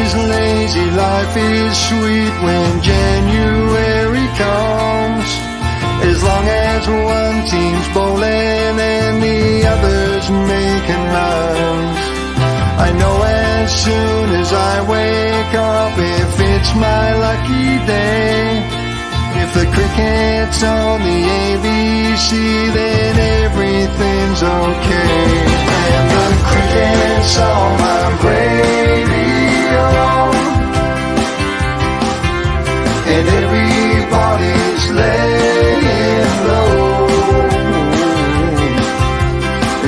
this lazy life is sweet when January comes. As long as one team's bowling and the other's making runs. I know as soon as I wake up if it's my lucky day. If the cricket's on the ABC, then everything's okay. And the cricket's on my radio, and everybody's laying low.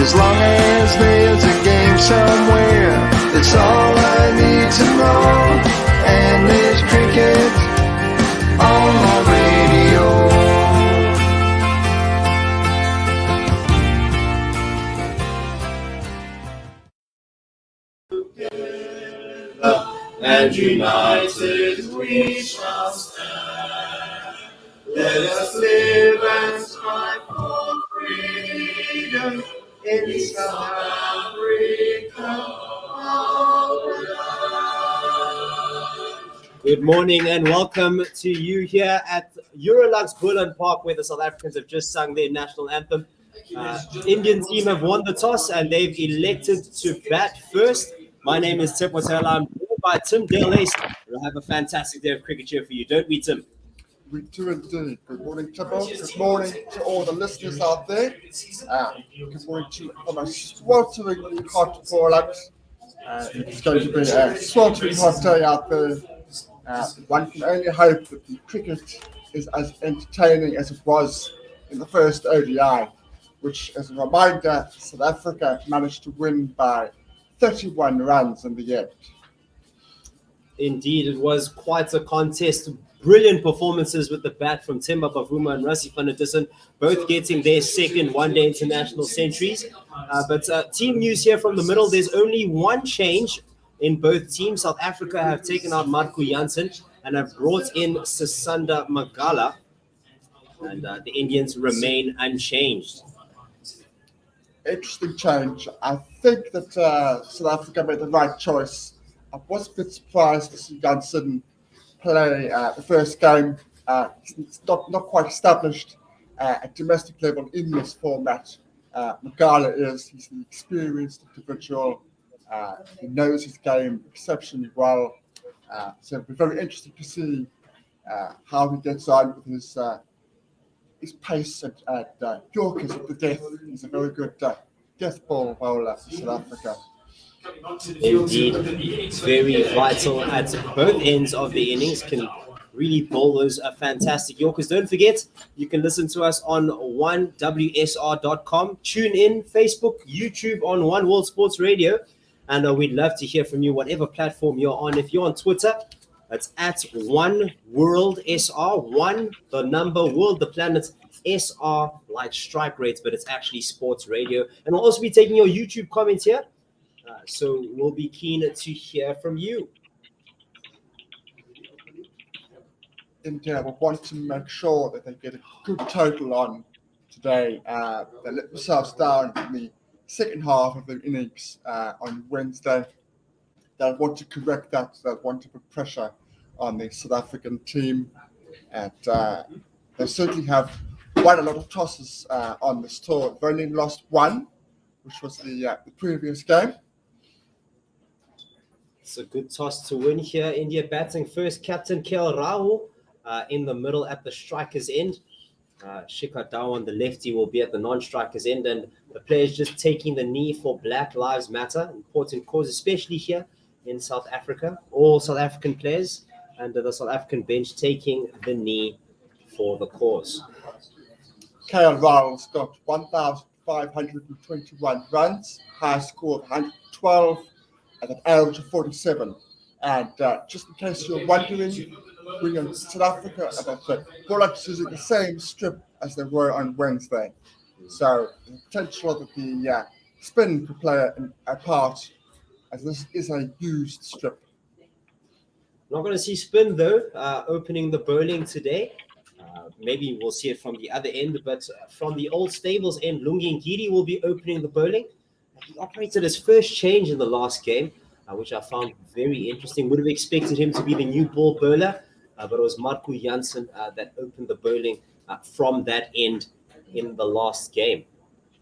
As long as there's a game somewhere, it's all I need to know. And there's cricket on my radio. And united we shall stand. Let us live and strive for freedom in South Africa. Good morning and welcome to you here at Eurolux Boland Park, where the South Africans have just sung their national anthem. Indian team have won the toss and they've elected to bat first. My name is Tim Watela. I'm joined by Tim Delace. We'll have a fantastic day of cricket here for you, don't we, Tim? We do indeed. Good morning, Tibbo. Good morning to all the listeners out there. Good morning to from a sweltering hot Boland. It's going to be a sweltering hot day out there. One can only hope that the cricket is as entertaining as it was in the first ODI, which, as a reminder, South Africa managed to win by 31 runs in the end. Indeed, it was quite a contest. Brilliant performances with the bat from Timba Bavuma and Rassie van der Dussen, both getting their second one-day international centuries. But team news here from the middle, there's only one change in both teams. South Africa have taken out Marco Jansen and have brought in Sasanda Magala. And the Indians remain unchanged. Interesting change. I think that South Africa made the right choice. I was a bit surprised to see Jansen play the first game. It's not quite established at domestic level in this format. Magala he's an experienced individual. He knows his game exceptionally well. So it'll be very interesting to see how he gets on with his pace and Yorkers at the death. He's a very good death ball bowler for South Africa. Indeed, it's very vital at both ends of the innings. Can really bowl those fantastic Yorkers. Don't forget, you can listen to us on 1WSR.com. Tune in, Facebook, YouTube on One World Sports Radio. And we'd love to hear from you, whatever platform you're on. If you're on Twitter, it's at One World SR, one, the number, world, the planet, SR, like strike rates, but it's actually sports radio. And we'll also be taking your YouTube comments here. So we'll be keen to hear from you. India will want to make sure that they get a good total on today. They let themselves down in the second half of the innings on Wednesday. They'll want to correct that. They'll want to put pressure on the South African team. And they certainly have quite a lot of tosses on this tour. They've only lost one, which was the previous game. It's a good toss to win here. India batting first. Captain KL Rahul in the middle at the striker's end. Shikhar Dhawan, the lefty, will be at the non-striker's end. And the players just taking the knee for Black Lives Matter. Important cause, especially here in South Africa. All South African players and the South African bench taking the knee for the cause. KL Rahul's got 1,521 runs, high score of 112 at an average of 47. And just in case you're wondering, we in South Africa about the Boland using the same strip as they were on Wednesday. So the potential that the spin could play a part, as this is a used strip. Not going to see spin though, opening the bowling today. Maybe we'll see it from the other end, but from the old stables end, Lungi Ngidi will be opening the bowling. He operated his first change in the last game. which I found very interesting. Would have expected him to be the new ball bowler, but it was Marco Janssen that opened the bowling from that end in the last game.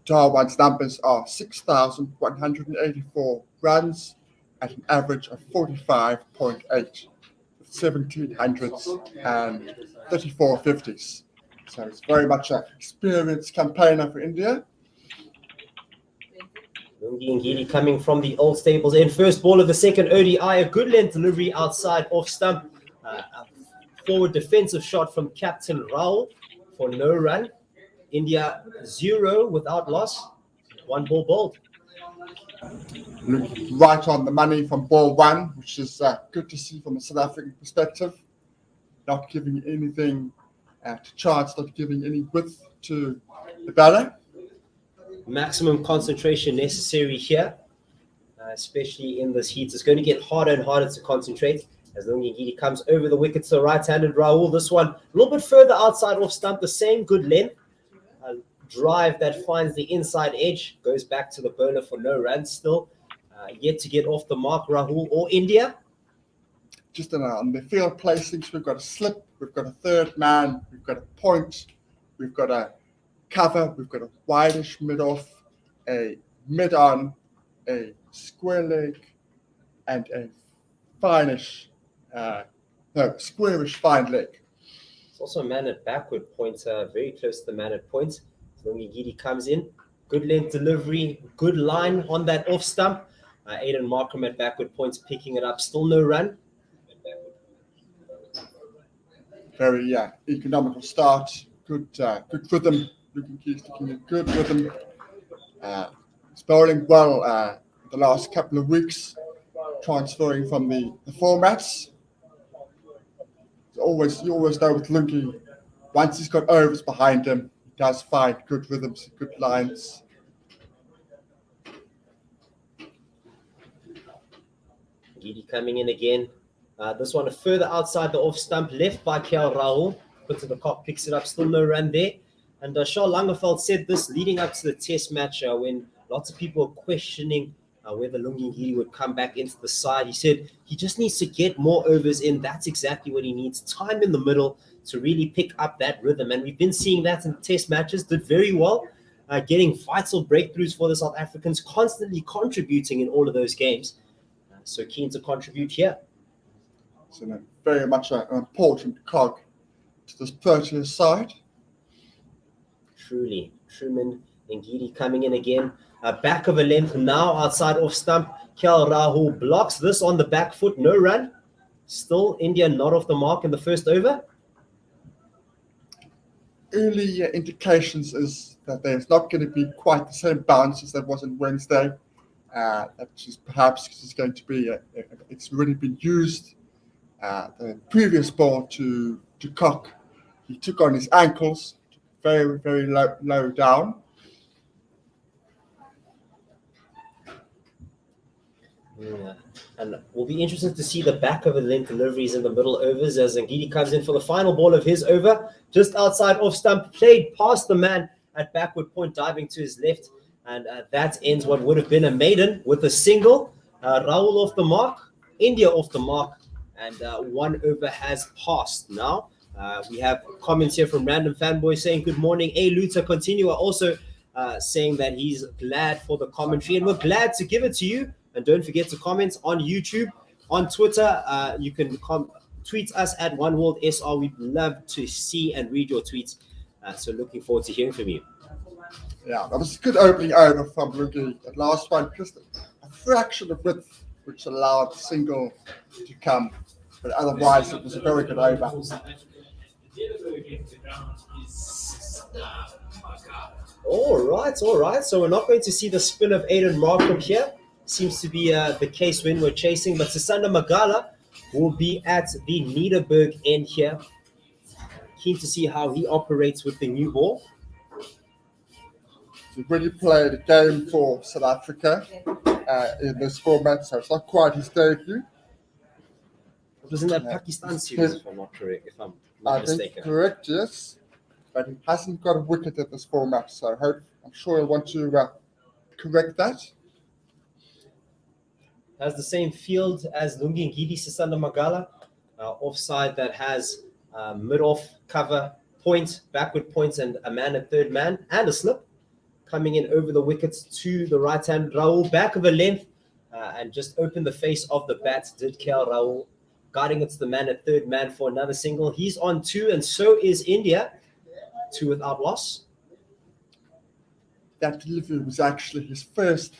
Darwin's numbers are 6,184 runs at an average of 45.8, with 1,700s and 34 50s. So it's very much an experienced campaigner for India. Lungi Ngidi coming from the old stables in. First ball of the second ODI, a good length delivery outside off stump. A forward defensive shot from Captain Raul for no run. India 0 without loss. 1 ball bowled. Right on the money from ball one, which is good to see from a South African perspective. Not giving anything to chance, not giving any width to the batter. Maximum concentration necessary here, especially in this heat. It's going to get harder and harder to concentrate as Lungi Ngidi comes over the wicket to the right-handed Raul. This one a little bit further outside off stump, the same good length. Drive that finds the inside edge, goes back to the bowler for no runs still. Yet to get off the mark, Rahul or India. Just on the field placings, we've got a slip, we've got a third man, we've got a point, we've got a cover, we've got a wideish mid-off, a mid-on, a square leg, and a squarish fine leg. It's also a man at backward point, very close to the man at point. Lungi Ngidi comes in, good length delivery, good line on that off stump. Aiden Markham at backward points picking it up, still no run. Very economical start, good rhythm. Lungi Ngidi's looking at good rhythm. He's bowling well the last couple of weeks, transferring from the formats. You always know with Lungi, once he's got overs behind him, he does find good rhythms, good lines. Ngidi coming in again. This one further outside the off stump, left by KL Rahul. Put to the cock, picks it up, still no run there. And Shah Langerveld said this leading up to the test match when lots of people were questioning whether Lungi Ngidi would come back into the side. He said he just needs to get more overs in. That's exactly what he needs. Time in the middle to really pick up that rhythm. And we've been seeing that in test matches. Did very well, getting vital breakthroughs for the South Africans, constantly contributing in all of those games. So keen to contribute here. It's very much an important cog to this Proteas side. Truly. Truman Ngidi coming in again. Back of a length now outside off stump. KL Rahul blocks this on the back foot. No run. Still India not off the mark in the first over. Early indications is that there's not going to be quite the same bounce as there was on Wednesday. That is perhaps is going to be, it's already been used. The previous ball to Cock, he took on his ankles, very, very low down. Yeah. And will be interesting to see the back of the length deliveries in the middle overs as Ngidi comes in for the final ball of his over. Just outside off stump, played past the man at backward point, diving to his left. And that ends what would have been a maiden with a single. Rahul off the mark, India off the mark, and 1 over has passed now. We have comments here from Random Fanboy saying, good morning. A Luta Continua also saying that he's glad for the commentary, and we're glad to give it to you. And don't forget to comment on YouTube, on Twitter. You can tweet us at OneWorldSR. We'd love to see and read your tweets. So looking forward to hearing from you. Yeah, that was a good opening over from Lungi. That last one, just a fraction of width, which allowed the single to come. But otherwise, it was a very good over. All right. So we're not going to see the spin of Aiden Markham here. Seems to be the case when we're chasing. But Sisanda Magala will be at the Niederberg end here. Keen to see how he operates with the new ball. He's already played a game for South Africa in this format, so it's not quite his debut. It was in that Pakistan series, if I'm not correct, if I'm not mistaken. Think correct, yes. But he hasn't got a wicket at this format, so I'm sure he'll want to correct that. has the same field as Lungi Ngidi Sisanda Magala. Offside that has mid-off cover, point, backward points, and a man at third man, and a slip. Coming in over the wickets to the right hand, Raul, back of a length, and just opened the face of the bat, did KL Raul, guiding it to the man at third man for another single. He's on 2, and so is India, 2 without loss. That delivery was actually his first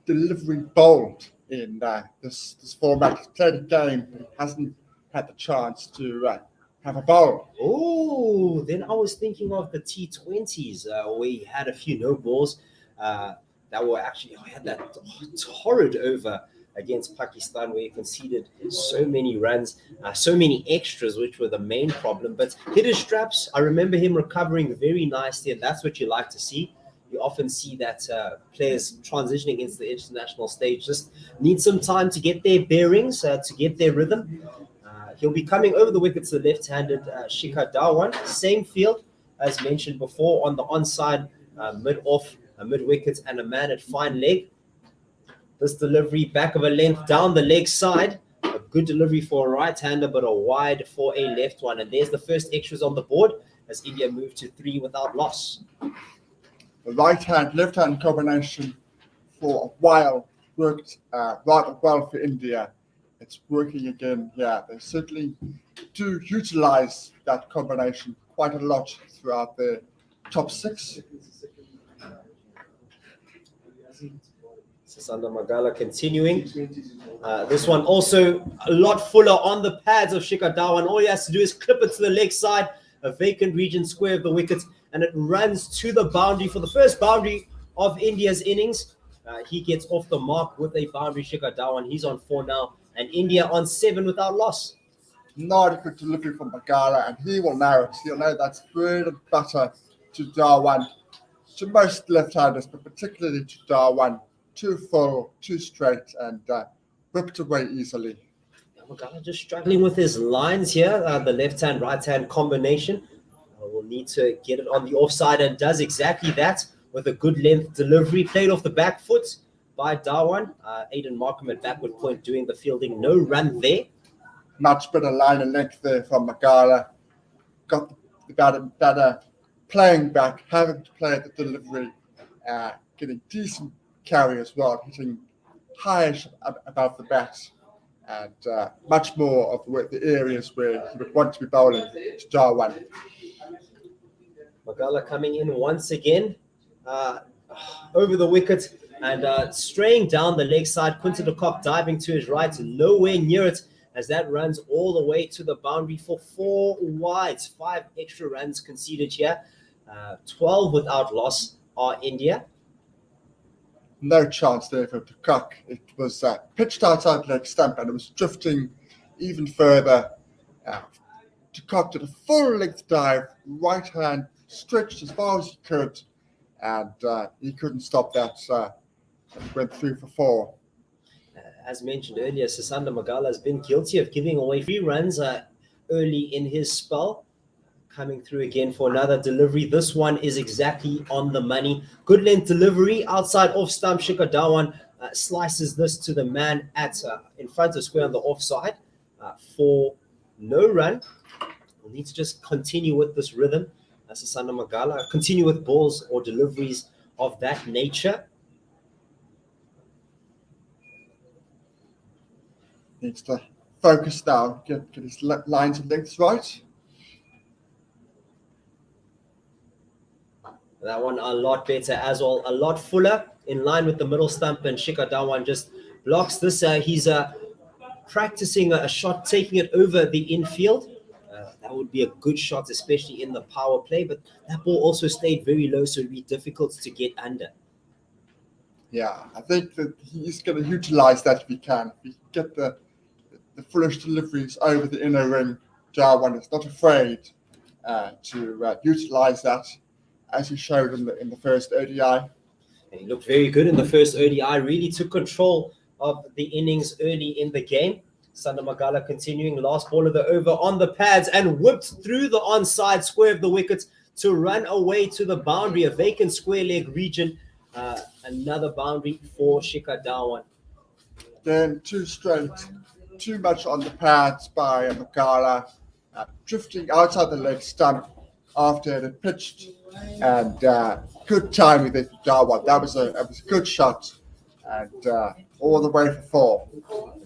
delivery bowled in this format. He's played a game, but he hasn't had the chance to have a bowl. Oh, then I was thinking of the T20s where he had a few no balls that were actually, I had that horrid over against Pakistan where he conceded so many runs, so many extras, which were the main problem. But hit his straps. I remember him recovering very nicely, and that's what you like to see. You often see that players transitioning against the international stage just need some time to get their bearings, to get their rhythm. He'll be coming over the wicket to the left-handed Shikhar Dhawan. Same field as mentioned before on the onside, mid-off, mid-wicket, and a man at fine leg. This delivery back of a length down the leg side. A good delivery for a right-hander, but a wide for a left one. And there's the first extras on the board as India move to 3 without loss. The right-hand, left-hand combination for a while worked rather well for India. It's working again here. They certainly do utilize that combination quite a lot throughout the top 6. Sisanda Magala continuing. This one also a lot fuller on the pads of Shikhar Dhawan. All he has to do is clip it to the leg side, a vacant region square of the wicket, and it runs to the boundary for the first boundary of India's innings. He gets off the mark with a boundary, Shikhar Dhawan. He's on 4 now, and India on 7 without loss. Not a good delivery from Magala, and he will know it. He'll know that's bread and butter to Dhawan, to most left-handers, but particularly to Dhawan. Too full, too straight, and whipped away easily. Magala just struggling with his lines here. The left-hand, right-hand combination. Will need to get it on the offside and does exactly that with a good length delivery. Played off the back foot by Dhawan. Aiden Markham at backward point doing the fielding. No run there. Much better line and length there from Magala. Got the better playing back, having to play the delivery, getting decent carry as well, hitting high above the bat, and much more of the areas where he would want to be bowling to Dhawan. Magala coming in once again over the wicket and straying down the leg side. Quinton de Kock diving to his right, nowhere near it as that runs all the way to the boundary for 4 wides. 5 extra runs conceded here. 12 without loss are India. No chance there for de Kock. It was pitched outside leg stump and it was drifting even further. De Kock did a full length dive, right hand stretched as far as he could, and he couldn't stop that. It went through for 4. As mentioned earlier, Sisanda Magala has been guilty of giving away 3 runs early in his spell. Coming through again for another delivery. This one is exactly on the money. Good length delivery outside off stump. Shikhar Dhawan slices this to the man at in front of square on the offside for no run. We'll need to just continue with this rhythm. Sisanda Magala continue with balls or deliveries of that nature. Needs to focus now, get his lines and lengths right. That one a lot better as well, a lot fuller, in line with the middle stump, and Shikhar Dhawan just blocks this. He's practicing a shot, taking it over the infield. That would be a good shot, especially in the power play, but that ball also stayed very low, so it would be difficult to get under. Yeah, I think that he's going to utilize that if he can. If he can get the foolish deliveries over the inner ring, Dhawan is not afraid to utilize that, as he showed in the first ODI. And he looked very good in the first ODI, really took control of the innings early in the game. Sisanda Magala continuing, last ball of the over on the pads and whipped through the onside square of the wicket to run away to the boundary, a vacant square leg region. Another boundary for Shikhar Dhawan. Again, too straight, too much on the pads by Magala, drifting outside the leg stump after it had pitched, and good timing there for Darwan. That was a good shot, and all the way for 4.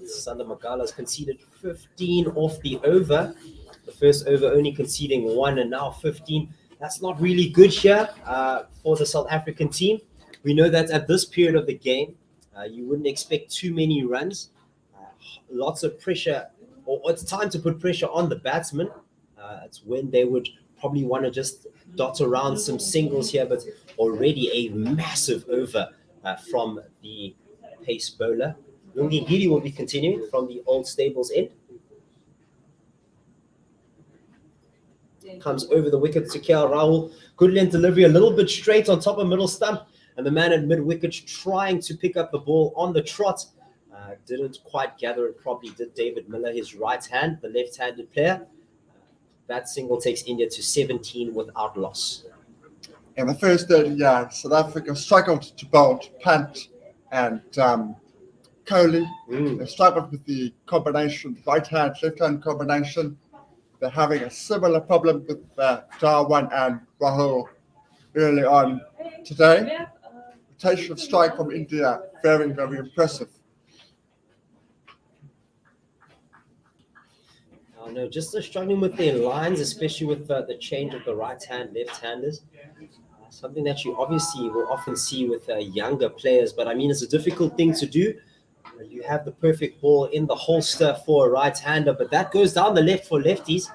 Sander Magala's conceded 15 off the over. The first over only conceding 1 and now 15. That's not really good here for the South African team. We know that at this period of the game, you wouldn't expect too many runs. Lots of pressure, or it's time to put pressure on the batsmen. It's when they would probably want to just dot around some singles here, but already a massive over from the pace bowler. Lungi Ngidi will be continuing from the old stables end. Comes over the wicket to KL Rahul. Good length delivery, a little bit straight on top of middle stump. And the man at mid-wicket trying to pick up the ball on the trot. Didn't quite gather it properly, did David Miller, his right hand, the left-handed player. That single takes India to 17 without loss. In the first 30 yards, South Africa struggled to bowl to Pant and Kohli. They struggled with the combination, right-hand, left-hand combination. They're having a similar problem with Darwan and Rahul early on today. Rotation of strike from India, very, very impressive. No, just struggling with their lines, especially with the change of the right-hand, left-handers. Something that you obviously will often see with younger players, but I mean, it's a difficult thing to do. You have the perfect ball in the holster for a right-hander, but that goes down the left for lefties,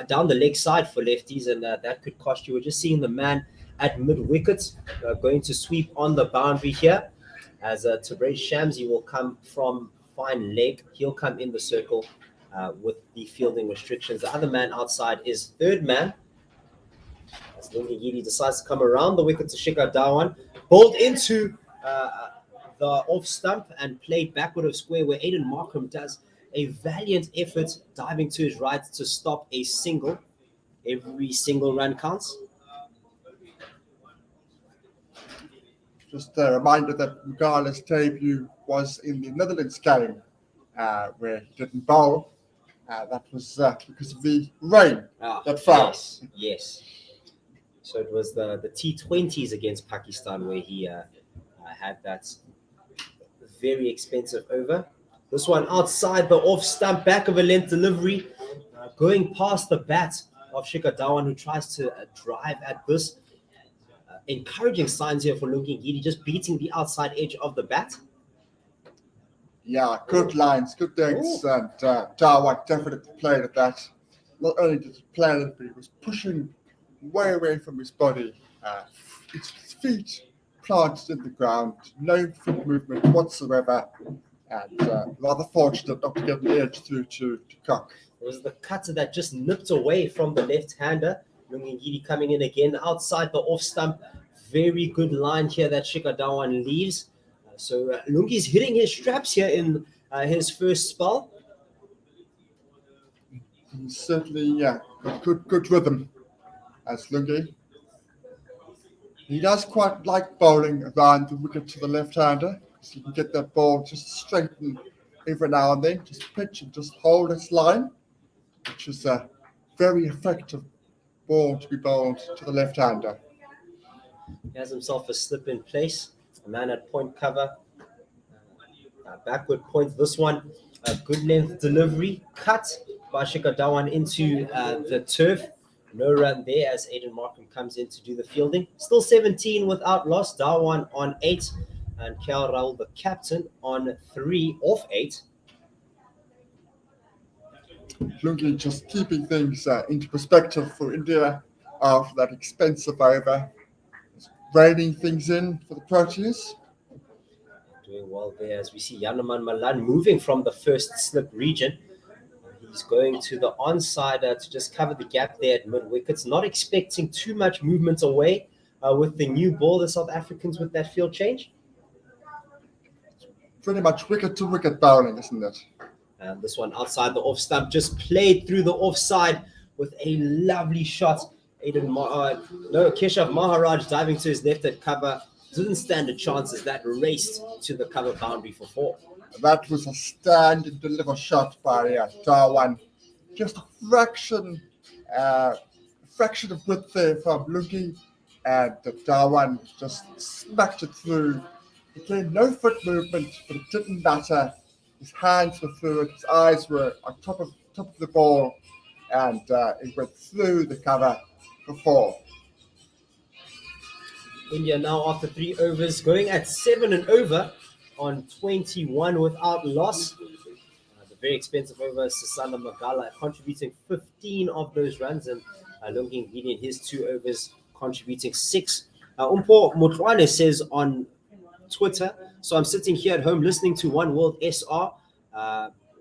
down the leg side for lefties, and that could cost you. We're just seeing the man at mid-wicket going to sweep on the boundary here, as Tabraiz Shamsi will come from fine leg. He'll come in the circle with the fielding restrictions. The other man outside is third man. As Lungi Ngidi decides to come around the wicket to Shikhar Dhawan, bowled into the off stump and played backward of square, where Aiden Markham does a valiant effort diving to his right to stop a single. Every single run counts. Just a reminder that Magala's debut was in the Netherlands game, where he didn't bowl. That was because of the rain that fell. Yes. So it was the T20s against Pakistan where he had that very expensive over. This one outside the off stump, back of a length delivery, going past the bat of Shikhar Dhawan, who tries to drive at this. Encouraging signs here for Lungi Ngidi, just beating the outside edge of the bat. Yeah, good lines, good lengths, and Dhawan definitely played at that. Not only did he play it, but he was pushing way away from his body. His feet planted in the ground, no foot movement whatsoever, and rather fortunate not to get an edge through to Cock. It was the cutter that just nipped away from the left-hander. Lungi Ngidi coming in again outside the off stump. Very good line here that Shikhar Dhawan leaves. So Lungi's hitting his straps here in his first spell. Certainly, yeah, good rhythm as Lungi. He does quite like bowling around the wicket to the left-hander, because you can get that ball just straighten every now and then, just pitch and just hold its line, which is a very effective ball to be bowled to the left-hander. He has himself a slip in place. A man at point cover. Backward point. This one, a good length delivery. Cut by Shikhar Dhawan into the turf. No run there as Aiden Markham comes in to do the fielding. Still 17 without loss. Dhawan on 8. And KL Rahul, the captain, on 3 off 8. Lungi just keeping things into perspective for India after that expensive over. Reining things in for the Proteas. Doing well there as we see Yanaman Malan moving from the first slip region. He's going to the onside to just cover the gap there at mid-wickets. Not expecting too much movement away with the new ball, the South Africans with that field change. Pretty much wicket-to-wicket bowling, isn't it? And this one outside the off stump, just played through the offside with a lovely shot. Keshav Maharaj diving to his left at cover. Didn't stand a chance as that raced to the cover boundary for 4. That was a stand and deliver shot by Darwan. Just a fraction of width there from Lungi, and Darwan just smacked it through. Again, no foot movement, but it didn't matter. His hands were through it, his eyes were on top of the ball, and it went through the cover for 4. India now after 3 overs, going at 7 and over on 21 without loss. The very expensive over, Sasana Magala contributing 15 of those runs, and Lungi Ngidi in his 2 overs contributing 6. Umpo Mutwane says on Twitter, so I'm sitting here at home listening to One World SR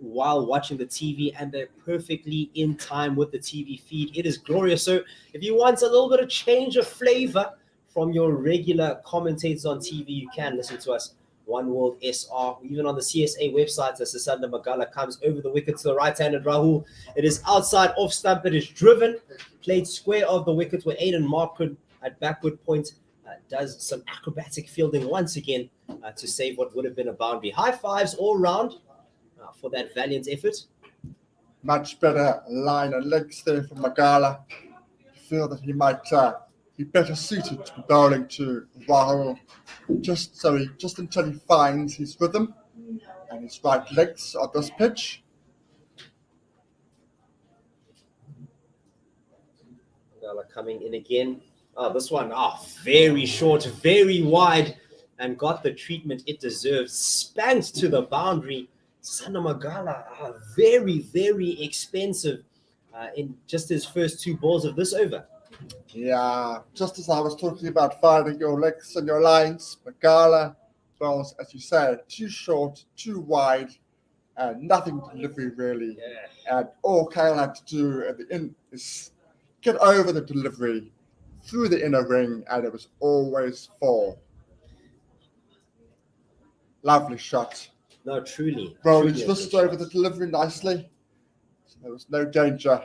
while watching the TV, and they're perfectly in time with the TV feed. It is glorious. So if you want a little bit of change of flavor from your regular commentators on TV, you can listen to us, One World SR. Even on the CSA website, as Sasanda Magala comes over the wicket to the right-handed Rahul. It is outside off stump. It is driven, played square of the wicket where Aiden Markwood at backward point does some acrobatic fielding once again to save what would have been a boundary. High fives all round for that valiant effort. Much better line and legs there from Magala. I feel that he might be better suited to bowling to Rahul, just until he finds his rhythm and his right legs on this pitch. Magala coming in again. Oh, this one, very short, very wide, and got the treatment it deserves. Spanked to the boundary. Sana Magala, very, very expensive in just his first 2 balls of this over. Yeah, just as I was talking about finding your legs and your lines, Magala bowls, as you say, too short, too wide, and nothing delivery really. Yeah. And all Kyle had to do at the end is get over the delivery through the inner ring, and it was always 4. Lovely shot. No, truly. Rowling truly just over the delivery nicely. So there was no danger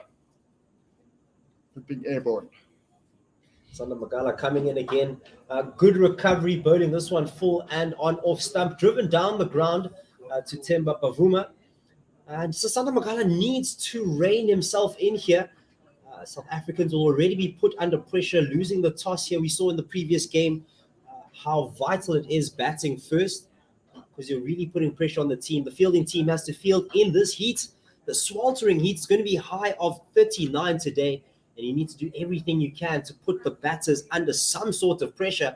of being airborne. Sana Magala coming in again. Good recovery, bowling this one full and on off stump, driven down the ground to Themba Bavuma. And Sana Magala needs to rein himself in here. South Africans will already be put under pressure, losing the toss here. We saw in the previous game how vital it is batting first, because you're really putting pressure on the team. The fielding team has to field in this heat. The sweltering heat is going to be high of 39 today, and you need to do everything you can to put the batters under some sort of pressure,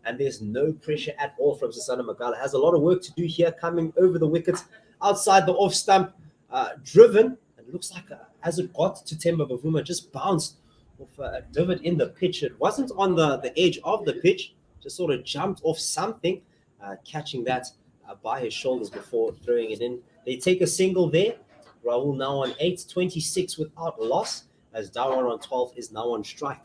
and there's no pressure at all from Sasana Magala. Has a lot of work to do here, coming over the wickets, outside the off stump, driven. It looks like as it got to Themba Bavuma, just bounced off a divot in the pitch. It wasn't on the edge of the pitch, just sort of jumped off something, catching that by his shoulders before throwing it in. They take a single there. Rahul now on 8, 26 without loss, as Darwan on 12 is now on strike.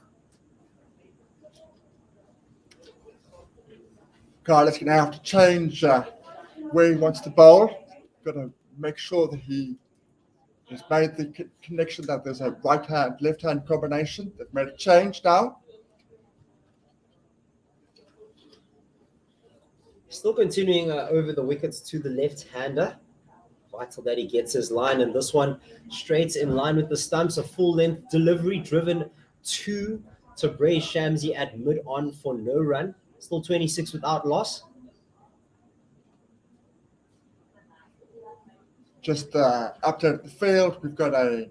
Carlos going to have to change where he wants to bowl. Got to make sure that he has made the connection that there's a right-hand, left-hand combination. They've made a change now. Still continuing over the wickets to the left-hander. Vital that he gets his line, and this one straight in line with the stumps. A full-length delivery driven to Bray Shamsi at mid-on for no run. Still 26 without loss. Just update the field. We've got a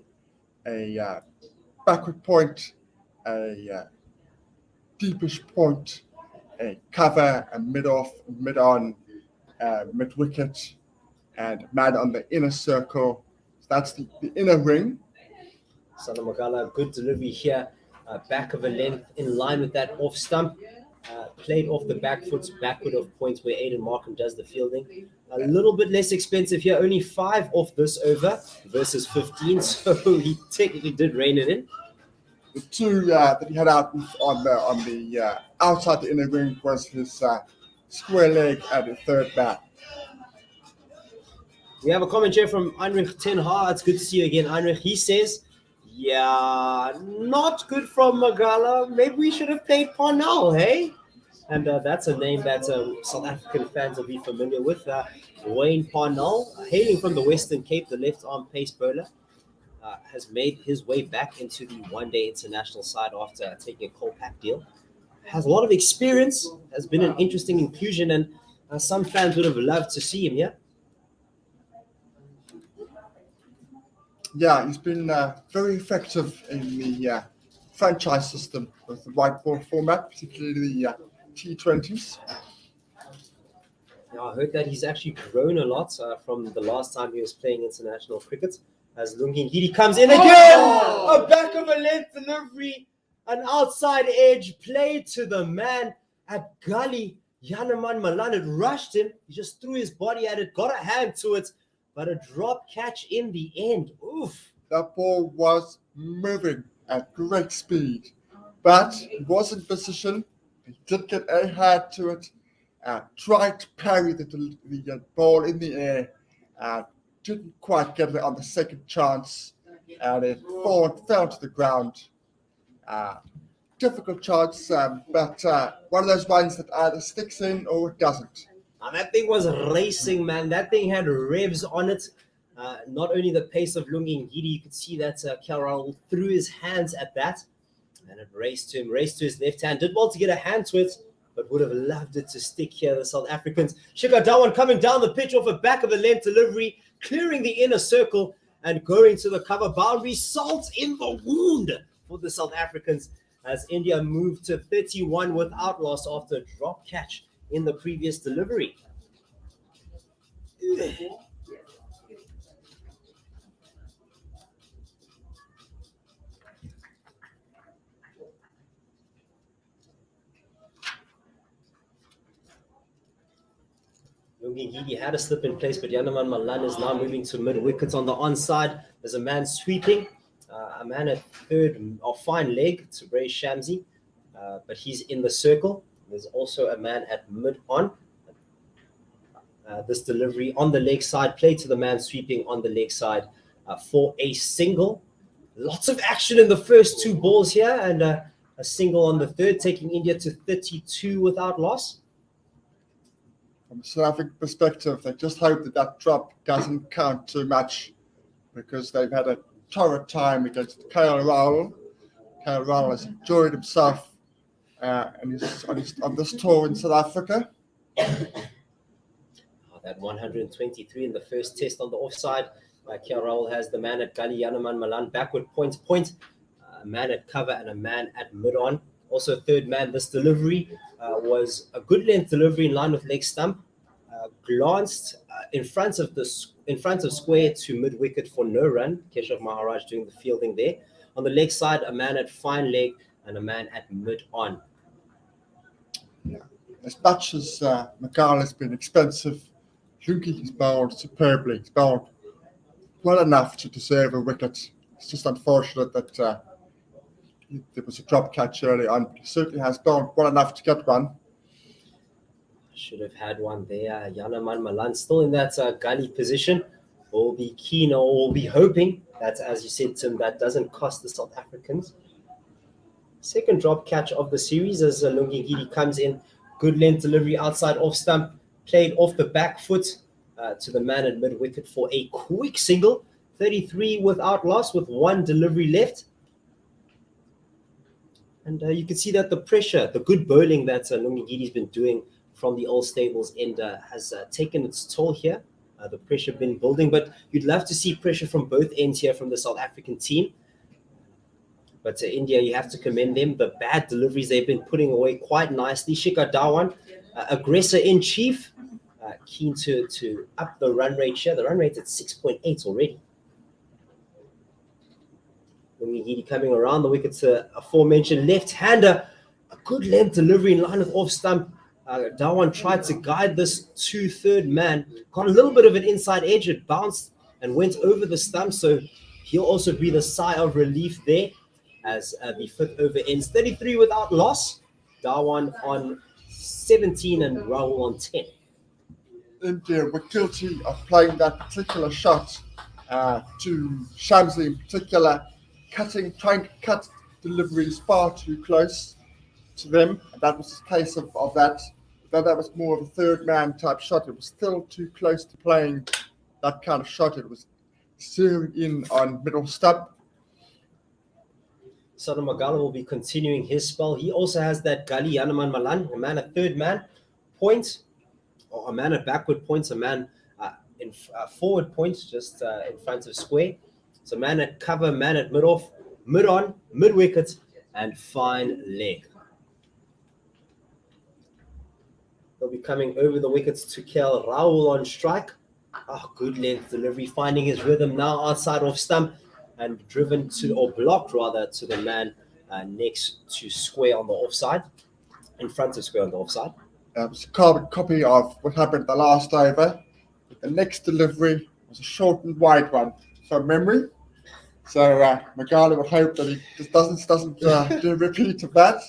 backward point, a deepish point, a cover, a mid-off, mid-on, mid-wicket, and man on the inner circle. So that's the inner ring. Sana Magala, good delivery here. Back of a length in line with that off stump. Played off the back foot, backward of points where Aiden Markham does the fielding. A little bit less expensive here. Only 5 off this over versus 15. So he technically did rein it in. The 2 that he had out on the outside the inner ring was his square leg and the third bat. We have a comment here from Heinrich Ten Ha. It's good to see you again, Heinrich. He says, yeah, not good from Magala. Maybe we should have played Paarl, hey? And that's a name that South African fans will be familiar with. Wayne Paarl, hailing from the Western Cape, the left-arm pace bowler, has made his way back into the one-day international side after taking a Colpack deal. Has a lot of experience, has been an interesting inclusion, and some fans would have loved to see him here. Yeah, he's been very effective in the franchise system with the white ball format, particularly the T20s. Now, I heard that he's actually grown a lot from the last time he was playing international cricket. As Lungingidi comes in again, a back of a length delivery, an outside edge play to the man at gully. Yanaman Malan had rushed him. He just threw his body at it, got a hand to it, but a drop catch in the end. Oof. That ball was moving at great speed, but he was in position. He did get a hand to it, tried to parry the ball in the air, didn't quite get it on the second chance, and it fell to the ground. Difficult chance, but one of those ones that either sticks in or it doesn't. And that thing was racing, man. That thing had revs on it. Not only the pace of Lungingidi, you could see that Paarl threw his hands at that, and it raced to his left hand. Did well to get a hand to it, but would have loved it to stick here. The South Africans. Shikhar Dhawan coming down the pitch off the back of the length delivery, clearing the inner circle and going to the cover boundary. Salt in the wound for the South Africans as India moved to 31 without loss after a drop catch in the previous delivery. Lungingidi had a slip in place, but Yanaman Malan is now moving to mid-wicket on the onside. There's a man sweeping, a man at third, or fine leg to Bray Shamsi, but he's in the circle. There's also a man at mid-on. This delivery on the leg side, play to the man sweeping on the leg side for a single. Lots of action in the first two balls here, and a single on the third, taking India to 32 without loss. From a South African perspective, they just hope that drop doesn't count too much because they've had a torrid time against KL Rahul. KL Rahul has enjoyed himself and he's on this tour in South Africa. That 123 in the first test on the offside. KL Rahul has the man at Gully, Yanaman Malan, backward point, a man at cover and a man at mid-on. Also third man, this delivery was a good length delivery in line with leg stump. Glanced in front of square to mid-wicket for no run. Keshav Maharaj doing the fielding there. On the leg side, a man at fine leg and a man at mid-on. Yeah. As much as McCall has been expensive, Lungi has bowled superbly. He's bowled well enough to deserve a wicket. It's just unfortunate that there was a drop catch early on, but he certainly has bowled well enough to get one. Should have had one there. Yanaman Malan still in that gully position. We'll be keen or we'll be hoping that, as you said, Tim, that doesn't cost the South Africans. Second drop catch of the series as Lungingidi comes in. Good length delivery outside off stump. Played off the back foot to the man at mid-wicket for a quick single. 33 without loss with one delivery left. And you can see that the pressure, the good bowling that Lungigidi's been doing from the old stables end has taken its toll here. The pressure been building, but you'd love to see pressure from both ends here from the South African team. But India, you have to commend them. The bad deliveries they've been putting away quite nicely. Shikhar Dhawan, aggressor in chief, keen to up the run rate here. The run rate's at 6.8 already. Lungingidi coming around the wicket to aforementioned left-hander. A good length delivery in line with off-stump. Dhawan tried to guide this to third man. Got a little bit of an inside edge. It bounced and went over the stump. So he'll also breathe a sigh of relief there as the fifth over ends. 33 without loss. Dhawan on 17 and Rahul on 10. India were guilty of playing that particular shot to Shamsi in particular, trying to cut deliveries far too close to them. That was a case of that. Though that was more of a third man type shot, it was still too close to playing that kind of shot. It was zeroing in on middle stump. Sonny Magala will be continuing his spell. He also has that Gali Yanaman Malan, a man at third man point, or a man at backward points, a man in forward points, just in front of square. So man at cover, man at mid off, mid on, mid wicket, and fine leg. He'll be coming over the wickets to KL Rahul on strike. Good length delivery, finding his rhythm now outside off stump and driven to, or blocked rather, to the man next to square on the offside, in front of square on the offside. It was a carbon copy of what happened the last over. The next delivery was a short and wide one from memory. So Magala would hope that he just doesn't do a repeat of that.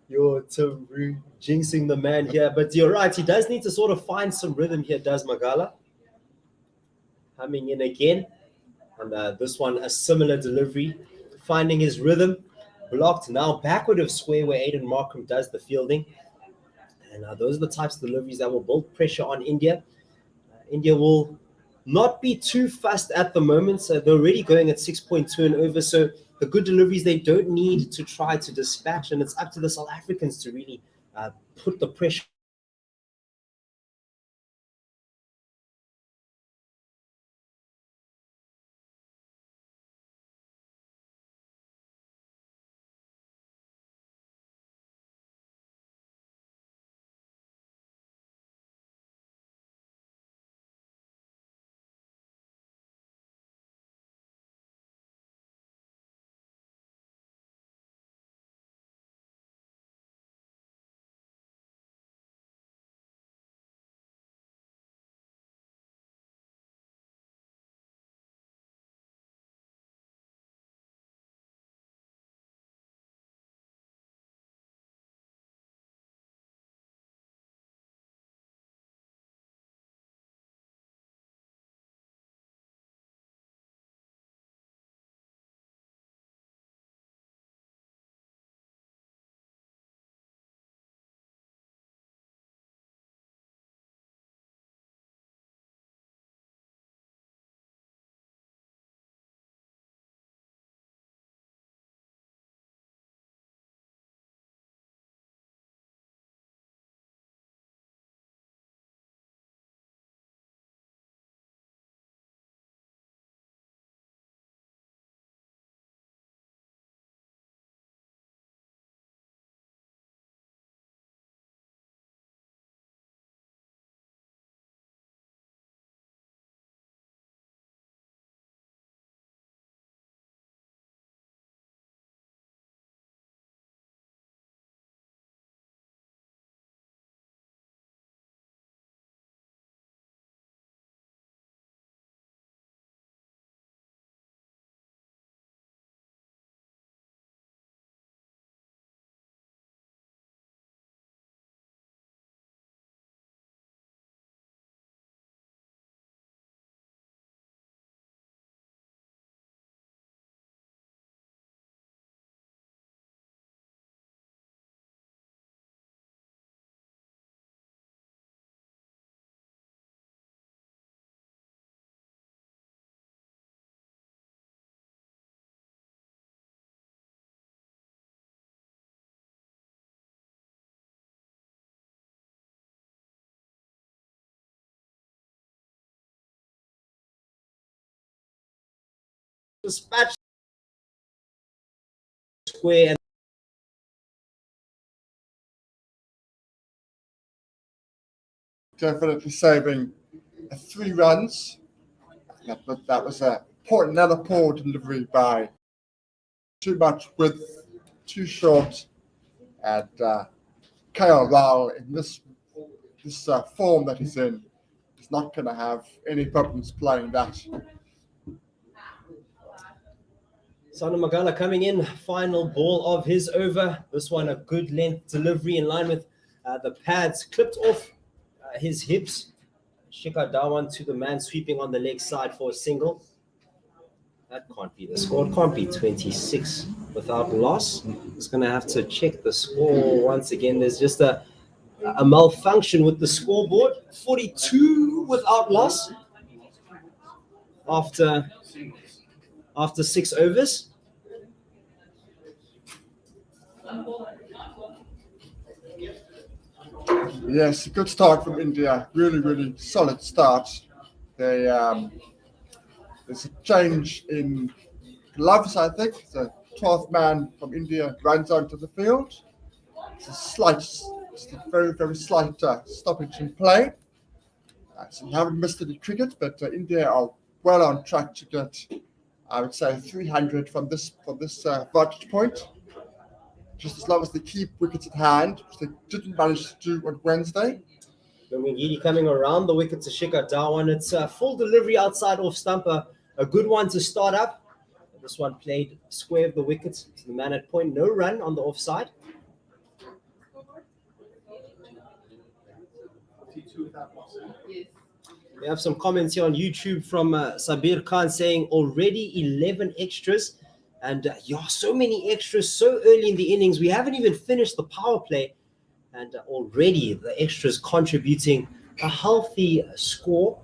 You're jinxing the man here, but you're right. He does need to sort of find some rhythm here, does Magala. Coming in again. And this one, a similar delivery. Finding his rhythm. Blocked now backward of square where Aiden Markham does the fielding. And those are the types of deliveries that will build pressure on India. India will not be too fast at the moment. So they're already going at 6.2 and over. So the good deliveries, they don't need to try to dispatch. And it's up to the South Africans to really put the pressure. Dispatch square and Definitely saving 3 runs. That was another poor delivery by too much width, too short, and KL Rahul in this form that he's in is not going to have any problems playing that. Sonny Magala coming in, final ball of his over. This one, a good length delivery in line with the pads clipped off his hips. Shikhar Dhawan to the man sweeping on the leg side for a single. That can't be the score. It can't be 26 without loss. Just going to have to check the score once again. There's just a malfunction with the scoreboard. 42 without loss after 6 overs. Yes, a good start from India. Really, really solid start. There's a change in gloves, I think. The 12th man from India runs onto the field. It's a very, very slight stoppage in play. So we haven't missed any cricket, but India are well on track to get, I would say, 300 from this vantage point. Just as long as they keep wickets at hand, which they didn't manage to do on Wednesday. Lungingidi coming around the wicket to Shikhar Dhawan. It's a full delivery outside off stump, a good one to start up. This one played square of the wicket to the man at point. No run on the offside. We have some comments here on YouTube from Sabir Khan saying already 11 extras. And so many extras so early in the innings. We haven't even finished the power play. And already the extras contributing a healthy score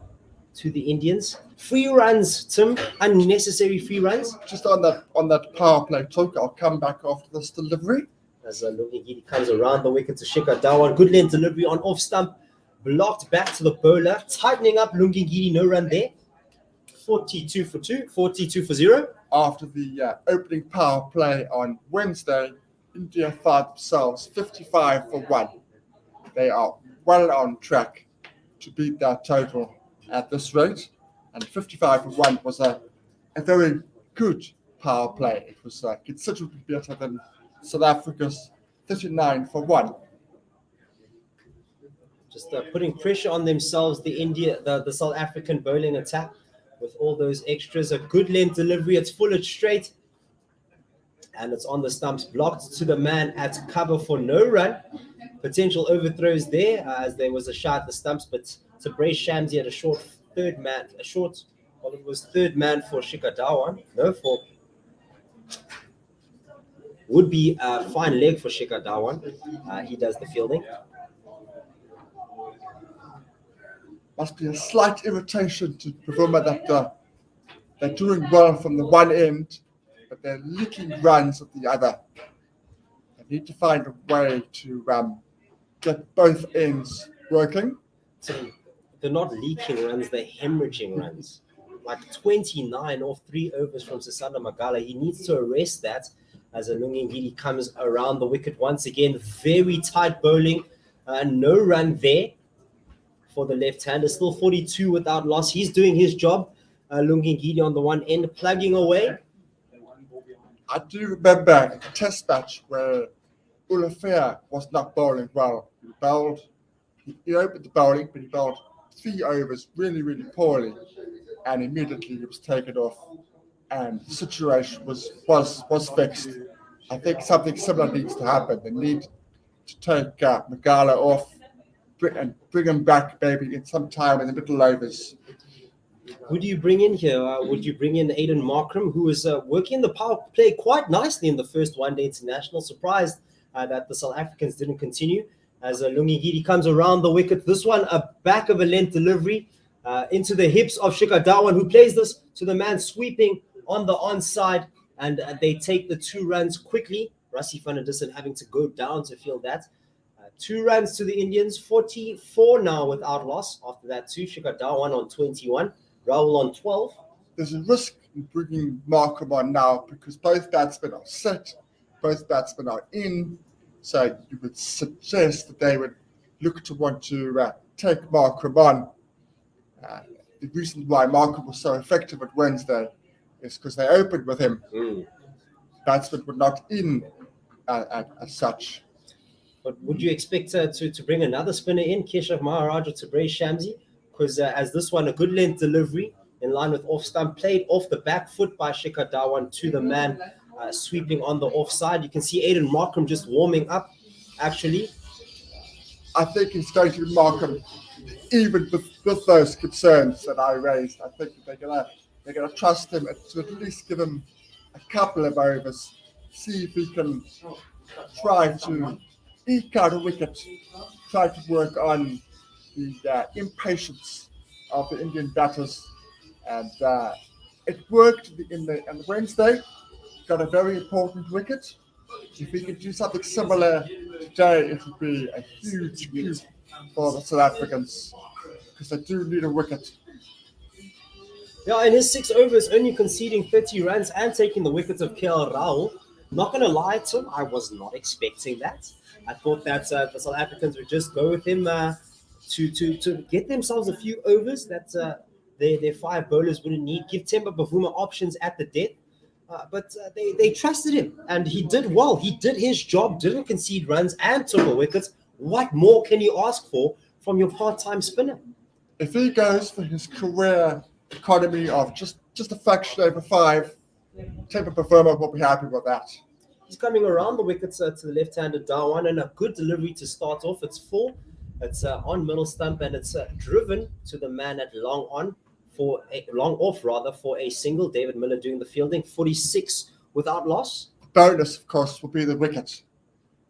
to the Indians. Free runs, Tim, unnecessary free runs. Just on that power play talk, I'll come back after this delivery. As Lungingidi comes around the wicket to Shikhar Dhawan. Good length delivery on off stump. Blocked back to the bowler. Tightening up Lungingidi, no run there. 42 for 2, 42 for 0. After the opening power play on Wednesday, India found themselves 55 for 1. They are well on track to beat that total at this rate. And 55 for 1 was a very good power play. It was considerably better than South Africa's 39 for 1. Just putting pressure on themselves, the South African bowling attack with all those extras. A good length delivery. It's full, it's straight. And it's on the stumps, blocked to the man at cover for no run. Potential overthrows there as there was a shot at the stumps, but Tabraiz Shamsi had a short third man for Shikhar Dhawan. No, for would be a fine leg for Shikhar Dhawan. He does the fielding. Must be a slight irritation to Pavuma that they're doing well from the one end, but they're leaking runs at the other. They need to find a way to get both ends working. So they're not leaking runs, they're hemorrhaging runs. Like 29 off 3 overs from Sisanda Magala. He needs to arrest that as Lungingidi comes around the wicket once again. Very tight bowling. No run there for the left-hander. Still 42 without loss. He's doing his job. Lungingidi on the one end, plugging away. I do remember a test match where Ulafia was not bowling well. He opened the bowling, but he bowled 3 overs really, really poorly. And immediately he was taken off. And the situation was fixed. I think something similar needs to happen. They need to take Magala off and bring him back maybe in some time in the middle overs. Who do you bring in here? Would you bring in Aiden Markram, who is working the power play quite nicely in the first one-day international? Surprised that the South Africans didn't continue as Lungingidi comes around the wicket. This one, a back of a length delivery into the hips of Shikhar Dhawan, who plays this to the man sweeping on the onside, and they take the 2 runs quickly. Rassie van der Dussen having to go down to field that. 2 runs to the Indians, 44 now without loss. After that, 2, Shikhar Dhawan on 21, Rahul on 12. There's a risk in bringing Markram on now because both batsmen are set, both batsmen are in. So you would suggest that they would look to want to take Markram on. The reason why Markram was so effective at Wednesday is because they opened with him. Batsmen were not in as such. But would you expect to bring another spinner in, Keshav Maharaj or Tabraiz Shamsi? Because as this one, a good length delivery in line with off stump, played off the back foot by Shikhar Dhawan to the man sweeping on the offside. You can see Aiden Markram just warming up, actually. I think it's going to be Markram, even with those concerns that I raised. I think that they're going to they're going to trust him to at least give him a couple of overs, see if he can try to eke out a wicket, try to work on the impatience of the Indian batters. And it worked on Wednesday, got a very important wicket. If he can do something similar today, it would be a huge coup for the South Africans because they do need a wicket. Yeah, in his 6 overs, only conceding 30 runs and taking the wickets of KL Rahul. Not going to lie, Tim, I was not expecting that. I thought that the South Africans would just go with him to get themselves a few overs that their 5 bowlers wouldn't need. Give Temba Bavuma options at the death. But they trusted him, and he did well. He did his job, didn't concede runs, and took a wicket. What more can you ask for from your part-time spinner? If he goes for his career economy of just a fraction over 5, Temba Bavuma will be happy with that. He's coming around the wickets to the left-handed Dawan, and a good delivery to start off. It's full. It's on middle stump, and it's driven to the man at long off for a single. David Miller doing the fielding, 46 without loss. The bonus, of course, will be the wicket.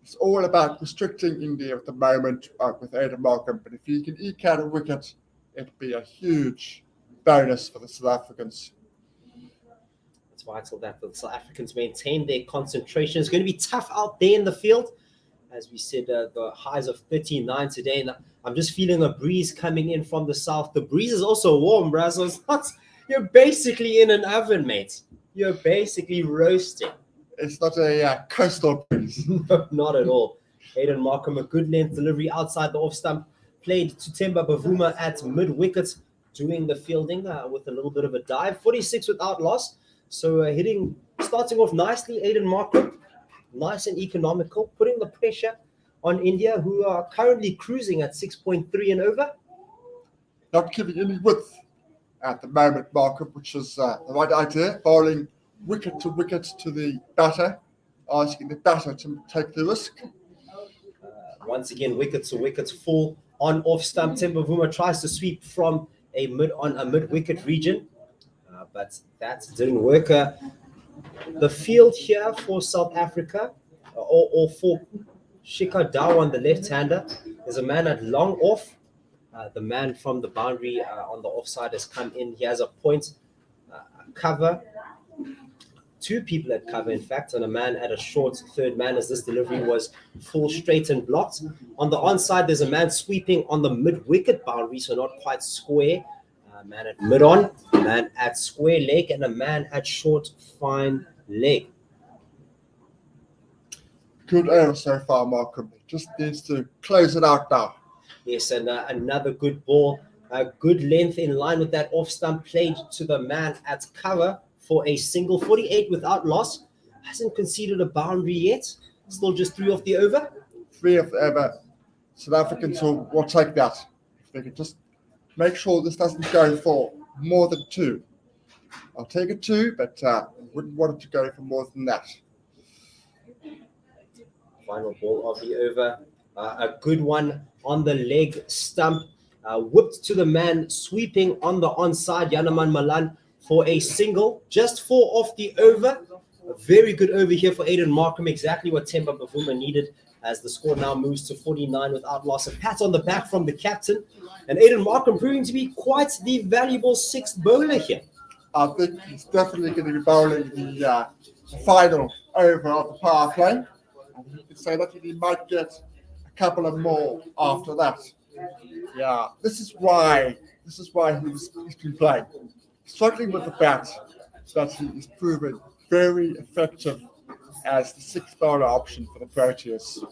It's all about restricting India at the moment with Aidan Markham, but if he can eke out a wicket, it'll be a huge bonus for the South Africans. It's vital that the South Africans maintain their concentration. It's going to be tough out there in the field. As we said, the highs of 39 today, and I'm just feeling a breeze coming in from the south. The breeze is also warm, bruh, so it's not, you're basically in an oven, mate. You're basically roasting. It's not a coastal breeze. No, not at all. Aidan Markham, a good length delivery outside the off stump, played to Temba Bavuma at mid-wicket, doing the fielding with a little bit of a dive. 46 without loss, so starting off nicely, Aidan Markham. Nice and economical, putting the pressure on India, who are currently cruising at 6.3 and over. Not giving any width at the moment, Markham, which is the right idea. Bowling wicket to the batter, asking the batter to take the risk. Once again, wickets to wickets, full on off stump. Temba Bavuma tries to sweep from a mid-wicket region, but that didn't work. The field here for South Africa, or for Shikhar Dhawan on the left-hander, is a man at long off. The man from the boundary on the offside has come in. He has a point cover. 2 people at cover, in fact, and a man at a short third man, as this delivery was full straight and blocked. On the onside, there's a man sweeping on the mid-wicket boundary, so not quite square. A man at mid-on, a man at square leg, and a man at short fine leg. Good over so far, Markham. Just needs to close it out now. Yes, and another good ball. A good length in line with that off stump, played to the man at cover for a single. 48 without loss. Hasn't conceded a boundary yet. Still just 3 off the over. 3 off the over. South Africans will take that. If they can just make sure this doesn't go for more than 2. I'll take a 2, but wouldn't want it to go for more than that. Final ball of the over. A good one on the leg stump. Whipped to the man sweeping on the onside, Yanaman Malan, for a single. Just 4 off the over. A very good over here for Aidan Markham. Exactly what Temba Bavuma needed, as the score now moves to 49 without loss. A pat on the back from the captain. And Aidan Markham proving to be quite the valuable 6th bowler here. I think he's definitely going to be bowling the final over of the power play. And you can say that he might get a couple of more after that. Yeah, this is why he's been playing. Struggling with the bat, but he is proven very effective as the 6th bowler option for the Proteas.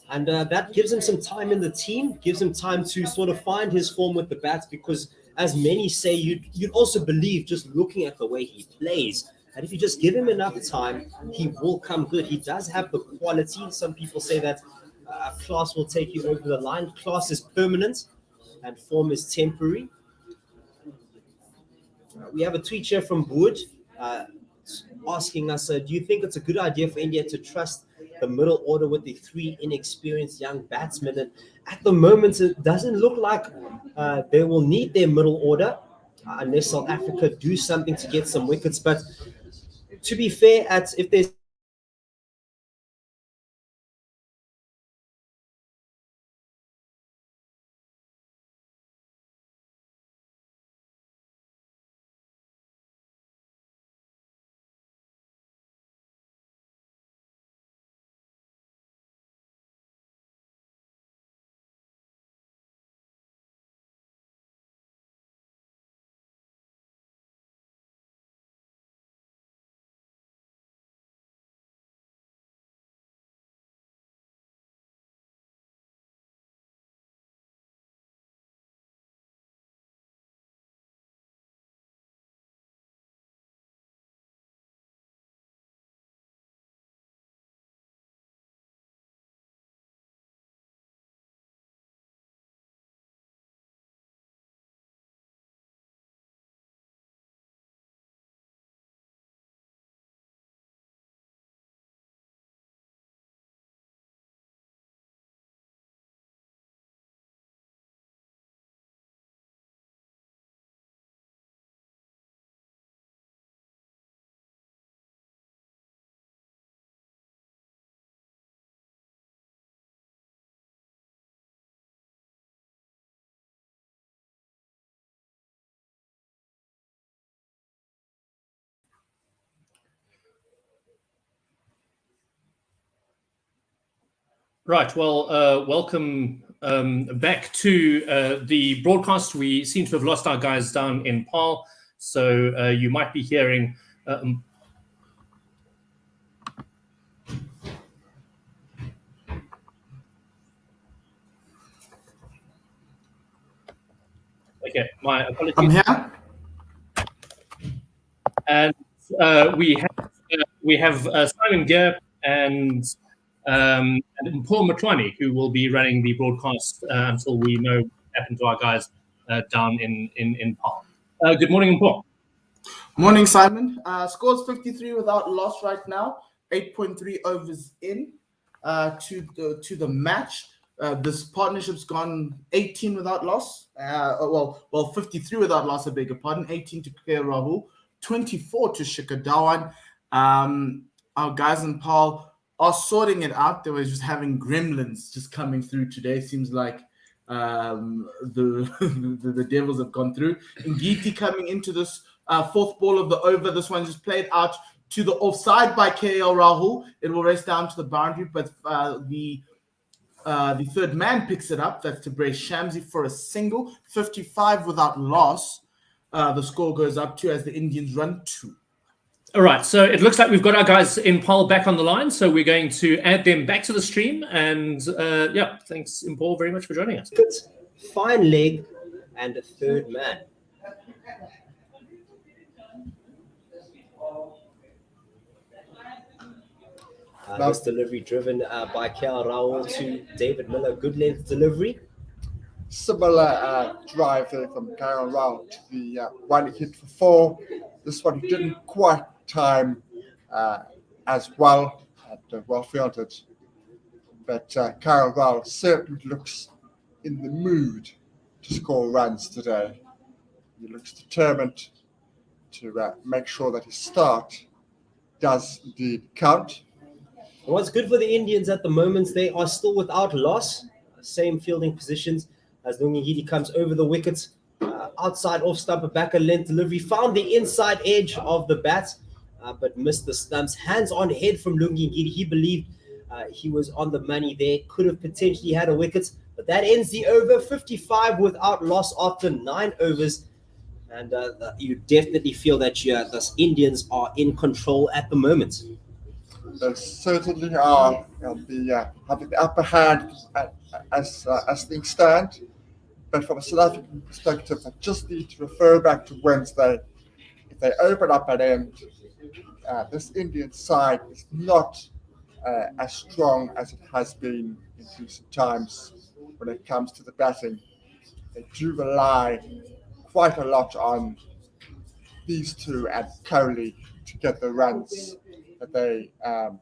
And that gives him some time in the team, gives him time to sort of find his form with the bats, because as many say, you'd also believe, just looking at the way he plays, that if you just give him enough time, he will come good. He does have the quality. Some people say that class will take you over the line. Class is permanent and form is temporary. We have a tweet here from Wood asking us, do you think it's a good idea for India to trust the middle order with the 3 inexperienced young batsmen? And at the moment, it doesn't look like they will need their middle order. unless South Africa do something to get some wickets. But to be fair, if there's Right. Well, welcome back to the broadcast. We seem to have lost our guys down in Paarl, so you might be hearing. Okay, my apologies. I'm here. And we have Simon Gear and Paul Matwani, who will be running the broadcast until we know what happened to our guys down in Paarl. Good morning, Paul. Morning, Simon. Scores 53 without loss right now. 8.3 overs in to the match. This partnership's gone 18 without loss. 53 without loss, I beg your pardon. 18 to KL Rahul, 24 to Shikhar Dhawan. Our guys in Paarl are sorting it out. They were just having gremlins just coming through today. Seems like the Devils have gone through. Ngiti coming into this fourth ball of the over. This one just played out to the offside by KL Rahul. It will race down to the boundary, but the third man picks it up. That's to brace Shamsi for a single. 55 without loss. The score goes up to as the Indians run 2. All right, so it looks like we've got our guys in Paarl back on the line, so we're going to add them back to the stream. And thanks, Paul, very much for joining us. Fine leg and a third man. This delivery driven by KL Rahul to David Miller. Good length delivery. Similar drive there from KL Rahul to the one he hit for 4. This one he didn't quite time as well, well fielded. But KL Rahul certainly looks in the mood to score runs today. He looks determined to make sure that his start does indeed count. What's good for the Indians at the moment, they are still without loss. Same fielding positions as Lungingidi comes over the wickets. Outside off stumper, back a length delivery. Found the inside edge of the bat, but missed the stumps. Hands on head from Lungingidi. He believed he was on the money there. Could have potentially had a wicket, but that ends the over. 55 without loss after 9 overs. And you definitely feel that the Indians are in control at the moment. They certainly are having the upper hand as things stand. But from a South African perspective, I just need to refer back to Wednesday. If they open up at end, this Indian side is not as strong as it has been in recent times when it comes to the batting. They do rely quite a lot on these two and Kohli to get the runs that they are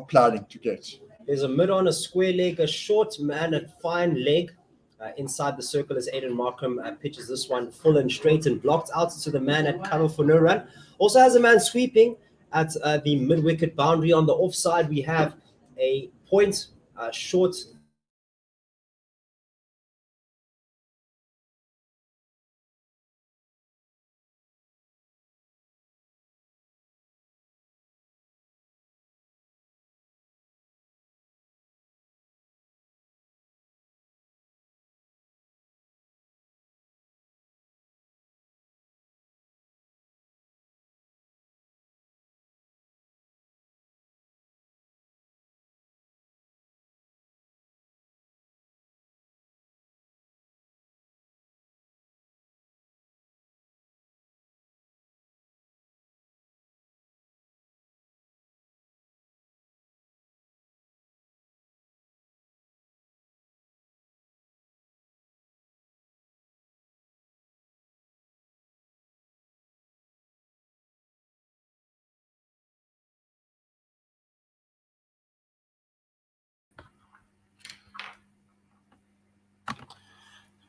planning to get. There's a mid on a square leg, a short man, a fine leg. Inside the circle as Aiden Markham pitches this one full and straight and blocked out to the man at cover for no run. Also has a man sweeping at the mid-wicket boundary. On the offside, we have a point short.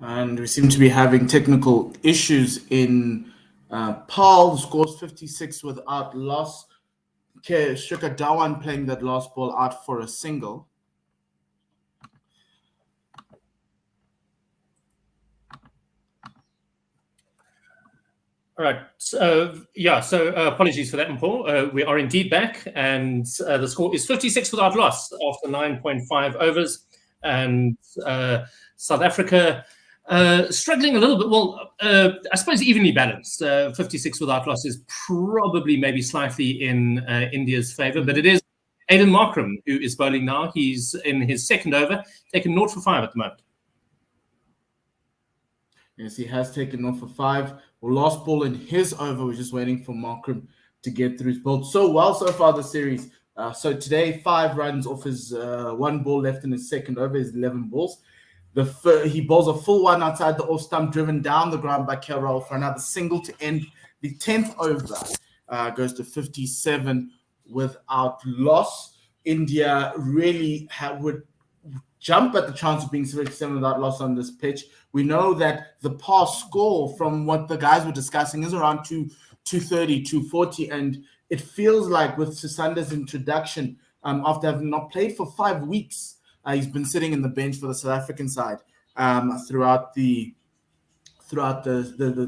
And we seem to be having technical issues in Paarl, scores 56 without loss. Shikhar Dhawan playing that last ball out for a single. All right. So apologies for that, Paul. We are indeed back, and the score is 56 without loss after 9.5 overs. And South Africa struggling a little bit. Well, I suppose evenly balanced. 56 without loss is probably maybe slightly in India's favour, but it is Aiden Markham who is bowling now. He's in his second over, taken 0 for 5 at the moment. Yes, he has taken 0 for 5. Well, last ball in his over, we're just waiting for Markham to get through. He's bowled so well so far this series. So today, 5 runs off his 1 ball left in his second over, his 11 balls. He bowls a full one outside the off stump, driven down the ground by Paarl for another single to end the 10th over. Goes to 57 without loss. India really would jump at the chance of being 57 without loss on this pitch. We know that the past score from what the guys were discussing is around 230, 240, and it feels like with Susanda's introduction, after having not played for 5 weeks, he's been sitting in the bench for the South African side throughout the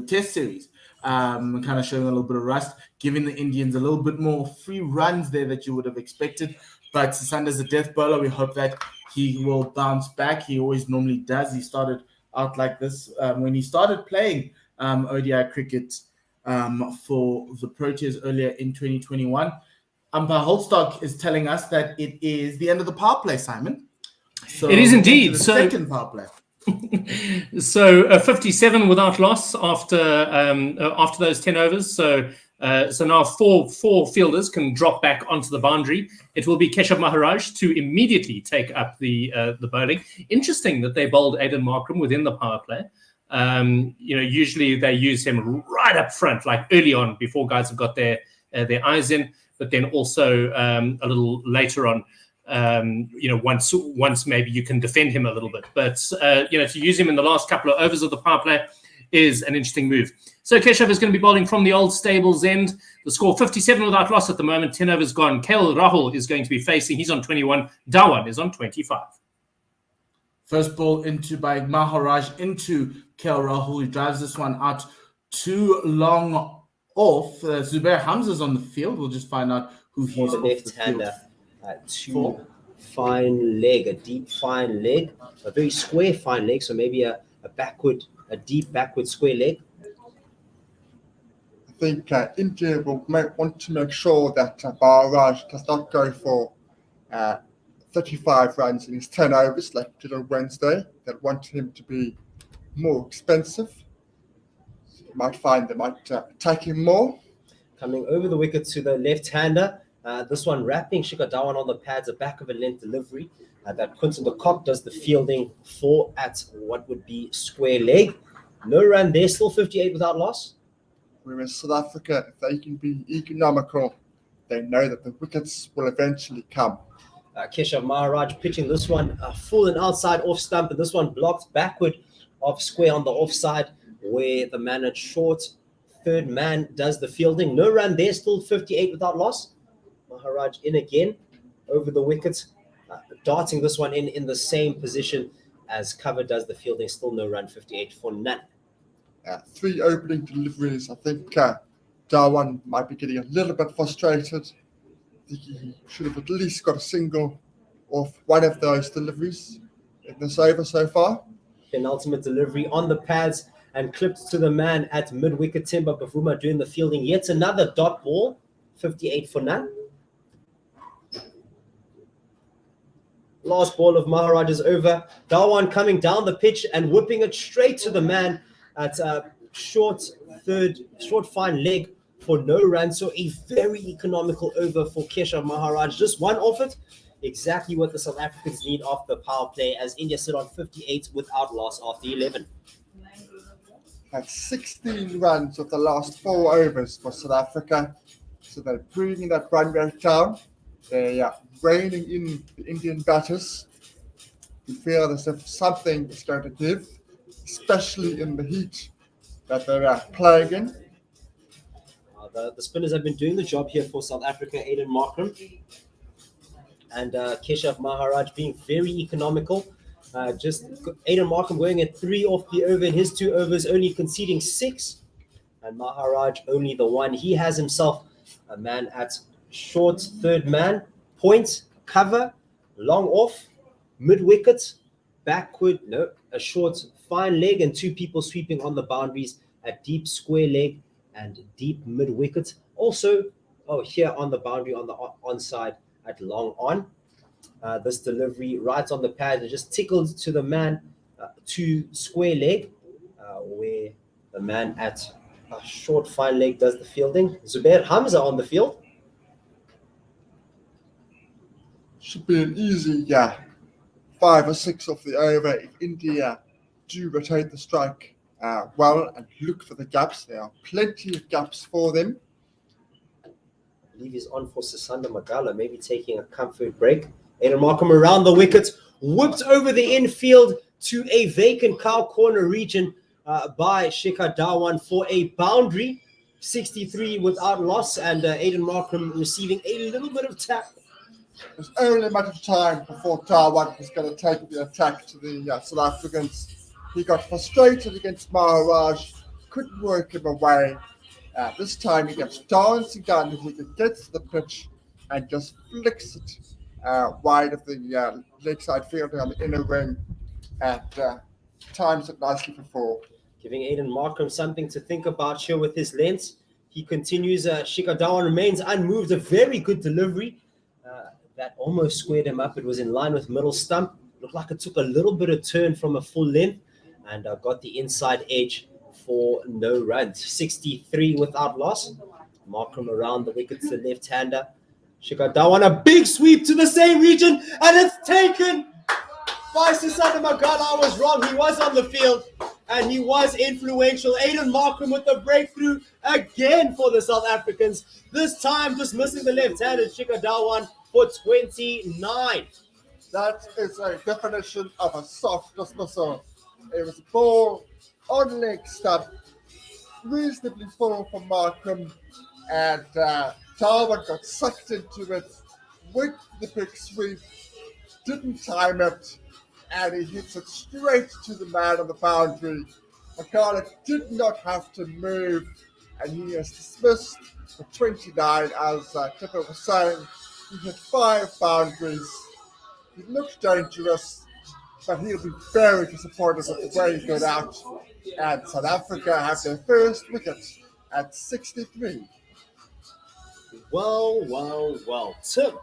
Test series, kind of showing a little bit of rust, giving the Indians a little bit more free runs there that you would have expected. But Susanda's a death bowler. We hope that he will bounce back. He always normally does. He started out like this when he started playing ODI cricket for the Proteas earlier in 2021. Umpire Holstock is telling us that it is the end of the power play, Simon. So it is indeed. The second power play. So 57 without loss after those 10 overs. So now four fielders can drop back onto the boundary. It will be Keshav Maharaj to immediately take up the bowling. Interesting that they bowled Aiden Markham within the power play. Usually they use him right up front, like early on before guys have got their eyes in, but then also a little later on. Once maybe you can defend him a little bit, but to use him in the last couple of overs of the power play is an interesting move. So Keshav is going to be bowling from the old stables end. The score 57 without loss at the moment. 10 overs gone. KL Rahul is going to be facing. He's on 21. Dhawan is on 25. First ball by Maharaj into KL Rahul. He drives this one out too long off. Zubair Hamza's on the field. We'll just find out who he's the left-hander. Fine leg, a deep fine leg, a very square fine leg, so maybe a deep backward square leg. I think India will want to make sure that Maharaj does not go for 35 runs in his 10 overs like did on Wednesday. They want him to be more expensive. So you might find they might attack him more. Coming over the wicket to the left-hander. This one wrapping Shikhar Dhawan on the pads, a back of a length delivery that Quinton de Kock does the fielding for at what would be square leg. No run there, still 58 without loss. Whereas South Africa, if they can be economical, they know that the wickets will eventually come. Keshav Maharaj pitching this one full and outside off stump, and this one blocked backward off square on the offside, where the man at short, third man, does the fielding. No run there, still 58 without loss. Maharaj in again over the wickets, darting this one in the same position as cover does the fielding. Still no run, 58 for none. 3 opening deliveries. I think Dhawan might be getting a little bit frustrated. I think he should have at least got a single off one of those deliveries in this over so far. Penultimate delivery on the pads and clipped to the man at mid-wicket. Themba Bavuma doing the fielding. Yet another dot ball, 58 for none. Last ball of Maharaj is over. Dhawan coming down the pitch and whipping it straight to the man at short fine leg for no run. So a very economical over for Keshav Maharaj. Just one off it. Exactly what the South Africans need off the power play, as India sit on 58 without loss after 11. Had 16 runs of the last 4 overs for South Africa. So they're bringing that run rate down. They're reining in the Indian batters. You feel as if something is going to give, especially in the heat that they're playing in. The spinners have been doing the job here for South Africa. Aiden Markram and Keshav Maharaj being very economical. Just Aiden Markram going at 3 off the over in his 2 overs, only conceding 6. And Maharaj only the 1. He has himself a man at short third man, point, cover, long off, mid-wicket, backward, no, a short fine leg and 2 people sweeping on the boundaries at deep square leg and deep mid-wicket. Also, here on the boundary on the onside at long on. This delivery right on the pad and just tickled to the man to square leg, where the man at a short fine leg does the fielding. Zubair Hamza on the field. Should be an easy 5 or 6 off the over if India do rotate the strike well and look for the gaps. There are plenty of gaps for them. I believe he's on for Sisanda Magala, maybe taking a comfort break. Aiden Markram around the wickets, whipped over the infield to a vacant cow corner region by Shikhar Dhawan for a boundary. 63 without loss, and Aiden Markram receiving a little bit of tap. There's only a matter of time before Dhawan was going to take the attack to the South Africans. He got frustrated against Maharaj, couldn't work him away. This time he gets dancing down the wicket, gets to the pitch, and just flicks it wide of the leg side fielder on the inner ring, and times it nicely for 4. Giving Aiden Markram something to think about here with his lengths. He continues. Shikhar Dhawan remains unmoved. A very good delivery. That almost squared him up. It was in line with middle stump. Looked like it took a little bit of turn from a full length and got the inside edge for no runs. 63 without loss. Markram around the wicket to the left-hander. Shikhar Dhawan, a big sweep to the same region, and it's taken by Sisanda Magala. I was wrong. He was on the field, and he was influential. Aiden Markram with the breakthrough again for the South Africans. This time just missing the left-handed Shikhar Dhawan for 29. That is a definition of a soft dismissal. It was a ball on leg stump, reasonably full for Markram, and Dhawan got sucked into it, went for the big sweep, didn't time it, and he hits it straight to the man on the boundary. Magala did not have to move, and he is dismissed for 29, as Tipper was saying. He hit 5 boundaries. He looked dangerous, but he'll be very disappointed with the way he got out. And South Africa have their first wicket at 63. Well. Tim,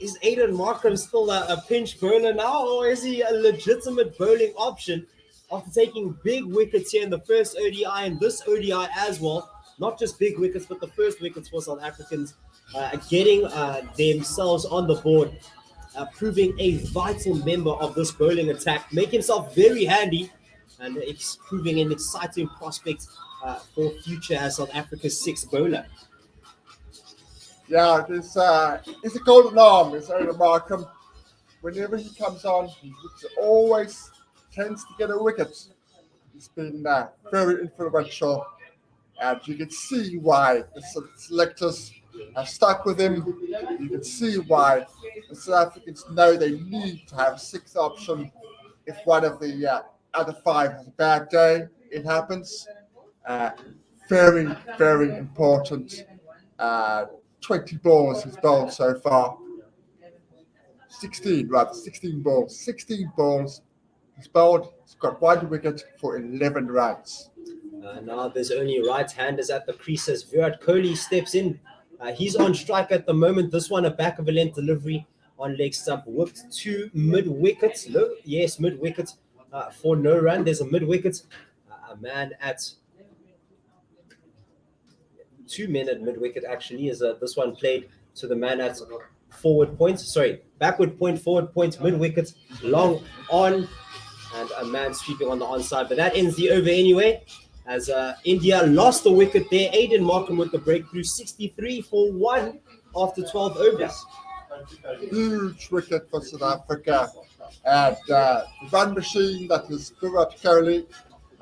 is Aiden Markram still a pinch bowler now, or is he a legitimate bowling option after taking big wickets here in the first ODI and this ODI as well? Not just big wickets, but the first wickets for South Africans, getting themselves on the board, proving a vital member of this bowling attack, make himself very handy, and proving an exciting prospect for future as South Africa's 6th bowler. Yeah, it's a golden arm. It's Odin Markham. Whenever he comes on, he always tends to get a wicket. He's been very influential, and you can see why the selectors have stuck with him. You can see why the South Africans know they need to have a sixth option if one of the other five has a bad day. It happens. Very, very important. 20 balls he's bowled so far. 16 balls. 16 balls he's bowled. He's got 1 wicket for 11 runs. Now there's only right-handers at the crease as Virat Kohli steps in. He's on strike at the moment. This one a back of a length delivery on leg stump. Whipped to mid-wicket. Yes, mid-wicket for no run. There's a mid-wicket. A man at 2 men at mid-wicket actually is this one played to the man at forward point. Sorry, backward point, forward point, mid-wicket, long on, and a man sweeping on the onside. But that ends the over anyway, as India lost the wicket there. Aiden Markham with the breakthrough, 63 for 1 after 12 overs. Huge wicket for South Africa. And the run machine that is Virat Kohli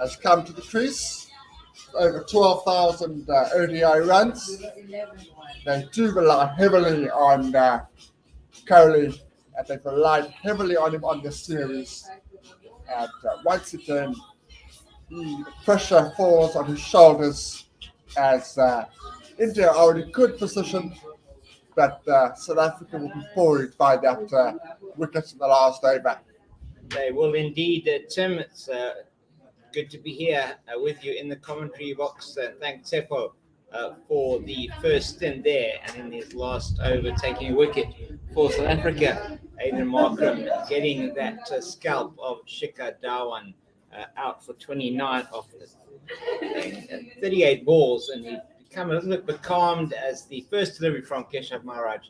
has come to the crease. Over 12,000 ODI runs. They do rely heavily on Kohli, and they've relied heavily on him on this series. And once again, the pressure falls on his shoulders as India are in a good position, but South Africa will be buoyed by that wicket in the last over. They will indeed, Tim. It's good to be here with you in the commentary box. Thanks, Seppo, for the first stint there, and in his last over, taking a wicket for South Africa. Aiden Markham getting that scalp of Shikhar Dhawan out for 29 off 38 balls, and he's become a little bit becalmed as the first delivery from Keshav Maharaj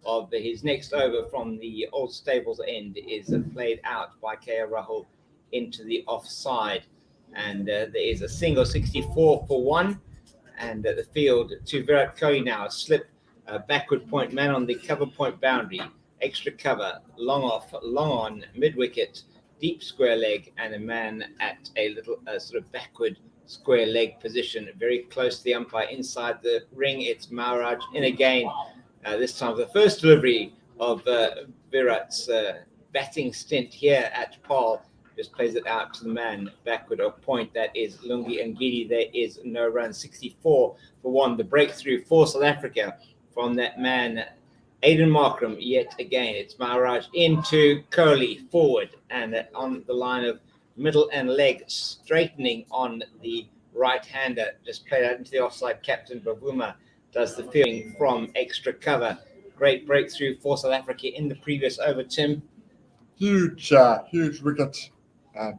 of his next over from the old stables end is played out by KL Rahul into the offside. And there is a single 64 for 1, and the field to Virat Kohli now. A slip, backward point, man on the cover point boundary, extra cover, long off, long on, mid wicket, deep square leg, and a man at a little sort of backward square leg position, very close to the umpire inside the ring. It's Maharaj in again. This time the first delivery of Virat's batting stint here at Paarl. Just plays it out to the man backward of point. That is Lungi Ngidi. There is no run. 64 for 1. The breakthrough for South Africa from that man, Aiden Markham. Yet again, it's Maharaj into Kohli forward and on the line of middle and leg, straightening on the right-hander. Just played out into the offside. Captain Bavuma does the fielding from extra cover. Great breakthrough for South Africa in the previous over, Tim. Huge wicket.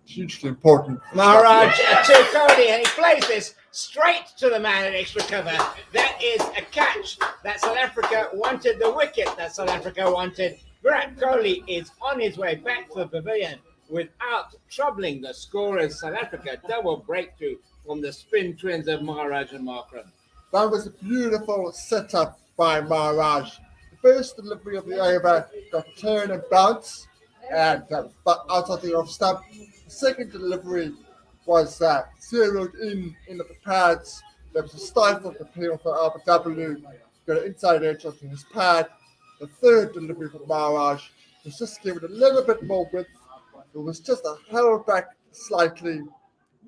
Hugely important. Maharaj to Kohli, and he plays this straight to the man in extra cover. That is a catch that South Africa wanted, the wicket that South Africa wanted. Virat Kohli is on his way back to the pavilion without troubling the scorers. South Africa double breakthrough from the spin twins of Maharaj and Markram. That was a beautiful setup by Maharaj. The first delivery of the over got turn and bounce, and out of the off stump. The second delivery was zeroed in at the pads. There was a stifled appeal for Albert W. Got an inside edge onto his pad. The third delivery from Maharaj was just given a little bit more width. It was just held back slightly.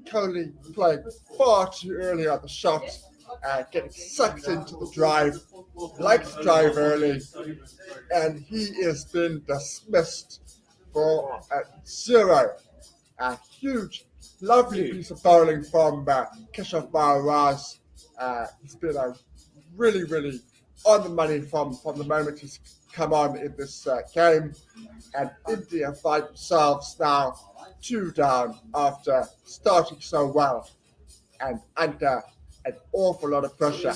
Kohli playing far too early on the shot, getting sucked into the drive. Likes to drive early, and he has been dismissed for 0. A huge, lovely piece of bowling from Keshav Maharaj. He's been really, really on the money from the moment he's come on in this game. And India find themselves now 2 down after starting so well and under an awful lot of pressure.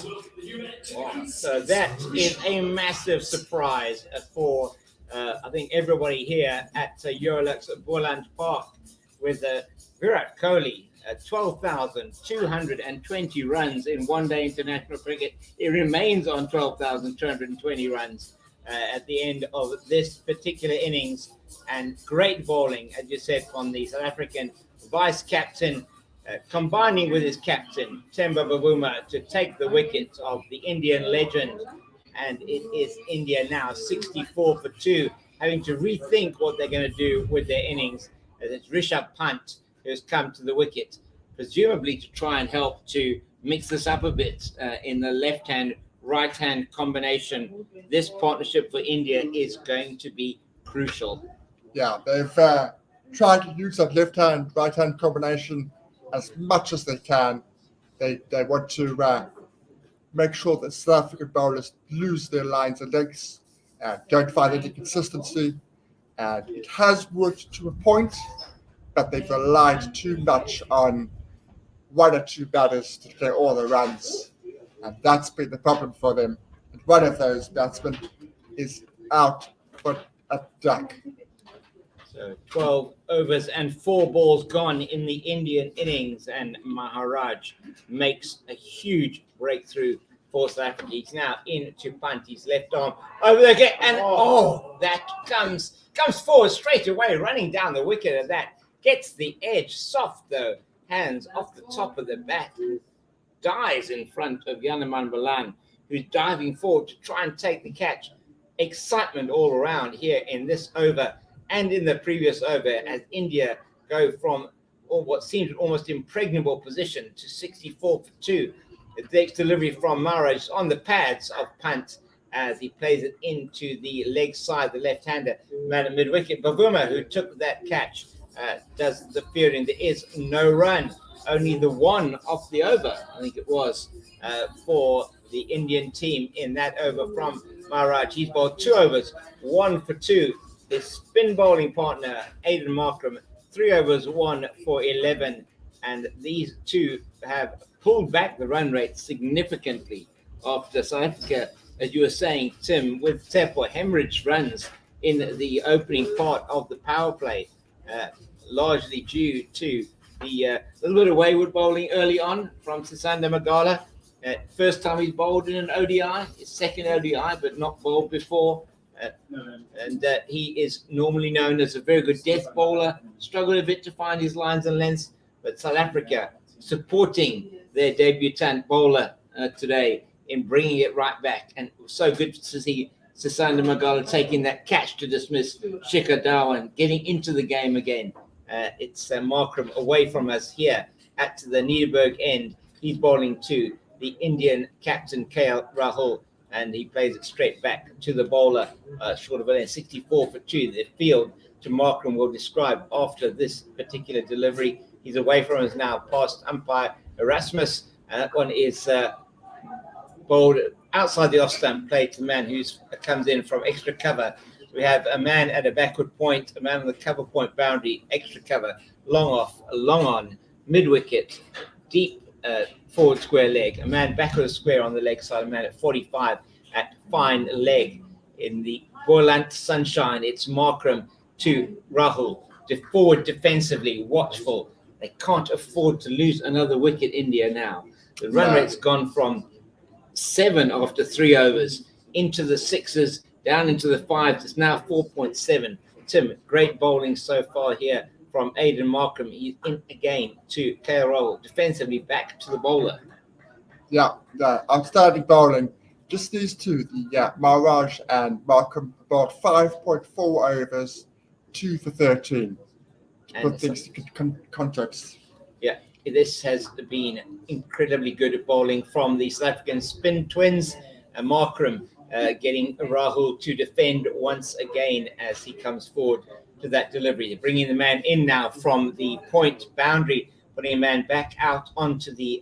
So that is a massive surprise for I think everybody here at Eurolux at Boland Park, with Virat Kohli 12,220 runs in one-day international cricket. It remains on 12,220 runs at the end of this particular innings. And great bowling, as you said, from the South African vice-captain, combining with his captain, Themba Bavuma, to take the wicket of the Indian legend. And it is India now 64 for 2, having to rethink what they're going to do with their innings. As it's Rishabh Pant who's come to the wicket, presumably to try and help to mix this up a bit in the left-hand, right-hand combination. This partnership for India is going to be crucial. Yeah, they've tried to use that left-hand, right-hand combination as much as they can. They want to make sure that South African bowlers lose their lines and legs, don't find any consistency. And it has worked to a point, but they've relied too much on one or two batters to clear all the runs. And that's been the problem for them. And one of those batsmen is out for a duck. So 12 overs and 4 balls gone in the Indian innings, and Maharaj makes a huge breakthrough for South Africa. He's now into Pant, his left arm over the gate, and that comes forward straight away, running down the wicket, and that gets the edge soft though, hands off the top of the bat, dies in front of Yanaman Boland, who's diving forward to try and take the catch. Excitement all around here in this over and in the previous over, as India go from what seems an almost impregnable position to 64 for 2. The next delivery from Maharaj on the pads of Pant as he plays it into the leg side, the left-hander, man at mid-wicket. Bavuma, who took that catch, does the fielding. There is no run, only the one off the over, I think it was, for the Indian team in that over from Maharaj. He's bowled 2 overs, 1 for 2. His spin bowling partner, Aiden Markram, 3 overs, 1 for 11. And these two have pulled back the run rate significantly after South Africa, as you were saying, Tim, with Tepo hemorrhage runs in the opening part of the power play, largely due to the little bit of wayward bowling early on from Sisanda Magala. First time he's bowled in an ODI, his second ODI, but not bowled before. And he is normally known as a very good death bowler, struggled a bit to find his lines and lengths, but South Africa supporting their debutant bowler today in bringing it right back. And it was so good to see Sisanda Magala taking that catch to dismiss Shikhar Dhawan, getting into the game again. It's Markram away from us here at the Nederburg end. He's bowling to the Indian captain, KL Rahul, and he plays it straight back to the bowler, short of a 64 for 2. The field to Markram will describe after this particular delivery. He's away from us now, past umpire Erasmus, and that one is bowled outside the off stump, played to the man who comes in from extra cover. We have a man at a backward point, a man on the cover point boundary, extra cover, long off, long on, mid wicket, deep forward square leg, a man back of the square on the leg side, a man at 45 at fine leg. In the Boland sunshine, it's Markram to Rahul, to forward defensively, watchful. They can't afford to lose another wicket, India now. The run rate's gone from 7 after 3 overs into the 6s, down into the 5s. It's now 4.7. Tim, great bowling so far here from Aiden Markram. He's in again to KL Rahul, defensively back to the bowler. Yeah, outstanding bowling. Just these two, Maharaj and Markram, about 5.4 overs, 2 for 13. To put things into context. Yeah, this has been incredibly good bowling from the South African spin twins. Markram getting Rahul to defend once again as he comes forward to that delivery. They're bringing the man in now from the point boundary, putting a man back out onto the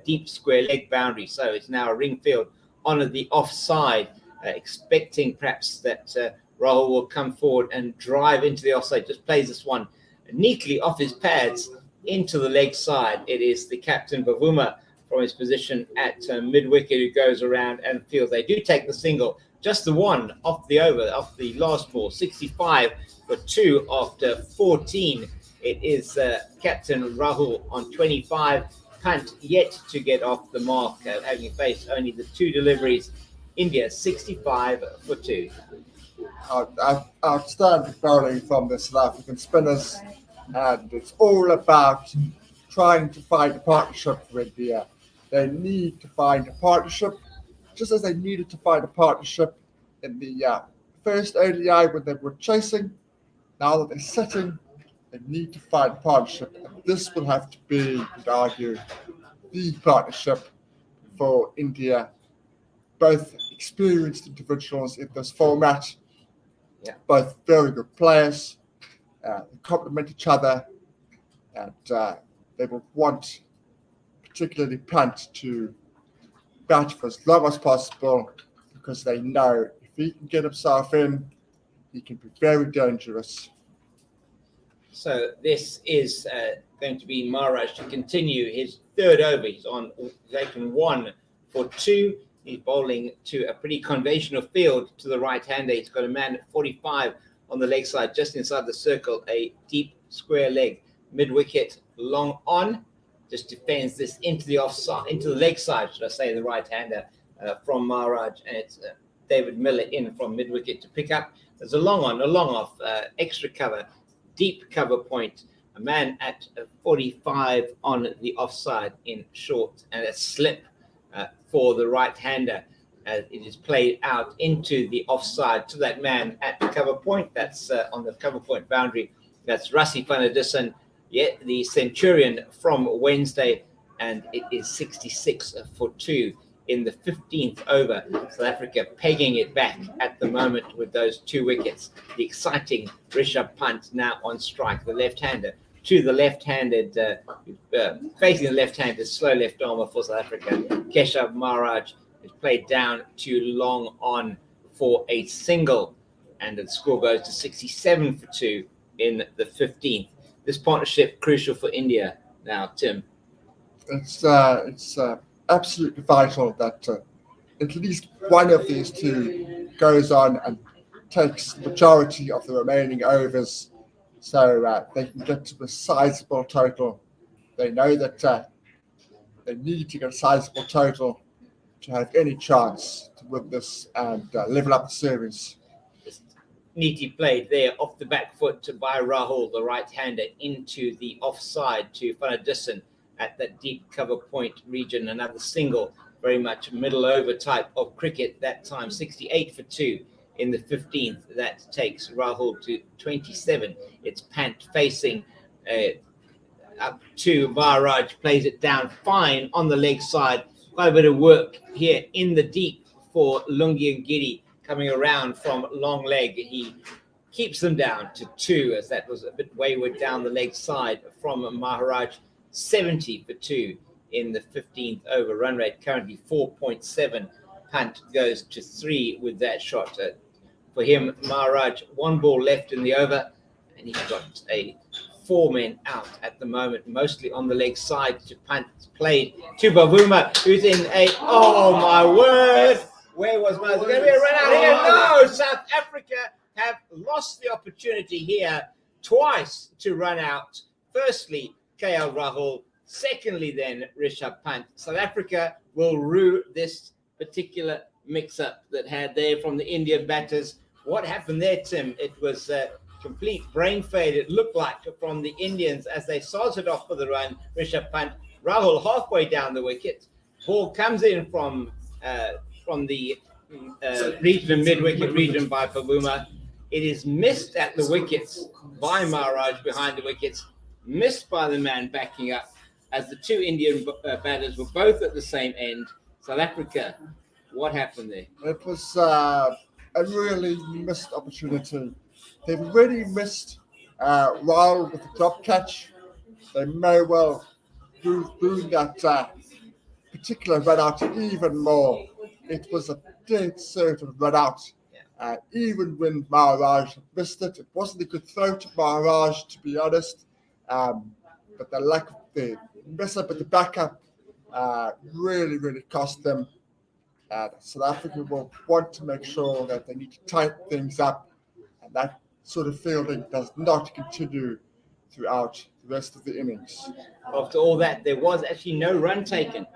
deep square leg boundary. So it's now a ring field on the offside, expecting perhaps that Rahul will come forward and drive into the offside. Just plays this one neatly off his pads into the leg side. It is the captain Bavuma from his position at mid-wicket who goes around and feels they do take the single. Just the one off the over, off the last ball, 65 for 2 after 14 It is Captain Rahul on 25, punt yet to get off the mark, having faced only the 2 deliveries. India 65 for 2. Outstanding bowling from the South African spinners, and it's all about trying to find a partnership for India. They need to find a partnership, just as they needed to find a partnership in the first ODI when they were chasing. Now that they're sitting, they need to find a partnership, and this will have to be, you could argue, the partnership for India. Both experienced individuals in this format, both very good players, they complement each other, and they will want, particularly Punt, to bat for as long as possible, because they know if he can get himself in, he can be very dangerous. So this is going to be Maharaj to continue his 3rd over. He's taken 1 for 2. He's bowling to a pretty conventional field to the right-hander. He's got a man at 45 on the leg side, just inside the circle, a deep square leg, mid-wicket, long on. Just defends this into the offside, into the leg side, should I say, the right-hander from Maharaj. And it's David Miller in from mid-wicket to pick up. There's a long on, a long off, extra cover, deep cover point. A man at 45 on the offside in short, and a slip for the right-hander. It is played out into the offside to that man at the cover point. That's on the cover point boundary. That's Rassie van der Dussen, the Centurion from Wednesday, and it is 66 for 2 in the 15th over. South Africa pegging it back at the moment with those 2 wickets. The exciting Rishabh Pant now on strike, the left-hander to the left-handed, facing the left-handed slow left armer for South Africa. Keshav Maharaj is played down to long on for a single, and the score goes to 67 for 2 in the 15th. This partnership crucial for India now, Tim. It's absolutely vital that at least one of these 2 goes on and takes the majority of the remaining overs, so they can get to a sizable total. They know that they need to get a sizable total to have any chance to win this and level up the series. Neatly played there off the back foot by Rahul, the right-hander, into the offside to Van der Dussen at that deep cover point region. Another single, very much middle over type of cricket. That time 68 for 2 in the 15th. That takes Rahul to 27. It's Pant facing up to Maharaj, plays it down fine on the leg side. Quite a bit of work here in the deep for Lungi and Giri coming around from long leg. He keeps them down to 2, as that was a bit wayward down the leg side from Maharaj. 70 for 2 in the 15th over. Run rate currently 4.7. Punt goes to 3 with that shot. For him, Maharaj, 1 ball left in the over, and he's got a 4 men out at the moment, mostly on the leg side to Punt. Played to Bavuma, who's in a, oh my word, where was Miles? There's going to be a run out here. No, South Africa have lost the opportunity here twice to run out. Firstly, KL Rahul. Secondly, then Rishabh Pant. South Africa will rue this particular mix-up that had there from the Indian batters. What happened there, Tim? It was complete brain fade, it looked like, from the Indians as they started off for the run. Rishabh Pant, Rahul halfway down the wicket. Ball comes in from the region, mid-wicket region by Pavuma. It is missed at the wickets by Maharaj behind the wickets, missed by the man backing up, as the 2 Indian batters were both at the same end. South Africa, what happened there? It was a really missed opportunity. They've already missed Rahul with the drop catch. They may well do that particular run out even more. It was a dead certain run out. Even when Maharaj missed it, it wasn't a good throw to Maharaj, to be honest. But the lack of the mess up at the backup really cost them. South Africa will want to make sure that they need to tighten things up, and that sort of fielding does not continue throughout the rest of the innings. After all that, there was actually no run taken.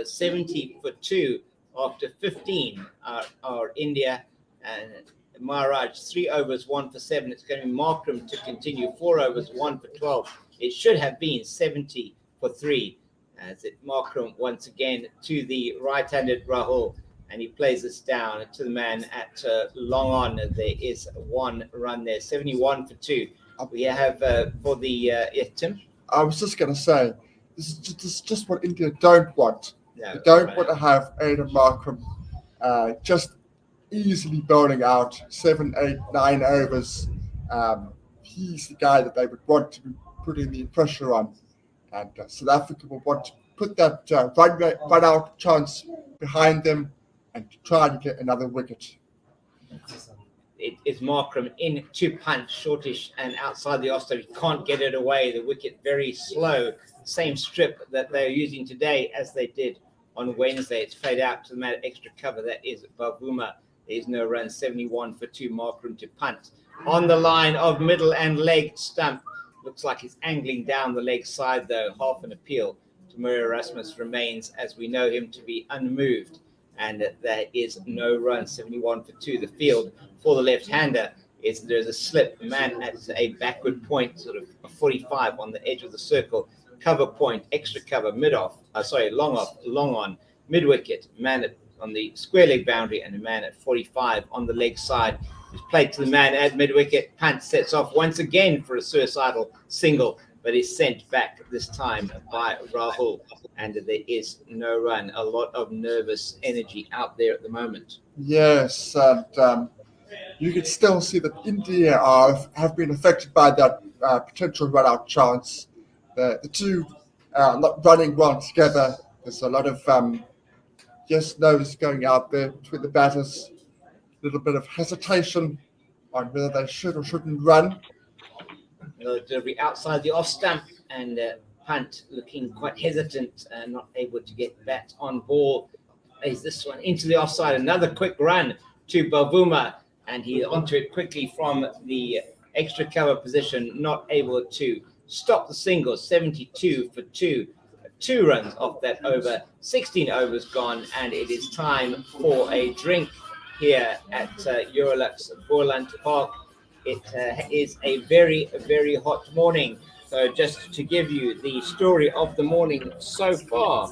70 for 2 after 15 are India and Maharaj. 3 overs, 1 for 7. It's going to be Markram to continue. 4 overs, 1 for 12. It should have been 70 for 3. As it Markram once again to the right-handed Rahul, and he plays this down to the man at long on. There is 1 run there, 71 for 2. We have for the Tim. I was just going to say, this is just what India don't want. No, they don't want to have Aidan Markram just easily bowling out 7, 8, 9 overs. He's the guy that they would want to be putting the pressure on. And South Africa will want to put that run out chance behind them and try to get another wicket. It is Markram in to punch, shortish and outside the off, so he can't get it away. The wicket very slow. Same strip that they're using today as they did on Wednesday. It's played out to the man extra cover. That is Bavuma. There is no run. 71 for 2. Markram to punt. On the line of middle and leg stump. Looks like he's angling down the leg side though. Half an appeal. Tamura Erasmus remains as we know him to be unmoved. And there is no run. 71 for 2. The field for the left-hander is there's a slip. Man at a backward point, sort of a 45 on the edge of the circle. Cover point, extra cover, long on, mid-wicket. Man on the square leg boundary and a man at 45 on the leg side. It's played to the man at mid-wicket. Punt sets off once again for a suicidal single, but is sent back this time by Rahul. And there is no run. A lot of nervous energy out there at the moment. Yes, and you can still see that India have been affected by that potential run-out chance. The two not running well together. There's a lot of yes-nos going out there between the batters. A little bit of hesitation on whether they should or shouldn't run. Delivery outside the off stump and punt looking quite hesitant and not able to get bat on ball. Is this one into the offside? Another quick run to Bavuma, and he onto it quickly from the extra cover position, not able to stop the single. 72 for 2. 2 runs off that over. 16 overs gone, and it is time for a drink here at Eurolux Boland Park. It is a very, very hot morning. So just to give you the story of the morning so far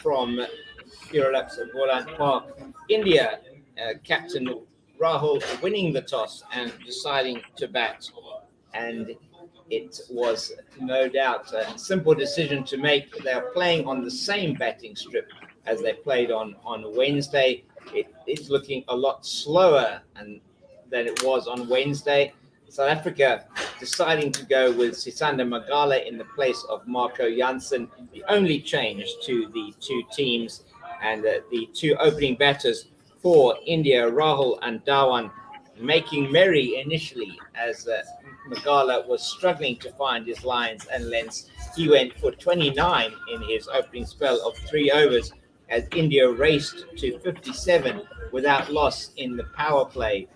from Eurolux Boland Park, India captain Rahul winning the toss and deciding to bat. And it was no doubt a simple decision to make. They're playing on the same batting strip as they played on Wednesday. It is looking a lot slower than it was on Wednesday. South Africa deciding to go with Sisanda Magala in the place of Marco Jansen. The only change to the two teams, and the two opening batters for India, Rahul and Dhawan, making merry initially as Magala was struggling to find his lines and lengths. He went for 29 in his opening spell of 3 overs as India raced to 57 without loss in the power play.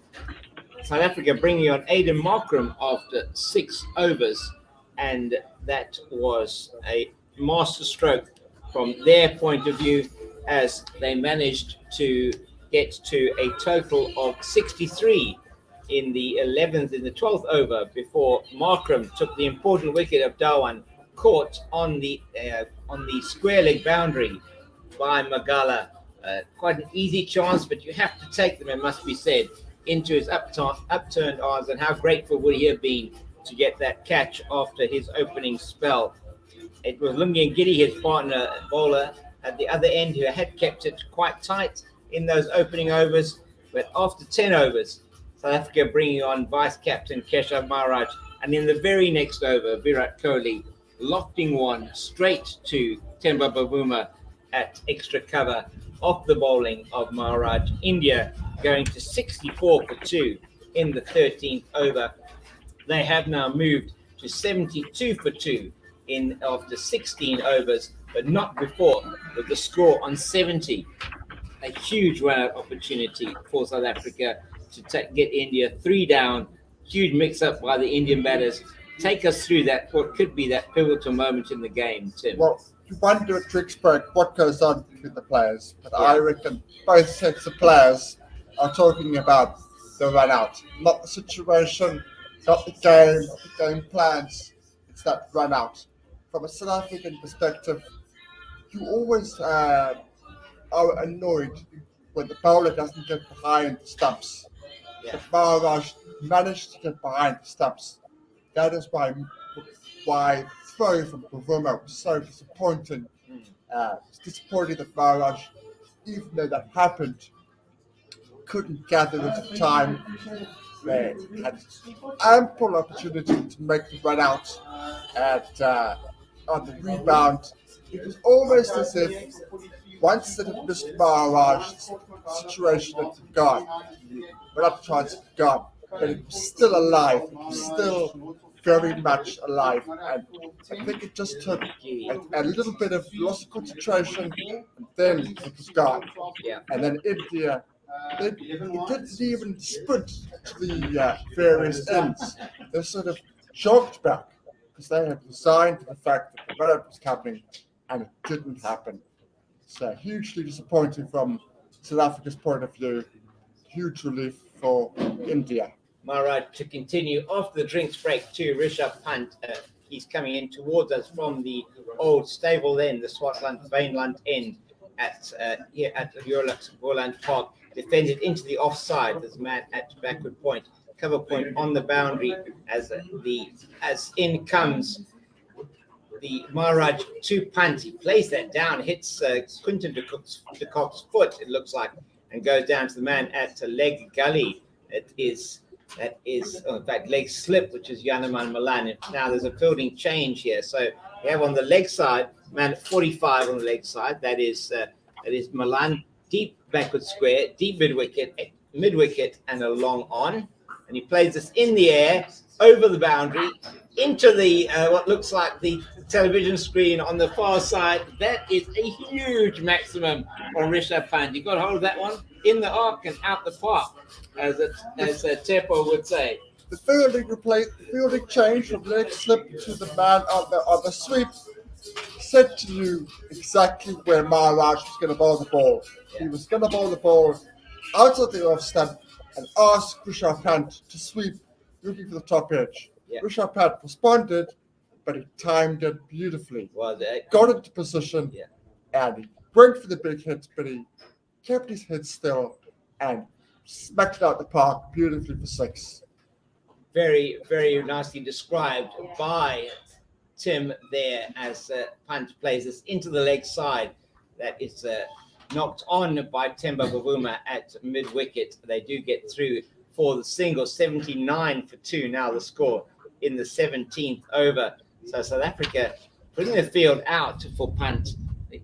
South Africa bringing on Aidan Markram after 6 overs, and that was a masterstroke from their point of view as they managed to get to a total of 63 in the 11th, in the 12th over before Markram took the important wicket of Dhawan, caught on the square leg boundary by Magala. Quite an easy chance, but you have to take them, it must be said, into his upturned arms, and how grateful would he have been to get that catch after his opening spell. It was Lungi Ngidi, his partner bowler at the other end, who had kept it quite tight in those opening overs, but after 10 overs, South Africa bringing on vice-captain Keshav Maharaj, and in the very next over, Virat Kohli lofting one straight to Temba Bavuma at extra cover off the bowling of Maharaj. India going to 64 for 2 in the 13th over. They have now moved to 72 for 2 in after 16 overs, but not before, with the score on 70. A huge run-out opportunity for South Africa to get India 3 down. Huge mix-up by the Indian batters. take us through that, what could be that pivotal moment in the game, Tim. Well, you wonder at drinks break what goes on between the players, but Yeah. I reckon both sets of players are talking about the run out, not the situation, not the game plans. It's that run out. From a South African perspective, you always are annoyed when the bowler doesn't get behind the stumps. Yeah. But Maharaj managed to get behind the stumps. That is why throw from Bavuma was so disappointing. It's disappointing that Maharaj, even though that happened, couldn't gather into time. They had ample opportunity to make the run out on the rebound. It was almost as if once they had missed Maharaj, the situation had gone. Well, not the chance had gone, but it was still alive. It was still very much alive. And I think it just took a little bit of loss of concentration, and then it was gone. Yeah. And then India, it didn't even sprint to the various ends. They sort of jogged back because they had resigned to the fact that the run-up was coming, and it didn't happen. So hugely disappointing from South Africa's point of view. Huge relief for India. Maharaj, to continue after the drinks break to Rishabh Pant. He's coming in towards us from the old stable end, the Swartland Vaneland end here at Eurolux Boland Park. Defended into the offside. There's a man at backward point, cover point on the boundary as in comes the Maharaj to Pant. He plays that down, hits Quinton de Kock's foot, it looks like, and goes down to the man at leg gully. That is, in fact, leg slip, which is Yanaman Milan. Now there's a fielding change here. So we have on the leg side, man at 45 on the leg side. That is Milan, deep backward square, deep mid wicket, and a long on. And he plays this in the air, over the boundary, into the what looks like the television screen on the far side. That is a huge maximum on Rishabh Pant. You got hold of that one in the arc and out the park, as Tepo would say. The fielding change from leg slip to the man on the sweep said to you exactly where Maharaj was going to bowl the ball. He was going to bowl the ball out of the off stump and ask Rishabh Pant to sweep, looking for the top edge. Yeah. Rishabh Pant responded, but he timed it beautifully. Well, got into position, and he went for the big hits, but he kept his head still and smacked it out the park beautifully for 6. very, very nicely described by Tim there as Pant plays this into the leg side. That is knocked on by Temba Bavuma at mid-wicket. They do get through for the single, 79 for 2 now the score in the 17th over. So South Africa putting the field out for Pant,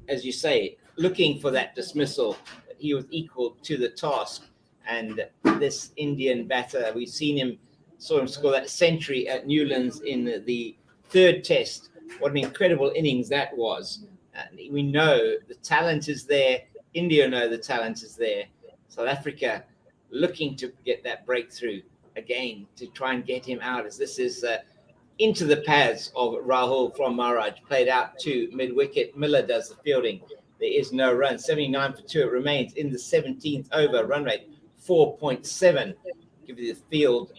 as you say, looking for that dismissal. He was equal to the task. And this Indian batter, we've saw him score that century at Newlands in the 3rd test. What an incredible innings that was. We know the talent is there. India know the talent is there. South Africa looking to get that breakthrough again to try and get him out, as this is into the paths of Rahul from Maharaj, played out to mid-wicket. Miller does the fielding. There is no run. 79 for 2. It remains in the 17th over. Run rate 4.7. Give you the field.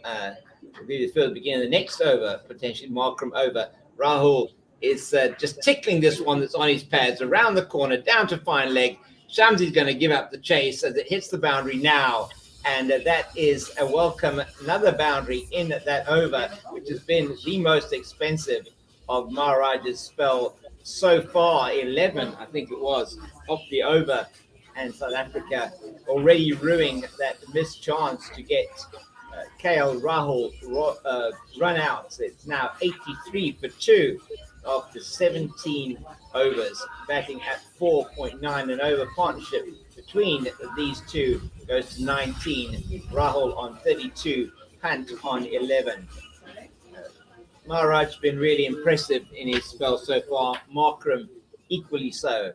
Beginning of the next over, potentially Markram over. Rahul is just tickling this one that's on his pads around the corner, down to fine leg. Shamsi's going to give up the chase as it hits the boundary now. And that is a welcome, another boundary in that over, which has been the most expensive of Maharaj's spell so far. 11, I think it was, off the over. And South Africa already ruining that missed chance to get KL Rahul run out. It's now 83 for 2 after 17 overs, batting at 4.9. An over partnership between these two goes to 19. Rahul on 32, Pant on 11. Maharaj's been really impressive in his spell so far. Markram equally so.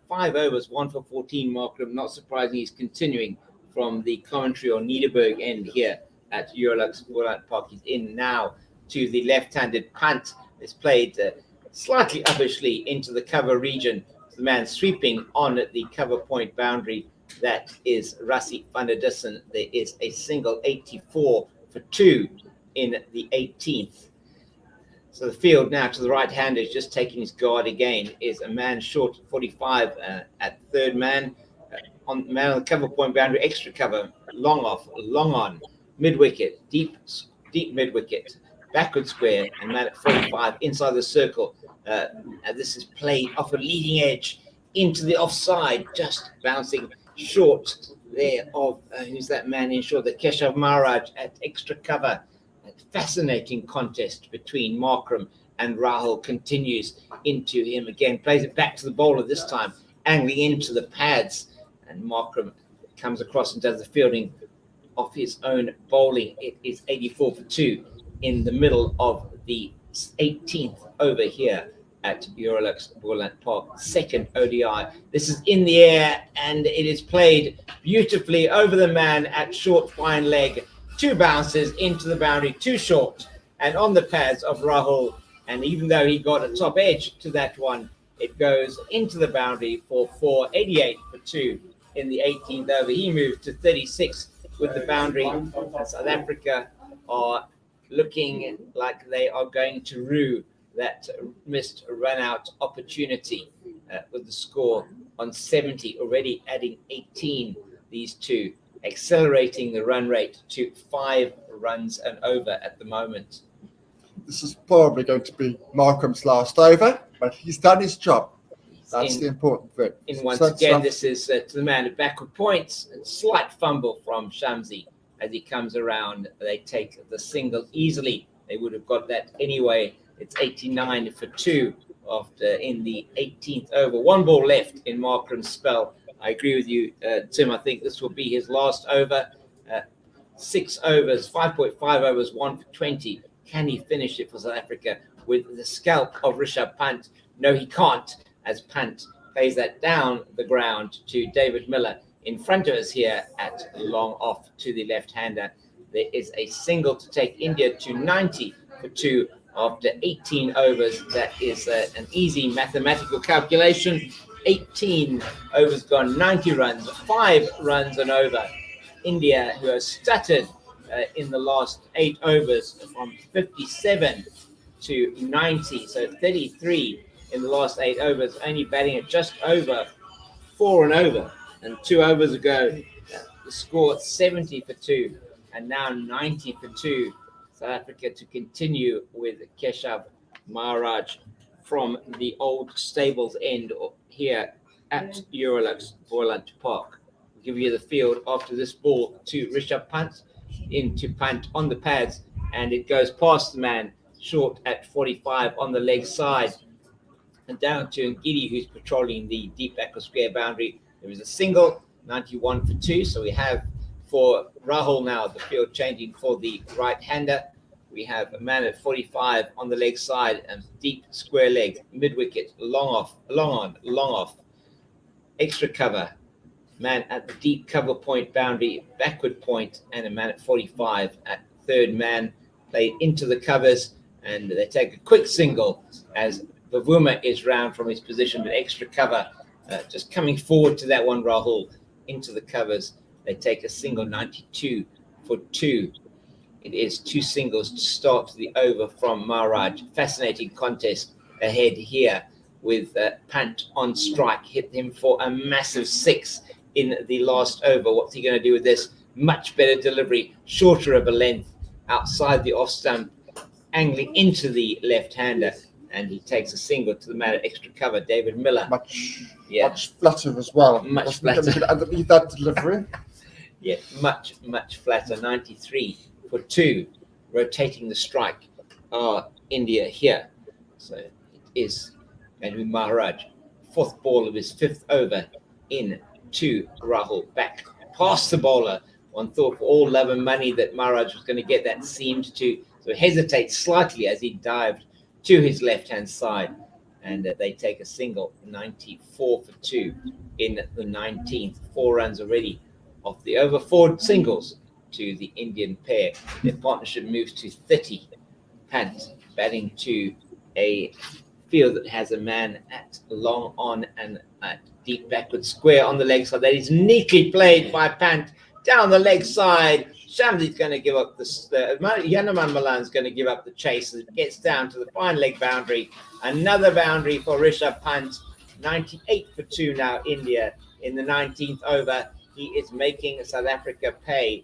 5 overs, 1 for 14. Markram, not surprising, he's continuing from the commentary or Niederberg end here at Eurolux Boland Park. He's in now to the left-handed punt. It's played slightly uppishly into the cover region. The man sweeping on the cover point boundary. That is Rassie van der Dussen. There is a single 84 for 2 in the 18th. So the field now to the right hand is just taking his guard again. Is a man short 45 at third man. On the cover point boundary, extra cover, long off, long on, mid wicket, deep mid wicket, backward square, and man at 45 inside the circle. And this is played off a leading edge into the offside, just bouncing short there of who's that man in short, the Keshav Maharaj at extra cover. A fascinating contest between Markram and Rahul continues into him again, plays it back to the bowler this time, angling into the pads. And Markram comes across and does the fielding of his own bowling. It is 84 for 2 in the middle of the 18th over here at Eurolux Boland Park, second ODI. This is in the air and it is played beautifully over the man at short fine leg. 2 bounces into the boundary, too short, and on the pads of Rahul. And even though he got a top edge to that one, it goes into the boundary for 4, 88 for 2. In the 18th over, he moved to 36 with the boundary. And South Africa are looking like they are going to rue that missed run-out opportunity with the score on 70, already adding 18, these two, accelerating the run rate to 5 runs and over at the moment. This is probably going to be Markram's last over, but he's done his job. That's the important thing. And once again, this is to the man at backward points. And slight fumble from Shamsi as he comes around. They take the single easily. They would have got that anyway. It's 89 for 2 after in the 18th over. 1 ball left in Markram's spell. I agree with you, Tim. I think this will be his last over. 6 overs, 5.5 overs, 1 for 20. Can he finish it for South Africa with the scalp of Rishabh Pant? No, he can't, as Pant plays that down the ground to David Miller in front of us here at long off to the left-hander. There is a single to take India to 90 for 2 after 18 overs. That is an easy mathematical calculation. 18 overs gone, 90 runs, 5 runs and over. India, who has stuttered in the last 8 overs from 57 to 90, so 33 in the last 8 overs, only batting at just over 4 and over. And 2 overs ago, the score 70 for 2, and now 90 for 2. South Africa to continue with Keshav Maharaj from the old stables end here at Eurolux Boland Park. We'll give you the field after this ball to Rishabh Pant, into Pant on the pads, and it goes past the man short at 45 on the leg side and down to Ngidi, who's patrolling the deep backward square boundary. There is a single, 91 for 2. So we have for Rahul now the field changing for the right-hander. We have a man at 45 on the leg side and deep square leg, mid-wicket, long off, long on, long off. Extra cover, man at the deep cover point boundary, backward point, and a man at 45 at third man, played into the covers, and they take a quick single as Bavuma is round from his position with extra cover, just coming forward to that one, Rahul, into the covers. They take a single, 92 for 2. It is 2 singles to start the over from Maharaj. Fascinating contest ahead here with Pant on strike. Hit him for a massive 6 in the last over. What's he going to do with this? Much better delivery, shorter of a length, outside the off stump, angling into the left-hander. And he takes a single to the man at extra cover, David Miller. Much flatter as well. Much flatter. Underneath that delivery. Yeah, much flatter. 93 for 2, rotating the strike. India here. So it is going to be Maharaj. 4th ball of his 5th over in to Rahul. Back past the bowler. One thought for all love and money that Maharaj was going to get that, seemed to so hesitate slightly as he dived to his left-hand side, and they take a single, 94 for 2 in the 19th. 4 runs already off the over 4 singles to the Indian pair. Their partnership moves to 30 Pant batting to a field that has a man at long on and at deep backward square on the leg side. That is neatly played by Pant down the leg side. Shamsi's going to give up Yanuman Malan's going to give up the chase as it gets down to the fine leg boundary. Another boundary for Rishabh Pant. 98 for 2 now, India in the 19th over. He is making South Africa pay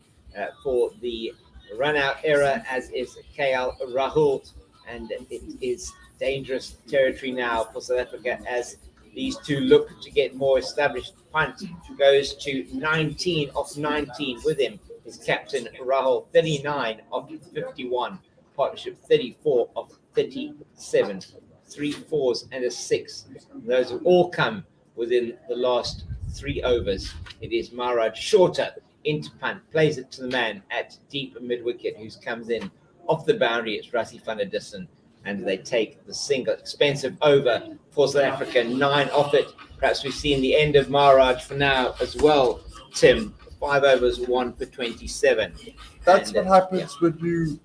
for the run-out error, as is KL Rahul, and it is dangerous territory now for South Africa as these two look to get more established. Pant goes to 19 of 19 with him. His captain Rahul 39 of 51, partnership 34 of 37, 3 fours and a 6. Those have all come within the last 3 overs. It is Maharaj shorter into Pant, plays it to the man at deep mid-wicket who comes in off the boundary. It's Rassie van der Dussen, and they take the single expensive over for South Africa, 9 off it. Perhaps we've seen the end of Maharaj for now as well, Tim. 5 overs, 1 for 27. That's what happens when you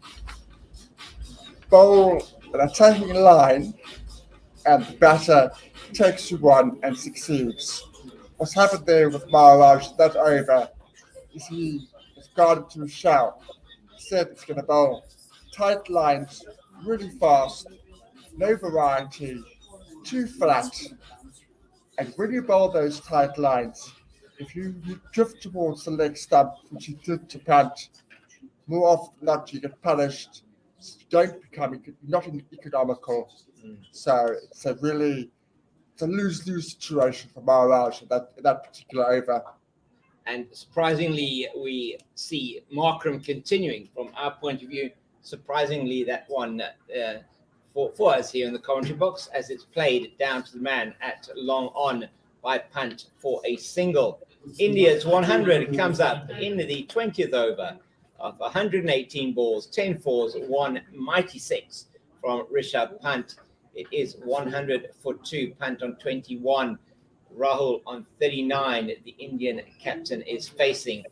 bowl an attacking line and the batter takes you one and succeeds. What's happened there with Maharaj that over is he has gone into a shell, said it's going to bowl tight lines, really fast, no variety, too flat. And when you bowl those tight lines, if you drift towards the leg stump, which you did to Pant, more often than not you get punished. You don't become not economical. So it's a lose-lose situation for Maharaj in that particular over. And surprisingly, we see Markram continuing from our point of view. Surprisingly, that one for us here in the commentary box, as it's played down to the man at long on by Pant for a single. India's 100 comes up in the 20th over of 118 balls, 10 fours, 1 mighty 6 from Rishabh Pant. It is 100 for 2. Pant on 21, Rahul on 39. The Indian captain is facing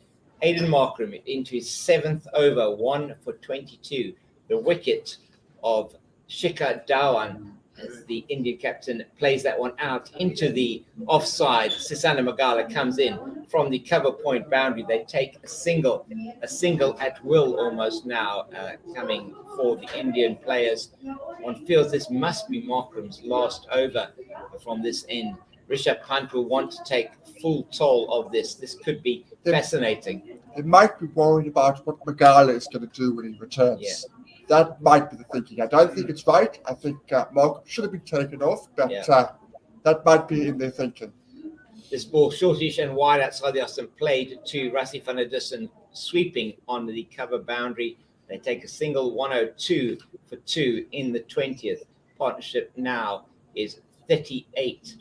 Aiden Markram into his 7th over, 1 for 22. The wicket of Shikhar Dhawan, as the Indian captain plays that one out into the offside. Sisana Magala comes in from the cover point boundary. They take a single at will almost now, coming for the Indian players. One feels this must be Markram's last over from this end. Rishabh Pant will want to take full toll of this. This could be fascinating. They might be worried about what Magala is going to do when he returns. Yeah. That might be the thinking. I don't think it's right. I think Markram should have been taken off, but that might be in their thinking. This ball shortish and wide outside the Austin played to Rassie van der Dussen, sweeping on the cover boundary. They take a single, 102 for 2 in the 20th. Partnership now is 38.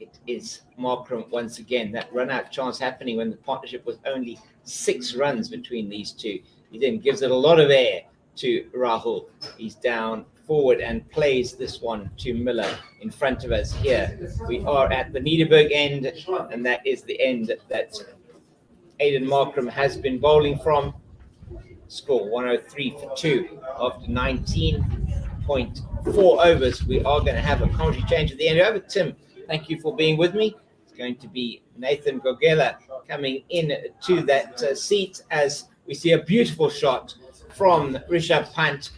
It is Markram once again. That run-out chance happening when the partnership was only 6 runs between these two. He then gives it a lot of air to Rahul. He's down forward and plays this one to Miller in front of us here. We are at the Nederburg end, and that is the end that Aiden Markram has been bowling from. Score 103 for 2 after 19.4 overs. We are going to have a commentary change at the end. Over, Tim, thank you for being with me. It's going to be Nathan Gogela coming in to that seat as we see a beautiful shot from Rishabh Pant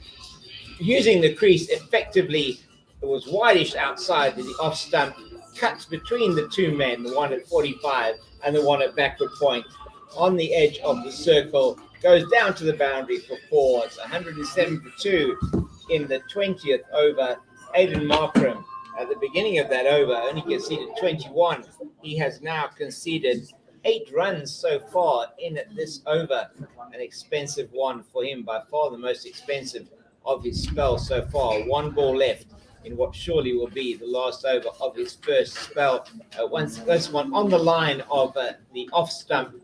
using the crease effectively. It was wideish outside the off stump, cuts between the two men, the one at 45 and the one at backward point on the edge of the circle, goes down to the boundary for 4. It's 107 for 2 in the 20th over. Aiden Markram at the beginning of that over only conceded 21. He has now conceded 8 runs so far in this over. An expensive one for him, by far the most expensive of his spell so far. 1 ball left in what surely will be the last over of his first spell. Once this one on the line of the off stump,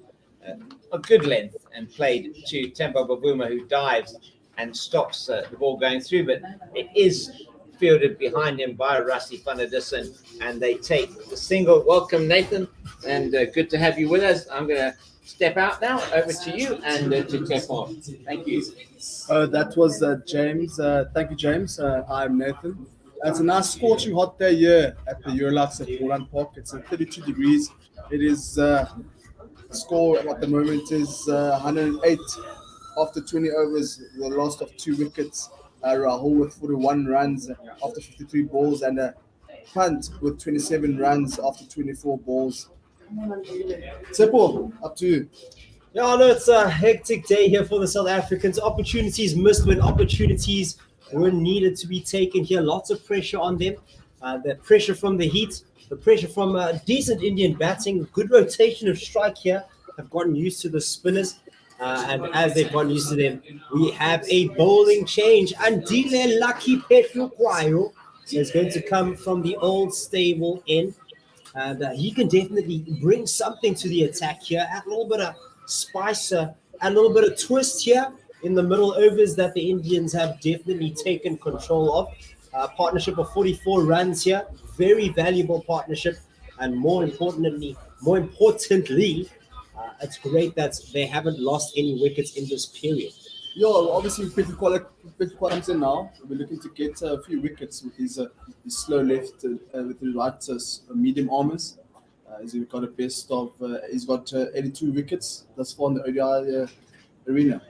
a good length, and played to Tempo Bavuma, who dives and stops the ball going through, but it is fielded behind him by Rassie van der Dussen, and they take the single. Welcome, Nathan, and good to have you with us. I'm going to step out now. Over to you and to step on. Thank you. That was James. Thank you, James. I'm Nathan. It's a nice scorching hot day here at the Eurolux at Boland Park. It's 32 degrees. It is score at the moment is 108 after 20 overs. The loss of 2 wickets. Rahul with 41 runs after 53 balls and a Punt with 27 runs after 24 balls. Seppo, up to you. Yeah, I know it's a hectic day here for the South Africans. Opportunities missed when opportunities were needed to be taken here. Lots of pressure on them. The pressure from the heat, the pressure from decent Indian batting, good rotation of strike here. Have gotten used to the spinners. And as they've gotten used to them, we have a bowling change. Andile Lucky Petrokwayo is going to come from the old stable in. And he can definitely bring something to the attack here. Add a little bit of spice, add a little bit of twist here in the middle overs that the Indians have definitely taken control of. Partnership of 44 runs here. Very valuable partnership. And more importantly, it's great that they haven't lost any wickets in this period. Yeah, obviously Peter comes in now. We're looking to get a few wickets with his slow left with the right medium armers. He's got a best of. He's got 82 wickets thus far in the ODI arena.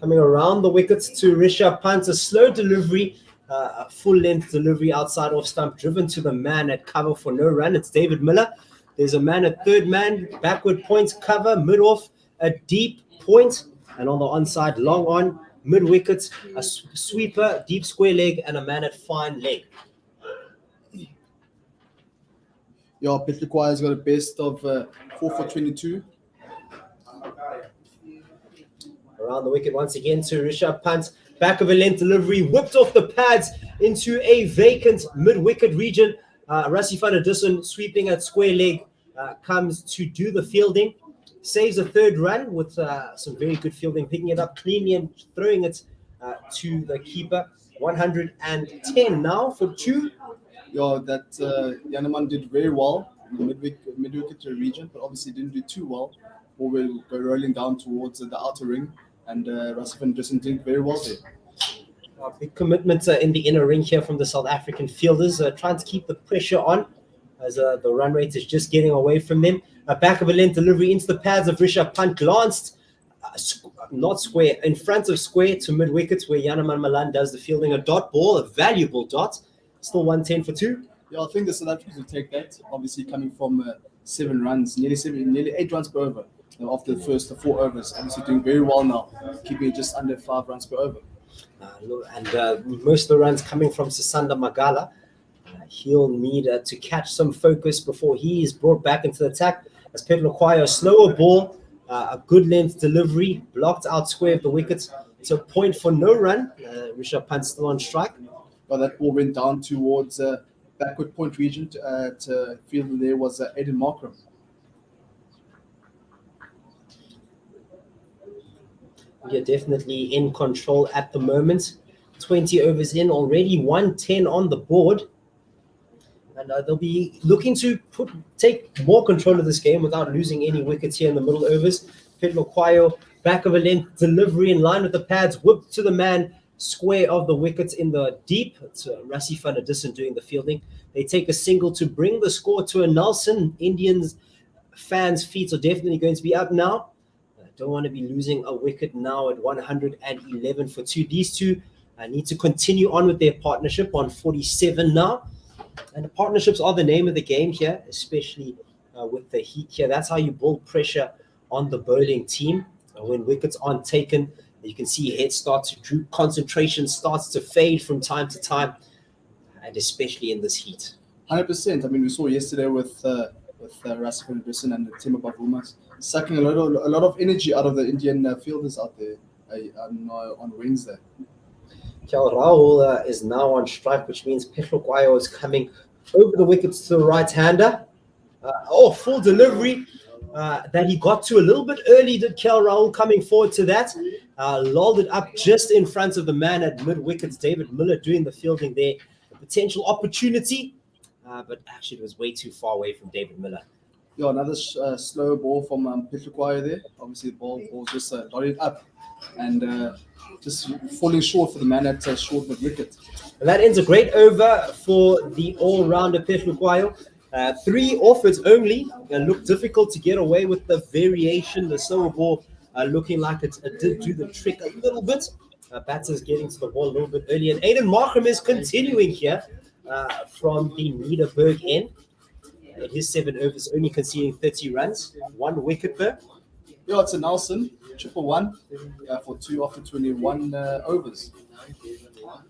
Coming around the wickets to Rishabh Pant, a slow delivery, a full-length delivery outside off stump, driven to the man at cover for no run. It's David Miller. There's a man at third man, backward point cover, mid-off, a deep point, and on the onside, long on, mid-wickets, a sweeper, deep square leg, and a man at fine leg. Yeah, Petrokwayo's got a best of 4 for 22. Around the wicket once again to Rishabh Pant. Back of a length delivery, whipped off the pads into a vacant mid-wicket region. Rassie van der Dussen sweeping at square leg comes to do the fielding. Saves a third run with some very good fielding, picking it up cleanly and throwing it to the keeper. 110 now for 2. Yeah, that Yaneman did very well in the mid-wicket region, but obviously didn't do too well. Or will go rolling down towards the outer ring, and Rassie van der Dussen did very well there. Big commitment in the inner ring here from the South African fielders, trying to keep the pressure on as the run rate is just getting away from them. Back of a length delivery into the pads of Rishabh Pant, glanced, not square, in front of square to mid-wickets where Yaneman Malan does the fielding. A dot ball, a valuable dot, still 110 for 2. Yeah, I think the South Africans will take that, obviously coming from 7 runs, nearly 8 runs per over after the first 4 overs. Obviously doing very well now, keeping it just under 5 runs per over. And most of the runs coming from Sisanda Magala. He'll need to catch some focus before he is brought back into the attack. As Petrokwayo, a slower ball, a good length delivery, blocked out square of the wickets. It's a point for no run. Rishabh Pant still on strike. But that ball went down towards backward point region to field. There was Aiden Markram. You're definitely in control at the moment. 20 overs in already, 110 on the board. And they'll be looking to take more control of this game without losing any wickets here in the middle overs. Petrokwayo, back of a length delivery in line with the pads, whipped to the man, square of the wickets in the deep. It's Rassie van der Dussen doing the fielding. They take a single to bring the score to a Nelson. Indians fans' feet are definitely going to be up now. Don't want to be losing a wicket now at 111 for 2. These two need to continue on with their partnership on 47 now. And the partnerships are the name of the game here, especially with the heat here. That's how you build pressure on the bowling team. When wickets aren't taken, you can see head starts to droop, concentration starts to fade from time to time, and especially in this heat. 100%. I mean, we saw yesterday with Rassie van der Dussen and Timur Bavumas sucking a lot of energy out of the Indian fielders out there on Wednesday. Rahul is now on strike, which means Petrokwayo is coming over the wickets to the right-hander. Full delivery that he got to a little bit early, did Rahul, coming forward to that. Lulled it up just in front of the man at mid-wickets, David Miller doing the fielding there. A potential opportunity, but actually it was way too far away from David Miller. Yeah, another slow ball from Petrukwayo there. Obviously, the ball just dotted up and just falling short for the man at short mid wicket. And that ends a great over for the all-rounder Petrukwayo. 3 offers only. Looked difficult to get away with the variation. The slower ball looking like it did do the trick a little bit. Batters getting to the ball a little bit early. And Aiden Markham is continuing here from the Niederberg end. In his 7 overs, only conceding 30 runs, 1 wicket per. Yeah, it's a Nelson, 111 for 2 after 21 overs. Do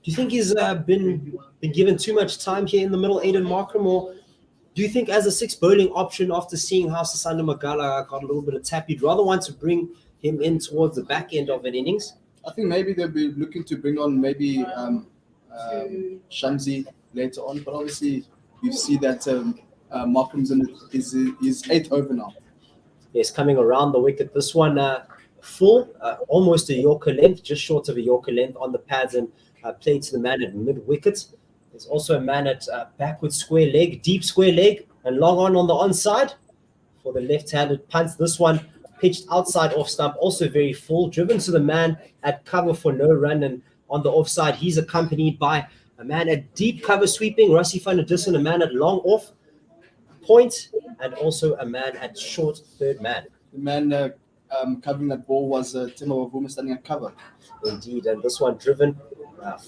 you think he's been given too much time here in the middle, Aiden Markham, or do you think as a 6th bowling option after seeing how Sasanda Magala got a little bit of tap, you'd rather want to bring him in towards the back end of an innings? I think maybe they'll be looking to bring on maybe Shamsi later on, but obviously you see that Markham's in his 8th over now. Yes, coming around the wicket. This one full, almost a Yorker length, just short of a Yorker length on the pads and played to the man at mid-wicket. There's also a man at backward square leg, deep square leg, and long on the onside for the left-handed punt. This one pitched outside off stump, also very full, driven to the man at cover for no run, and on the offside, he's accompanied by a man at deep cover sweeping, Rassie van der Dussen, a man at long off point, and also a man at short third man. The man covering that ball was Timo Wavuma standing at cover. Indeed, and this one driven,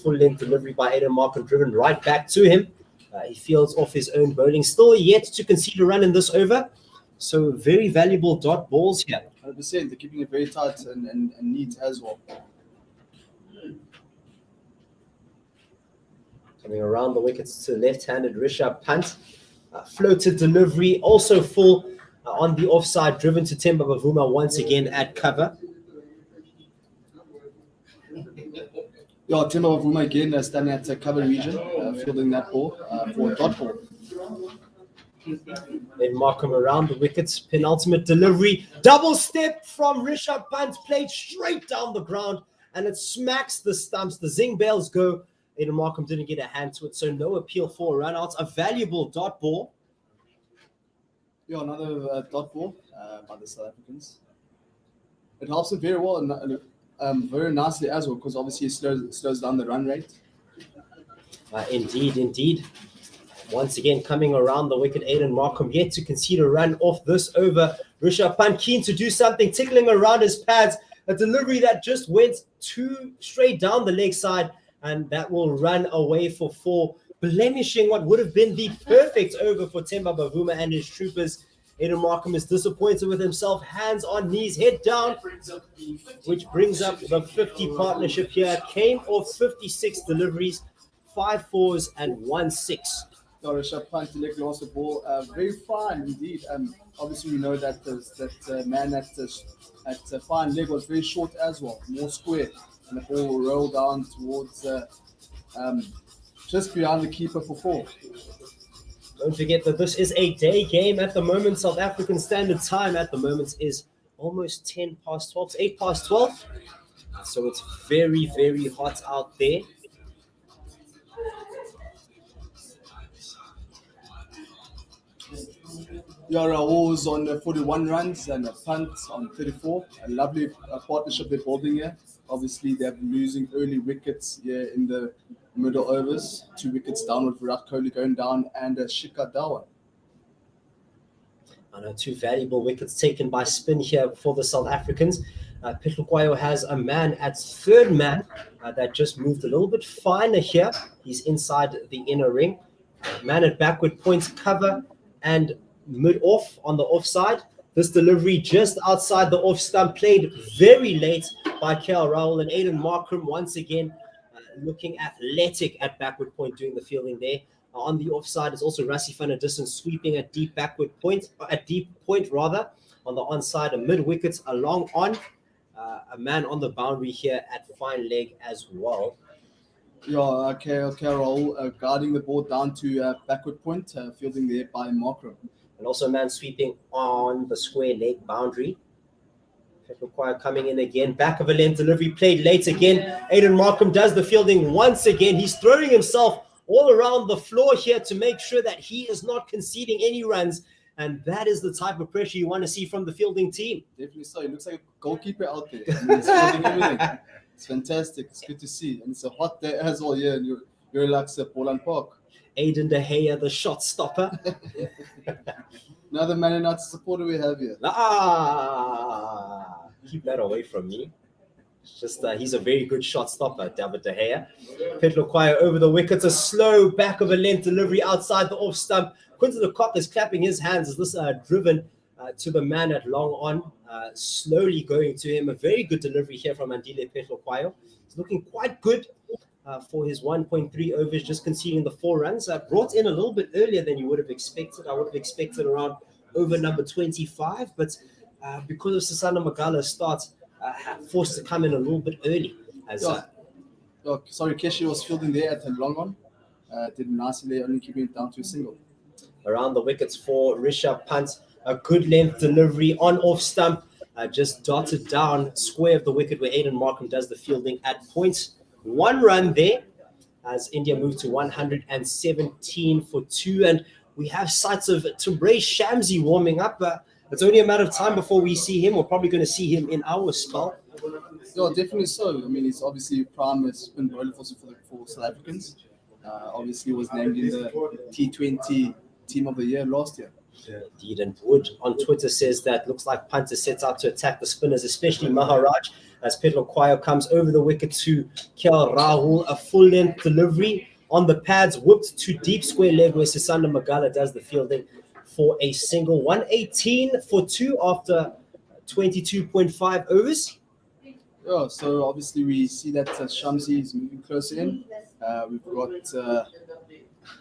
full-length delivery by Aiden Markham, driven right back to him. He fields off his own bowling, still yet to concede a run in this over. So very valuable dot balls here. 100%, they're keeping it very tight and neat as well. Coming around the wickets to left-handed Rishabh Pant. Floated delivery, also full on the offside, driven to Themba Bavuma once again at cover. Yeah, Themba Bavuma again standing at the cover region, fielding that ball for a dot ball. Then Markham around the wickets, penultimate delivery, double step from Rishabh Pant, played straight down the ground, and it smacks the stumps. The zing bells go. Aiden Markham didn't get a hand to it, so no appeal for a run out. A valuable dot ball. Yeah, another dot ball by the South Africans. It helps them very well and very nicely as well, because obviously it slows down the run rate. Indeed. Once again, coming around the wicket, Aiden Markham yet to concede a run off this over. Rishabh Pant keen to do something, tickling around his pads. A delivery that just went too straight down the leg side, and that will run away for 4, blemishing what would have been the perfect over for Themba Bavuma and his troopers. Aiden Markham is disappointed with himself, hands on knees, head down, which brings up the 50 partnership here. Came off 56 deliveries, 5 4s and 1 6. Rishabh Pant lost the ball very fine indeed. Obviously, we know that that man at fine leg was very short as well, more square, and the ball will roll down towards just behind the keeper for 4. Don't forget that this is a day game at the moment. South African Standard Time at the moment is almost 10 past 12. It's 8 past 12. So it's very, very hot out there. Raul was on 41 runs and a punt on 34. A lovely partnership they're building here. Obviously, they're losing early wickets here in the middle overs. 2 wickets down with Virat Kohli going down and Shikhar Dhawan. I know 2 valuable wickets taken by spin here for the South Africans. Petrukwayo has a man at third man that just moved a little bit finer here. He's inside the inner ring. Man at backward points, cover and mid-off on the offside. This delivery just outside the off stump, played very late by KL Rahul, and Aiden Markham once again looking athletic at backward point, doing the fielding there. On the offside is also Rassie van der Dussen sweeping at deep backward point, at deep point rather. On the onside, a mid-wicket, a long on. A man on the boundary here at fine leg as well. Yeah, KL Rahul guarding the ball down to backward point, fielding there by Markham. And also a man sweeping on the square leg boundary. Petrukwayo coming in again. Back of a length delivery, played late again. Aiden Markham does the fielding once again. He's throwing himself all around the floor here to make sure that he is not conceding any runs. And that is the type of pressure you want to see from the fielding team. Definitely so. He looks like a goalkeeper out there. I mean, he's fielding everything. It's fantastic. It's good to see. And it's a hot day as well here in your relaxed Boland Park. Aiden De Gea, the shot stopper. Another Man United supporter we have here. Keep that away from me. It's just he's a very good shot stopper, David De Gea. Petlo Kwaya over the wicket, a slow back of a length delivery outside the off stump. Quinton de Kock is clapping his hands as this driven to the man at long on, slowly going to him. A very good delivery here from Andile Petlo Kwaya. He's looking quite good for his 1.3 overs, just conceding the 4 runs. Brought in a little bit earlier than you would have expected. I would have expected around over number 25, but because of Sasana Magala's start, forced to come in a little bit early. Keshi was fielding there at the long on. Did nicely, only keeping it down to a single. Around the wickets for Rishabh Pant, a good length delivery on off stump, just dotted down square of the wicket where Aiden Markham does the fielding at points. 1 run there as India moved to 117 for 2, and we have sights of Tumbre Shamsi warming up. It's only a matter of time before we see him. We're probably going to see him in our spell. Yeah, definitely so. I mean, he's obviously prime spin bowler for South Africans. Obviously was named in the T20 Team of the Year last year. Indeed, and Wood on Twitter says that looks like Punter sets out to attack the spinners, especially Maharaj, as Petlo Kwaya comes over the wicket to KL Rahul. A full-length delivery on the pads, whipped to deep square leg where Sisanda Magala does the fielding for a single. 118 for 2 after 22.5 overs. Yeah, so obviously we see that Shamsi is moving closer in. We've got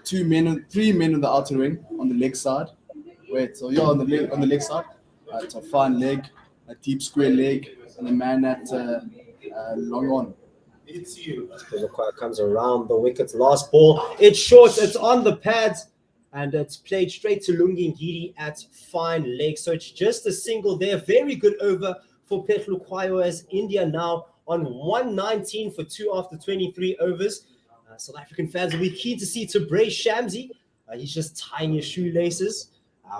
3 men on the outer ring on the leg side. On the leg side. It's a fine leg, a deep square leg, and a man at long on. Petlo comes around the wickets. Last ball. It's short. It's on the pads. And it's played straight to Lungi Ngidi at fine leg. So it's just a single there. Very good over for Petlo Kwaya as India now on 119 for 2 after 23 overs. South African fans will be keen to see Tumbre Shamsi. He's just tying his shoelaces,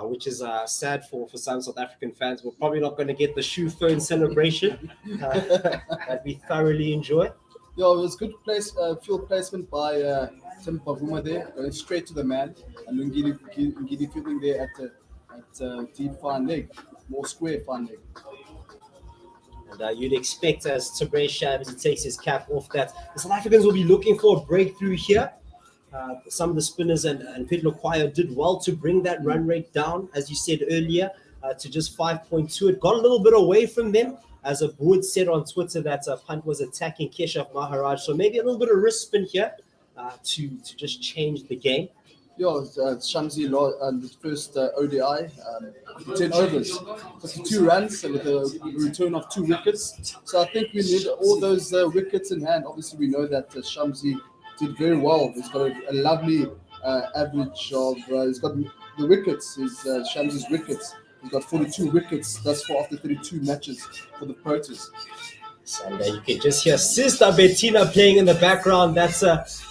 which is sad for some South African fans. We're probably not going to get the shoe phone celebration that we thoroughly enjoy. Yeah, it was good field placement by Tim Pavuma there, going straight to the man. And Lungidi fielding there at deep fine leg, more square fine leg. And you'd expect as Tumbre Shamsi takes his cap off that the South Africans will be looking for a breakthrough here. Some of the spinners and Petlo Kwaya did well to bring that run rate down, as you said earlier, to just 5.2. It got a little bit away from them, as Wood said on Twitter that Pant was attacking Keshav Maharaj. So maybe a little bit of wrist spin here to just change the game. Yeah, Shamsi the first ODI, 10 overs, 52 runs with a return of 2 wickets. So I think we need all those wickets in hand. Obviously, we know that Shamsi did very well. He's got a lovely average of, he's got the wickets, Shamsi's wickets. He's got 42 wickets thus far after 32 matches for the Proteas. And you can just hear Sister Bettina playing in the background. That's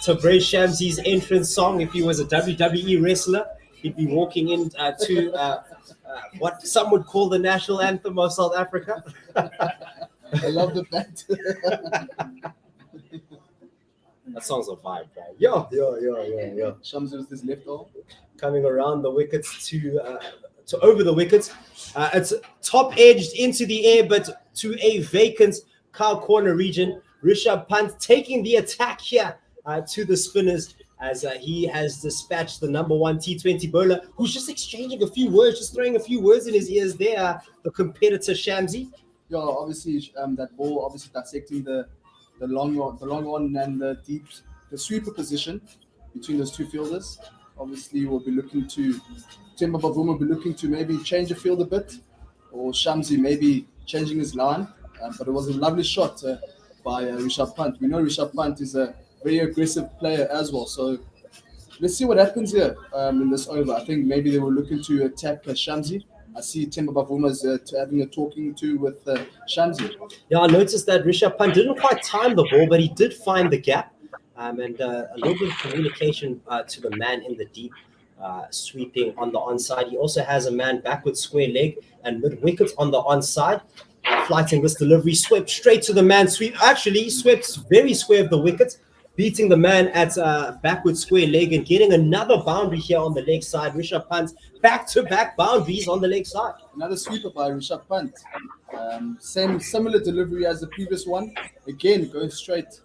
Tumbre Shamsi's entrance song. If he was a WWE wrestler, he'd be walking in to what some would call the national anthem of South Africa. I love the band. That song's a vibe, right? Yo. Shamsi with his left arm. Coming around the wickets to over the wickets. It's top edged into the air, but to a vacant cow corner region. Rishabh Pant taking the attack here to the spinners as he has dispatched the number 1 T20 bowler, who's just exchanging a few words, just throwing a few words in his ears there, the competitor Shamsi. Yeah, obviously that ball obviously dissecting the long one and the sweeper position between those 2 fielders. Obviously, we'll be looking to Temba Bavuma will be looking to maybe change the field a bit, or Shamsi maybe changing his line. But it was a lovely shot by Rishabh Pant. We know Rishabh Pant is a very aggressive player as well. So let's see what happens here in this over. I think maybe they were looking to attack Shamsi. I see Temba Bavuma's having a talking to with Shamsi. Yeah, I noticed that Rishabh Pant didn't quite time the ball, but he did find the gap. And a little bit of communication to the man in the deep sweeping on the onside. He also has a man backward square leg and mid wicket on the onside. Flighting this delivery, swept straight to the man. Actually swept very square of the wicket, beating the man at backward square leg and getting another boundary here on the leg side. Rishabh Pant, back-to-back boundaries on the leg side. Another sweeper by Rishabh Pant. Similar delivery as the previous one. Again, going straight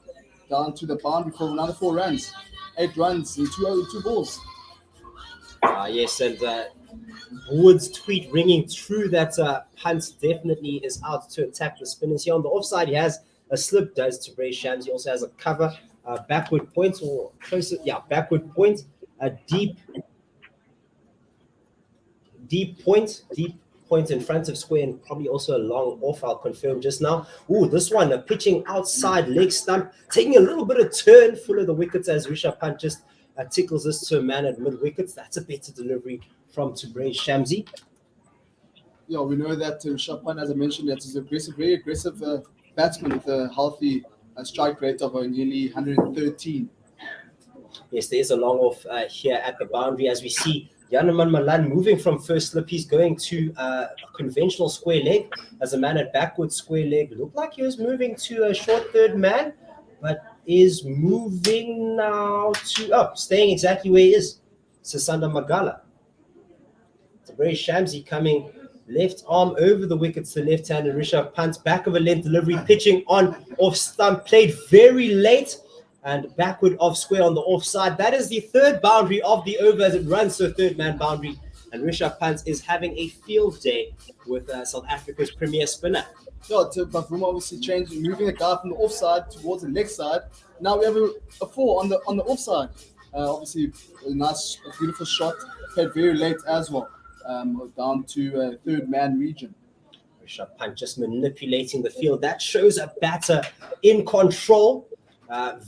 down to the boundary for another 4 runs. 8 runs in two balls. Yes, and Wood's tweet ringing true that Punt definitely is out to attack the spinners here. On the offside, he has a slip, does to Bray Shams. He also has a cover, backward point or closer, backward point, a deep point in front of square, and probably also a long off. I'll confirm just now. Ooh, this one, pitching outside leg stump, taking a little bit of turn, full of the wickets as Rishabh Pant just tickles this to a man at mid wickets. That's a better delivery from Tubre Shamsi. Yeah, we know that Rishabh Pant, as I mentioned, that is aggressive, very aggressive batsman with a healthy strike rate of nearly 113. Yes, there's a long off here at the boundary as we see Yanuman Malan moving from first slip. He's going to a conventional square leg as a man at backward square leg. Looked like he was moving to a short third man, but is moving now to staying exactly where he is. Sasanda Magala. Tubre Shamsi coming left arm over the wickets to left hand, and Rishabh Pant back of a length delivery, pitching on off stump, played very late and backward off square on the offside. That is the third boundary of the over as it runs to a third man boundary, and Rishabh Pant is having a field day with South Africa's premier spinner. Yeah, but Vuma obviously changing, moving the guy from the offside towards the leg side. Now we have a 4 on the offside. Obviously, a nice, beautiful shot, played very late as well. Down to third man region. Rishabh Pant just manipulating the field. That shows a batter in control.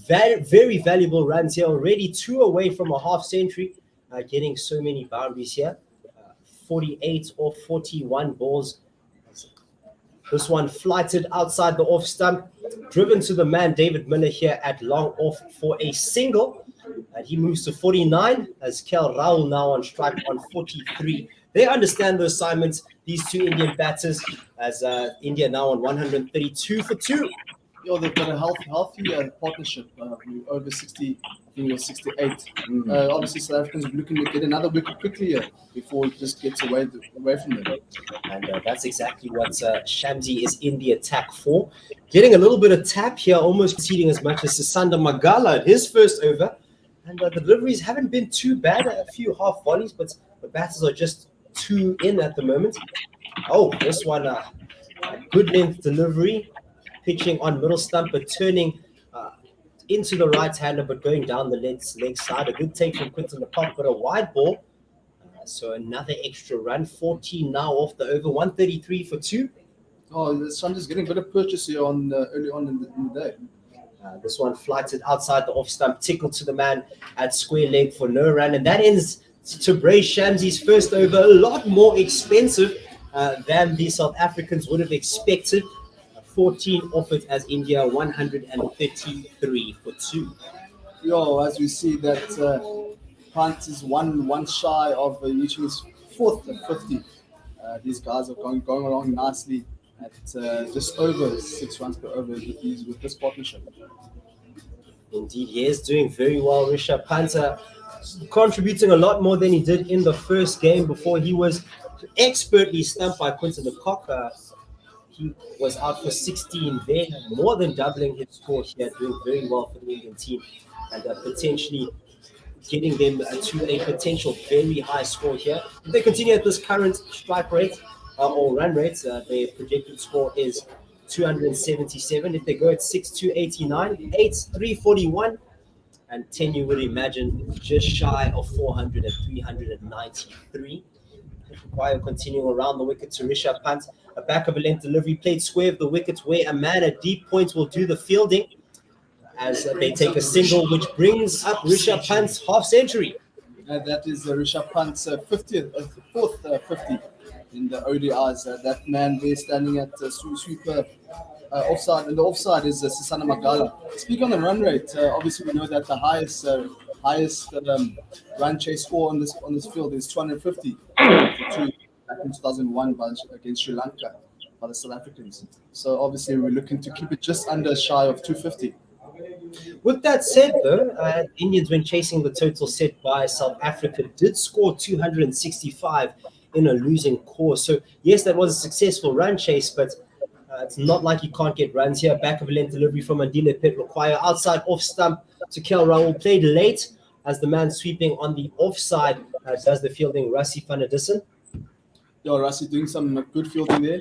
Very, very valuable runs here. Already 2 away from a half century. Getting so many boundaries here. 48 or 41 balls. This one flighted outside the off stump. Driven to the man, David Miller here at long off for a single. And he moves to 49 as Kel Raul now on strike on 43. They understand the assignments, these two Indian batters, as India now on 132 for 2. Yeah, they've got a healthy partnership. Over 60, I think it was 68. Obviously, South Africans are looking to get another wicket quickly here before it just gets away from them. And that's exactly what Shamsi is in the attack for. Getting a little bit of tap here, almost conceding as much as Sasanda Magala at his first over. And the deliveries haven't been too bad, a few half volleys, but the batters are just 2 in at the moment. Oh, this one, a good length delivery, pitching on middle stump, but turning into the right-hander, but going down the leg side. A good take from Quinton de Kock, but a wide ball. So another extra run, 14 now off the over, 133 for 2. Oh, the sun is getting a bit of purchase here on early on in the day. This one flighted outside the off stump, tickled to the man at square leg for no run, and that ends Tubre Shamsi's first over. A lot more expensive than the South Africans would have expected. 14 offered as India 133 for 2. Yo, as we see that Pant is one shy of reaching his 4th 50. These guys are going along nicely at just over 6 runs per over with this partnership. Indeed, he is doing very well. Rishabh Pant contributing a lot more than he did in the first game before he was expertly stumped by Quinton de Kock. He was out for 16 there, more than doubling his score here, doing very well for the Indian team, and potentially getting them to a potential very high score here. If they continue at this current strike rate or run rate, their projected score is 277. If they go at 6, 289, 8, 341, and 10, you would imagine just shy of 400 at 393. Require continuing around the wicket to Rishabh Pant. A back of a length delivery, played square of the wickets where a man at deep points will do the fielding as they take a single, which brings up Rishabh Pant's half century. That is Rishabh Pant's 4th 50 in the ODIs. That man there standing at sweeper offside, and the offside is Sasana Magala. Speaking on the run rate, obviously we know that the highest highest run chase score on this field is 250 back in 2001 against Sri Lanka by the South Africans. So obviously we're looking to keep it just under shy of 250. With that said, though, Indians, when chasing the total set by South Africa, did score 265 in a losing course. So, yes, that was a successful run chase, but it's not like you can't get runs here. Back of a length delivery from Andile Petloquaya. Outside off stump to Kel Rahul. Played late as the man sweeping on the offside does the fielding, Rassie van der Dussen. Yeah, Rassie doing some good fielding there,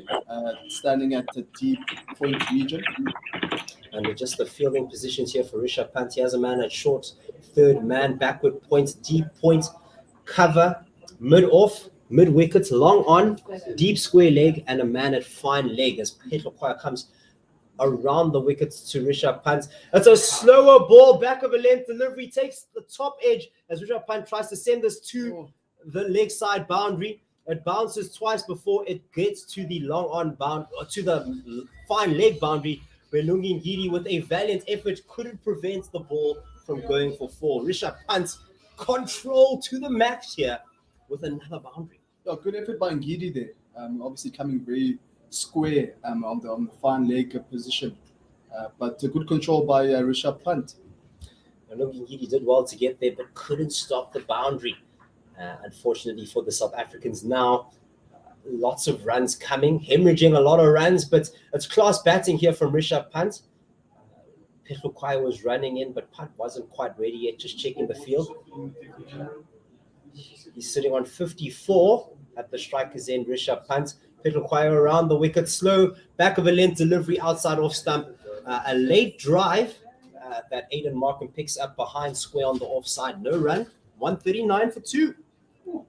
standing at the deep point region. And just the fielding positions here for Rishabh Pant. He has a man at short, third man, backward point, deep point, cover, mid off, mid wicket, long on, deep square leg, and a man at fine leg as Petloquaya comes around the wickets to Rishabh Pant. It's a slower ball, back of a length delivery, takes the top edge as Rishabh Pant tries to send this to the leg side boundary. It bounces twice before it gets to the long on bound, or to the fine leg boundary, where Lungi Ngidi, with a valiant effort, couldn't prevent the ball from going for four. Rishabh Pant control to the max here with another boundary. Yeah, good effort by Ngidi there. Obviously coming very square on the fine leg position. But a good control by Rishabh Pant. Lungi Ngidi did well to get there, but couldn't stop the boundary. Unfortunately for the South Africans now, lots of runs coming, hemorrhaging a lot of runs, but it's class batting here from Rishabh Pant. Petloquaya was running in, but Pant wasn't quite ready yet, just checking the field. He's sitting on 54 at the striker's end, Rishabh Pant. Petloquaya around the wicket, slow, back of a length delivery outside off stump. A late drive that Aiden Markham picks up behind square on the offside. No run, 139 for 2.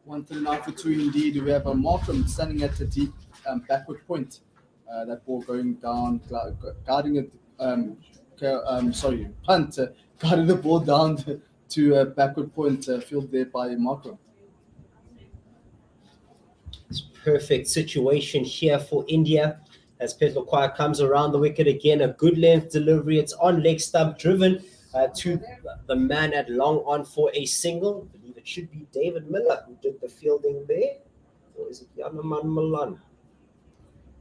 139 for 2 indeed. We have a Markham standing at the deep backward point. That ball going down, guarding it. Pant guarding the ball down to backward point field there by Markham. It's perfect situation here for India as Petloquaya comes around the wicket again. A good length delivery. It's on leg stump, driven to the man at long on for a single. I believe it should be David Miller who did the fielding there. Or is it Yanaman Malan?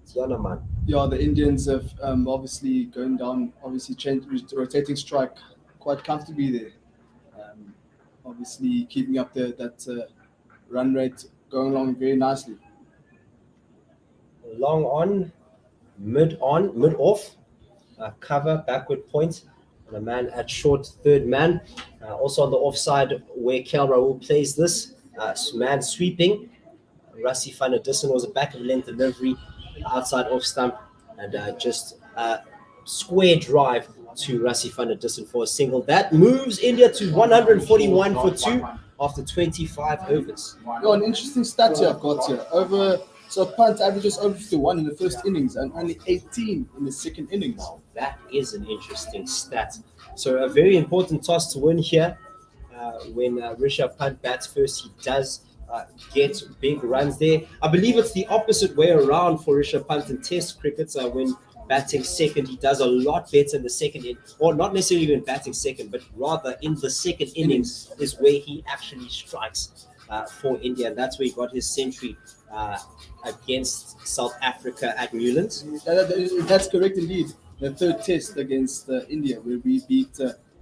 It's Yanaman. Yeah, the Indians have obviously going down, obviously rotating strike quite comfortably there. Obviously keeping up that run rate going along very nicely. Long on, mid off, cover, backward point. And a man at short, third man. Also on the offside where Kel Rahul plays this. Man sweeping. Rassie van der Dussen was a back of length delivery outside off stump. And just square drive to Rassie van der Dussen for a single. That moves India to 141 for 2 after 25 overs. An interesting stat here I've got here. So Pant averages over 51 in the first innings and only 18 in the second innings. Wow, that is an interesting stat. So a very important toss to win here. When Rishabh Pant bats first, he does get big runs there. I believe it's the opposite way around for Rishabh Pant in Test cricket. When batting second, he does a lot better in the second inning, or not necessarily even batting second, but rather in the second innings is where he actually strikes for India. And that's where he got his century against South Africa at Newlands. That's correct indeed. The third test against India, where we beat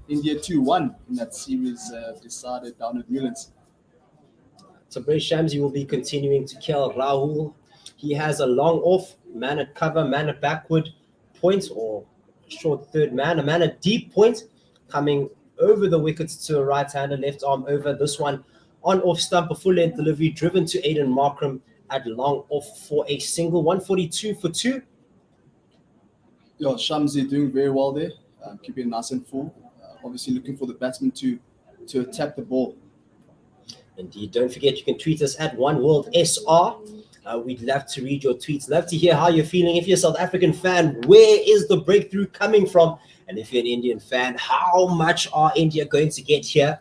India 2-1 in that series decided down at Newlands. Tabraiz Shamsi will be continuing to Kel Rahul. He has a long off, man at cover, man at backward point, or short third man, a man at deep point, coming over the wickets to a right-hander, left arm over. This one on off stump, a full length delivery driven to Aiden Markham at long off for a single. 142 for 2. Yeah, Shamsi doing very well there, keeping it nice and full. Obviously looking for the batsman to attack the ball. Indeed. Don't forget, you can tweet us at OneWorldSR. We'd love to read your tweets. Love to hear how you're feeling. If you're a South African fan, where is the breakthrough coming from? And if you're an Indian fan, how much are India going to get here?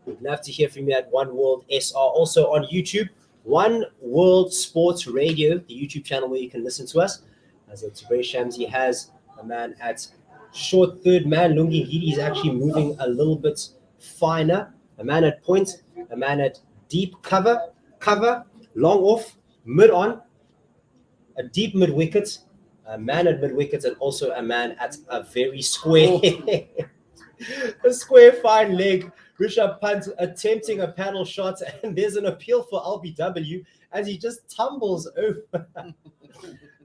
We'd love to hear from you at OneWorldSR. Also on YouTube, One World Sports Radio, the YouTube channel where you can listen to us. As Tabraiz Shamsi has a man at short third man. Lungi Ngidi is actually moving a little bit finer a man at point, a man at deep cover, long off, mid on, a deep mid wicket, a man at mid wicket, and also a man at a very square, a square fine leg. Rishabh Pant attempting a paddle shot, and there's an appeal for LBW as he just tumbles over.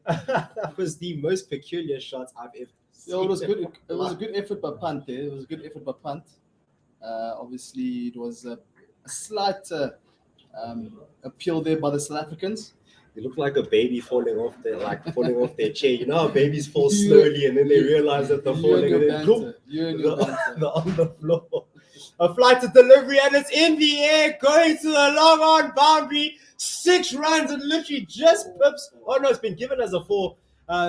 That was the most peculiar shot I've ever seen. Yeah, it was good. It was a good effort by Pant there. It was a good effort by Pant. Obviously, it was a slight appeal there by the South Africans. They look like a baby falling off their chair. You know how babies fall slowly and then they realize that they're falling and then boom, they're on the floor. A flight to delivery and it's in the air, going to the long on boundary. 6 runs and literally just pips. Oh no, it's been given as a 4.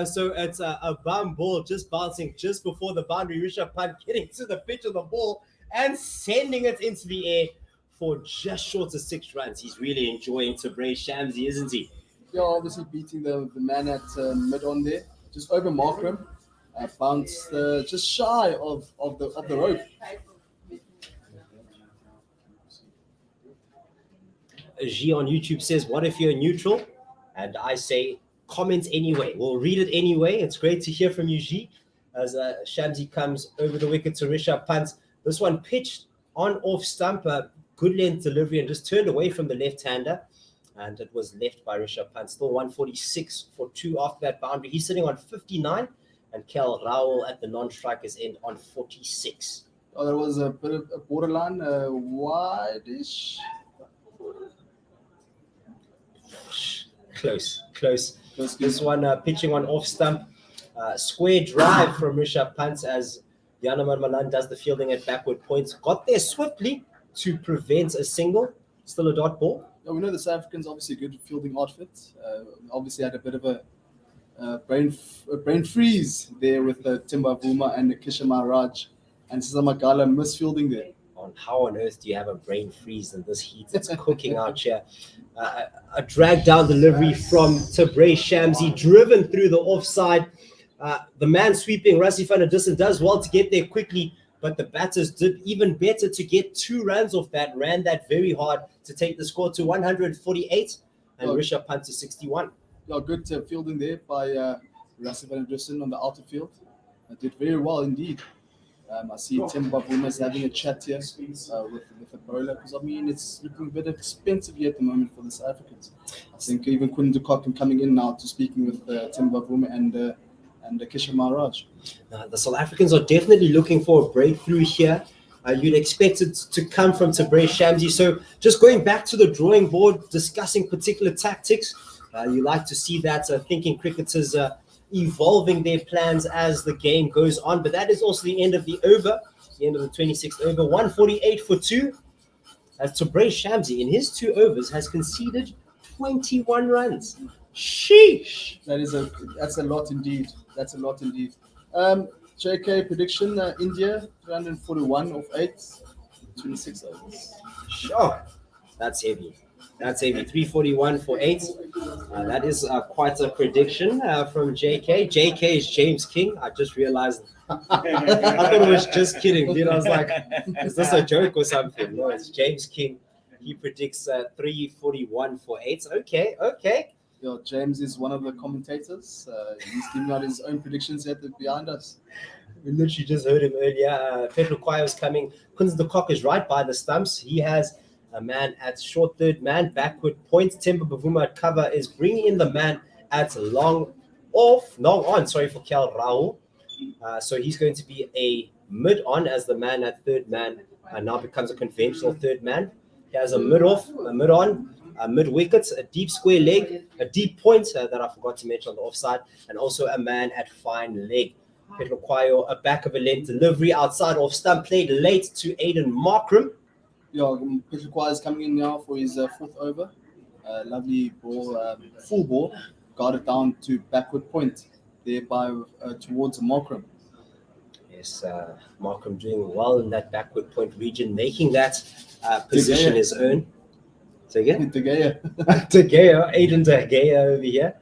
So it's a bum ball just bouncing just before the boundary. Rishabh Pant getting to the pitch of the ball and sending it into the air for just short of 6 runs. He's really enjoying Tabraiz Shamsi, isn't he? Yeah, obviously beating the man at mid on there, just over Markram, bounced just shy of the rope. G on YouTube says, "What if you're neutral?" And I say, comment anyway. We'll read it anyway. It's great to hear from you, G. As Shamsi comes over the wicket to Rishabh Pant. This one pitched on off stump, a good length delivery and just turned away from the left-hander. And it was left by Rishabh Pant. Still 146 for 2 after that boundary. He's sitting on 59. And Kel Raul at the non-strikers end on 46. Oh, there was a bit of a borderline, wide-ish. Close. This one pitching on off stump. Square drive from Rishabh Pant as Yanaman Malan does the fielding at backward points. Got there swiftly to prevent a single. Still a dot ball. Yeah, we know the South Africans obviously good fielding outfit. Obviously had a bit of a brain freeze there with Timba Vuma and Kisha Maharaj and Sizamagala misfielding there. How on earth do you have a brain freeze in this heat? It's cooking out here. A drag down delivery from Tabraiz Shamsi, driven through the offside. The man sweeping, Rassie van der Dussen, does well to get there quickly, but the batters did even better to get 2 runs off that, ran that very hard to take the score to 148 and Rishabh Pant to 61. Yeah, good fielding there by Rassie van der Dussen on the outer field. Did very well indeed. I see Tim Babumas having a chat here with the bowler because, I mean, it's looking a bit expensive here at the moment for the South Africans. I think even Quinn de Kock coming in now to speaking with Tim Babuma and Kisha Maharaj. The South Africans are definitely looking for a breakthrough here. You'd expect it to come from Tabraiz Shamsi. So just going back to the drawing board, discussing particular tactics, you like to see that thinking cricketers evolving their plans as the game goes on. But that is also the end of the over, the end of the 26th over. 148 for 2. As Tabraiz Shamsi, in his 2 overs, has conceded 21 runs. Sheesh! That's a lot indeed. That's a lot indeed. JK prediction: India 341 of 8, 26 overs. Sure, that's heavy. 341 for 8. That is quite a prediction from JK. JK is James King. I just realized. I thought it was just kidding. Dude, I was like, is this a joke or something? No, it's James King. He predicts 341 for 8. Okay. Yeah, James is one of the commentators. He's giving out his own predictions here behind us. We literally just heard him earlier. Petro Kwayo is coming. Quinton de Kock is right by the stumps. He has a man at short third man, backward point. Temba Bavuma at cover is bringing in the man at long on for Kel Raul. So he's going to be a mid on as the man at third man now becomes a conventional third man. He has a mid off, a mid on, a mid wicket, a deep square leg, a deep point that I forgot to mention on the offside, and also a man at fine leg. Petro Kwayo, a back of a length delivery outside off stump, played late to Aiden Markram. Yeah, Petro Kwayo is coming in now for his 4th over. Lovely ball, full ball, guarded down to backward point, thereby towards Markram. Yes, Markram doing well in that backward point region, making that position his own. So again, De Gea, Aiden De Gea over here.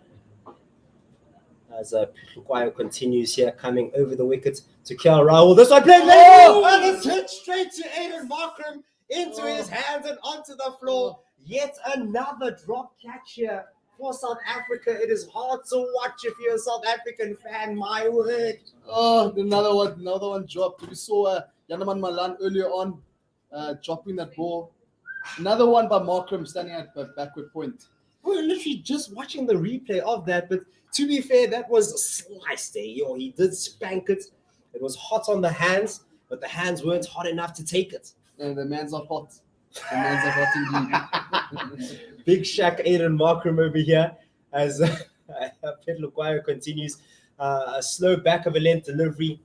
As Kwayo continues here, coming over the wicket to Kel Raul. This one played late, and it's hit straight to Aiden Markram. into his hands and onto the floor. Yet another drop catch here for South Africa. It is hard to watch if you're a South African fan, my word. Oh, another one dropped. We saw Yanaman Malan earlier on dropping that ball. Another one by Markram standing at backward point. We were literally just watching the replay of that, but to be fair, that was sliced there. He did spank it. It was hot on the hands, but the hands weren't hot enough to take it. And the man's not hot. The man's not hot indeed. Big Shaq Aiden Markram over here as Petluquayo continues. A slow back of a length delivery,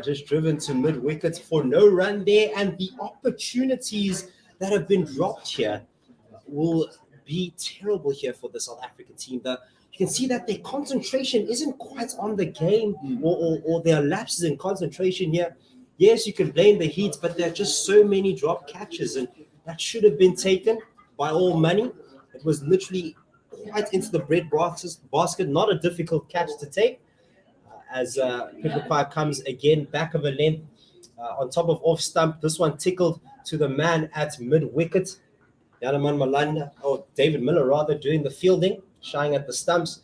just driven to mid wicket for no run there, and the opportunities that have been dropped here will be terrible here for the South African team. You can see that their concentration isn't quite on the game, or there are lapses in concentration here. Yes, you can blame the heat, but there are just so many drop catches, and that should have been taken by all money. It was literally quite into the bread basket, not a difficult catch to take. As Petluquayo comes again, back of a length, on top of off stump. This one tickled to the man at mid wicket. Yanaman Malan, or David Miller rather, doing the fielding, shying at the stumps.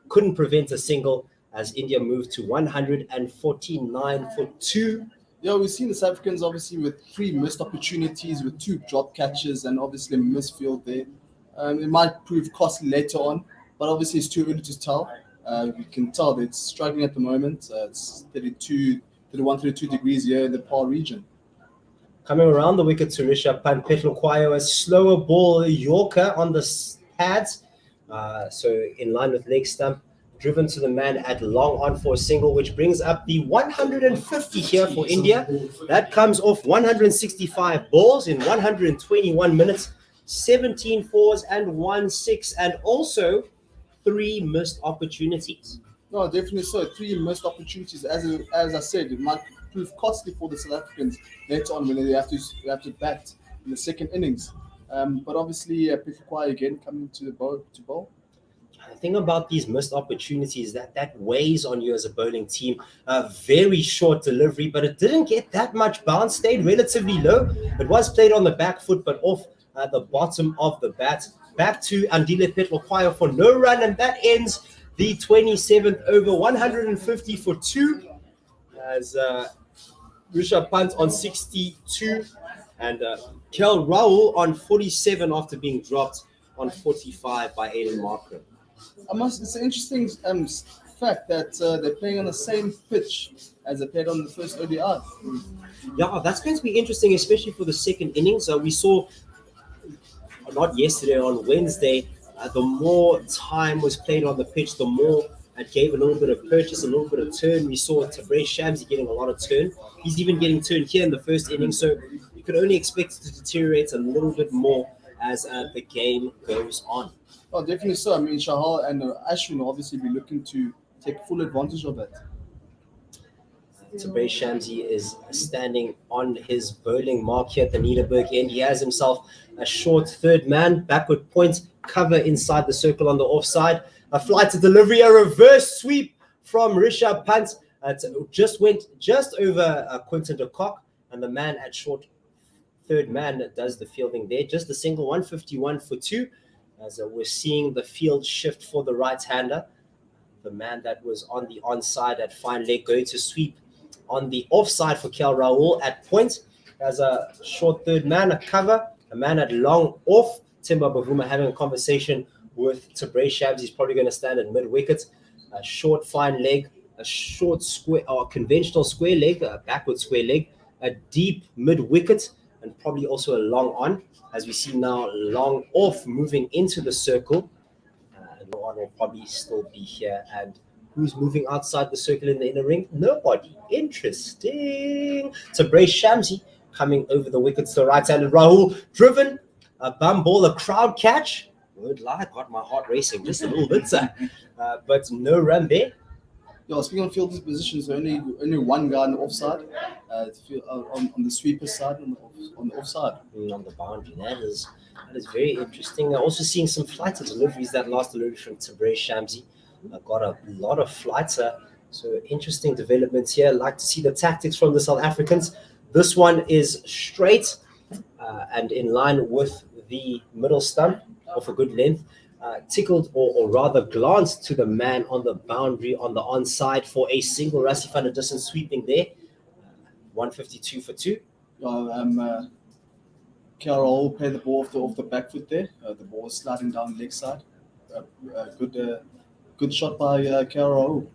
Couldn't prevent a single as India moved to 149 for 2. Yeah, we've seen the South Africans obviously with 3 missed opportunities, with 2 drop catches, and obviously a misfield there. It might prove costly later on, but obviously it's too early to tell. We can tell that it's struggling at the moment. It's 32 degrees here in the Paarl region. Coming around the wicket to Rishabh Pant, Petluquayo, a slower ball Yorker on the pads. So in line with leg stump, driven to the man at long on for a single, which brings up the 150 here for India. That comes off 165 balls in 121 minutes, 17 fours and 1 6, and also 3 missed opportunities. No, definitely so. 3 missed opportunities. As I said, it might prove costly for the South Africans later on when they have to bat in the second innings. But obviously, Petluquayo again coming to bowl. The thing about these missed opportunities that weighs on you as a bowling team. A very short delivery, but it didn't get that much bounce. Stayed relatively low. It was played on the back foot, but off the bottom of the bat. Back to Andile Petluquayo for no run, and that ends the 27th over, 150 for 2. As Rishabh Pant on 62 and Kel Rahul on 47 after being dropped on 45 by Aiden Markram. It's an interesting fact that they're playing on the same pitch as they played on the first ODI. Yeah, that's going to be interesting, especially for the second innings. We saw, not yesterday, on Wednesday, the more time was played on the pitch, the more it gave a little bit of purchase, a little bit of turn. We saw Tabraiz Shamsi getting a lot of turn. He's even getting turn here in the first inning, so you could only expect it to deteriorate a little bit more as the game goes on. Oh, definitely so. I mean, Shahal and Ashwin will obviously be looking to take full advantage of that. Tabraiz Shamsi is standing on his bowling mark here at the Niederberg end. He has himself a short third man, backward point, cover inside the circle on the offside. A flight to delivery, a reverse sweep from Rishabh Pant. Just went just over Quinton de Kock, and the man at short third man does the fielding there. Just a single, 151 for 2. As we're seeing the field shift for the right-hander. The man that was on the onside at fine leg going to sweep on the offside for Kel Rahul at point. As a short third man, a cover. A man at long off. Timba Bavuma having a conversation with Tabraiz Shamsi. He's probably going to stand at mid-wicket. A short fine leg. A short square or conventional square leg. A backward square leg. A deep mid-wicket. And probably also a long on. As we see now, long off moving into the circle. No one will probably still be here. And who's moving outside the circle in the inner ring? Nobody. Interesting. Tabraiz Shamsi coming over the wicket to the right-handed. Rahul driven. A bum ball, a crowd catch. Word lie, got my heart racing just a little bit. But no run there. Yeah, speaking of fielders' positions, only one guy on the offside, on the sweeper side, on the offside. On the boundary. That is very interesting. Also seeing some flights of deliveries. That last delivery from Tabraiz Shamsi got a lot of flights. So interesting developments here. Like to see the tactics from the South Africans. This one is straight. And in line with the middle stump of a good length, tickled or rather glanced to the man on the boundary on the onside for a single. Rassie van der Dussen sweeping there. 152 for 2. Paarl played the ball off the back foot there. The ball was sliding down leg side. Good shot by Paarl.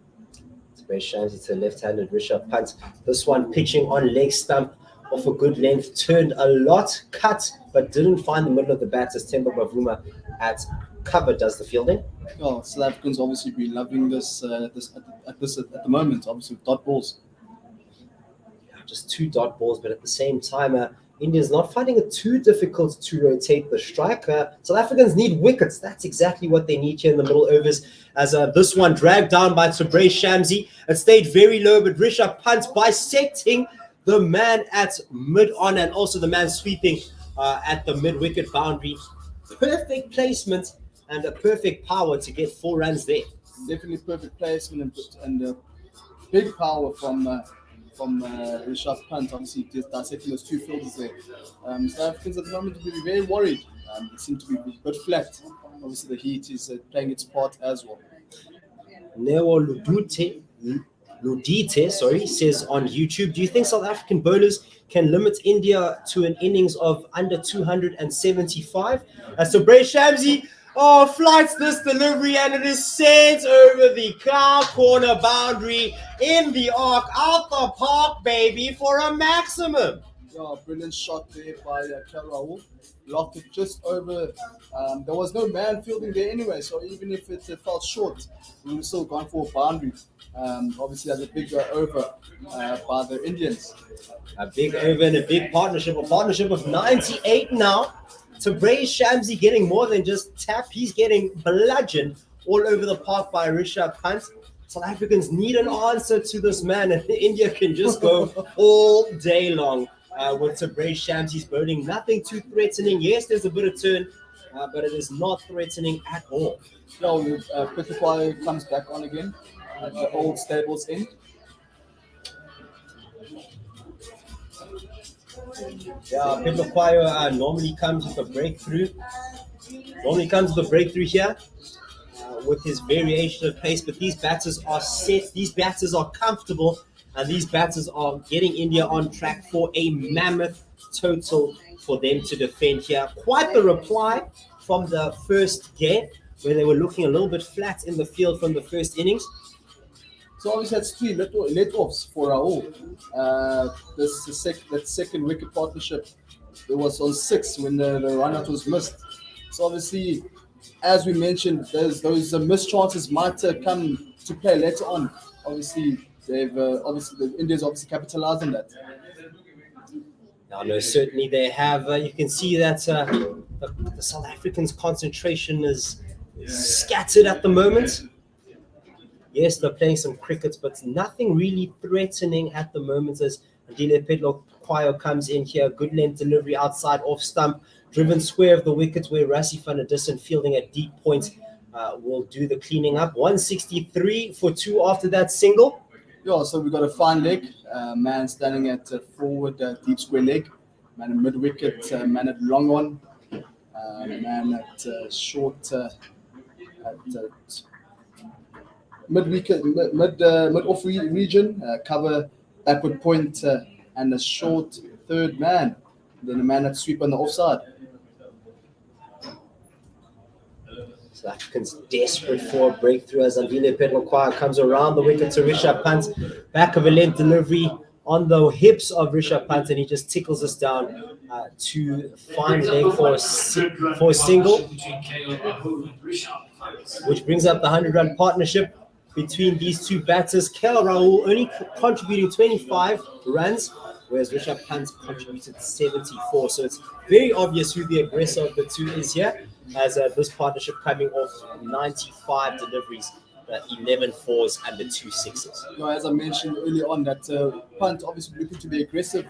It's very shanty to left-handed Rishabh Pant. This one pitching on leg stump off a good length, turned a lot, cut, but didn't find the middle of the bat as Themba Bavuma at cover does the fielding. Well, South Africans obviously be loving this at the moment. Obviously with dot balls. Just 2 dot balls, but at the same time, India's not finding it too difficult to rotate the strike. South Africans need wickets. That's exactly what they need here in the middle overs. As this one dragged down by Tabraiz Shamsi. It stayed very low, but Rishabh Pant bisecting the man at mid-on and also the man sweeping at the mid-wicket boundary. Perfect placement and a perfect power to get 4 runs there. Definitely perfect placement and big power from Rishabh Pant. Obviously, just dissecting those 2 fielders there. South Africans at the moment will be very worried. They seem to be a bit flat. Obviously, the heat is playing its part as well. Neo Ludite, says on YouTube, do you think South African bowlers can limit India to an innings of under 275? As Tabraiz Shamsi flights this delivery and it is sent over the cow corner boundary in the arc, out the park, baby, for a maximum. Yeah, brilliant shot there by Paarl. Locked it just over. There was no man fielding there anyway, so even if it felt short, we were still going for a boundary. Obviously, as a big over by the Indians. A big over and a big partnership, a partnership of 98 now. Tabraiz Shamsi getting more than just tap. He's getting bludgeoned all over the park by Rishabh Pant. South Africans need an answer to this man, and India can just go all day long with Tabraiz Shamsi's bowling. Nothing too threatening. Yes, there's a bit of turn, but it is not threatening at all. Pitliquai comes back on again at the old stables end. Yeah, Pitliquai normally comes with a breakthrough. Here with his variation of pace, but these batters are set, these batters are comfortable, and these batters are getting India on track for a mammoth total for them to defend here. Quite the reply from the first game, where they were looking a little bit flat in the field from the first innings. So obviously that's 3 let-offs for Rahul. That second wicket partnership, it was on 6 when the run-out was missed. So obviously, as we mentioned, those missed chances might come to play later on. Obviously, the Indians obviously capitalized on that. Now, no, certainly they have. You can see that the South Africans' concentration is scattered at the moment. Yes, they're playing some cricket, but nothing really threatening at the moment as Andile Pitliquai comes in here. Good length delivery outside off stump. Driven square of the wicket where Rassie van der Dussen fielding at deep point will do the cleaning up. 163 for 2 after that single. Yeah, so we've got a fine leg. Man standing at forward deep square leg. Man at mid wicket. Man at long on. Man at short mid wicket, mid off region. Cover backward point and a short third man. Then a man at sweep on the offside. South Africans desperate for a breakthrough as Andile Pitliquai comes around the wicket to Rishabh Pant. Back of a length delivery on the hips of Rishabh Pant, and he just tickles us down to find leg for a single, which brings up the 100-run partnership between these 2 batters. KL Rahul only contributing 25 runs, whereas Rishabh Pant contributed 74. So it's very obvious who the aggressor of the 2 is here, as this partnership coming off 95 deliveries, 11 fours and the 2 sixes. As I mentioned earlier on, that Pant obviously looking to be aggressive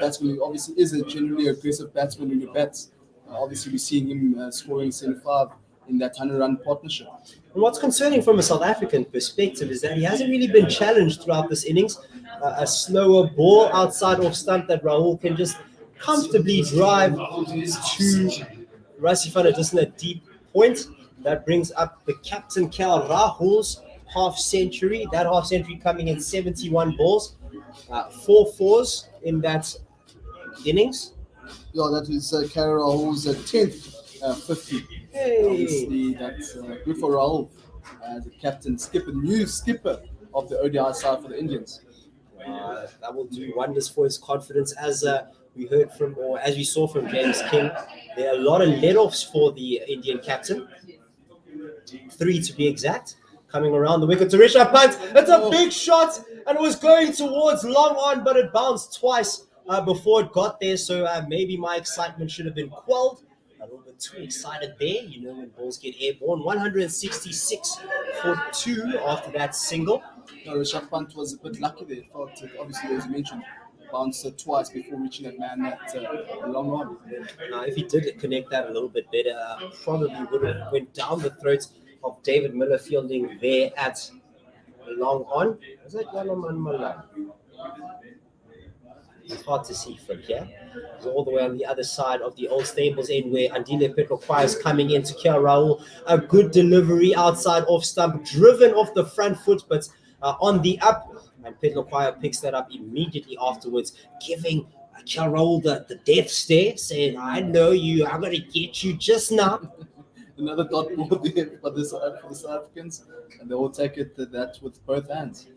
batsman. He obviously is a generally aggressive batsman when he bats. Obviously, we're seeing him scoring 75 in that 100-run partnership. And what's concerning from a South African perspective is that he hasn't really been challenged throughout this innings. A slower ball outside off stump that Rahul can just comfortably drive to Rassie van der Dussen at deep point. That brings up the captain Kel Rahul's half century. That half century coming in 71 balls, 4 fours in that innings. Yeah, that is Rahul's 10th 50. Hey. Obviously, that's good for Rahul as the captain, new skipper of the ODI side for the Indians. That will do wonders for his confidence. As we heard from, or as we saw from James King, there are a lot of let-offs for the Indian captain. 3 to be exact. Coming around the wicket to Rishabh Pant. It's a big shot, and it was going towards long on, but it bounced twice before it got there. So maybe my excitement should have been quelled. A little bit too excited there, you know, when balls get airborne. 166 for 2 after that single. No, Rishabh Pant was a bit lucky there. Felt obviously, as you mentioned, bounced twice before reaching that man at long on. If he did connect that a little bit better, probably would have went down the throat of David Miller fielding there at long on. Was that Yalaman Mala? It's hard to see from here. It's all the way on the other side of the old stables end where Andile Petroquai is coming into Kia Rahul. A good delivery outside off stump, driven off the front foot, but on the up. And Petroquai picks that up immediately afterwards, giving Kia Rahul the death stare, saying, I know you, I'm going to get you just now. Another dot ball there for the South Africans, and they will take it that with both hands.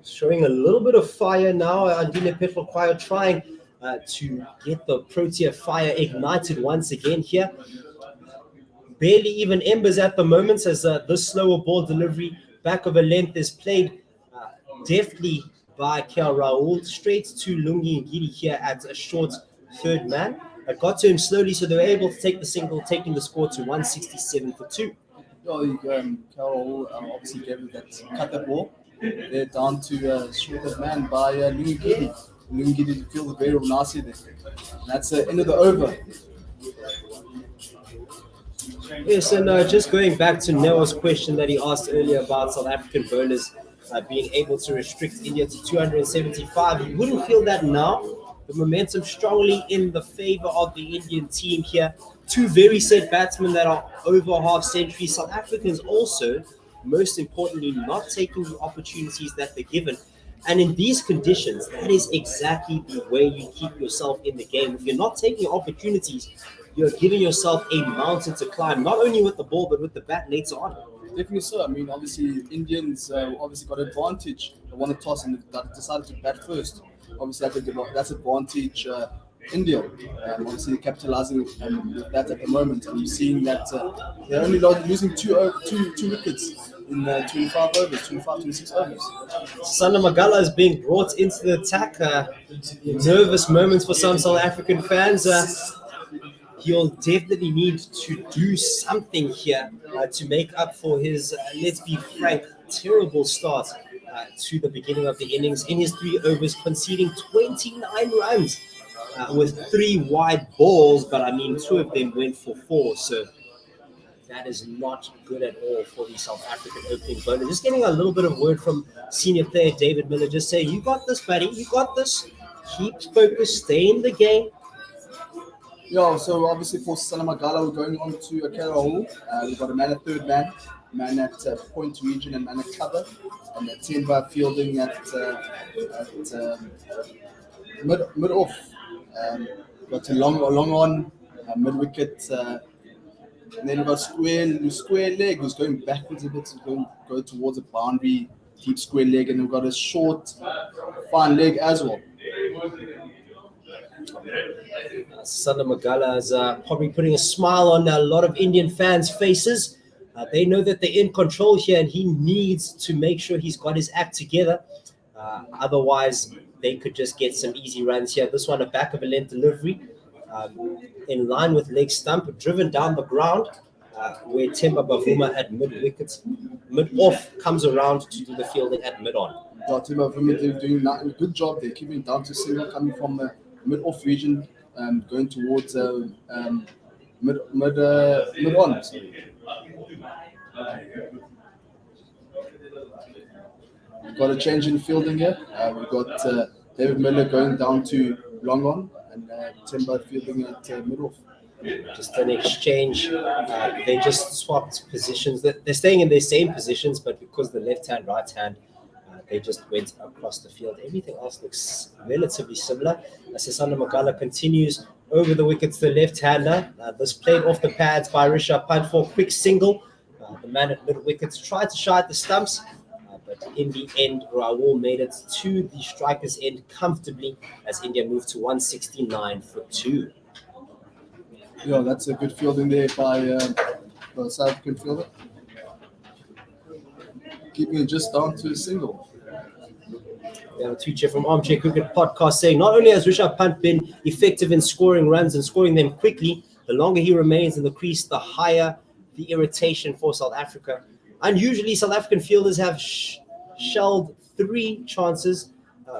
Showing a little bit of fire now. Andile Petroquai trying to get the Protea fire ignited once again here. Barely even embers at the moment as this slower ball delivery back of a length is played deftly by Kia Rahul straight to Lungi Ngidi here at a short third man. It got to him slowly, so they were able to take the single, taking the score to 167 for 2. Kia Rahul obviously gave it that cut the ball. They're down to shorter man by Lungi Ngidi. Lungi Ngidi feel the very nicely there. And that's the end of the over. Yes, and just going back to Neo's question that he asked earlier about South African bowlers being able to restrict India to 275. You wouldn't feel that now. The momentum strongly in the favor of the Indian team here. 2 very set batsmen that are over half century. South Africans also, most importantly, not taking the opportunities that they're given. And in these conditions, that is exactly the way you keep yourself in the game. If you're not taking opportunities, you're giving yourself a mountain to climb, not only with the ball, but with the bat later on. Definitely so. I mean, obviously, Indians obviously got advantage. They won a toss and they decided to bat first. Obviously, that's advantage India. Obviously, capitalizing with that at the moment. And you're seeing that they're only losing two wickets in 25 overs, 26 overs. Sanda Magala is being brought into the attack. Nervous moments for some South African fans. He'll definitely need to do something here to make up for his, let's be frank, terrible start to the beginning of the innings. In his 3 overs, conceding 29 runs with 3 wide balls, but I mean, 2 of them went for 4. So that is not good at all for the South African opening bowler. Just getting a little bit of word from senior player David Miller, just saying, you got this, buddy, you got this. Keep focused, stay in the game. Yeah, so obviously for Sanda Magala, we're going on to Kia Rahul. We've got a man at third man at point region and man at cover, and a 10 fielding at mid off. Got a long on, mid wicket, and then we've got square leg who's going backwards a bit, to go towards a boundary, deep square leg, and we've got a short, fine leg as well. Sanda Magala is probably putting a smile on a lot of Indian fans' faces. They know that they're in control here, and he needs to make sure he's got his act together. Otherwise, they could just get some easy runs here. This one, a back of a length delivery, in line with leg stump, driven down the ground, where Themba Bavuma at mid-off comes around to do the fielding at mid-on. Themba Bavuma doing a good job there, keeping down to single, coming from the mid-off region, going towards mid-on. We've got a change in fielding here. We've got David Miller going down to long on, and Timber fielding at mid-off. Just an exchange. They just swapped positions. They're staying in their same positions, but because the left hand, right hand, they just went across the field. Everything else looks relatively similar. Sisanda Magala continues over the wicket to the left-hander. This played off the pads by Rishabh Pant for a quick single. The man at mid-wickets tried to shy at the stumps, but in the end, Rahul made it to the striker's end comfortably as India moved to 169 for 2. Yeah, that's a good fielding there by the South African fielder. Keeping it just down to a single. We have a tweet here from Armchair Cricket Podcast saying, not only has Rishabh Pant been effective in scoring runs and scoring them quickly, the longer he remains in the crease, the higher the irritation for South Africa. Unusually, South African fielders have shelled 3 chances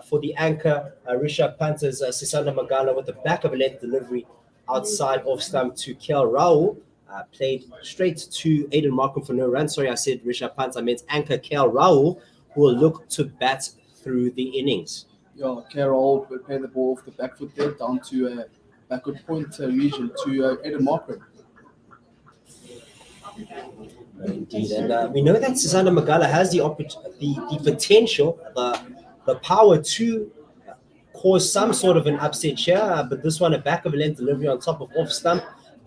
for the anchor, Rishabh Pant's Sisanda Magala with the back of a length delivery outside off stump to KL Rahul. Played straight to Aiden Markham for no run. Sorry, I said Rishabh Pant. I meant anchor KL Rahul, who will look to bat through the innings. Yeah, Carroll will play the ball off the back foot there down to a backward point region to Aiden Markham. Indeed, and we know that Sisanda Magala has the potential, the power to cause some sort of an upset here, but this one a back of a length delivery on top of off stump,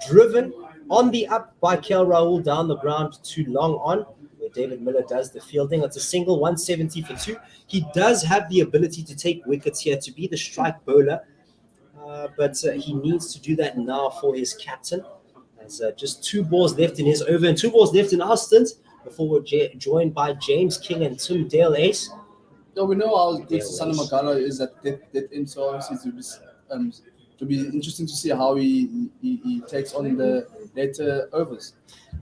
driven on the up by KL Rahul down the ground to long on, where David Miller does the fielding. It's a single, 170 for 2. He does have the ability to take wickets here, to be the strike bowler, but he needs to do that now for his captain. There's just 2 balls left in his over and 2 balls left in our stint before we're joined by James King and Tim Dale Ace. Yeah, we know how good Sisanda Magala is at that end, so obviously it'll be interesting to see how he takes on the later overs.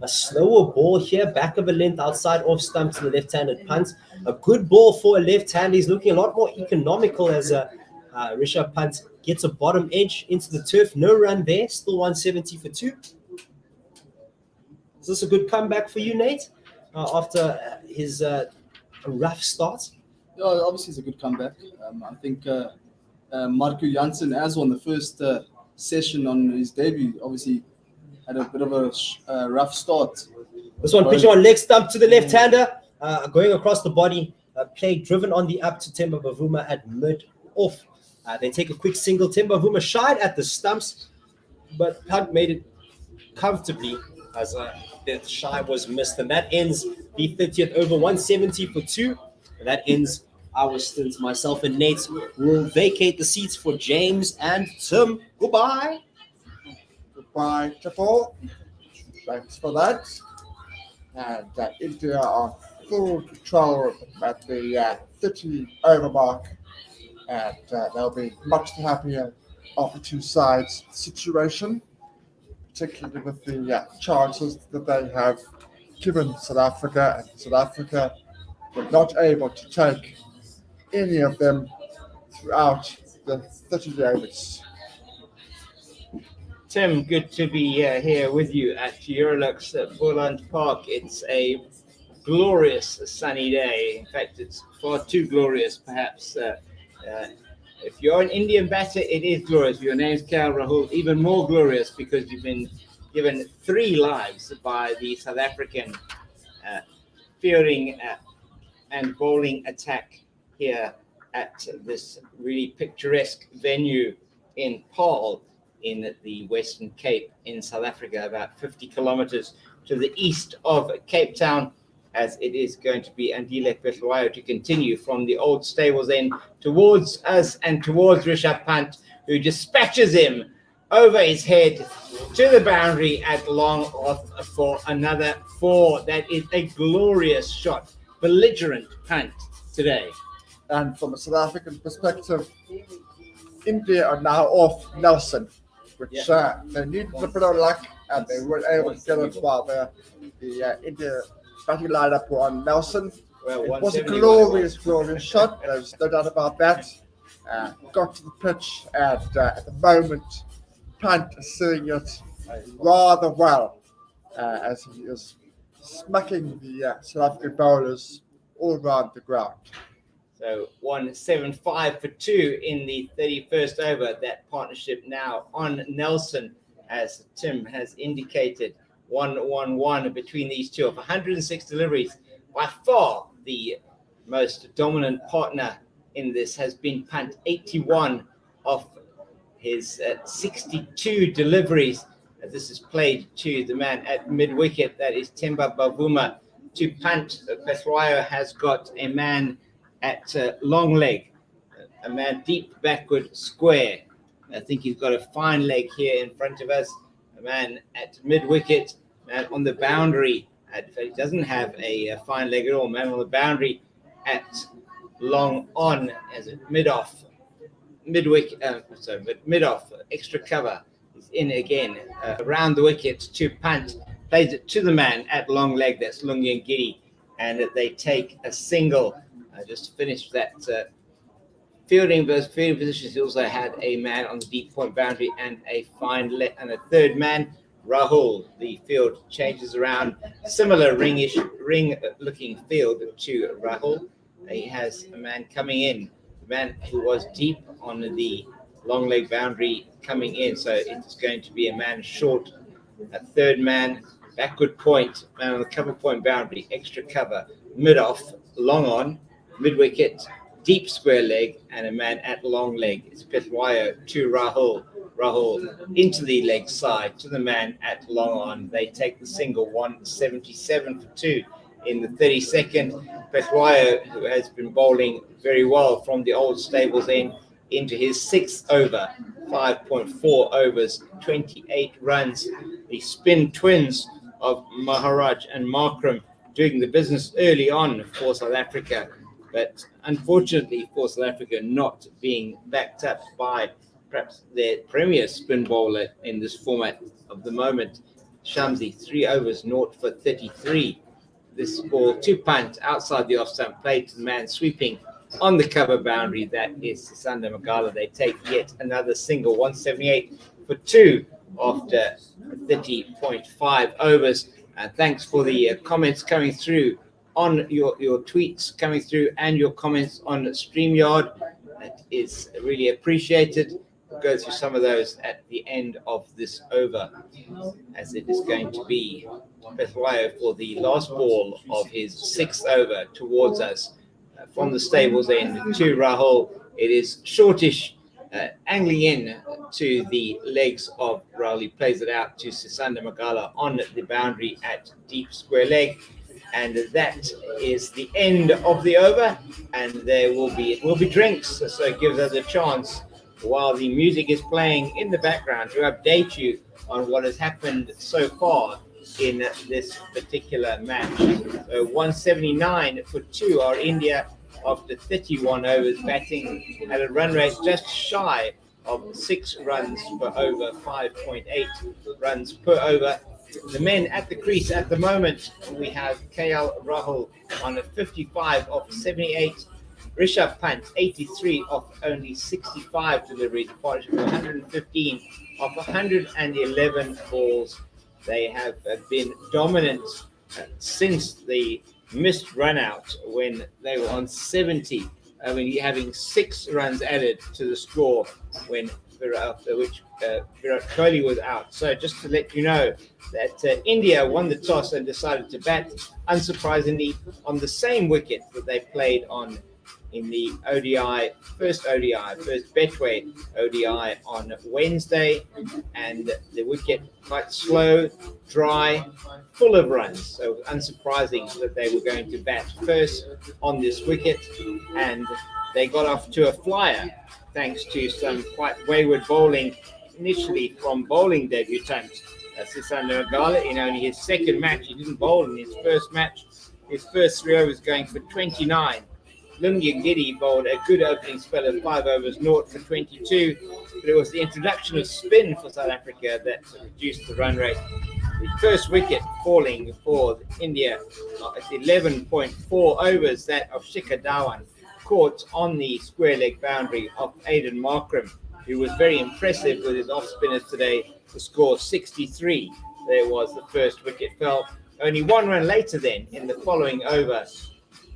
A slower ball here, back of a length outside off stump to the left-handed punt. A good ball for a left-hander. He's looking a lot more economical as Rishabh Pant gets a bottom edge into the turf. No run there, still 170 for 2. Is this a good comeback for you, Nate, after his rough start? Yeah, obviously it's a good comeback. I think Marco Jansen, as on the first session on his debut, obviously had a bit of a rough start. This one pitching on leg stump to the left-hander, going across the body, play driven on the up to Temba Bavuma at mid-off. They take a quick single. Temba Bavuma shied at the stumps, but Pant made it comfortably as the shy was missed. And that ends the 30th over, 170 for 2. And that ends our stint. Myself and Nate will vacate the seats for James and Tim. Goodbye. Goodbye, Paarl. Thanks for that. And India are full control at the 30 over mark. And they'll be much happier of the 2 sides situation, particularly with the chances that they have given South Africa. And South Africa were not able to take any of them throughout the 30 overs. Tim, good to be here with you at Eurolux at Boland Park. It's a glorious sunny day. In fact, it's far too glorious, perhaps. If you're an Indian batter, it is glorious. If your name's KL Rahul, even more glorious because you've been given 3 lives by the South African fielding and bowling attack here at this really picturesque venue in Paarl in the Western Cape in South Africa, about 50 kilometers to the east of Cape Town, as it is going to be Andile Pehlwayo to continue from the old stables end towards us and towards Rishabh Pant, who dispatches him over his head to the boundary at long off for another 4. That is a glorious shot. Belligerent punt today. And from a South African perspective, India are now off Nelson, which they needed a bit of luck, and they weren't able to get it while the India batting lineup were on Nelson. Well, it was a glorious shot. There's no doubt about that. Got to the pitch, and at the moment, Pant is seeing it rather well as he is smacking the South African bowlers all around the ground. So 175 for 2 in the 31st over. That partnership now on Nelson, as Tim has indicated. 1-1-1 between these two of 106 deliveries. By far the most dominant partner in this has been Punt, 81 of his 62 deliveries. This is played to the man at mid-wicket, that is Themba Bavuma. To Punt, Peswayo has got a man at long leg, a man deep backward square. I think he's got a fine leg here in front of us. A man at mid-wicket, man on the boundary. In fact, he doesn't have a fine leg at all. Man on the boundary at long on as a mid-off. Mid-off, extra cover. He's in again, around the wicket to Punt. Plays it to the man at long leg, that's Lungi Ngidi. And they take a single. Just finished that fielding positions. He also had a man on the deep point boundary and a and a third man. Rahul, the field changes around. Similar ring-looking field to Rahul. He has a man coming in. The man who was deep on the long leg boundary coming in. So it's going to be a man short. A third man, backward point, man on the cover point boundary, extra cover, mid-off, long on, mid-wicket, deep square leg, and a man at long leg. It's Peswayo to Rahul. Rahul into the leg side to the man at long on. They take the single, 177 for 2 in the 32nd. Peswayo, who has been bowling very well from the old stables end, into his 6th over, 5.4 overs, 28 runs. The spin twins of Maharaj and Markram doing the business early on for South Africa, but unfortunately for South Africa not being backed up by perhaps their premier spin bowler in this format of the moment. Shamsi, 3 overs, 0 for 33. This ball to Punt outside the off stump, played to the man sweeping on the cover boundary, that is Sisanda Magala. They take yet another single, 178 for 2 after 30.5 overs. Thanks for the comments coming through on your tweets coming through and your comments on StreamYard. That is really appreciated. We'll go through some of those at the end of this over, as it is going to be Peswayo for the last ball of his 6th over towards us. From the stables end to Rahul. It is shortish, angling in to the legs of Rahul. He plays it out to Sisanda Magala on the boundary at deep square leg. And that is the end of the over. And it will be drinks. So it gives us a chance, while the music is playing in the background, to update you on what has happened so far in this particular match. So 179 for 2 are India after 31 overs, batting at a run rate just shy of 6 runs per over, 5.8 runs per over. The men at the crease at the moment, we have KL Rahul on a 55 of 78, Rishabh Pant 83 of only 65 deliveries, partnership 115 of 111 balls. They have been dominant since the missed run out when they were on 70. I mean, having 6 runs added to the score when Virat Kohli was out. So just to let you know that India won the toss and decided to bat, unsurprisingly, on the same wicket that they played on in the first Betway ODI on Wednesday, and the wicket quite slow, dry, full of runs. So unsurprising that they were going to bat first on this wicket, and they got off to a flyer thanks to some quite wayward bowling initially from bowling debutant Sisanda Magala in only his 2nd match. He didn't bowl in his first match. His first 3 overs going for 29. Lungi Ngidi bowled a good opening spell of 5 overs, 0 for 22, but it was the introduction of spin for South Africa that reduced the run rate. The first wicket falling for India at 11.4 overs, that of Shikhar Dhawan, caught on the square leg boundary of Aiden Markram, who was very impressive with his off spinners today to score 63. There was the first wicket fell. Only 1 run later then, in the following over,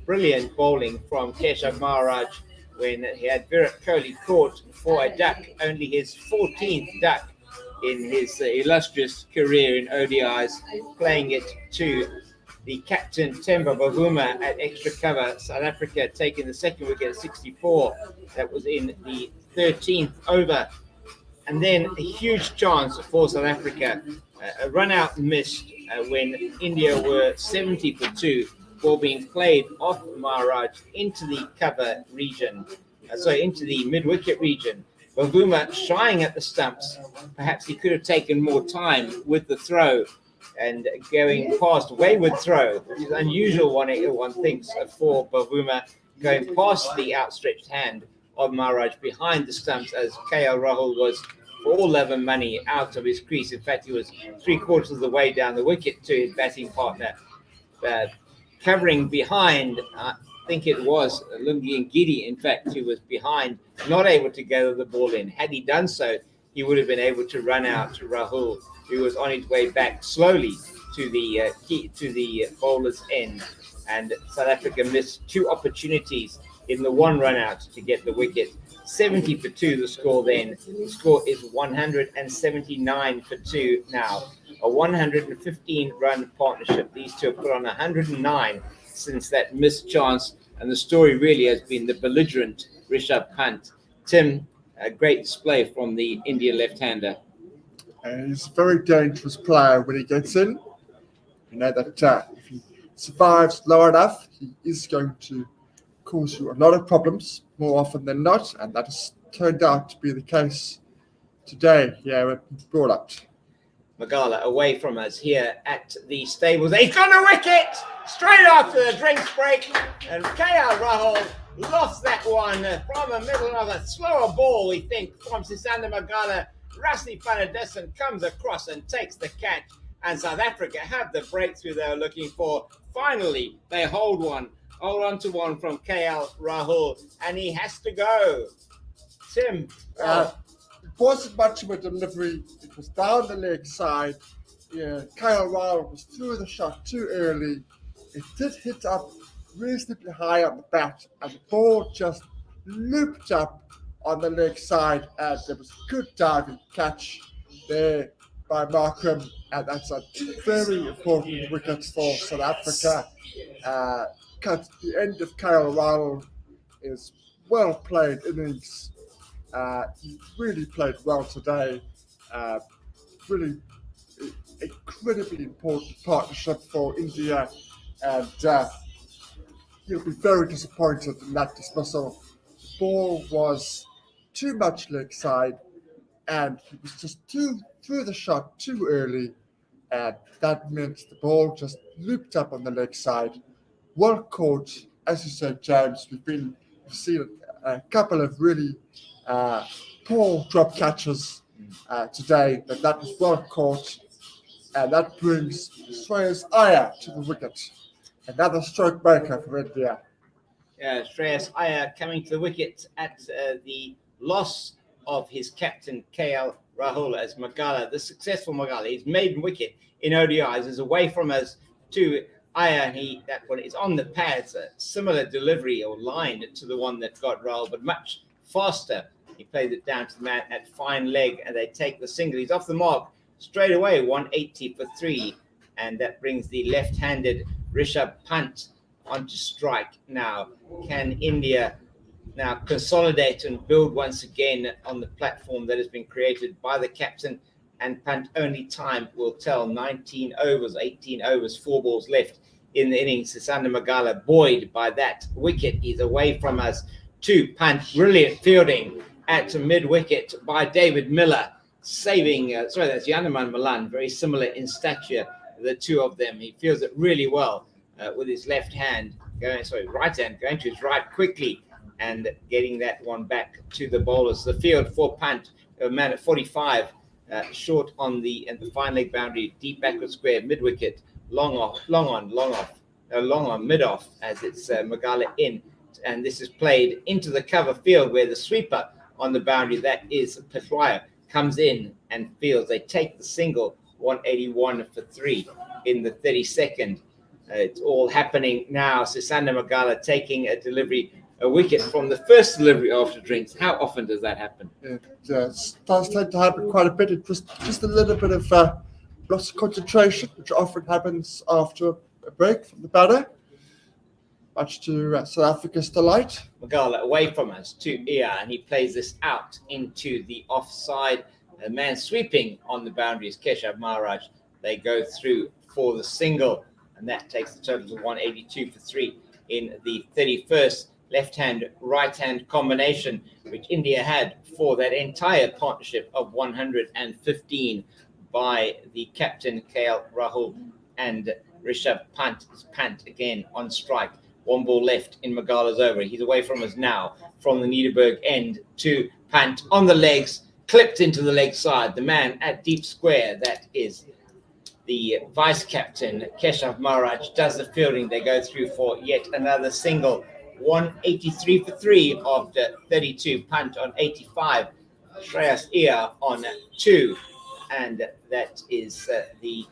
brilliant bowling from Keshav Maharaj when he had Virat Kohli caught for a duck, only his 14th duck in his illustrious career in ODIs, playing it to the captain Temba Bavuma at extra cover. South Africa taking the second wicket at 64. That was in the 13th over. And then a huge chance for South Africa. A run out missed when India were 70 for 2. Ball being played off Maharaj into the cover region. Into the mid-wicket region. Bavuma shying at the stumps. Perhaps he could have taken more time with the throw and going past wayward throw, which is unusual one thinks for Bavuma, going past the outstretched hand of Maharaj behind the stumps as KL Rahul was for all love and money out of his crease. In fact, he was 3/4 of the way down the wicket to his batting partner, covering behind. I think it was Lungi and Giddy, in fact, who was behind, not able to gather the ball in. Had he done so, he would have been able to run out to Rahul, who was on his way back slowly to the bowler's end. And South Africa missed 2 opportunities in the 1 run out to get the wicket. 70 for 2 the score then. The score is 179 for 2 now. A 115 run partnership. These two have put on 109 since that missed chance, and the story really has been the belligerent Rishabh Pant. Tim, a great display from the Indian left-hander. He's a very dangerous player when he gets in. You know that if he survives low enough, he is going to cause you a lot of problems more often than not, and that has turned out to be the case today here at Boland. Magala away from us here at the stables. He's got a wicket straight after the drinks break, and KL Rahul lost that one from the middle of a slower ball, we think, from Sisanda Magala. Rassi Panadesan comes across and takes the catch, and South Africa have the breakthrough they were looking for. Finally, they hold on to one from KL Rahul, and he has to go. Tim. It wasn't much of a delivery. It was down the leg side. KL Rahul was through the shot too early. It did hit up reasonably high on the bat, and the ball just looped up on the leg side, and there was a good diving catch there by Markham, and that's a very important wicket for South Africa. The end of KL Rahul is well played innings. He really played well today. Really incredibly important partnership for India, and he'll be very disappointed in that dismissal. The ball was too much leg side, and he was just through the shot too early, and that meant the ball just looped up on the leg side. Well caught, as you said, James. We've seen a couple of really poor drop catches today, but that was well caught, and that brings Shreyas Iyer to the wicket. Another stroke breaker for India. Shreyas Iyer coming to the wicket at the loss of his captain KL Rahul as Magala, the successful Magala. His maiden wicket in ODIs is away from us to Iyer. That one is on the pads, a similar delivery or line to the one that got Rahul, but much faster. He played it down to the man at fine leg, and they take the single. He's off the mark straight away, 180 for 3, and that brings the left-handed Rishabh Pant onto strike now. Can India now consolidate and build once again on the platform that has been created by the captain and Pant? Only time will tell. 18 overs, 4 balls left in the innings. Sisanda Magala buoyed by that wicket. He's away from us to Pant. Brilliant fielding at mid-wicket by David Miller, saving, that's Yanuman Malan, very similar in stature, the two of them. He feels it really well with his left hand, right hand, going to his right quickly and getting that one back to the bowlers. The field for Pant, a man at 45, short on the fine leg boundary, deep backward square, mid-wicket, long on, mid-off, as it's Magala in. And this is played into the cover field where the sweeper on the boundary, that is Petwaya, comes in and fields. They take the single, 181 for 3 in the 32nd. It's all happening now. Sisanda Magala taking a wicket from the first delivery after drinks. How often does that happen? It does tend to happen quite a bit. It was just a little bit of loss of concentration, which often happens after a break from the batter, much to South Africa's delight. Magala away from us to Ia, and he plays this out into the offside. A man sweeping on the boundaries, Keshav Maharaj. They go through for the single, and that takes the total to 182 for 3 in the 31st left-hand, right-hand combination, which India had for that entire partnership of 115 by the captain, KL Rahul, and Rishabh Pant is Pant again on strike. One ball left in Magala's over. He's away from us now from the Niederberg end to Pant on the legs, clipped into the leg side. The man at deep square, that is the vice captain, Keshav Maharaj, does the fielding. They go through for yet another single. 183 for 3 after 32. Punt on 85. Shreyas Iyer on 2. And that is the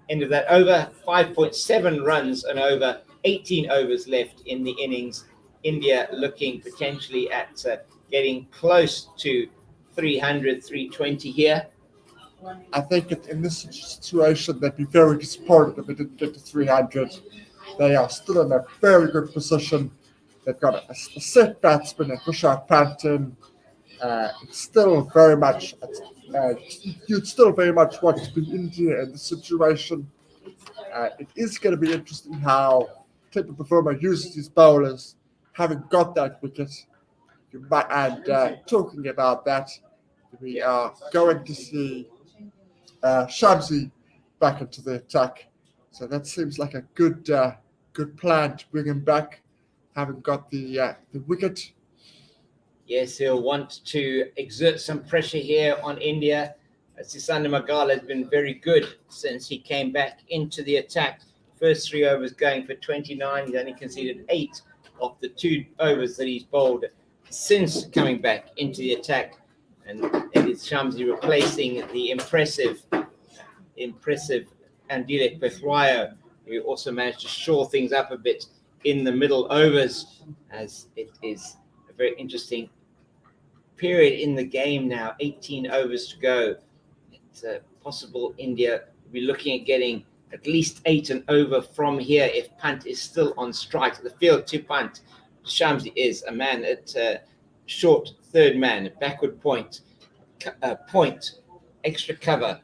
end of that over. 5.7 runs and over. 18 overs left in the innings. India looking potentially at getting close to 300, 320 here. I think in this situation, they'd be very disappointed if they didn't get to 300. They are still in a very good position. They've got a set batsman at Rishabh Pant. It's still very much, you'd still very much want to be India in this situation. It is going to be interesting how Temple Performer uses his bowlers, having got that wicket. And talking about that, we are going to see Shamsi back into the attack. So that seems like a good plan to bring him back, having got the wicket. Yes, he'll want to exert some pressure here on India. Sisanda Magala has been very good since he came back into the attack. First 3 overs going for 29. He's only conceded 8 of the 2 overs that he's bowled since coming back into the attack. And it is Shamsi replacing the impressive Andile Pethwayo, who also managed to shore things up a bit in the middle overs, as it is a very interesting period in the game now. 18 overs to go. It's possible India will be looking at getting at least 8 and over from here if Pant is still on strike. The field to Pant. Shamsi is a man at short third man, backward point, extra cover,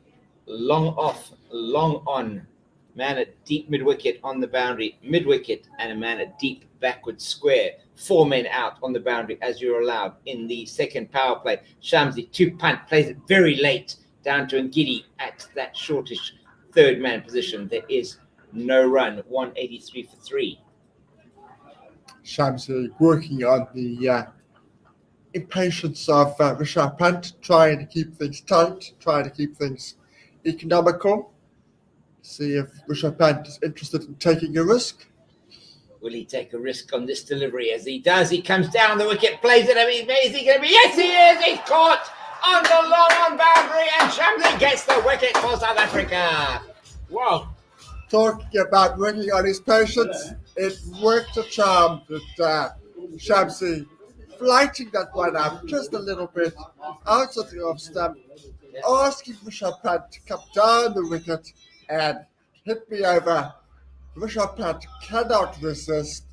long off, long on, man at deep mid-wicket on the boundary, mid-wicket, and a man at deep backward square. 4 men out on the boundary as you're allowed in the second power play. Shamsi to Pant, plays it very late down to Ngidi at that shortish third man position. There is no run, 183 for 3. Shamsi working on the impatience of Rishabh Pant, trying to keep things tight, trying to keep things economical. See if Rishabh Pant is interested in taking a risk. Will he take a risk on this delivery? As he does, he comes down the wicket, plays it. Is he going to be? Yes, he is. He's caught on the long on boundary, and Shamsi gets the wicket for South Africa. Wow. Talking about working on his patience, it worked a charm with Shamsi flighting that one up just a little bit out of the off stump, asking Rishabh Pant to come down the wicket and hit me over. Rishabh Pant cannot resist.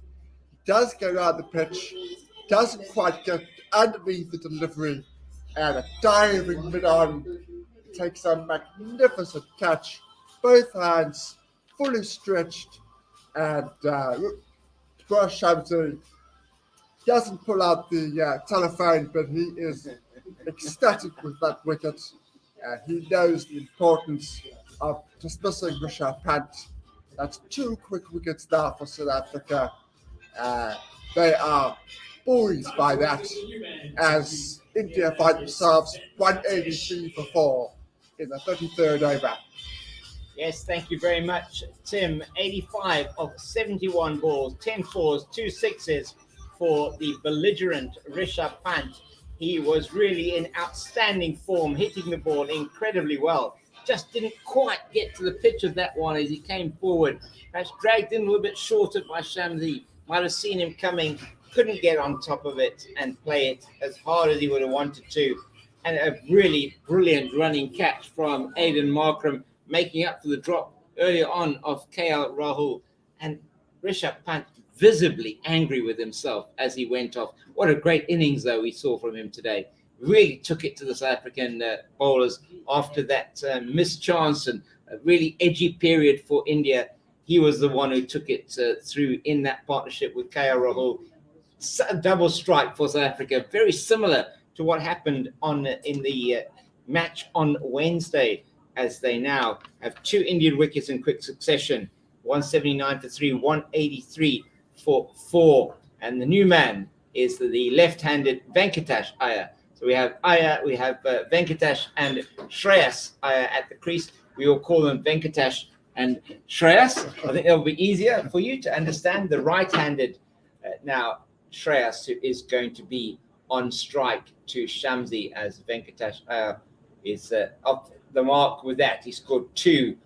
He does go around the pitch, doesn't quite get underneath the delivery, and a diving mid-on takes a magnificent catch. Both hands fully stretched, and Shamsi doesn't pull out the telephone, but he is ecstatic with that wicket. He knows the importance of dismissing Rishabh Pant. That's 2 quick wickets now for South Africa. They are buoyed by that as India find themselves 183 for 4 in the 33rd over. Yes, thank you very much, Tim. 85 of 71 balls, 10 fours, 2 sixes for the belligerent Rishabh Pant. He was really in outstanding form, hitting the ball incredibly well just didn't quite get to the pitch of that one as he came forward. Perhaps dragged in a little bit shorter by Shamsi. Might have seen him coming, couldn't get on top of it and play it as hard as he would have wanted to. And a really brilliant running catch from Aiden Markram, making up for the drop earlier on of KL Rahul. And Rishabh Pant visibly angry with himself as he went off. What a great innings, though, we saw from him today. Really took it to the South African bowlers after that missed chance and a really edgy period for India. He was the one who took it through in that partnership with KL Rahul. Double strike for South Africa, very similar to what happened in the match on Wednesday, as they now have 2 Indian wickets in quick succession, 179 for 3, 183 for 4. And the new man is the left-handed Venkatesh Iyer. So we have Iyer, we have Venkatesh and Shreyas Iyer at the crease. We will call them Venkatesh and Shreyas. I think it'll be easier for you to understand. The right-handed now Shreyas, who is going to be on strike to Shamsi, as Venkatesh is off the mark with that. He scored 2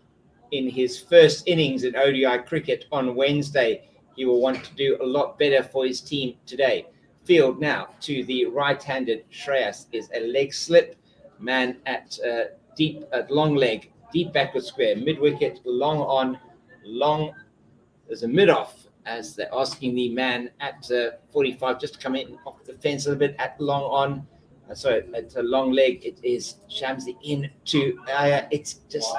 in his first innings in ODI cricket on Wednesday. He will want to do a lot better for his team today. Field now to the right-handed Shreyas is a leg slip. Man at long leg, deep backward square, mid-wicket, long on, long. There's a mid-off as they're asking the man at 45 just to come in off the fence a little bit at long on. Sorry, at a long leg. It is Shamsi into it's just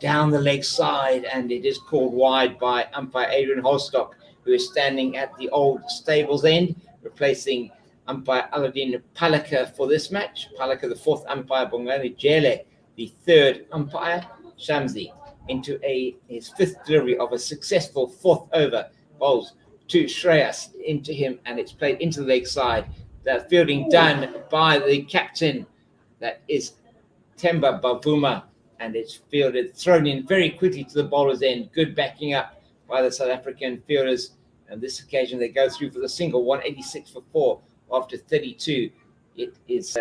down the leg side, and it is called wide by umpire Adrian Holstock, who is standing at the old stables end, replacing umpire Aladdin Palaka for this match. Palaka, the 4th umpire, Bongani Jele, the 3rd umpire. Shamsi into his 5th delivery of a successful 4th over. Bowls to Shreyas into him, and it's played into the leg side. The fielding done by the captain, that is Temba Bavuma, and it's fielded, thrown in very quickly to the bowler's end. Good backing up by the South African fielders. And this occasion, they go through for the single, 186 for 4 after 32. It is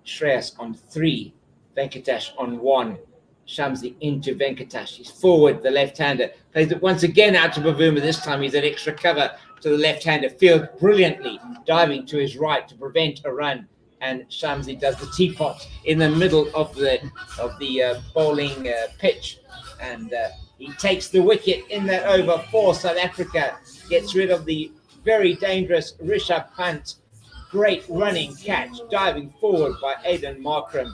Shreyas on 3, Venkatesh on 1. Shamsi into Venkatesh. He's forward, the left-hander. Plays it once again out to Bavuma. This time he's at extra cover to the left-hander. Field brilliantly, diving to his right to prevent a run. And Shamsi does the teapot in the middle of the bowling pitch. And he takes the wicket in that over for South Africa. Gets rid of the very dangerous Rishabh Pant. Great running catch, diving forward by Aiden Markram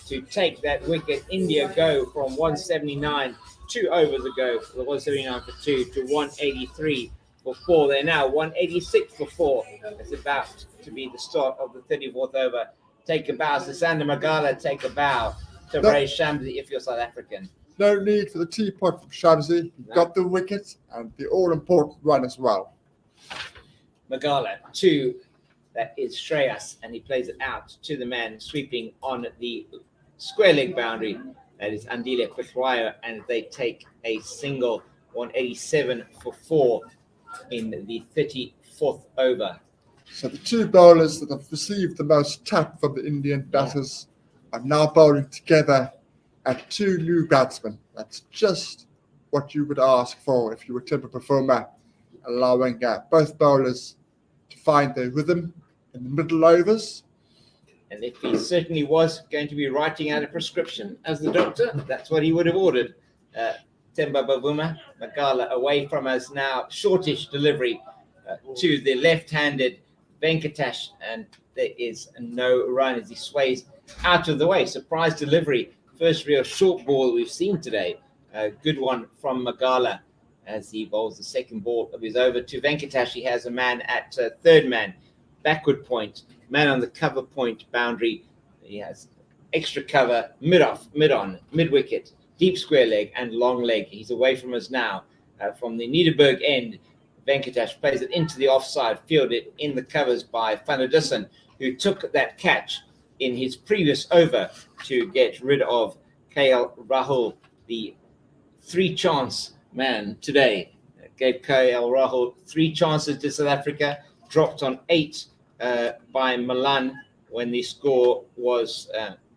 to take that wicket. India go from 179, 2 overs ago, 179 for 2 to 183 for 4. They're now 186 for 4. It's about to be the start of the 34th over. Take a bow, Sisanda Magala, take a bow to Ray Shamsi if you're South African. No need for the teapot from Shamsi. He got the wicket and the all-important run as well. Magala, 2. That is Shreyas, and he plays it out to the man sweeping on the square leg boundary. That is Andile Kwetwaya, and they take a single, 187 for 4 in the 34th over. So the 2 bowlers that have received the most tap from the Indian batters are now bowling together at 2 new batsmen. That's just what you would ask for if you were Temba Bavuma, allowing both bowlers to find their rhythm in the middle overs. And if he certainly was going to be writing out a prescription as the doctor, that's what he would have ordered. Temba Bavuma, Magala away from us now. Shortish delivery to the left-handed Venkatesh, and there is no run as he sways out of the way. Surprise delivery. First real short ball we've seen today. A good one from Magala as he bowls the second ball of his over to Venkatesh. He has a man at 3rd man, backward point, man on the cover point boundary. He has extra cover, mid-off, mid-on, mid-wicket, deep square leg and long leg. He's away from us now. From the Niederberg end, Venkatesh plays it into the offside, fielded in the covers by Fanadisson, who took that catch in his previous over to get rid of KL Rahul, the 3-chance man today. Gave KL Rahul 3 chances to South Africa, dropped on 8 by Milan when the score was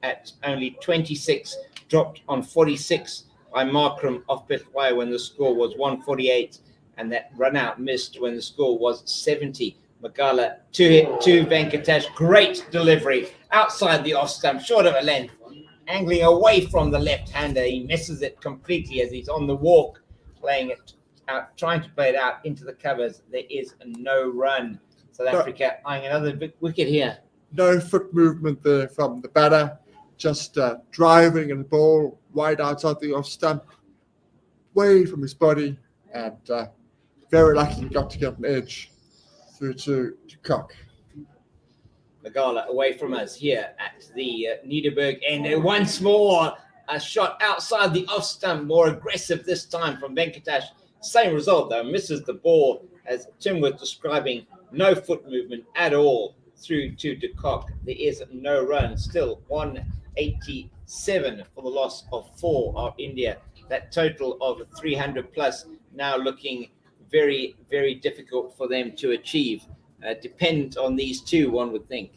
at only 26, dropped on 46 by Markram off Betway when the score was 148, and that run out missed when the score was 70. Magala to Venkatesh, great delivery outside the off stump, short of a length, angling away from the left-hander. He misses it completely as he's on the walk, playing it out, trying to play it out into the covers. There is no run. South Africa eyeing another big wicket here. No foot movement there from the batter, just driving the ball wide outside the off stump, way from his body, and very lucky he got to get an edge through to Cock. Magala away from us here at the Niederberg end. Once more, a shot outside the off stump, more aggressive this time from Venkatesh. Same result though, misses the ball as Tim was describing. No foot movement at all through to de Kock. There is no run. Still 187 for the loss of 4 of India. That total of 300 plus now looking very, very difficult for them to achieve. Depend on these two, one would think.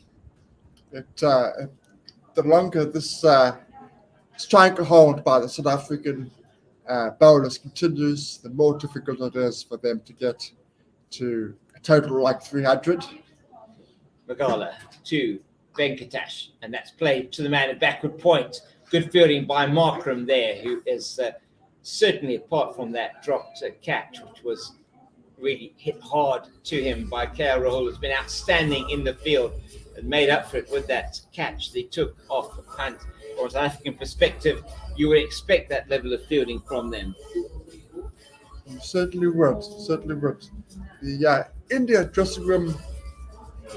The longer this stranglehold by the South African bowlers continues, the more difficult it is for them to get to a total like 300. Magala to Venkatesh, and that's played to the man at backward point. Good fielding by Markram there, who is certainly, apart from that dropped catch, which was really hit hard to him by KL Rahul, has been outstanding in the field and made up for it with that catch they took off the punt. From a South African perspective, you would expect that level of fielding from them. Certainly would. The India dressing room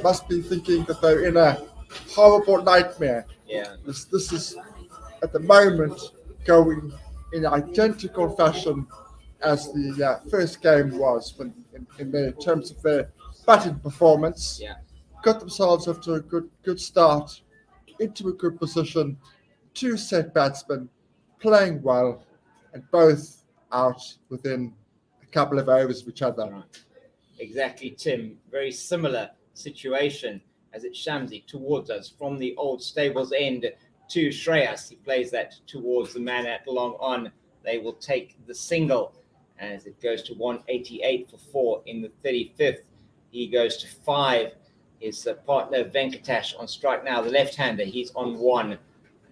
must be thinking that they're in a horrible nightmare. Yeah. This is, at the moment, going in identical fashion as the first game was in terms of their batting performance. Yeah. Got themselves off to a good start, into a good position, 2 set batsmen playing well, and both out within a couple of overs of each other. Right. Exactly, Tim. Very similar situation as it's Shamsi towards us from the old stables end to Shreyas. He plays that towards the man at long on. They will take the single as it goes to 188 for 4 in the 35th. He goes to 5. His partner Venkatesh on strike now, the left-hander, he's on 1.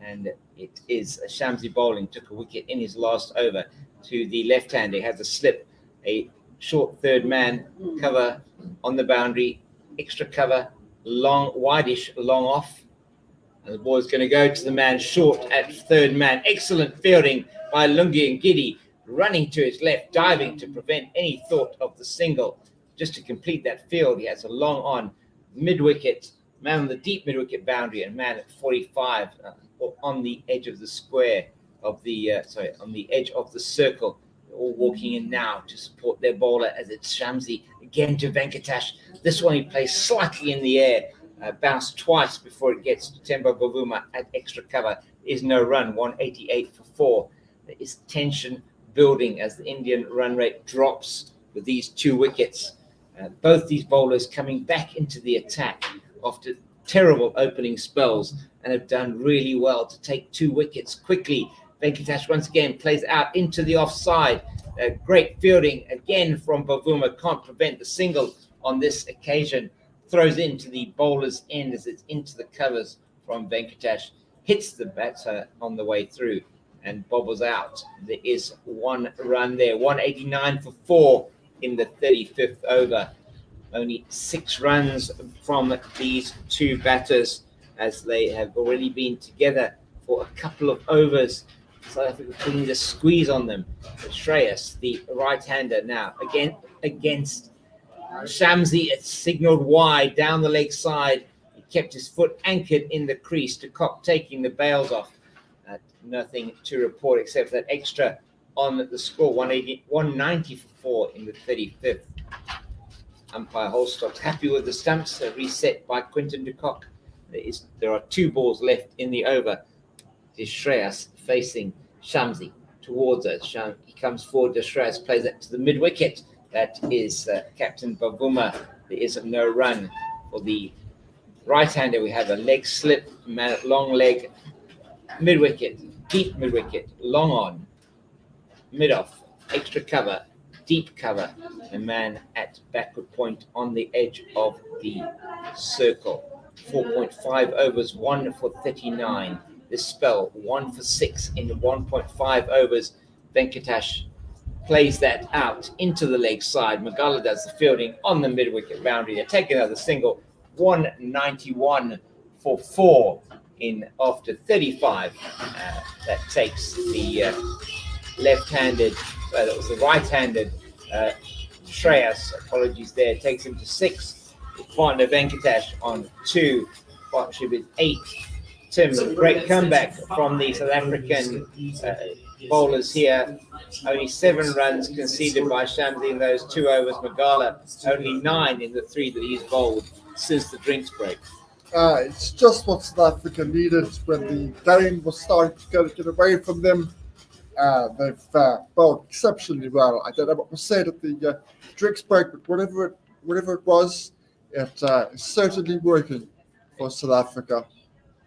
And it is Shamsi Boland, took a wicket in his last over to the left-hander. He has a slip, a short third man cover on the boundary, extra cover, long, wideish, long off. And the ball is going to go to the man short at third man. Excellent fielding by Lungi and Giddy, running to his left, diving to prevent any thought of the single. Just to complete that field, he has a long on, mid-wicket, man on the deep mid-wicket boundary, and man at 45 on the edge of the square of the, on the edge of the circle. They're all walking in now to support their bowler as it's Shamsi again to Venkatesh. This one he plays slightly in the air, bounced twice before it gets to Temba Bavuma at extra cover. Is no run, 188 for 4. There is tension building as the Indian run rate drops with these 2 wickets. Both these bowlers coming back into the attack after terrible opening spells and have done really well to take 2 wickets quickly. Venkatesh once again plays out into the offside. Great fielding again from Bavuma. Can't prevent the single on this occasion. Throws into the bowler's end as it's into the covers from Venkatesh. Hits the batter on the way through and bobbles out. There is 1 run there. 189 for 4 in the 35th over. Only 6 runs from these 2 batters as they have already been together for a couple of overs. South Africa putting the squeeze on them. But Shreyas, the right-hander now, again against Shamsi. It's signalled wide down the leg side. He kept his foot anchored in the crease. De Kock taking the bails off. Nothing to report except that extra on the score, 190 for 4 in the 35th. Umpire Holstock's happy with the stumps, reset by Quinton de Kock. There are 2 balls left in the over. It is Shreyas facing Shamsi towards us. He comes forward to Shreyas, plays that to the mid-wicket. That is Captain Bavuma. There is no run for the right-hander. We have a leg slip, man at long leg, Mid-wicket, deep mid-wicket, long on, mid-off, extra cover, deep cover, a man at backward point on the edge of the circle. 4.5 overs, 1 for 39. This spell, 1 for 6 in 1.5 overs. Venkatesh plays that out into the leg side. Magala does the fielding on the mid-wicket boundary. They take another single, 191 for 4 in after 35. That takes the left-handed, that was the right-handed Shreyas, apologies there, takes him to 6. His partner Venkatesh on 2. Partnership is 8. Tim, great comeback from the South African bowlers here. Only 7 runs conceded by Shamsi in those 2 overs. Magala only 9 in the 3 that he's bowled since the drinks break. It's just what South Africa needed when the game was starting to get away from them. They've bowled exceptionally well. I don't know what was said at the drinks break, but whatever it was, it is certainly working for South Africa.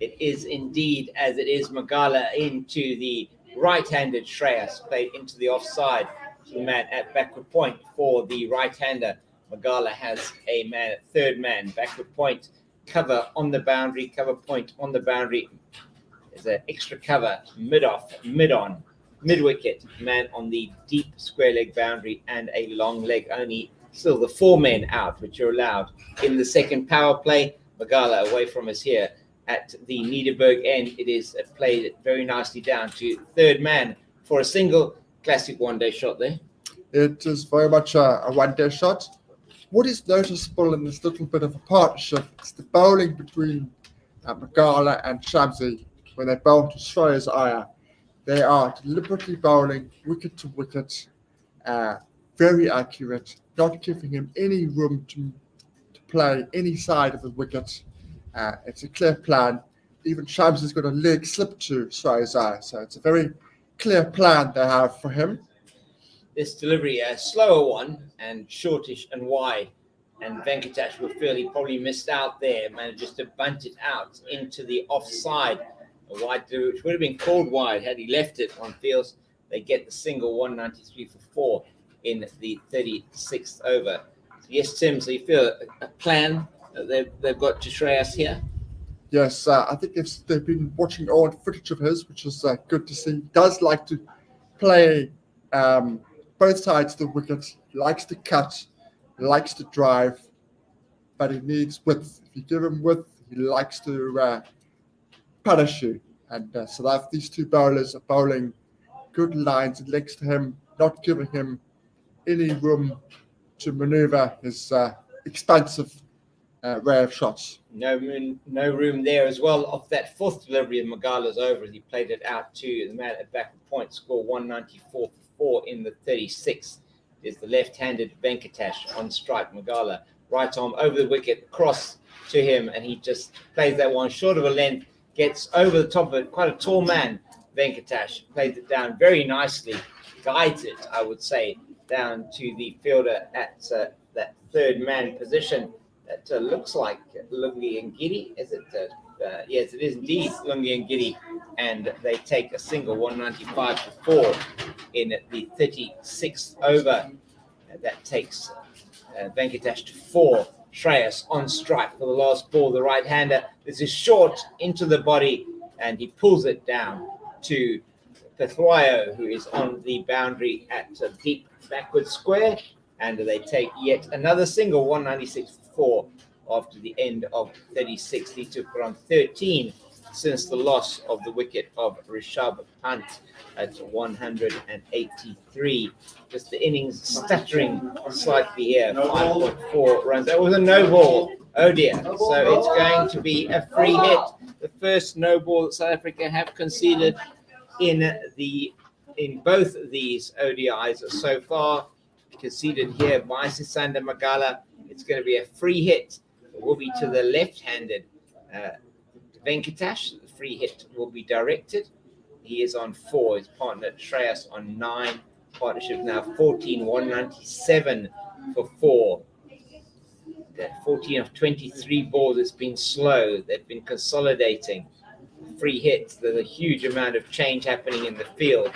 It is indeed, as it is. Magala into the right-handed Shreyas, played into the offside. The man at backward point for the right-hander. Magala has a man at third man, backward point, cover on the boundary, cover point on the boundary. There's an extra cover, mid-off, mid-on, mid-wicket, man on the deep square leg boundary, and a long leg only. Still the 4 men out, which are allowed in the second power play. Magala away from us here at the Niederberg end. It is played very nicely down to third man for a single. Classic one-day shot there. It is very much a one-day shot. What is noticeable in this little bit of a partnership is the bowling between Magala and Shamsi when they bowl to Shreyas Iyer. They are deliberately bowling wicket to wicket, very accurate, not giving him any room to play any side of the wicket. It's a clear plan. Even Shamsi's got a leg slip to Shreyas Iyer, so it's a very clear plan they have for him. This delivery, a slower one and shortish and wide, and Venkatesh will feel he probably missed out there, manages to bunt it out into the offside. A wide delivery, which would have been called wide had he left it. One feels they get the single, 193 for 4 in the 36th over. So yes, Tim, so you feel a plan that they've got to Shreyas here? Yes, I think they've been watching old footage of his, which is good to see. He does like to play both sides of the wicket, likes to cut, likes to drive, but he needs width. If you give him width, he likes to punish you. And so that these 2 bowlers are bowling good lines and legs to him, not giving him any room to maneuver his expansive array of shots. No room there as well. Off that 4th delivery of Magala's over, as he played it out to the man at backward point, score 194 for 4 in the 36th. Is the left-handed Venkatesh on strike. Magala, right arm over the wicket, cross to him, and he just plays that one short of a length, gets over the top of it. Quite a tall man, Venkatesh, plays it down very nicely, guides it, I would say, down to the fielder at that third man position. That looks like Lungi and Giddy, is it? Yes, it is indeed Lungi and Giddy, and they take a single, 195 for 4 in the 36th over. That takes Venkatesh to 4. Shreyas on strike for the last ball, the right-hander. This is short into the body, and he pulls it down to Pethwayo, who is on the boundary at a deep backward square, and they take yet another single, 196 for 4 after the end of 36. He took around 13 since the loss of the wicket of Rishabh Pant at 183. Just the innings stuttering slightly here, 5.4 runs. That was a no ball, ODI. So it's going to be a free hit. The first no ball that South Africa have conceded in both of these ODIs so far. Conceded here by Sisanda Magala. It's going to be a free hit. It will be to the left-handed Venkatesh. The free hit will be directed. He is on 4. His partner Shreyas on 9. Partnership now 14, 197 for 4. That 14 of 23 balls. It's been slow. They've been consolidating. free hit. There's a huge amount of change happening in the field.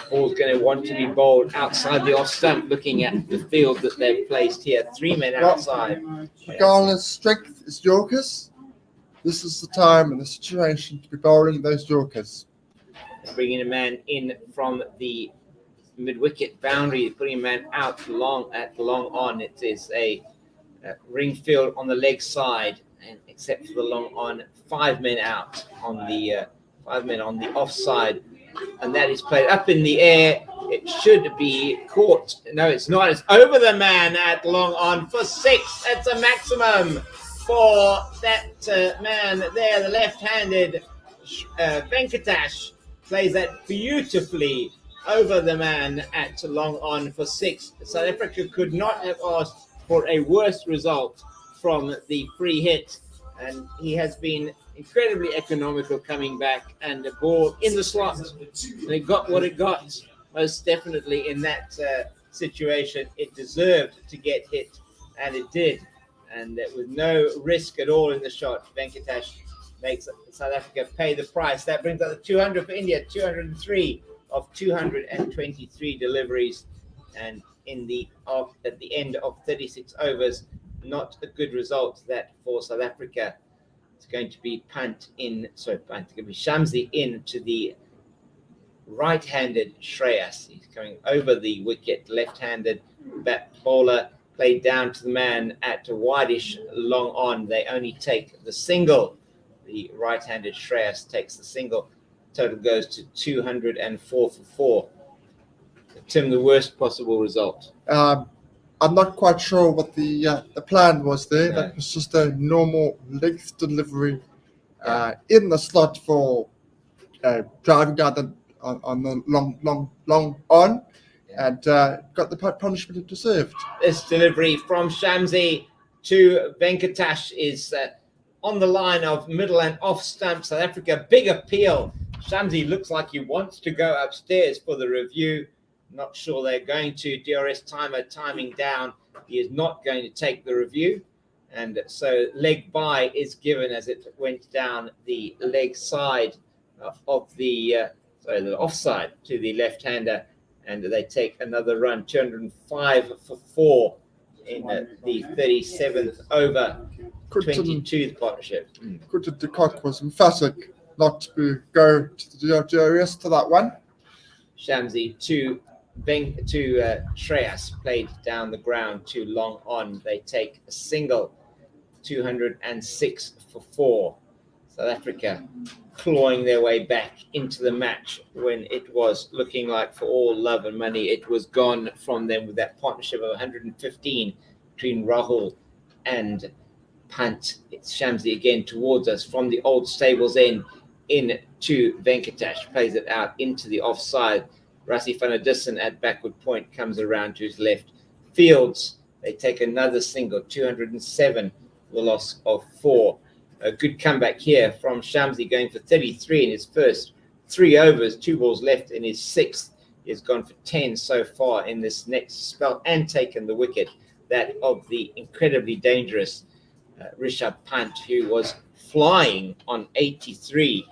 Ball's going to want to be bowled outside the off stump, looking at the field that they've placed here. 3 men outside. Regardless, strength is Yorkers. This is the time and the situation to be bowling those Yorkers. Bringing a man in from the mid-wicket boundary, putting a man out long at the long on. It is a ring field on the leg side, and except for the long on, 5 men out on the 5 men on the offside, and that is played up in the air. It should be caught. No, it's not. It's over the man at long on for 6. That's a maximum for that man there, the left-handed Venkatesh. Plays that beautifully over the man at long on for 6. South Africa could not have asked for a worse result from the free hit, and he has been incredibly economical coming back, and the ball in the slot, and it got what it got. Most definitely in that situation, it deserved to get hit, and it did, and with no risk at all in the shot. Venkatesh makes South Africa pay the price. That brings up the 200 for India, 203 of 223 deliveries, and at the end of 36 overs, not a good result that for South Africa. It's going to be punt. It's going to be Shamsi in to the right-handed Shreyas. He's coming over the wicket, left-handed bat bowler, played down to the man at a wideish long on. They only take the single. The right-handed Shreyas takes the single. Total goes to 204 for 4. Tim, the worst possible result. I'm not quite sure what the plan was there. No. That was just a normal length delivery in the slot for driving down on the long on, and got the punishment it deserved. This delivery from Shamsi to Venkatesh is on the line of middle and off stump. South Africa, big appeal. Shamsi looks like he wants to go upstairs for the review. Not sure they're going to. DRS timer timing down. He is not going to take the review. And so leg by is given as it went down the leg side of the offside to the left-hander. And they take another run, 205 for 4 in the 37th over, 22th partnership. Quinton de Kock was emphatic not to go to the DRS to that one. Shamsi to Shreyas, played down the ground to long on. They take a single, 206 for 4. South Africa clawing their way back into the match when it was looking like for all love and money it was gone from them, with that partnership of 115 between Rahul and Pant. It's Shamsi again towards us from the old stables in to Venkatesh, plays it out into the offside. Rassi Fanadisson at backward point comes around to his left. Fields, they take another single, 207, the loss of 4. A good comeback here from Shamsi, going for 33 in his first 3 overs, 2 balls left in his 6th. He's gone for 10 so far in this next spell and taken the wicket, that of the incredibly dangerous Rishabh Pant, who was flying on 85,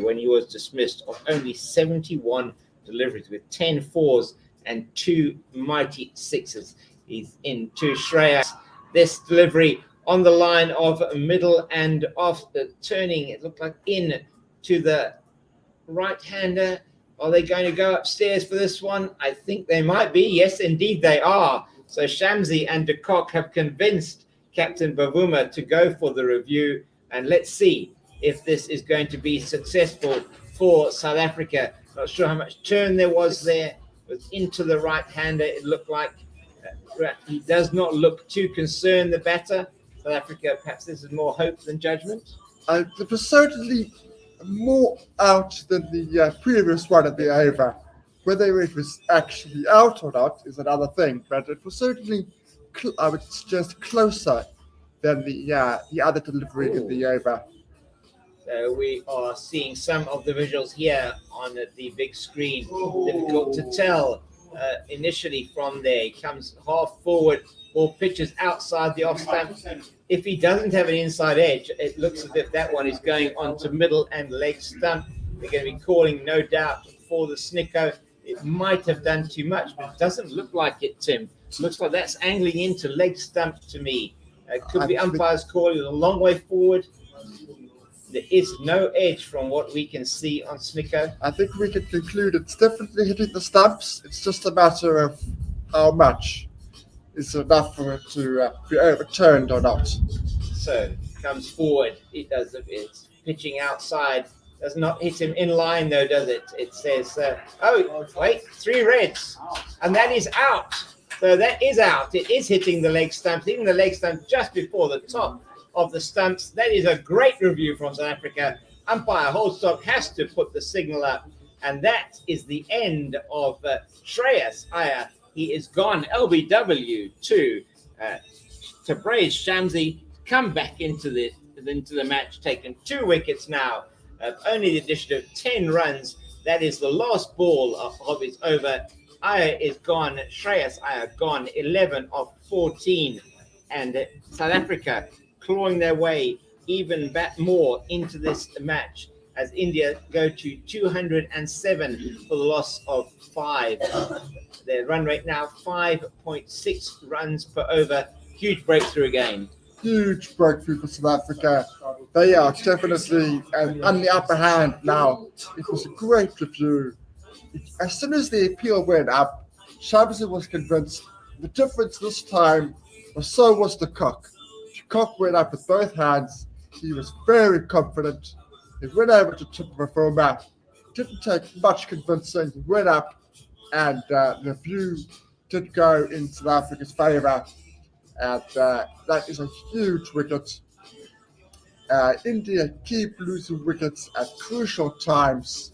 when he was dismissed, of only 71 deliveries with 10 fours and 2 mighty 6s. He's into Shreyas. This delivery on the line of middle and off, the turning, it looked like in to the right-hander. Are they going to go upstairs for this one? I think they might be. Yes, indeed they are. So Shamsi and de Kock have convinced Captain Bavuma to go for the review, and let's see if this is going to be successful for South Africa. Not sure how much turn there was there. It was into the right-hander. It looked like he does not look too concerned, the batter. South Africa, perhaps this is more hope than judgment. It was certainly more out than the previous one at the over. Whether it was actually out or not is another thing, but it was certainly, I would suggest, closer than the other delivery in the over. So we are seeing some of the visuals here on the big screen. Difficult to tell initially from there. He comes half forward, ball pitches outside the off stump If he doesn't have an inside edge, it looks as if that one is going onto middle and leg stump. They're going to be calling, no doubt, for the snicko. It might have done too much, but it doesn't look like it, Tim. Looks like that's angling into leg stump to me. Could be umpire's call. It's a long way forward. There is no edge from what we can see on snicko. I think we can conclude it's definitely hitting the stumps. It's just a matter of how much is enough for it to be overturned or not. So comes forward. It does. It's pitching outside. Does not hit him in line though, does it? It says, oh wait, 3 reds, and that is out. So that is out. It is hitting the leg stumps, hitting the leg stump just before the top of the stumps. That is a great review from South Africa. Umpire Holstock has to put the signal up, and that is the end of Shreyas Iyer. He is gone. LBW to Tabraiz Shamsi, come back into the match, taken 2 wickets now. Only the addition of 10 runs. That is the last ball of his over. Iyer is gone. Shreyas Iyer gone. 11 of 14. And South Africa clawing their way even back more into this match as India go to 207 for the loss of 5. Their run rate now 5.6 runs per over. Huge breakthrough again. Huge breakthrough for South Africa. They are definitely on the upper hand now. It was a great review. As soon as the appeal went up, Shamsi was convinced. The difference this time was so was the cock. The cock went up with both hands. He was very confident. He went over to tip the performer. Didn't take much convincing. He went up, and the review did go in South Africa's favour. And that is a huge wicket. India keep losing wickets at crucial times.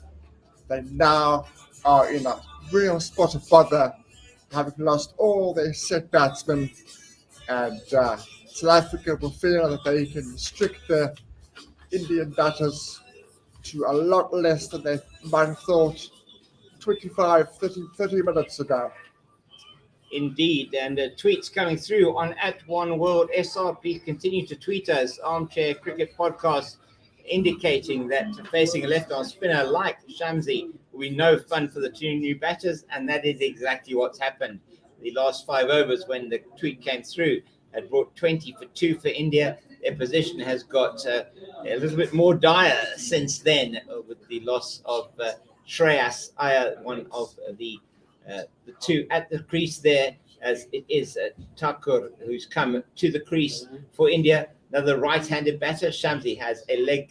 They now are in a real spot of bother, having lost all their set batsmen. And South Africa will feel that they can restrict the Indian batters to a lot less than they might have thought 30 minutes ago. Indeed, and tweets coming through on @OneWorldSR. Please continue to tweet us, Armchair Cricket Podcast, indicating that facing a left-arm spinner like Shamsi will be no fun for the 2 new batters, and that is exactly what's happened. The last 5 overs, when the tweet came through, had brought 20 for 2 for India. Their position has got a little bit more dire since then, with the loss of Shreyas Iyer, one of the 2 at the crease there, as it is Thakur who's come to the crease for India. Another right-handed batter. Shamsi has a leg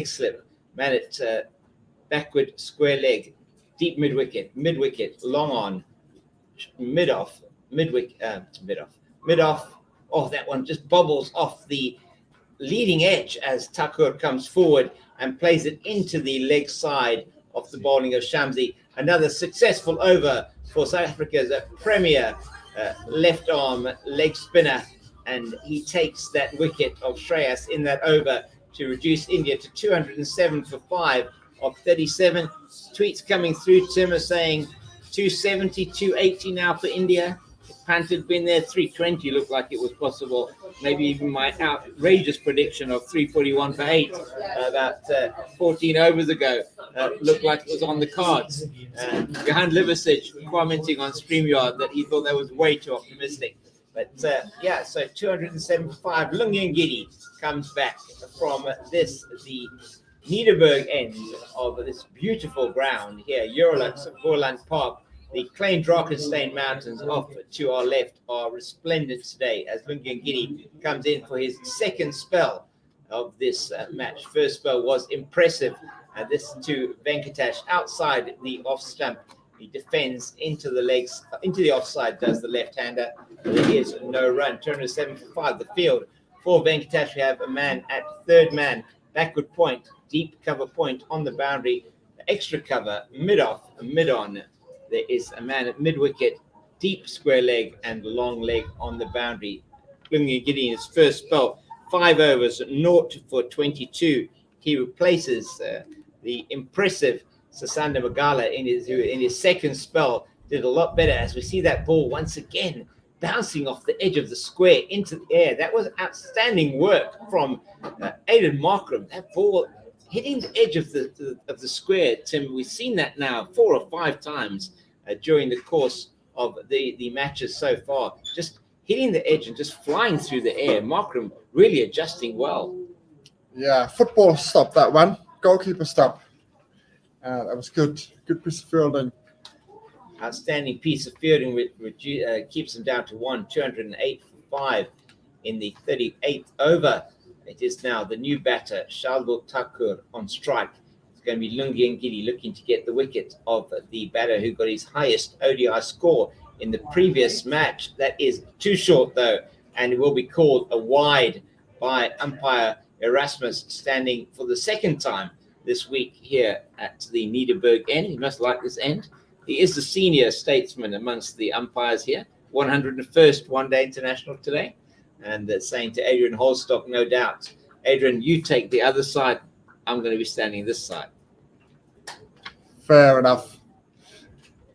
slip. Man it backward square leg, deep mid-wicket, long on, mid-off. Oh, that one just bobbles off the leading edge as Thakur comes forward and plays it into the leg side of the bowling of Shamsi. Another successful over for South Africa's premier left arm leg spinner, and he takes that wicket of Shreyas in that over to reduce India to 207 for 5 of 37. Tweets coming through, Tim, are saying 270, 280 now for India. If Pant had been there, 320 looked like it was possible. Maybe even my outrageous prediction of 341 for 8 about 14 overs ago looked like it was on the cards. Johan Liversidge commenting on StreamYard that he thought that was way too optimistic. But so 275. Lungiangidi comes back from the Niederberg end of this beautiful ground here, Eurolux at Boland Park. The Klein Drakenstein Mountains off to our left are resplendent today as Lungiangidi comes in for his second spell of this match. First spell was impressive. This to Venkatesh outside the off stump. He defends into the legs, into the offside, does the left-hander. There is no run. 207 for 5. The field for Venkatesh. We have a man at third man, backward point, deep cover point on the boundary. Extra cover, mid-off, mid-on. There is a man at mid-wicket, deep square leg and long leg on the boundary. Lungiangidi in his first spell, 5 overs, 0 for 22. He replaces the impressive Sasanda Magala in his second spell. Did a lot better as we see that ball once again bouncing off the edge of the square into the air. That was outstanding work from Aidan Markram. That ball hitting the edge of the square, Tim. We've seen that now 4 or 5 times during the course of the matches so far. Just hitting the edge and just flying through the air. Markram really adjusting well. Yeah, football stop, that one. Goalkeeper stop. That was good. Good piece of fielding. Outstanding piece of fielding, which keeps them down to 208 for 5 in the 38th over. It is now the new batter, Shaldo Thakur, on strike. It's going to be Lungi Ngidi looking to get the wicket of the batter who got his highest ODI score in the previous match. That is too short, though, and it will be called a wide by umpire Erasmus, standing for the second time this week here at the Nederburg end. You must like this end. He is the senior statesman amongst the umpires here. 101st one-day international today. And saying to Adrian Holstock, no doubt, Adrian, you take the other side. I'm going to be standing this side. Fair enough.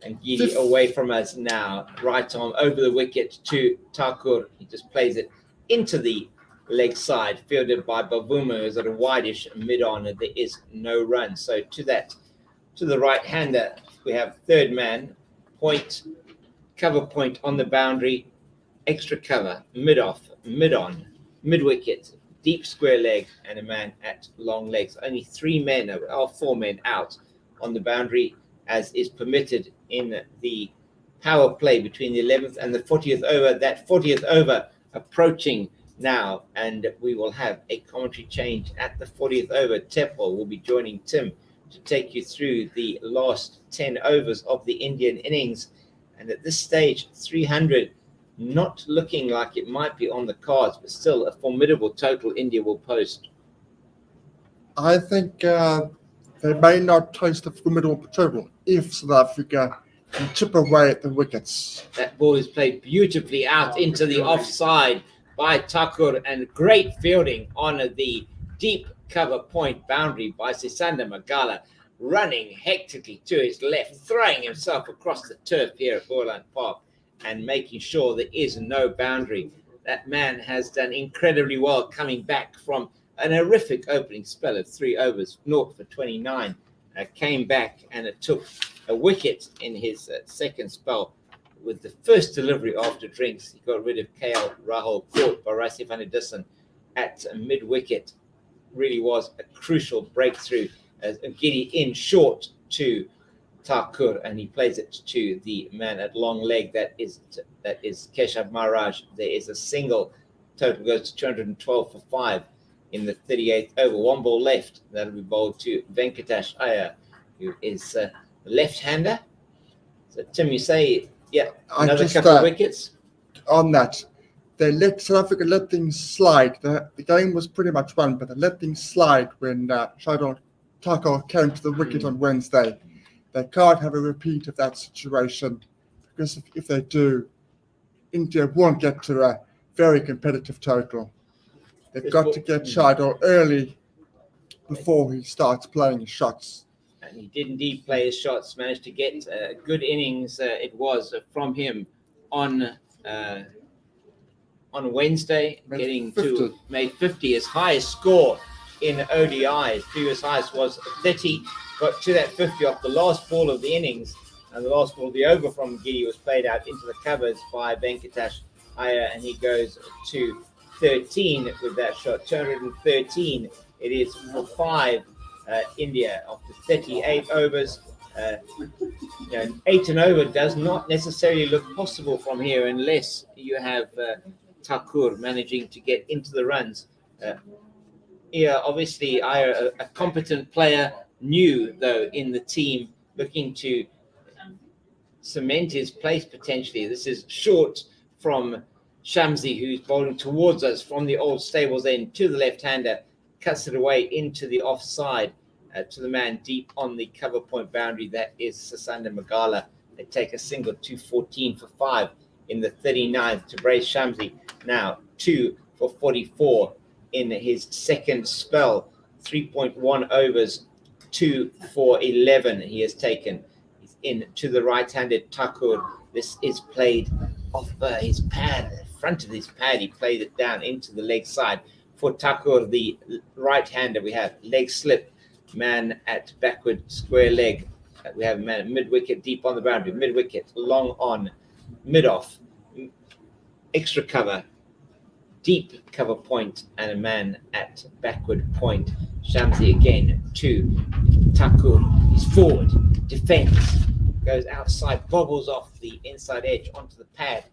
And Gidi away from us now. Right arm over the wicket to Thakur. He just plays it into the leg side, fielded by Bavuma, who's at a wideish mid-on, and there is no run. So to the right-hander, we have third man, point, cover point on the boundary, extra cover, mid-off, mid-on, mid-wicket, deep square leg, and a man at long legs. Only 4 men out on the boundary, as is permitted in the power play between the 11th and the 40th over. That 40th over approaching now, and we will have a commentary change at the 40th over. Teppo will be joining Tim to take you through the last 10 overs of the Indian innings. And at this stage, 300 not looking like it might be on the cards, but still a formidable total India will post. I think they may not taste a formidable total if South Africa can chip away at the wickets. That ball is played beautifully out into the offside by Thakur, and great fielding on the deep cover point boundary by Sisanda Magala, running hectically to his left, throwing himself across the turf here at Boland Park and making sure there is no boundary. That man has done incredibly well coming back from an horrific opening spell of 3 overs, 0 for 29. Came back and it took a wicket in his second spell. With the first delivery after drinks, he got rid of KL Rahul, caught by Rasif van der Dussen at mid-wicket. Really was a crucial breakthrough as Gidi in short to Thakur, and he plays it to the man at long leg. That is Keshav Maharaj. There is a single. Total goes to 212 for 5 in the 38th over. 1 ball left. That'll be bowled to Venkatesh Iyer, who is a left-hander. So Tim, you say, yeah, another couple of wickets. On that, they let South Africa let things slide. The game was pretty much won, but they let things slide when Shardul Thakur came to the wicket on Wednesday. They can't have a repeat of that situation, because if they do, India won't get to a very competitive total. They've got to get Shardul early before he starts playing his shots. And he did indeed play his shots, managed to get a good innings. It was from him on Wednesday, made 50, his highest score in ODI. His previous highest was 30, got to that 50 off the last ball of the innings, and the last ball of the over from Gidi was played out into the covers by Venkatesh Iyer, and he goes to 13 with that shot. 213 it is for 5 India after 38 overs. 8 and over does not necessarily look possible from here unless you have Thakur managing to get into the runs. Obviously, Iyer, a competent player, new though in the team, looking to cement his place potentially. This is short from Shamsi, who's bowling towards us from the old stables end to the left-hander, cuts it away into the offside to the man deep on the cover point boundary. That is Sisanda Magala. They take a single, 214 for 5 in the 39th to brace Shamsi. Now 2 for 44 in his second spell. 3.1 overs, 2 for 11 he has taken. He's in to the right-handed Thakur. This is played off his pad, front of his pad. He played it down into the leg side. For Takur, the right-hander, we have leg slip, man at backward square leg. We have a man at mid-wicket, deep on the boundary, mid-wicket, long on, mid-off, extra cover, deep cover point, and a man at backward point. Shamsi again to Takur. He's forward, defense, goes outside, bobbles off the inside edge onto the pad,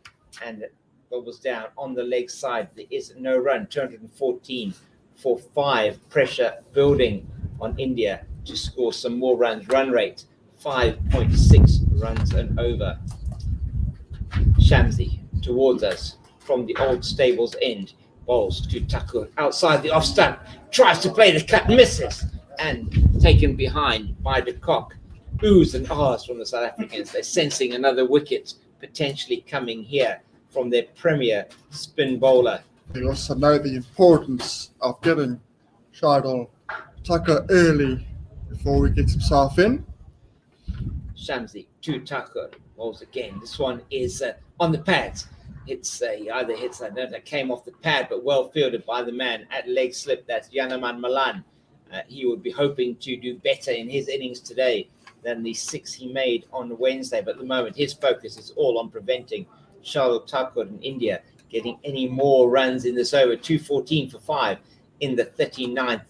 and bobbles down on the leg side. There is no run, 214 for 5. Pressure building on India to score some more runs. Run rate 5.6 runs and over. Shamsi towards us from the old stables end. Bowls to Takur outside the off stump. Tries to play the cut, misses, and taken behind by de Kock. Oohs and ahs from the South Africans. They're sensing another wicket potentially coming here from their premier spin bowler. They also know the importance of getting Shardul Tucker early before he gets himself in. Shamsi to Takur. Bowls again. This one is on the pads. It's either hits that came off the pad, but well fielded by the man at leg slip. That's Yanaman Malan. He would be hoping to do better in his innings today than the 6 he made on Wednesday. But at the moment, his focus is all on preventing Shardul Thakur in India getting any more runs in this over. 214 for 5 in the 39th.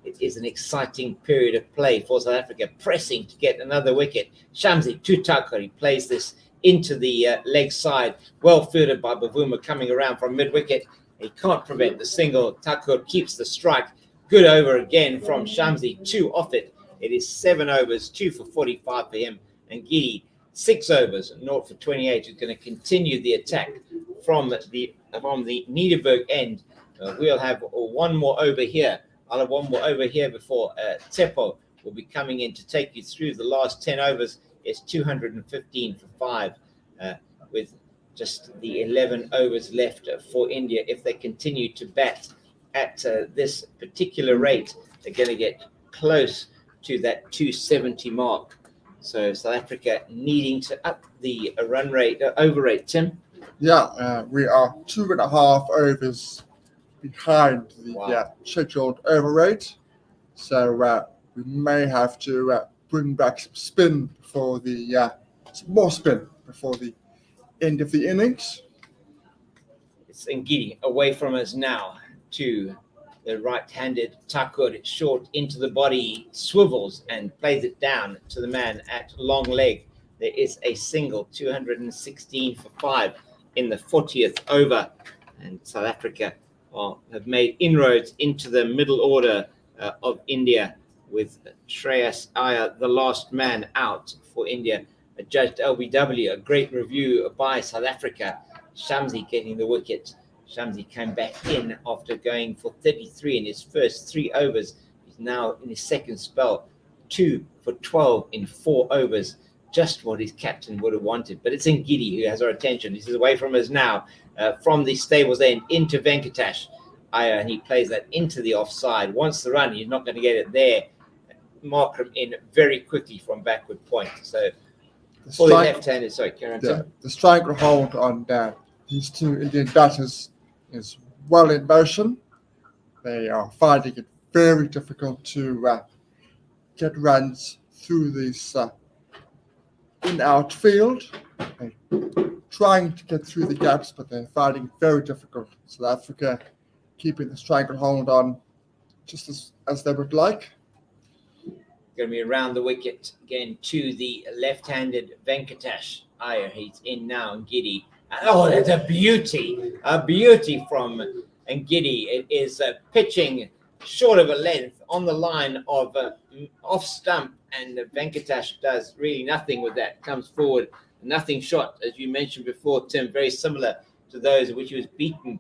It is an exciting period of play for South Africa, pressing to get another wicket. Shamsi to Thakur. He plays this into the leg side, well fielded by Bavuma coming around from mid-wicket. He can't prevent the single. Thakur keeps the strike. Good over again from Shamsi, 2 off it. It is 7 overs, 2 for 45 for him. And Giddy, 6 overs, 0 for 28, is going to continue the attack from the Niederberg end. We'll have one more over here. I'll have one more over here before Teppo will be coming in to take you through the last 10 overs. It's 215 for 5 with just the 11 overs left for India. If they continue to bat at this particular rate, they're going to get close to that 270 mark. So South Africa needing to up the run rate, over rate, Tim. Yeah, we are 2.5 overs behind the scheduled over rate. So we may have to bring back some spin before the some more spin before the end of the innings. It's Ngidi away from us now to the right-handed Thakur. It's short into the body, swivels and plays it down to the man at long leg. There is a single, 216 for 5 in the 40th over, and South Africa have made inroads into the middle order of India, with Shreyas Iyer, the last man out for India. Judged LBW, a great review by South Africa. Shamsi getting the wicket. Shamsi came back in after going for 33 in his first 3 overs. He's now in his second spell, 2 for 12 in 4 overs. Just what his captain would have wanted. But it's Ngidi who has our attention. This is away from us now, from the stables end into Venkatesh Iyer, and he plays that into the offside. Wants the run, he's not going to get it there. Markram in very quickly from backward point. So for the left-handed, sorry, Karen. The strike hold on these 2 Indian batters is well in motion. They are finding it very difficult to get runs through this in-out field. They're trying to get through the gaps, but they're finding it very difficult. South Africa keeping the strike hold on just as they would like. Going to be around the wicket again to the left-handed Venkatesh Iyer. He's in now, Ngidi. Oh, that's a beauty from Ngidi. It is pitching short of a length on the line of off stump, and Venkatesh does really nothing with that. Comes forward, nothing shot, as you mentioned before, Tim, very similar to those which he was beaten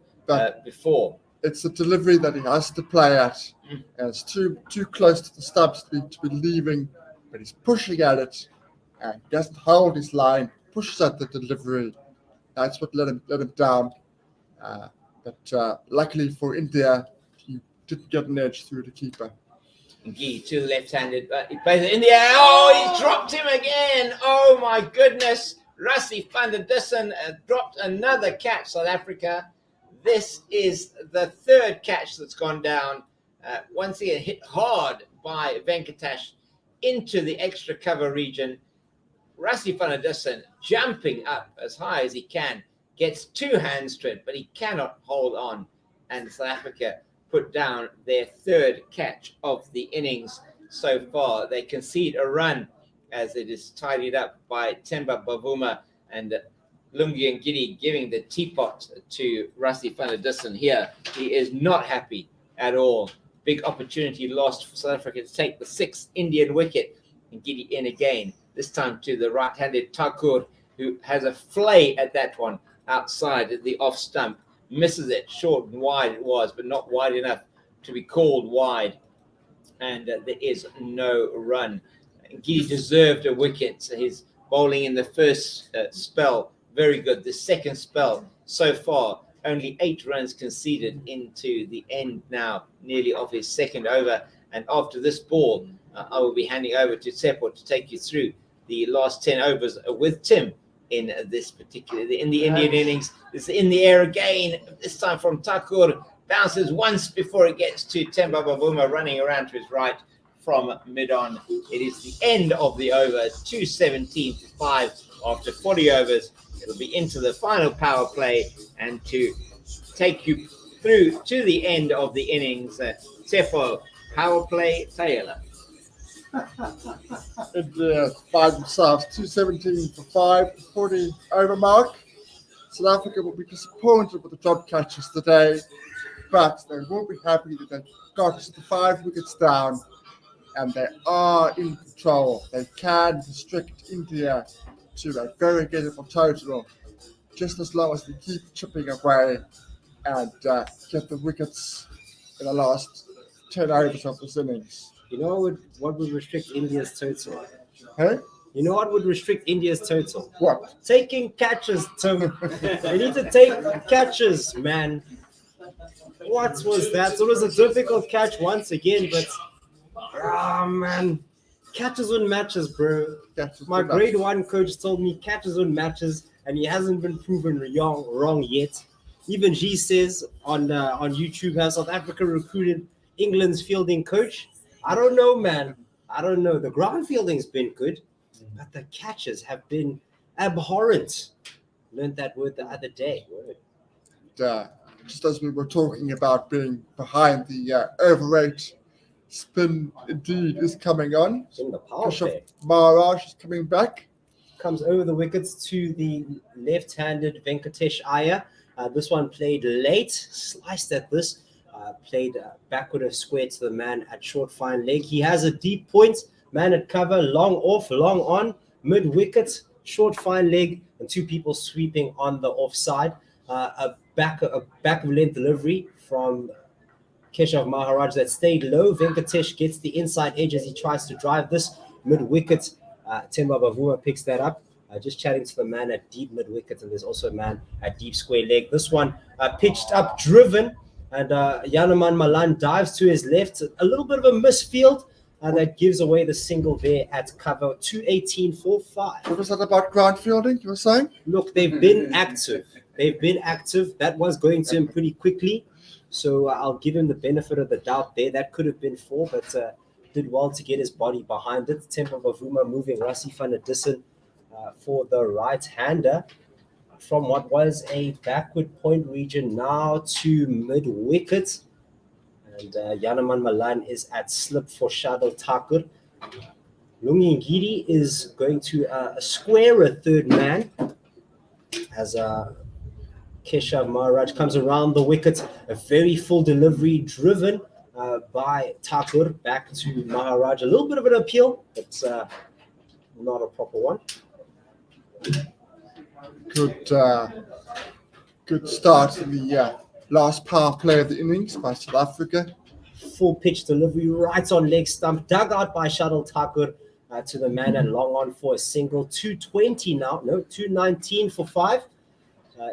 before. It's a delivery that he has to play at. And it's too close to the stumps to be leaving, but he's pushing at it and he doesn't hold his line, pushes at the delivery. That's what let him down. But luckily for India, he didn't get an edge through the keeper. Ngidi to the left-handed, he plays it in the air. Oh, he's dropped him again. Oh my goodness. Rassie van der Dussen dropped another catch, South Africa. This is the third catch that's gone down. Once again, hit hard by Venkatesh into the extra cover region. Rassie van der Dussen jumping up as high as he can, gets two hands to it, but he cannot hold on. And South Africa put down their third catch of the innings so far. They concede a run as it is tidied up by Themba Bavuma, and Lungi and Giddy giving the teapot to Rassie van der Dussen here. He is not happy at all. Big opportunity lost for South Africa to take the sixth Indian wicket, and Giddy in again, this time to the right-handed Thakur, who has a flay at that one outside the off stump. Misses it, short and wide it was, but not wide enough to be called wide. And there is no run. Giddy deserved a wicket. So his bowling in the first spell, very good. The second spell, so far, only 8 runs conceded into the end now, nearly of his second over. And after this ball, I will be handing over to Tsepo to take you through the last 10 overs with Tim in this particular, in the Indian innings. It's in the air again, this time from Thakur. Bounces once before it gets to Themba Bavuma running around to his right from mid-on. It is the end of the over, 217 to 5 after 40 overs. It'll be into the final power play, and to take you through to the end of the innings, Tsepo, power play, Taylor. It find themselves 217 for 5, 40 over mark. South Africa will be disappointed with the drop catches today, but they will be happy that they got the 5 wickets down, and they are in control. They can restrict India to a very gettable total, just as long as they keep chipping away and get the wickets in the last 10 overs of this innings. You know what would restrict India's total? Hey? You know what would restrict India's total? What? Taking catches, Tim. They need to take catches, man. What was that? It was a difficult catch once again, but man, catches win matches, bro. My grade 1 coach told me catches win matches, and he hasn't been proven wrong yet. Even G says on YouTube how South Africa recruited England's fielding coach. I don't know, man. I don't know. The ground fielding's been good, but the catches have been abhorrent. Learned that word the other day. Just as we were talking about being behind, the overrate spin indeed is coming on. In the power play. Maharaj is coming back. Comes over the wickets to the left-handed Venkatesh Iyer. This one played late, sliced at this. Played backward of square to the man at short fine leg. He has a deep point, man at cover, long off, long on, mid wicket, short fine leg, and 2 people sweeping on the offside. A back of length delivery from Keshav Maharaj that stayed low. Venkatesh gets the inside edge as he tries to drive this mid wicket. Themba Bavuma picks that up. Just chatting to the man at deep mid wicket, and there's also a man at deep square leg. This one pitched up, driven. And Yanaman Malan dives to his left. A little bit of a misfield that gives away the single there at cover. 218 for 5. What was that about ground fielding you were saying? Look, they've been active. That was going to him pretty quickly. So I'll give him the benefit of the doubt there. That could have been 4, but did well to get his body behind it. Themba Bavuma moving Rassie van der Dussen for the right-hander. From what was a backward point region now to mid wicket, and Yanaman Malan is at slip for Shadal Thakur. Lungi Ngidi is going to square a third man as Keshav Maharaj comes around the wicket. A very full delivery driven by Thakur back to Maharaj. A little bit of an appeal, but not a proper one. Good start in the last power play of the innings by South Africa. Full pitch delivery right on leg stump, dug out by Shadal Thakur to the man and long on for a single. 220 now, 219 for 5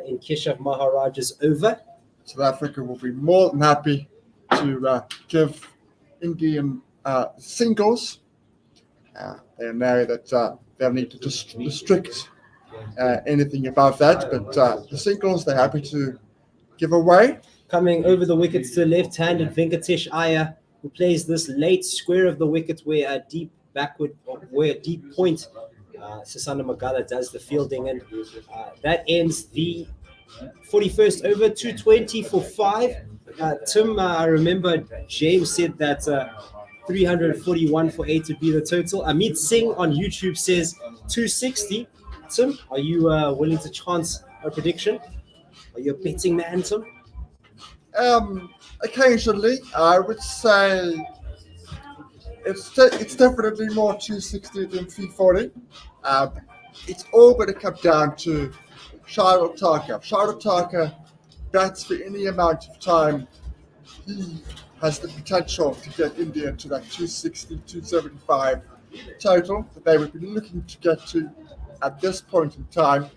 in Keshav Maharaj's over. South Africa will be more than happy to give Indian singles. They know that they'll need to restrict anything above that. But the singles, they're happy to give away. Coming over the wickets to left-handed Venkatesh Iyer, who plays this late square of the wicket where a deep point, Sisanda Magala does the fielding, and that ends the 41st over, 220 for 5. Tim, I remember James said that 341 for 8 would be the total. Amit Singh on YouTube says 260. Tim, are you willing to chance a prediction? Are you a betting man, Tim? Occasionally, I would say it's definitely more 260 than 340. It's all going to come down to Shardul Thakur. Shardul Thakur bats for any amount of time. He has the potential to get India to that 260, 275 total that they would be looking to get to at this point in time.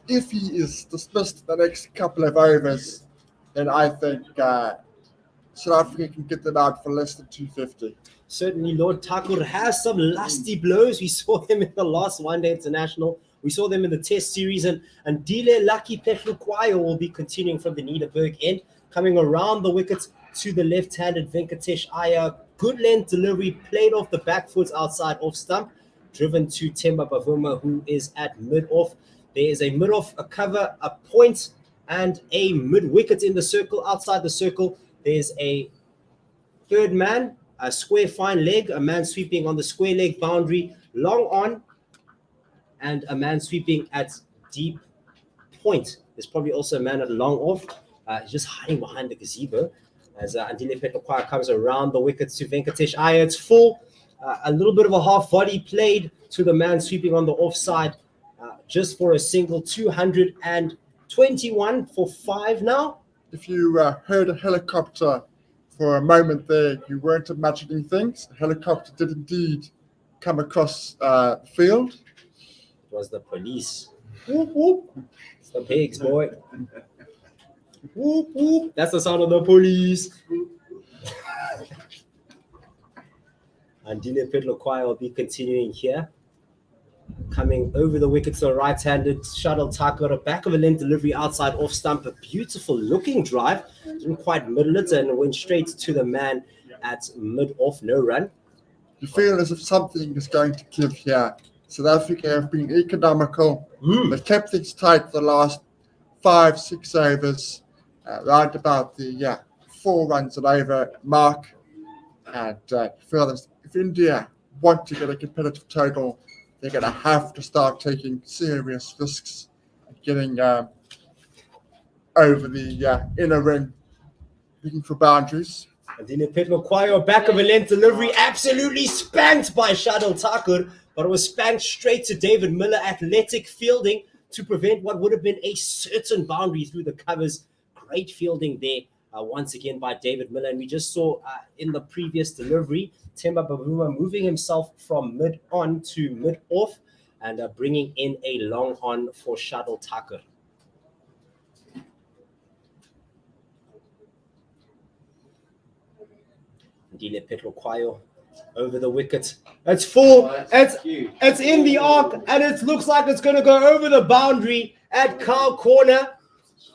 If he is dismissed the next couple of overs, then I think South Africa can get them out for less than 250. Certainly, Lord Thakur has some lusty blows. We saw them in the last one-day international. We saw them in the Test series, and Dile Lucky Pehlukwayo will be continuing from the Niederberg end, coming around the wickets to the left-handed Venkatesh Iyer. Good length delivery, played off the back foot outside off stump, driven to Themba Bavuma, who is at mid-off. There is a mid-off, a cover, a point, and a mid-wicket in the circle. Outside the circle, there's a third man, a square fine leg, a man sweeping on the square leg boundary, long on, and a man sweeping at deep point. There's probably also a man at long off. He's just hiding behind the gazebo as Andile Pehlukwayo comes around the wickets to Venkatesh Iyer. It's full. A little bit of a half volley played to the man sweeping on the offside, just for a single. 221 for 5 now. If you heard a helicopter for a moment there, you weren't imagining things. The helicopter did indeed come across the field. It was the police. Whoop, whoop. It's the pigs, boy. Whoop, whoop. That's the sound of the police. Andile Pehlukwayo will be continuing here. Coming over the wickets to the right-handed Shardul Thakur, a back of a length delivery outside off stump. A beautiful looking drive. Didn't quite middle it and went straight to the man at mid-off, no run. You feel as if something is going to give here. South Africa have been economical. They've kept things tight for the last 5-6 overs, right about the 4 runs and over mark. And feel as if India want to get a competitive total, they're going to have to start taking serious risks at getting over the inner ring, looking for boundaries. Andile Pehlukwayo, back of a length delivery, absolutely spanked by Shardul Thakur, but it was spanked straight to David Miller. Athletic fielding to prevent what would have been a certain boundary through the covers. Great fielding there. Once again by David Miller. And we just saw in the previous delivery, Themba Bavuma moving himself from mid-on to mid-off and bringing in a long on for Shardul Thakur. Andile Pehlukwayo over the wicket. It's full. It's in the arc, and it looks like it's going to go over the boundary at cow corner.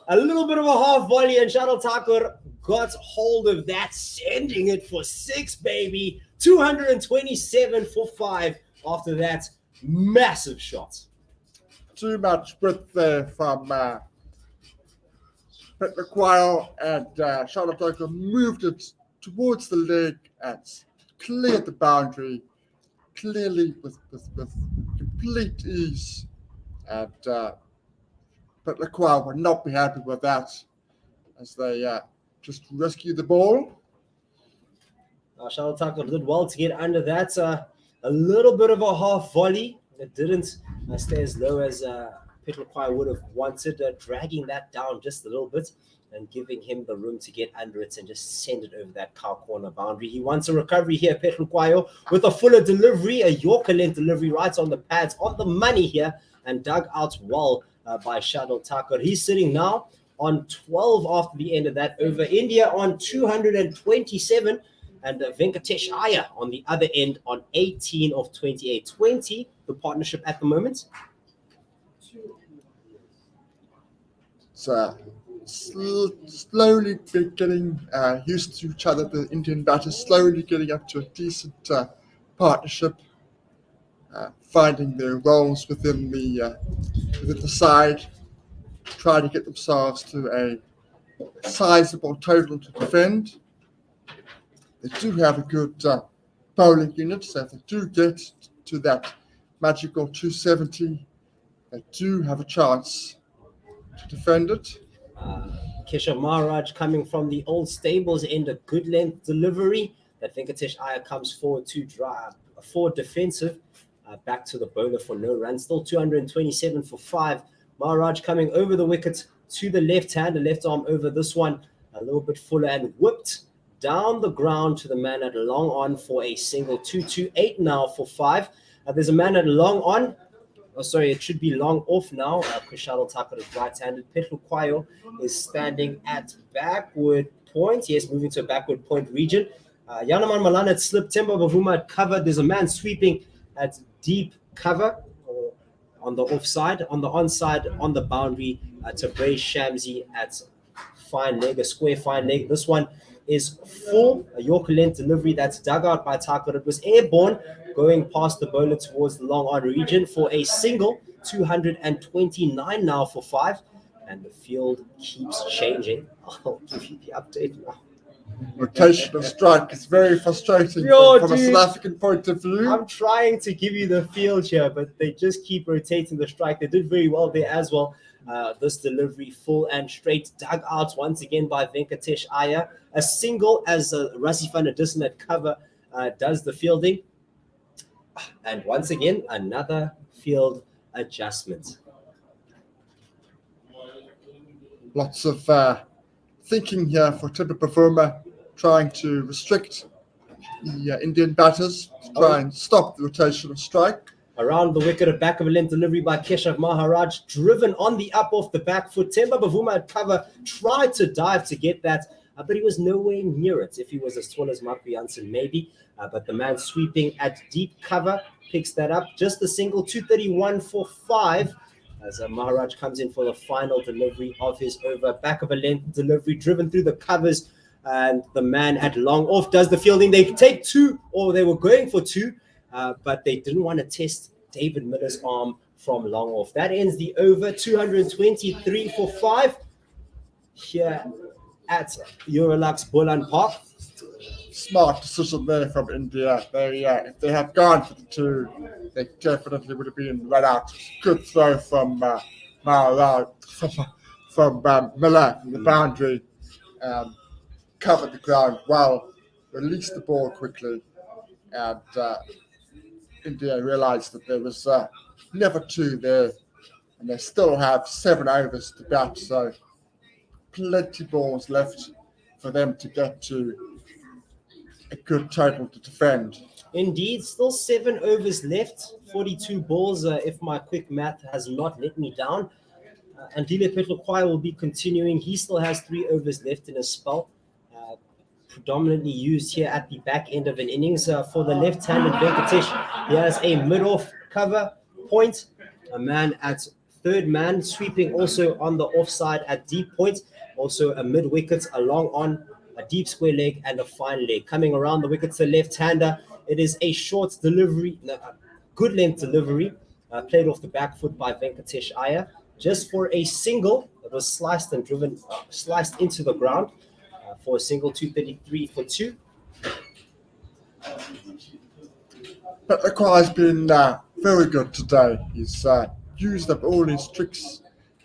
A little bit of a half volley, and Shardul Thakur got hold of that, sending it for 6, baby. 227 for 5 after that massive shot. Too much width there from Pehlukwayo, and Shardul Thakur moved it towards the leg and cleared the boundary clearly with complete ease. And Pehlukwayo would not be happy with that as they just rescue the ball. Shardul Thakur did well to get under that. A little bit of a half volley. It didn't stay as low as Pehlukwayo would have wanted, dragging that down just a little bit and giving him the room to get under it and just send it over that cow corner boundary. He wants a recovery here, Pehlukwayo, with a fuller delivery, a Yorker length delivery right on the pads, on the money here, and dug out well by Shardul Thakur. He's sitting now on 12 after the end of that over. India on 227, and Venkatesh Iyer on the other end on 18 of 28. 20, the partnership at the moment. slowly getting used to each other. The Indian batters slowly getting up to a decent partnership, finding their roles within the side, trying to get themselves to a sizable total to defend. They do have a good bowling unit, so if they do get to that magical 270, they do have a chance to defend it. Keshav Maharaj coming from the old stables end, a good length delivery that Venkatesh Iyer comes forward to drive, forward defensive, back to the bowler for no run, still 227 for 5. Maharaj coming over the wicket to the left hand, a left arm over this one, a little bit fuller and whipped down the ground to the man at long on for a single. 228 now for 5. There's a man at long on. Oh, sorry, it should be long off now. Kushal Thakur is right-handed. Petlu Kwayo is standing at backward point. Yes, moving to a backward point region. Yanaman Malan had slipped. Temba Bavuma had covered. There's a man sweeping at deep cover on the offside. On the onside, on the boundary, to Bray Shamsi at fine leg, a square fine leg. This one is full, a Yorker length delivery that's dug out by Thakur. It was airborne, going past the bowler towards the long on region for a single. 229 now for 5, and the field keeps changing. I'll give you the update now. Rotation of strike is very frustrating from a South African point of view. I'm trying to give you the field here, but they just keep rotating the strike. They did very well there as well. This delivery full and straight, dug out once again by Venkatesh Iyer. A single as Rassie van der Dussen at cover does the fielding. And once again, another field adjustment. Lots of thinking here for Timber Performer, trying to restrict the Indian batters, to try and stop the rotation of strike. Around the wicket, a back of a length delivery by Keshav Maharaj, driven on the up off the back foot. Temba Bavuma at cover, tried to dive to get that, but he was nowhere near it. If he was as tall as Mark Janssen, maybe. But the man sweeping at deep cover picks that up. Just a single, 231 for 5. As Maharaj comes in for the final delivery of his over. Back of a length delivery, driven through the covers. And the man at long off does the fielding. They take 2, or they were going for 2. But they didn't want to test David Miller's arm from long off. That ends the over. 223 for 5 here at Eurolux Boland Park. Smart decision there from India. If they had gone for the 2, they definitely would have been run out. Good throw from Maharaj, from Miller from the boundary. Covered the ground well, released the ball quickly, and India realised that there was never 2 there, and they still have 7 overs to bat, so plenty balls left for them to get to a good total to defend. Indeed, still 7 overs left, 42 balls, if my quick math has not let me down. And Dile Petlokwai will be continuing. He still has 3 overs left in his spell, predominantly used here at the back end of an innings. For the left-handed Venkatesh, he has a mid-off cover point, a man at third man, sweeping also on the offside at deep point, also a mid-wicket, a long on, a deep square leg, and a fine leg. Coming around the wicket to the left-hander, it is a short delivery, good length delivery, played off the back foot by Venkatesh Iyer, just for a single. It was sliced and driven, sliced into the ground for a single. 233 for 2. But the choir has been very good today. He's used up all his tricks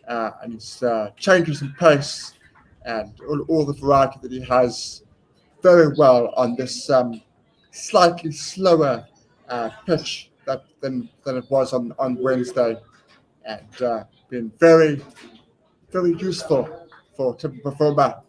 and his changes in pace and all the variety that he has very well on this slightly slower pitch than it was on Wednesday, and been very, very useful for Timber Performer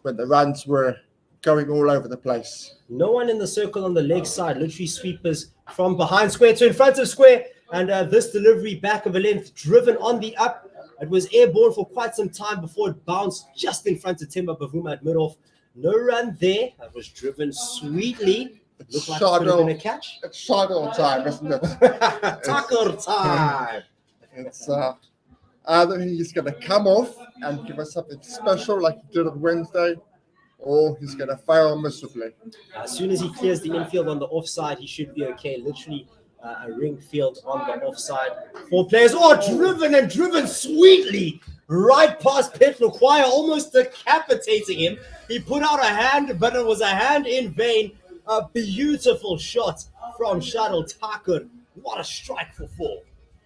when the runs were going all over the place. No one in the circle on the leg side, literally sweepers from behind square to in front of square, and this delivery back of a length driven on the up. It was airborne for quite some time before it bounced just in front of Temba Bavuma at mid-off. No run there. That was driven sweetly. It looked like it could have been a catch. It's Shardle time, isn't it? Tackle time. It's Either he's going to come off and give us something special like he did on Wednesday, or he's going to fail miserably. As soon as he clears the infield on the offside, he should be okay. Literally a ring field on the offside. 4 players. Oh, driven sweetly right past Petluquaya, almost decapitating him. He put out a hand, but it was a hand in vain. A beautiful shot from Shuttle Takur. What a strike for 4.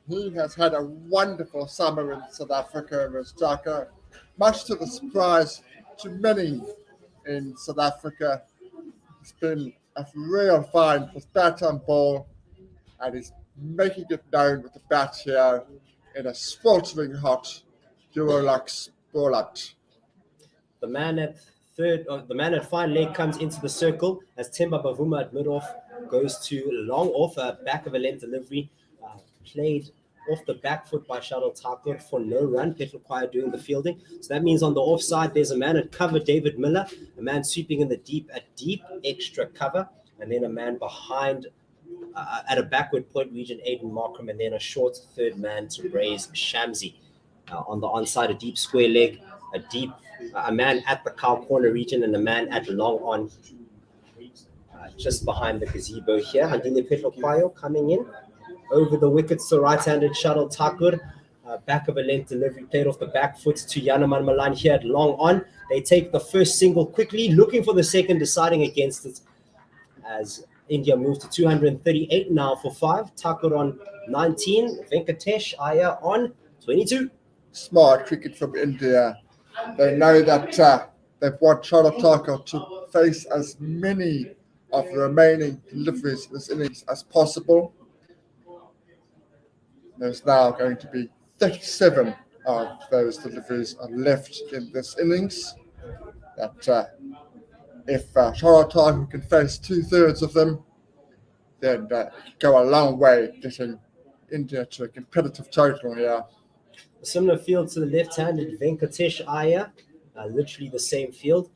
He has had a wonderful summer in South Africa, Rostaka, much to the surprise to many in South Africa. It's been a real find with bat and ball, and he's making it known with the bat here in a sweltering hot Eurolux Boland. The man at fine leg comes into the circle as Themba Bavuma at mid-off goes to long off, back of a length delivery, played off the back foot by Shuttle Takur for no run. Petluquaya doing the fielding. So that means on the offside, there's a man at cover, David Miller, a man sweeping in the deep at deep extra cover, and then a man behind at a backward point region, Aiden Markram, and then a short third man to raise Shamsi. On the onside, a deep square leg, a man at the cow corner region, and a man at long on, just behind the gazebo here. Handile Petluquaya coming in over the wickets to right-handed Shuttle Takur. Back of a length delivery played off the back foot to Yanaman Malan here at long on. They take the first single quickly, looking for the second, deciding against it as India moves to 238 now for 5. Takur on 19, Venkatesh Iyer on 22. Smart cricket from India. They know that they want Shuttle Takur to face as many of the remaining deliveries in this innings as possible. There's now going to be 37 of those deliveries are left in this innings. That if Shuttle Takur can face 2/3 of them, then go a long way getting India to a competitive total here. A similar field to the left-handed Venkatesh Iyer, literally the same field.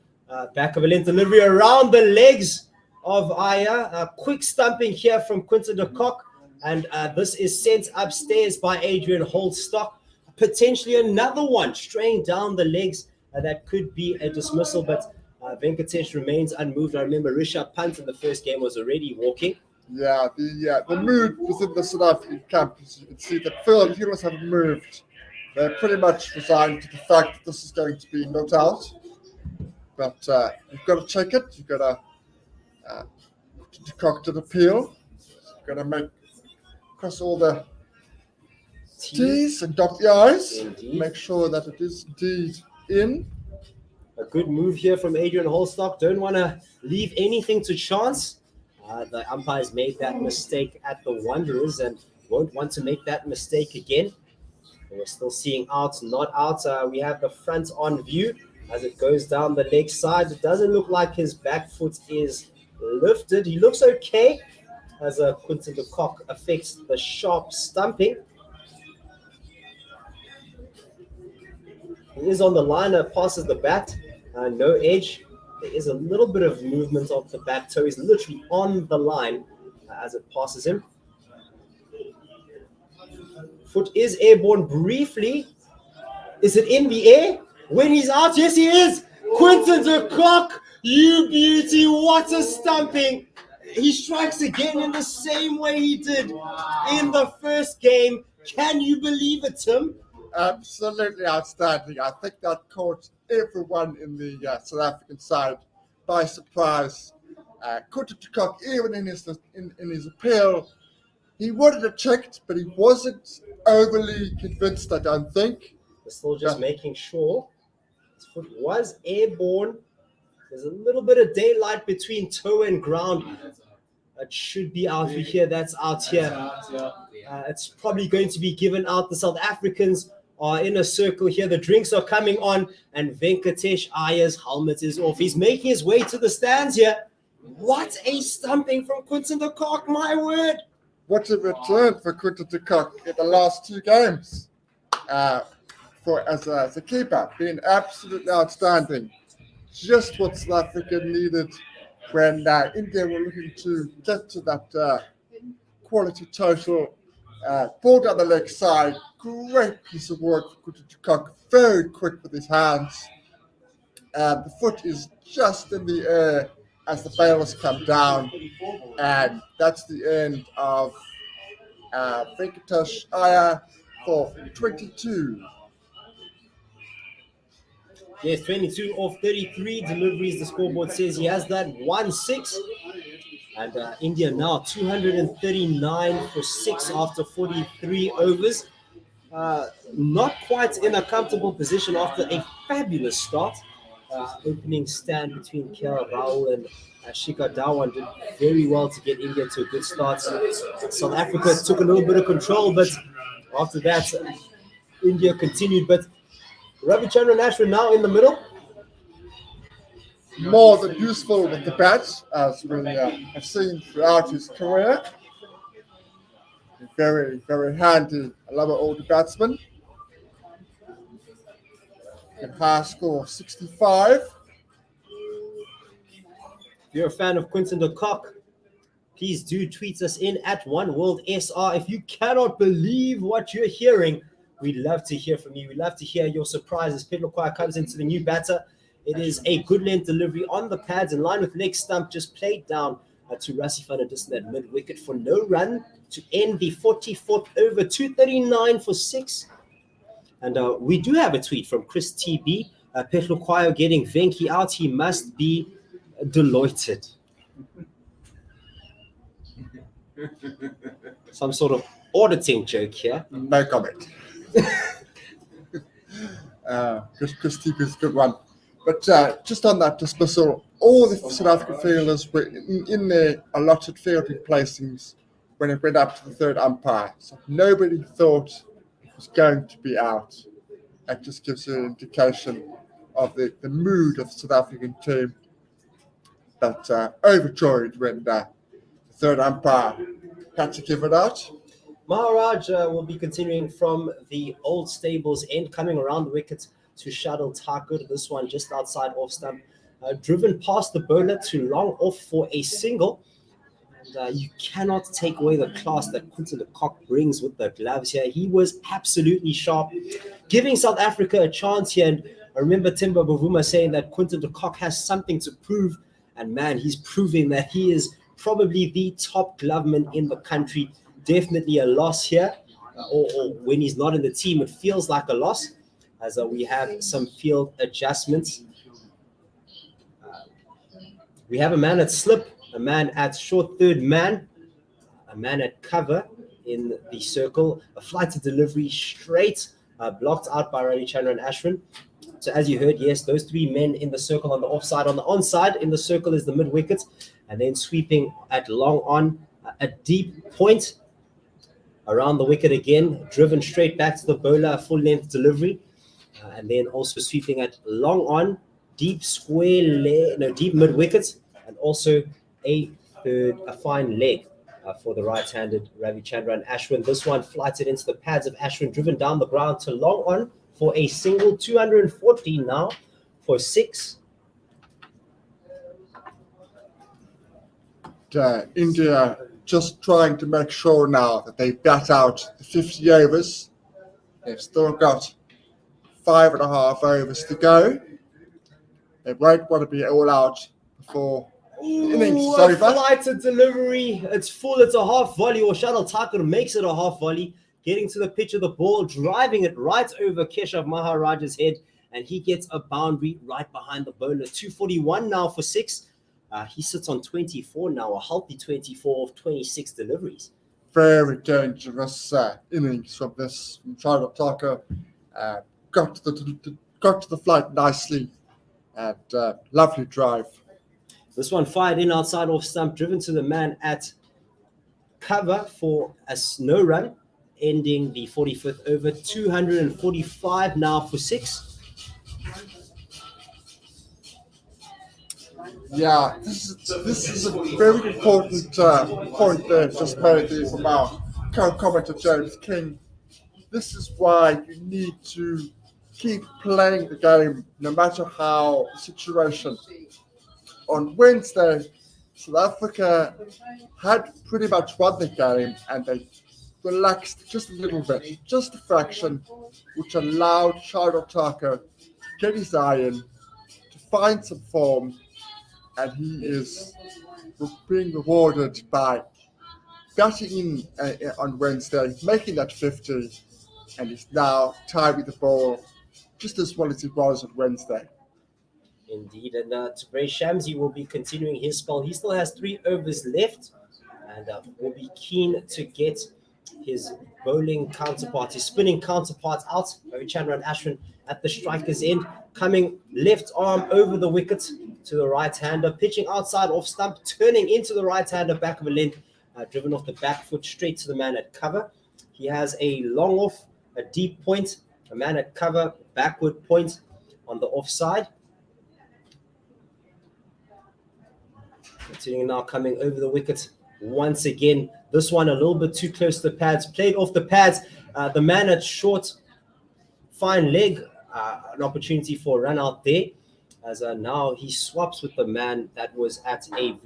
Back of a length delivery around the legs of Iyer. A quick stumping here from Quinton de Kock. And this is sent upstairs by Adrian Holstock. Potentially another one straying down the legs. That could be a dismissal, but Venkatesh remains unmoved. I remember Rishabh Pant in the first game was already walking. Yeah, the mood within the South African camp, as you can see, the field heroes have moved. They're pretty much resigned to the fact that this is going to be not out. But you've got to check it. You've got to decoct an appeal. You've got to make cross all the T's and dot the I's. Indeed. Make sure that it is indeed in. A good move here from Adrian Holstock. Don't want to leave anything to chance. The umpires made that mistake at the Wanderers and won't want to make that mistake again. We're still seeing out, not out. We have the front on view as it goes down the leg side. It doesn't look like his back foot is lifted. He looks okay as Quinton de Kock affects the sharp stumping. He is on the line, passes the bat, no edge. There is a little bit of movement of the back toe. He's literally on the line as it passes him. Foot is airborne briefly. Is it in the air? When he's out, yes, he is. Quinton de Kock, you beauty, what a stumping. He strikes again in the same way he did in the first game. Can you believe it, Tim? Absolutely outstanding. I think that caught everyone in the South African side by surprise. Quinton de Kock, even in his appeal, he wanted it checked, but he wasn't overly convinced, I don't think. We're still just making sure his foot was airborne. There's a little bit of daylight between toe and ground. It should be out here. That's out here. It's probably going to be given out. The South Africans are in a circle here. The drinks are coming on, and Venkatesh Iyer's helmet is off. He's making his way to the stands here. What a stumping from Quinton de Kock, my word. What a return for Quinton de Kock in the last 2 games as a keeper. Been absolutely outstanding. Just what South Africa needed when India were looking to get to that quality total. Ball down the leg side, great piece of work for Quinton de Kock. Very quick with his hands. And the foot is just in the air as the bailers come down. And that's the end of Venkatesh Iyer for 22. Yes, 22 off 33 deliveries. The scoreboard says he has that 1-6. And India now 239 for 6 after 43 overs. Not quite in a comfortable position after a fabulous start. Opening stand between KL Rahul and Shikhar Dhawan did very well to get India to a good start. South Africa took a little bit of control, but after that, India continued. But Ravichandran Ashwin now in the middle. More than useful with the bats, as we have seen throughout his career. Very, very handy, lower order batsman. A high score of 65. If you're a fan of Quinton de Kock, please do tweet us in at OneWorldSR. If you cannot believe what you're hearing, we'd love to hear from you. We'd love to hear your surprises. Pedro Kwai comes into the new batter. It is a good length delivery on the pads in line with leg stump, just played down to Rassie van der Dussen at mid-wicket for no run to end the 44th over, 239 for 6. And we do have a tweet from Chris TB. Pedro Kwai getting Venki out. He must be delighted. Some sort of auditing joke here. No comment. Chris TB is a good one. But just on that dismissal, all the South African fielders were in their allotted fielding placings when it went up to the third umpire. So nobody thought it was going to be out. That just gives you an indication of the mood of the South African team. But overjoyed when the third umpire had to give it out. Maharaj will be continuing from the old stables end, coming around the wicket to Shadil Thakur. This one just outside off stump. Driven past the bowler to long off for a single. And you cannot take away the class that Quinton de Kock brings with the gloves here. He was absolutely sharp, giving South Africa a chance here. And I remember Timber Bavuma saying that Quinton de Kock has something to prove. And man, he's proving that he is probably the top gloveman in the country. Definitely a loss here. Or when he's not in the team, it feels like a loss. As we have some field adjustments. We have a man at slip, a man at short third man, a man at cover in the circle, a flighted delivery straight, blocked out by Ravichandran Ashwin. So as you heard, yes, those three men in the circle on the offside. On the onside, in the circle is the mid-wicket, and then sweeping at long on, a deep point around the wicket again, driven straight back to the bowler, a full-length delivery. And then also sweeping at long on, deep deep mid wicket, and also a fine leg for the right-handed Ravichandran Ashwin. This one flighted into the pads of Ashwin, driven down the ground to long on for a single, 240 now for 6. India just trying to make sure now that they bat out the 50 overs. They've still got 5.5 overs to go. They won't want to be all out before the innings is over. Flighted delivery. It's full. It's a half volley, or Shadil Thakur makes it a half volley, getting to the pitch of the ball, driving it right over Keshav Maharaj's head, and he gets a boundary right behind the bowler. 241 now for 6. He sits on 24 now, a healthy 24 of 26 deliveries. Very dangerous innings from this Shadil Thakur. Got to the flight nicely, and lovely drive. This one fired in outside off stump, driven to the man at cover for a no run, ending the 45th over. 245 now for 6. Yeah, this is a very important point there just made from our co-commentator James King. This is why you need to keep playing the game no matter how the situation. On Wednesday, South Africa had pretty much won the game, and they relaxed just a little bit, just a fraction, which allowed Shadow Tucker to get his eye in, to find some form, and he is being rewarded by batting in on Wednesday, making that 50, and he's now tied with the ball just as well as he was on Wednesday. Indeed, and Tabraiz Shamsi will be continuing his spell. He still has 3 overs left, and will be keen to get his bowling counterpart, his spinning counterpart out. Ravichandran Ashwin at the striker's end, coming left arm over the wicket to the right-hander, pitching outside off stump, turning into the right-hander back of a length, driven off the back foot straight to the man at cover. He has a long off, a deep point, a man at cover, backward point on the offside. Continuing now, coming over the wicket once again. This one a little bit too close to the pads, played off the pads. The man at short, fine leg, an opportunity for a run out there. As now he swaps with the man that was at a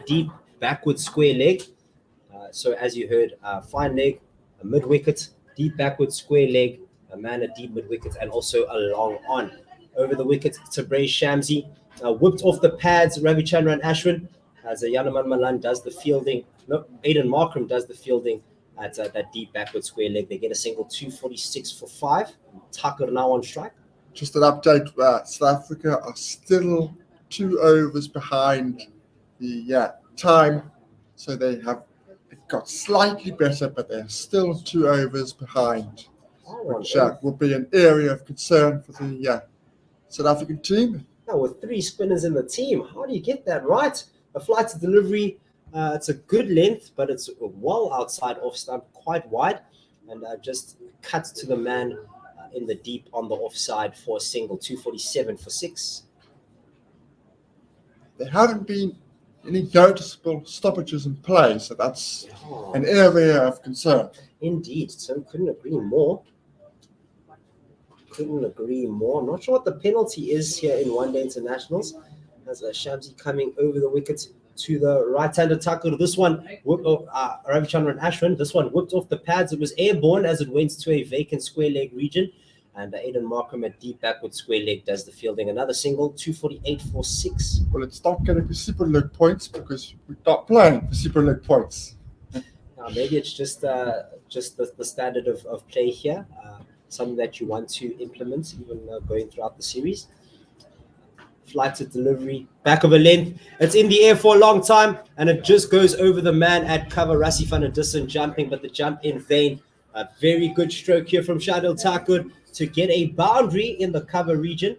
deep backward square leg. So as you heard, fine leg, a mid wicket, deep backward square leg, a man at deep mid wicket, and also a long on. Over the wicket, Tabraiz Shamsi, whipped off the pads, Ravichandran Ashwin, as Yanaman Malan does the fielding. No, Aidan Markram does the fielding at that deep backward square leg. They get a single, 246 for 5. Tucker now on strike. Just an update, South Africa are still 2 overs behind the time, so it got slightly better, but they're still 2 overs behind, which will be an area of concern for the South African team. Now, with 3 spinners in the team, how do you get that right? A flight to delivery, it's a good length, but it's well outside off stump, quite wide, and just cuts to the man in the deep on the offside for a single, 247 for 6. There haven't been any noticeable stoppages in play, so that's an area of concern. Indeed, so couldn't agree more. I'm not sure what the penalty is here in one-day internationals. As Shamsi coming over the wicket to the right-hander Tucker. This one, Ravichandran Ashwin, this one whipped off the pads. It was airborne as it went to a vacant square leg region. And Aidan Markram at deep backward square leg does the fielding. Another single, 248 for 6. Well, it's not going to be super leg points because we're not playing for super leg points. Maybe it's just the standard of play here. Something that you want to implement even going throughout the series. Flight to delivery, back of a length. It's in the air for a long time, and it just goes over the man at cover. Rassie van der Dussen jumping, but the jump in vain. A very good stroke here from Shadil Thakur to get a boundary in the cover region.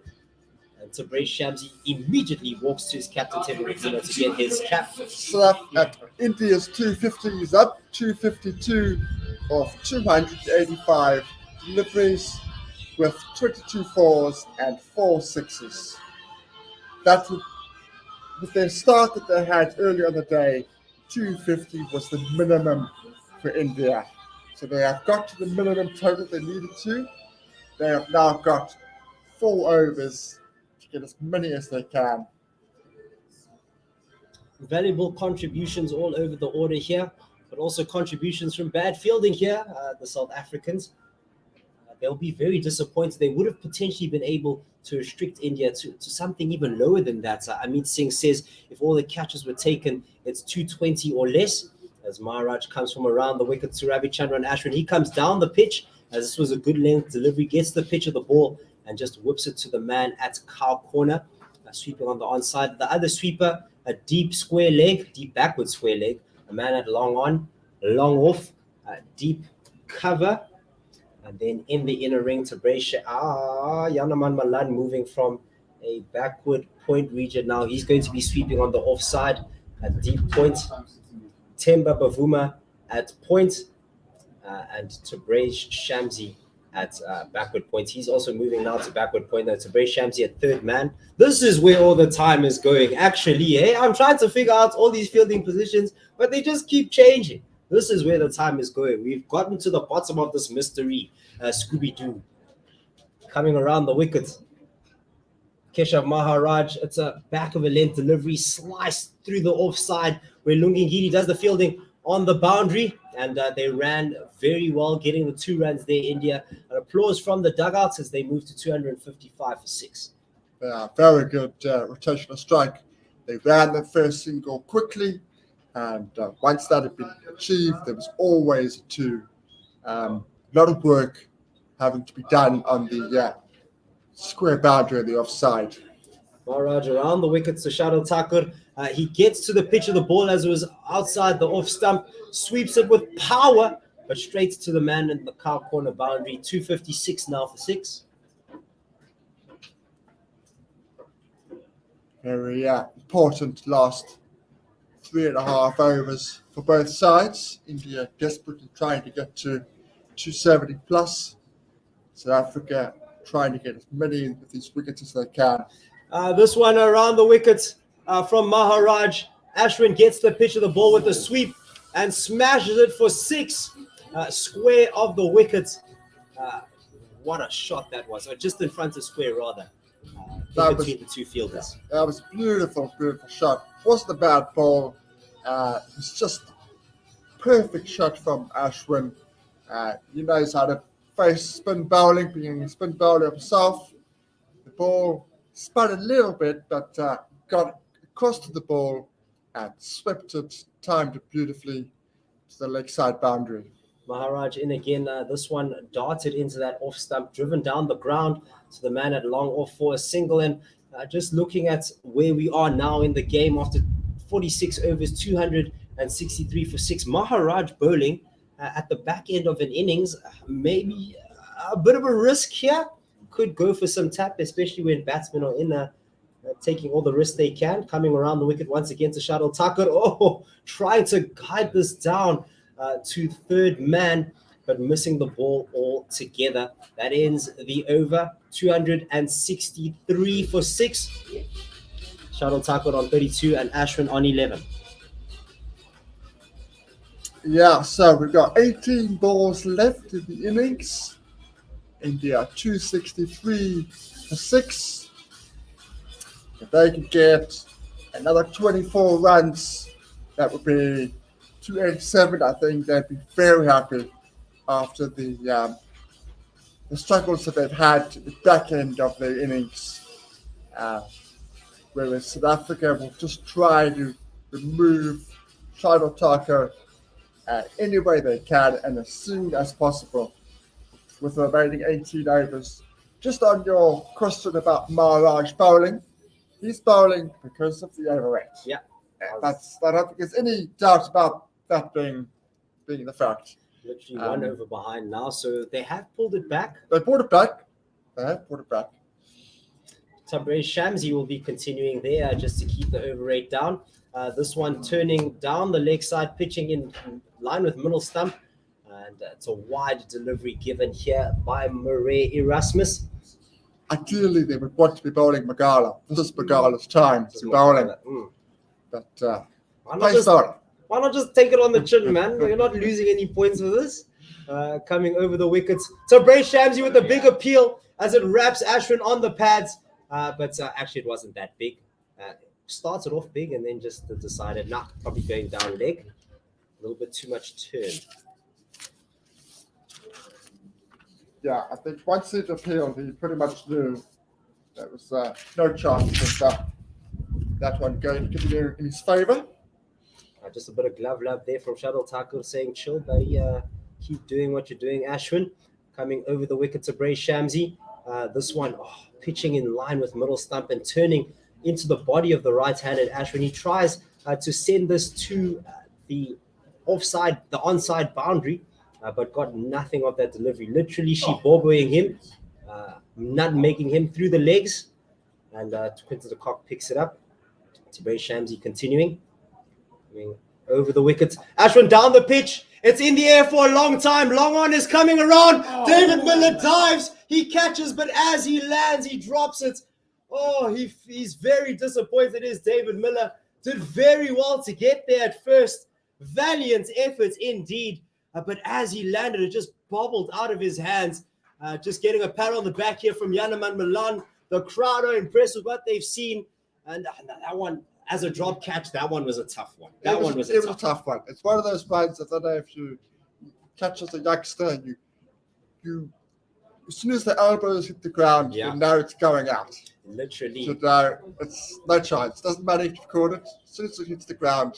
And Tabraiz Shamsi immediately walks to his captain, Tevin to get his cap. So at India's 250 is up, 252 of 285 deliveries with 22 fours and 4 sixes. That would, with their start that they had earlier in the day, 250 was the minimum for India. So they have got to the minimum total they needed to. They have now got 4 overs to get as many as they can. Valuable contributions all over the order here, but also contributions from bad fielding here, the South Africans. They'll be very disappointed. They would have potentially been able to restrict India to something even lower than that. Amit Singh says if all the catches were taken, it's 220 or less. As Maharaj comes from around the wicket to Ravichandran Ashwin, he comes down the pitch, as this was a good length delivery, gets the pitch of the ball and just whips it to the man at cow corner, sweeping on the onside. The other sweeper, a deep square leg, deep backward square leg, a man at long on, long off, deep cover. And then in the inner ring, Tabraiz Yanaman Malan moving from a backward point region. Now he's going to be sweeping on the offside at deep point. Themba Bavuma at point. And Tabraiz Shamsi at backward point. He's also moving now to backward point. Now Tabraiz Shamsi at third man. This is where all the time is going. Actually, I'm trying to figure out all these fielding positions, but they just keep changing. This is where the time is going. We've gotten to the bottom of this mystery, Scooby-Doo. Coming around the wicket. Keshav Maharaj, it's a back of a length delivery, sliced through the offside, where Lungingiri does the fielding on the boundary. and they ran very well, getting the 2 runs there, India. An applause from the dugouts as they moved to 255 for 6. Yeah, very good rotational strike. They ran the first single quickly, and once that had been achieved, there was always a 2. A lot of work having to be done on the square boundary of the offside. Maharaj around the wickets to Shadul Thakur. He gets to the pitch of the ball as it was outside the off stump, sweeps it with power, but straight to the man in the cow corner boundary. 256 now for 6. Very important last 3.5 overs for both sides. India desperately trying to get to 270 plus. South Africa trying to get as many of these wickets as they can. This one around the wickets from Maharaj. Ashwin gets the pitch of the ball with a sweep and smashes it for 6. Square of the wickets. What a shot that was. Or just in front of square, rather. Between the 2 fielders. That was a beautiful, beautiful shot. Wasn't a bad ball. It was just perfect shot from Ashwin. He knows how to face spin bowling, being a spin bowler himself. The ball spun a little bit, but got across to the ball and swept it, timed it beautifully to the leg side boundary. Maharaj in again. This one darted into that off stump, driven down the ground. So the man had long off for a single. And just looking at where we are now in the game after 46 overs, 263 for 6. Maharaj bowling at the back end of an innings, maybe a bit of a risk here. Could go for some tap, especially when batsmen are in taking all the risks they can. Coming around the wicket once again to Shadul Thakur. Oh, trying to guide this down to third man, but missing the ball altogether. That ends the over. 263 for 6. Shadul Thakur on 32 and Ashwin on 11. Yeah, so we've got 18 balls left in the innings. India 263 for 6. If they could get another 24 runs, that would be 287. I think they'd be very happy after the struggles that they've had at the back end of their innings. Whereas South Africa will just try to remove Shadul Thakur any way they can and as soon as possible with the remaining 18 overs. Just on your question about Maharaj bowling, he's bowling because of the over 8. Yeah. I don't think there's any doubt about that being the fact. Literally 1 over behind now, so they have pulled it back. They brought it back. Tabraiz Shamsi will be continuing there just to keep the over 8 down. This one turning down the leg side, pitching in line with middle stump. And it's a wide delivery given here by Murray Erasmus. Ideally, they would want to be bowling Magala. This is Magala's time to be bowling. But why not just take it on the chin, man? You're not losing any points with this. Coming over the wickets. Tabraiz Shamsi with a big appeal as it wraps Ashwin on the pads. But actually, it wasn't that big. Started off big and then just decided, probably going down leg. A little bit too much turn. Yeah, I think once it appealed, he pretty much knew there was no chance of that one going to be in his favour. Just a bit of glove love there from Shadul Thakur saying, chill, buddy, keep doing what you're doing. Ashwin coming over the wicket to Tabraiz Shamsi. This one pitching in line with middle stump and turning into the body of the right-handed Ashwin. He tries to send this to the onside boundary, but got nothing of that delivery. Literally, she boboing him, not making him through the legs. And Quinton de Kock picks it up. Tabraiz Shamsi continuing. Over the wickets. Ashwin down the pitch. It's in the air for a long time. Long on is coming around. David Miller dives. He catches, but as he lands, he drops it. Oh, he's very disappointed. Is David Miller. Did very well to get there at first. Valiant effort indeed. But as he landed, it just bobbled out of his hands. Just getting a pat on the back here from Yanaman Milan. The crowd are impressed with what they've seen. And that one as a drop catch, that one was a tough one. It was a tough one. It's one of those ones, I don't know if you catch as a youngster and you as soon as the elbows hit the ground, you know it's going out. Literally. So no, it's no chance. Doesn't matter if you've caught it. As soon as it hits the ground,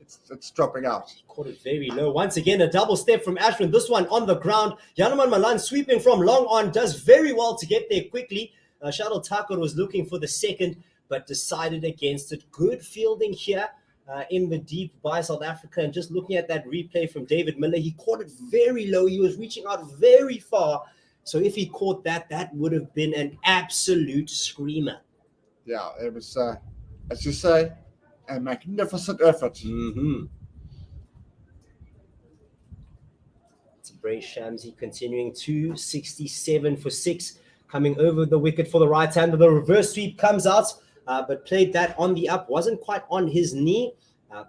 it's dropping out. Caught it very low. Once again, a double step from Ashwin. This one on the ground. Yanaman Malan sweeping from long on, does very well to get there quickly. Shuttle Tucker was looking for the second, but decided against it. Good fielding here in the deep by South Africa. And just looking at that replay from David Miller, he caught it very low. He was reaching out very far. So if he caught that, that would have been an absolute screamer. Yeah, it was, as you say, a magnificent effort. Mm-hmm. Bray Shamsi continuing 267 for 6, coming over the wicket for the right hander. The reverse sweep comes out, but played that on the up. Wasn't quite on his knee.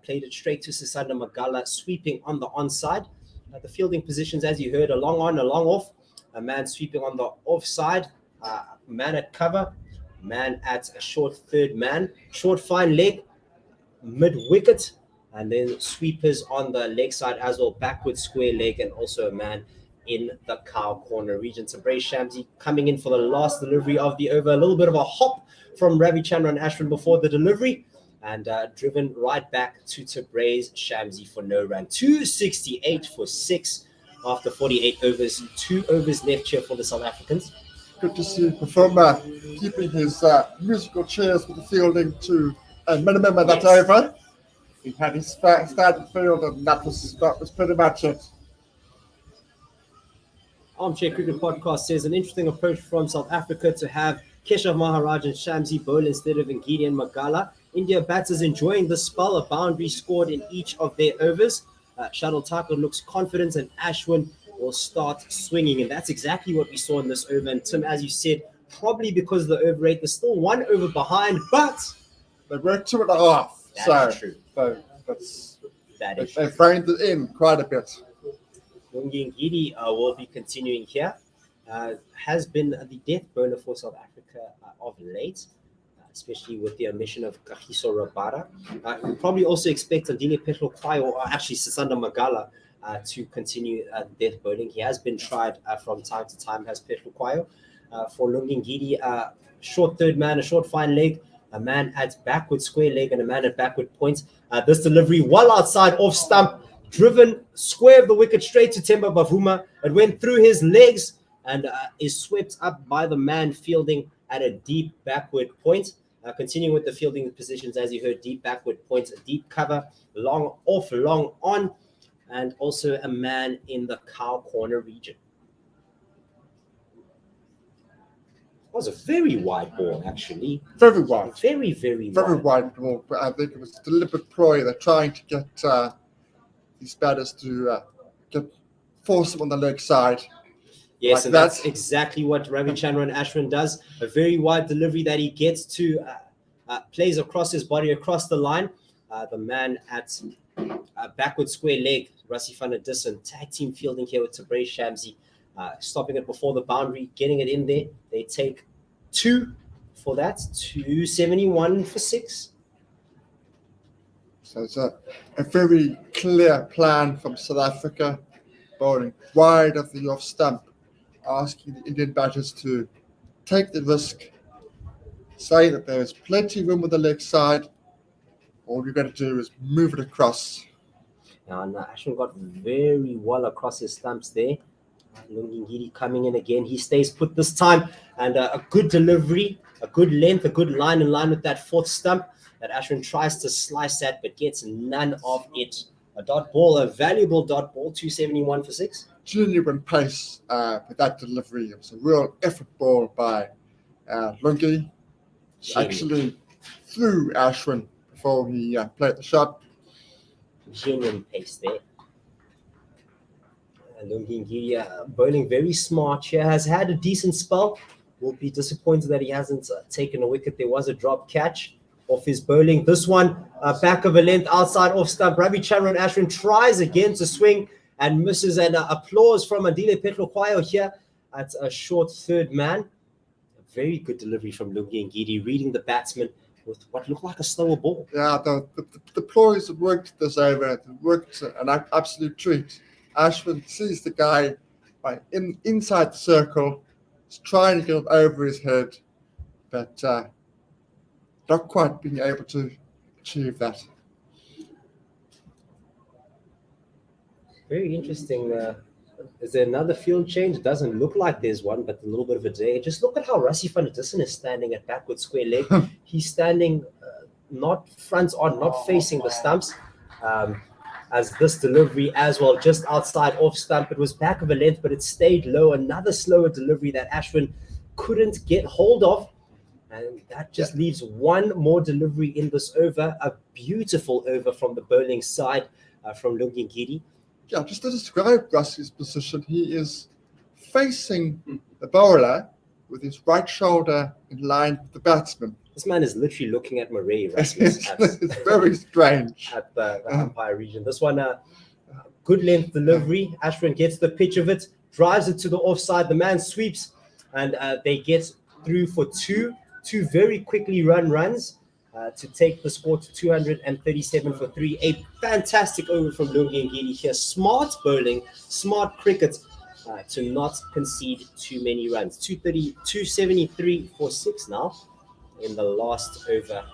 Played it straight to Sisanda Magala, sweeping on the onside. The fielding positions, as you heard, a long on, a long off. A man sweeping on the offside, man at cover, man at a short third man, short fine leg, mid wicket, and then sweepers on the leg side as well, backward square leg, and also a man in the cow corner region. So Bray Shamsi coming in for the last delivery of the over. A little bit of a hop from Ravi Chandran Ashwin before the delivery, and driven right back to Bray's Shamsi for no run. 268 for 6. After 48 overs, 2 overs left here for the South Africans. Good to see performer keeping his musical chairs with the fielding to a minimum of that over. He had his standard field, and that was pretty much it. Armchair Cricket Podcast says an interesting approach from South Africa to have Keshav Maharaj and Shamsi Boland instead of Ngidi and Magala. India batters enjoying the spell. A boundary scored in each of their overs. Shuttle Tucker looks confident, and Ashwin will start swinging. And that's exactly what we saw in this over. And Tim, as you said, probably because of the over rate, there's still 1 over behind, but they worked 2.5. That's true. So that is they've reined it in quite a bit. Lungi Ngidi will be continuing here. Has been the death burner for South Africa of late, especially with the omission of Kagiso Rabada. We'll probably also expect Andile Petrokwayo, or actually Sisanda Magala, to continue death bowling. He has been tried from time to time, has Petrokwayo. For Lungi Ngidi, short third man, a short fine leg, a man at backward square leg, and a man at backward point. This delivery well outside off stump, driven square of the wicket straight to Temba Bavuma. It went through his legs and is swept up by the man fielding at a deep backward point. Continuing with the fielding positions, as you heard, deep backward points, a deep cover, long off, long on, and also a man in the cow corner region. It was a very wide ball, actually. Very wide. Very, very wide. Very wide ball, but I think it was deliberate ploy. They're trying to get these batters to force them on the leg side. Yes, like and that's exactly what Ravi Chandran Ashwin does. A very wide delivery that he gets to, plays across his body, across the line. The man at backward square leg, Rassi van der Dissen, tag team fielding here with Bray Shamsi, stopping it before the boundary, getting it in there. They take 2 for that, 271 for 6. So it's a very clear plan from South Africa, bowling wide of the off stump, asking the Indian batters to take the risk, say that there is plenty of room on the leg side. All you've got to do is move it across. And Ashwin got very well across his stumps there. Lungi Ngidi coming in again. He stays put this time, and a good delivery, a good length, a good line in line with that fourth stump that Ashwin tries to slice at, but gets none of it. A dot ball, a valuable dot ball, 271 for 6. Genuine pace with that delivery. It was a real effort ball by Lungi. Actually threw Ashwin before he played the shot. Genuine pace there. Lungi Ngidi bowling very smart here. Has had a decent spell. Will be disappointed that he hasn't taken a wicket. There was a drop catch off his bowling. This one, back of a length, outside off stump. Ravi Chandran Ashwin tries again to swing and misses. And applause from Andile Petrokwayo here at a short third man. A very good delivery from Lungi Ngidi, reading the batsman with what looked like a slower ball. Yeah, the ploys have worked this over. It worked an absolute treat. Ashwin sees the guy inside the circle. He's trying to get it over his head, but not quite being able to achieve that. Very interesting. Is there another field change? It doesn't look like there's one, but a little bit of a delay. Just look at how Rassie van der Dussen is standing at backward square leg. He's standing not front on, not facing the stumps. As this delivery as well, just outside off stump. It was back of a length, but it stayed low. Another slower delivery that Ashwin couldn't get hold of. And that just leaves one more delivery in this over. A beautiful over from the bowling side from Lungi Ngidi. Yeah, just to describe Rassie's position, he is facing the bowler with his right shoulder in line with the batsman. This man is literally looking at Murray. It's very strange. At the umpire region. This one, good length delivery. Ashwin gets the pitch of it, drives it to the offside. The man sweeps, and they get through for two very quickly runs. To take the score to 237 for 3. A fantastic over from Lungi Ngidi here. Smart bowling, smart cricket to not concede too many runs. 273 for 6 now in the last over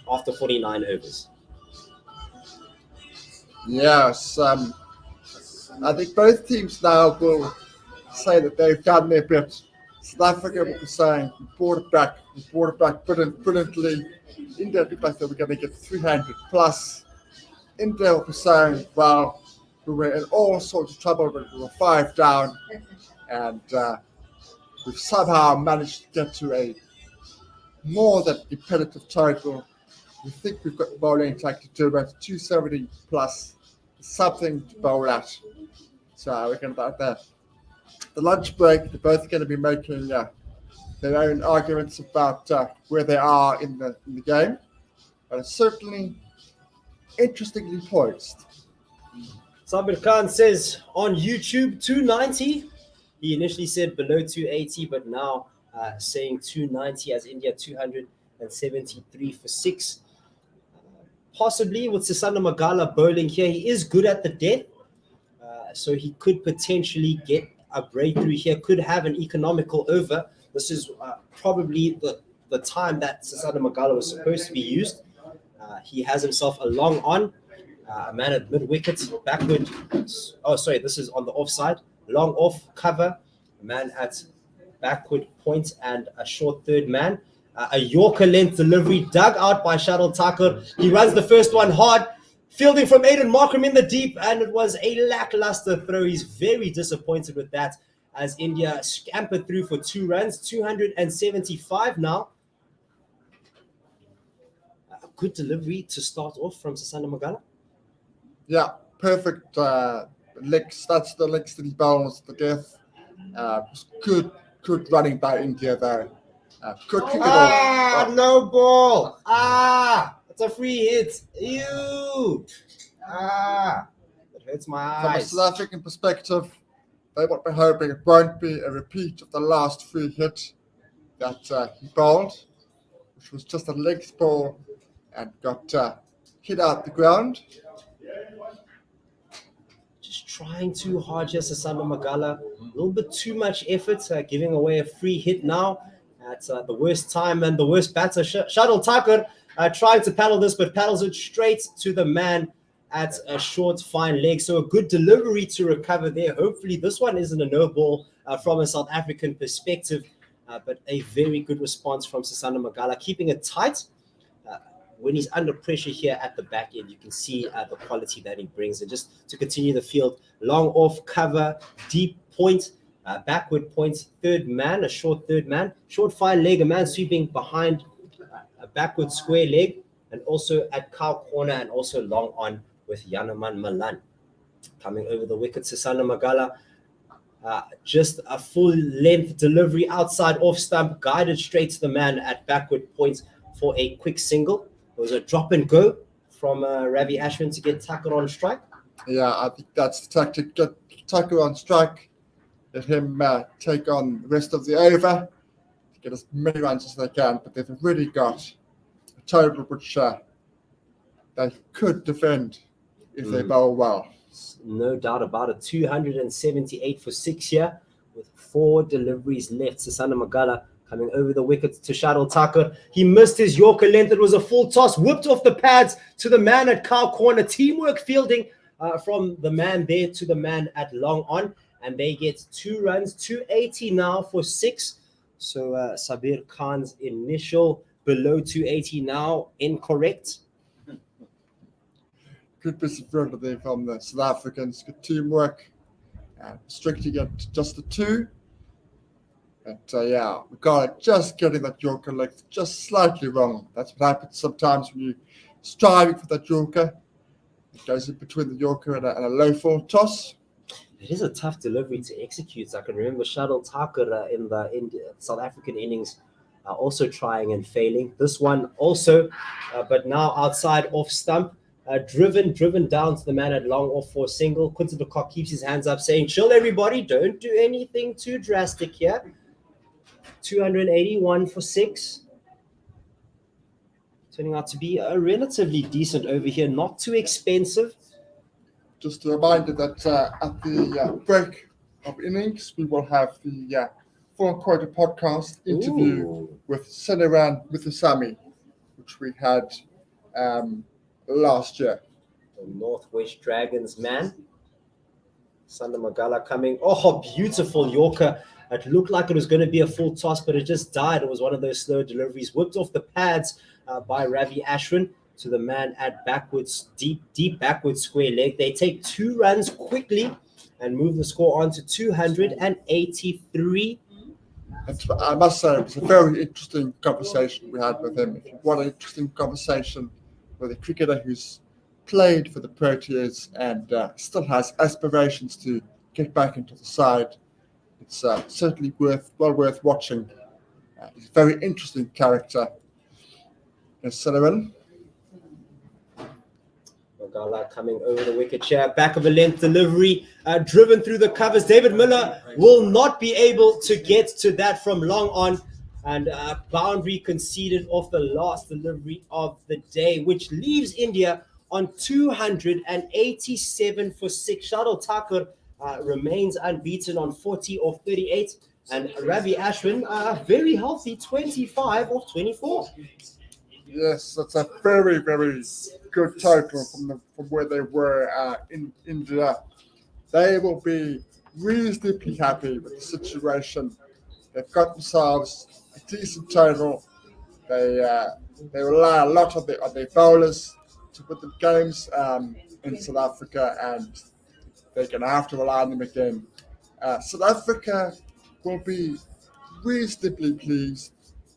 after 49 overs. Yes, I think both teams now will say that they've done their bit. South Africa will be saying, we brought it back brilliantly. India looked like they were going to get 300 plus. India will be saying, well, we were in all sorts of trouble when we were 5 down, and we've somehow managed to get to a more than competitive total. We think we've got the bowling attack to do about 270 plus, something to bowl at. So we're going about that. The lunch break, they're both going to be making their own arguments about where they are in the game, but it's certainly interestingly poised. Sabir Khan says on YouTube 290. He initially said below 280, but now saying 290 as India 273 for 6. Possibly with Sisanda Magala bowling here, he is good at the death, so he could potentially get a breakthrough here, could have an economical over. This is probably the time that Sisanda Magala was supposed to be used. He has himself a long on, a man at mid-wicket, backward. Oh, sorry, this is on the offside. Long off cover, a man at backward point and a short third man. A Yorker length delivery dug out by Shadul Thakur. He runs the first one hard. Fielding from Aiden Markram in the deep, and it was a lackluster throw. He's very disappointed with that as India scampered through for 2 runs, 275 now. A good delivery to start off from Sisanda Magala. Yeah, perfect licks. That's the licks that he bowls to death. Good running by India though. Good kick No ball. It's a free hit. Ew. It hurts my From a eyes. South African perspective, they won't be hoping it won't be a repeat of the last free hit that he bowled, which was just a length ball and got hit out the ground. Just trying too hard here, Sisanda Magala. A little bit too much effort, giving away a free hit now at the worst time and the worst batter. Shadul Thakur trying to paddle this, but paddles it straight to the man at a short, fine leg. So a good delivery to recover there. Hopefully this one isn't a no ball from a South African perspective, but a very good response from Sisanda Magala, keeping it tight. When he's under pressure here at the back end, you can see the quality that he brings. And just to continue the field, long off cover, deep point, backward point, third man, a short third man, short fine leg, a man sweeping behind a backward square leg, and also at cow corner and also long on with Yanaman Malan. Coming over the wicket, Sisanda Magala, just a full length delivery outside off stump, guided straight to the man at backward point for a quick single. It was a drop and go from Ravi Ashwin to get Thakur on strike. Yeah, I think that's the tactic. Get Thakur on strike, let him take on the rest of the over, to get as many runs as they can. But they've already got a a total which they could defend if they bowl well. No doubt about it. 278 for 6 here with 4 deliveries left. Sasana Magala coming over the wicket to Shadul Thakur. He missed his Yorker length. It was a full toss, whipped off the pads to the man at cow corner. Teamwork fielding from the man there to the man at long on. And they get 2 runs, 280 now for 6. So Sabir Khan's initial below 280 now incorrect. Good piece of work there from the South Africans. Good teamwork. Strictly at just the 2. But yeah, we got it. Just getting that Yorker length just slightly wrong. That's what happens sometimes when you're striving for that Yorker. It goes in between the Yorker and a low full toss. It is a tough delivery to execute. I can remember Shadul Thakur in the South African innings also trying and failing. This one also, but now outside off stump, driven down to the man at long off for a single. Quinton de Kock keeps his hands up saying, chill everybody, don't do anything too drastic here. 281 for 6. Turning out to be a relatively decent over here, not too expensive. Just a reminder that at the break of innings, we will have the full quota podcast interview with Senaran Muthusamy, which we had last year. The Northwest Dragons man. Sanda Magala coming. Oh, beautiful Yorker. It looked like it was going to be a full toss, but it just died. It was one of those slow deliveries, whipped off the pads by Ravi Ashwin to the man at backwards, deep backwards square leg. They take 2 runs quickly and move the score on to 283. I must say, it was a very interesting conversation we had with him. What an interesting conversation with a cricketer who's played for the Proteas and still has aspirations to get back into the side. It's certainly well worth watching. He's a very interesting character. Sullivan. Magala coming over the wicket chair, back of a length delivery, driven through the covers. David Miller will not be able to get to that from long on, and boundary conceded off the last delivery of the day, which leaves India on 287 for 6. Shadul Thakur remains unbeaten on 40 of 38, and Ravi Ashwin very healthy, 25 of 24. Yes, that's a very, very good total from where they were in India. They will be reasonably happy with the situation. They've got themselves a decent total. They rely a lot on their bowlers to put the games in South Africa, and they're going to have to rely on them again. South Africa will be reasonably pleased.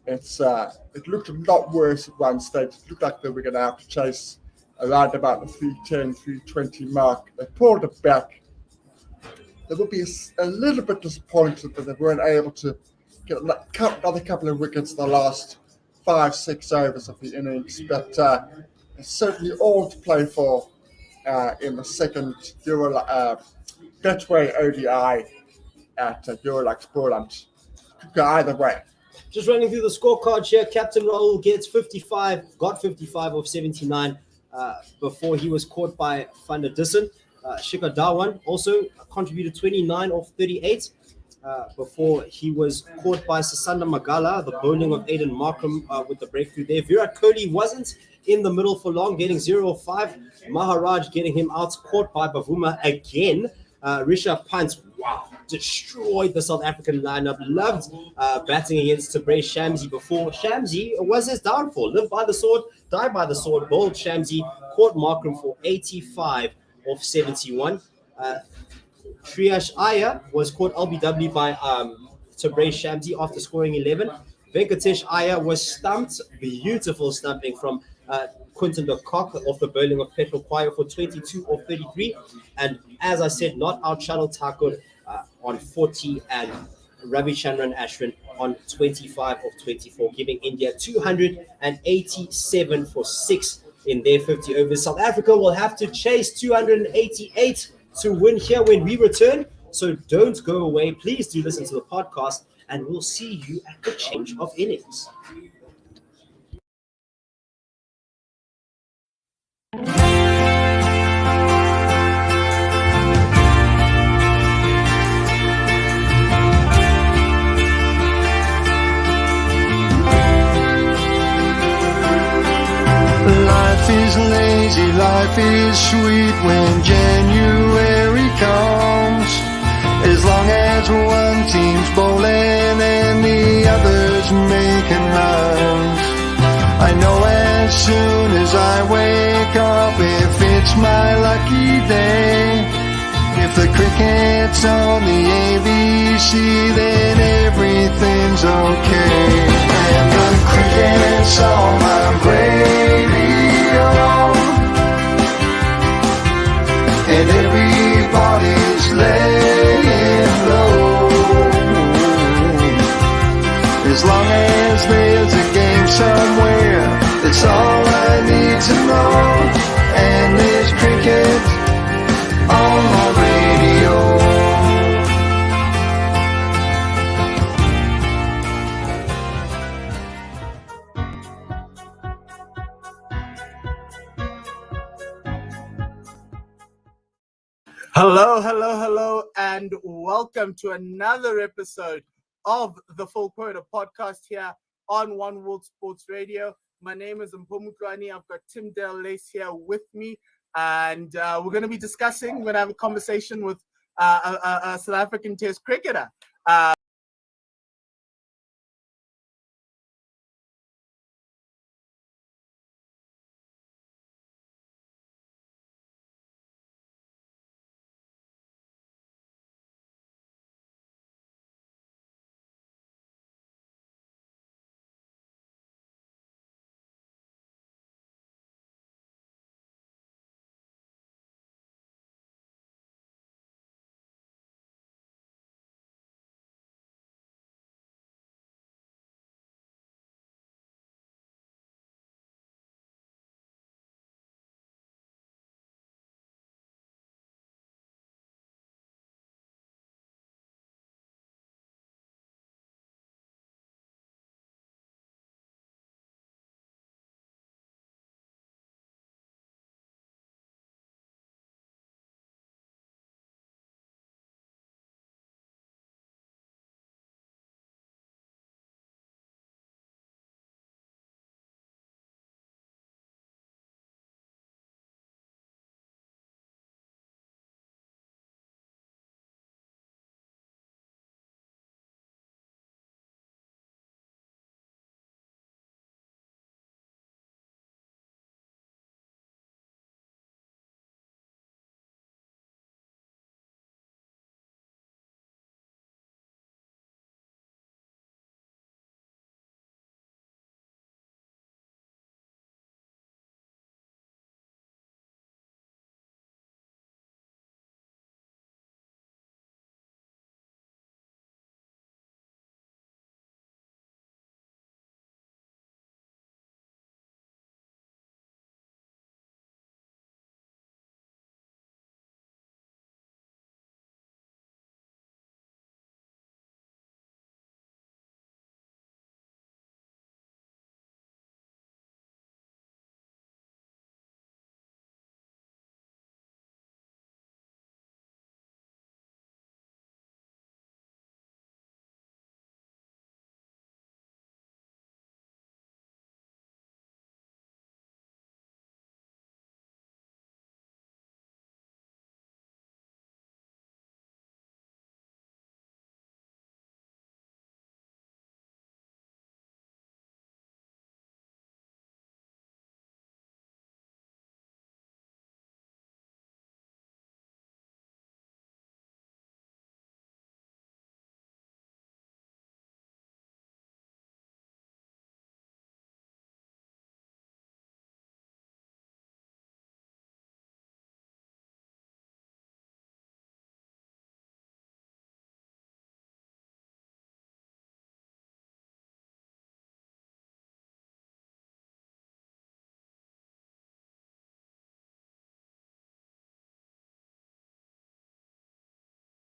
It looked a lot worse at one stage. It looked like they were going to have to chase around about the 310, 320 mark. They pulled it back. They will be a little bit disappointed that they weren't able to get another couple of wickets in the last 5-6 overs of the innings. But it's certainly all to play for in the second Betway ODI at Eurolux Boland. Could go either way. Just running through the scorecard here, Captain Rahul got 55 of 79 before he was caught by Van der Dussen. Shikhar Dhawan also contributed 29 of 38 before he was caught by Sasanda Magala, the bowling of Aiden Markham with the breakthrough there. Virat Kohli wasn't in the middle for long, getting 0 of 5. Maharaj getting him out, caught by Bavuma again. Rishabh Pant, wow, destroyed the South African lineup. Loved batting against Tabraiz Shamsi before. Shamsi was his downfall. Live by the sword, die by the sword. Bowled Shamsi, caught Markham for 85 of 71. Triyash Iyer was caught LBW by Tabraiz Shamsi after scoring 11. Venkatesh Iyer was stumped. Beautiful stumping from Quinton de Kock off the bowling of Petrol Choir for 22 of 33. And as I said, not out Shadul Thakur on 40 and Ravichandran Ashwin on 25 of 24, giving India 287 for 6 in their 50 overs. South Africa will have to chase 288 to win here when we return. So don't go away. Please do listen to the podcast, and we'll see you at the change of innings. easy, life is sweet when January comes. As long as one team's bowling and the others making runs. I know as soon as I wake up, if it's my lucky day, if the cricket's on the ABC, then everything's okay. And the cricket's on my radio, and everybody's laying low. As long as there's a game somewhere, that's all I need to know. And there's cricket on my radio. Hello, and welcome to another episode of the Full Quota podcast here on One World Sports Radio. My name is Mpumutlani. I've got Tim Dale Lace here with me, and we're going to be discussing, we're going to have a conversation with a South African Test cricketer.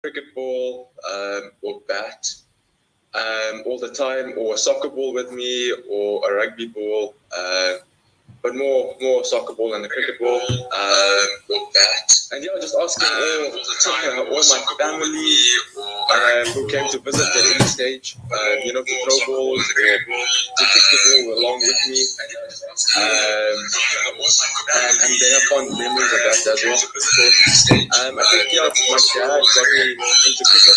cricket ball or bat all the time, or a soccer ball with me, or a rugby ball. but more soccer ball than the cricket ball. Or bat. And yeah, just asking all my family who came to visit at any stage, to throw balls or to kick the ball along with me. And they have fond memories of that as well, of course. I think, yeah, my dad got me into cricket.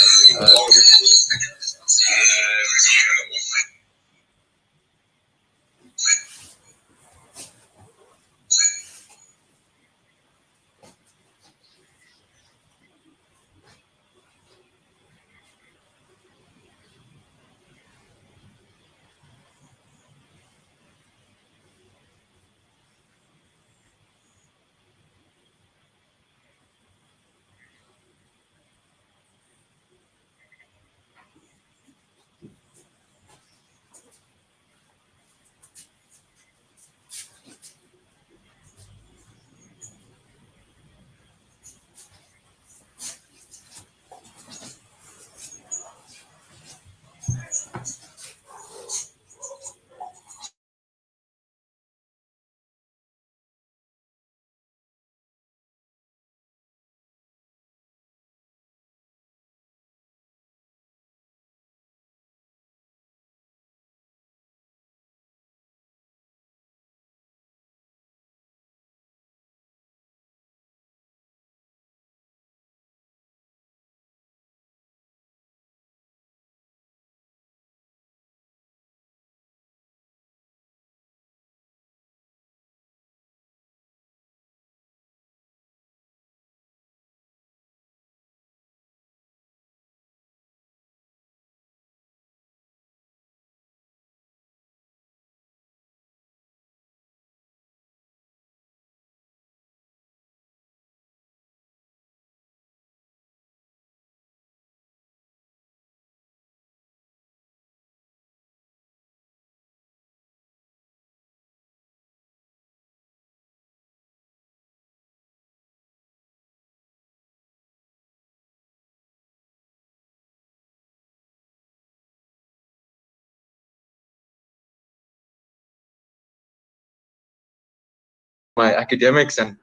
My academics and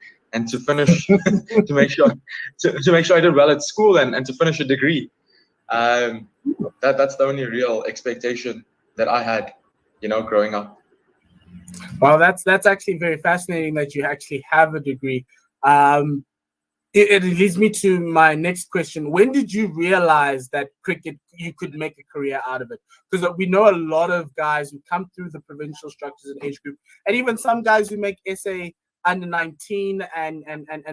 to finish to make sure I did well at school and to finish a degree. That's the only real expectation that I had, growing up. Well, that's actually very fascinating that you actually have a degree. It leads me to my next question. When did you realize that cricket, you could make a career out of it? Because we know a lot of guys who come through the provincial structures and age group, and even some guys who make SA under 19 and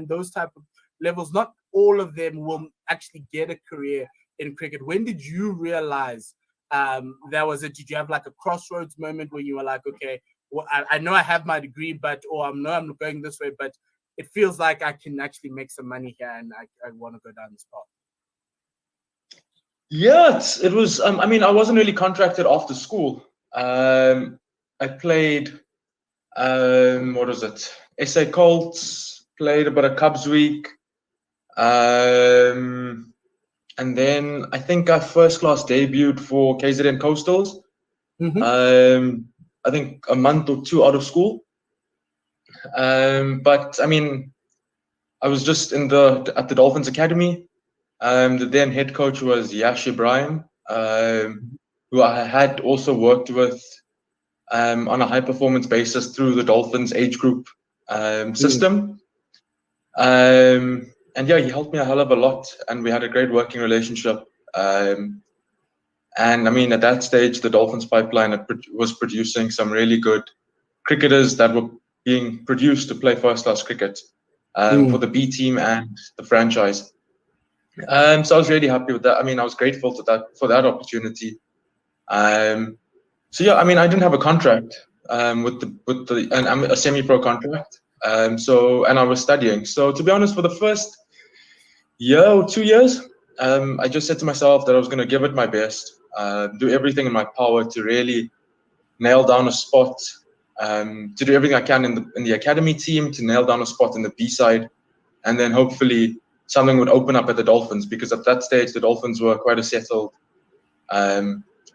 those type of levels, not all of them will actually get a career in cricket. When did you realize that was it? Did you have like a crossroads moment where you were like, okay, well, I know I have my degree, or I know I'm going this way, but it feels like I can actually make some money here and I want to go down this path? Yeah, it was, I wasn't really contracted after school. I played, what was it? SA Colts, played a bit of Cubs Week. And then I think I first class debuted for KZN Coastals. Mm-hmm. I think a month or two out of school. But I was just at the Dolphins Academy. The then head coach was Yash Ibrahim, who I had also worked with on a high performance basis through the Dolphins age group system. And yeah, he helped me a hell of a lot, and we had a great working relationship. And at that stage, the Dolphins pipeline was producing some really good cricketers that were being produced to play first class cricket for the B team and the franchise. So I was really happy with that. I was grateful for that opportunity. So yeah, I didn't have a contract and I'm a semi-pro contract. And I was studying. So to be honest, for the first year or 2 years, I just said to myself that I was going to give it my best, do everything in my power to really nail down a spot, to do everything I can in the academy team to nail down a spot in the B side, and then hopefully something would open up at the Dolphins, because at that stage the Dolphins were quite a settled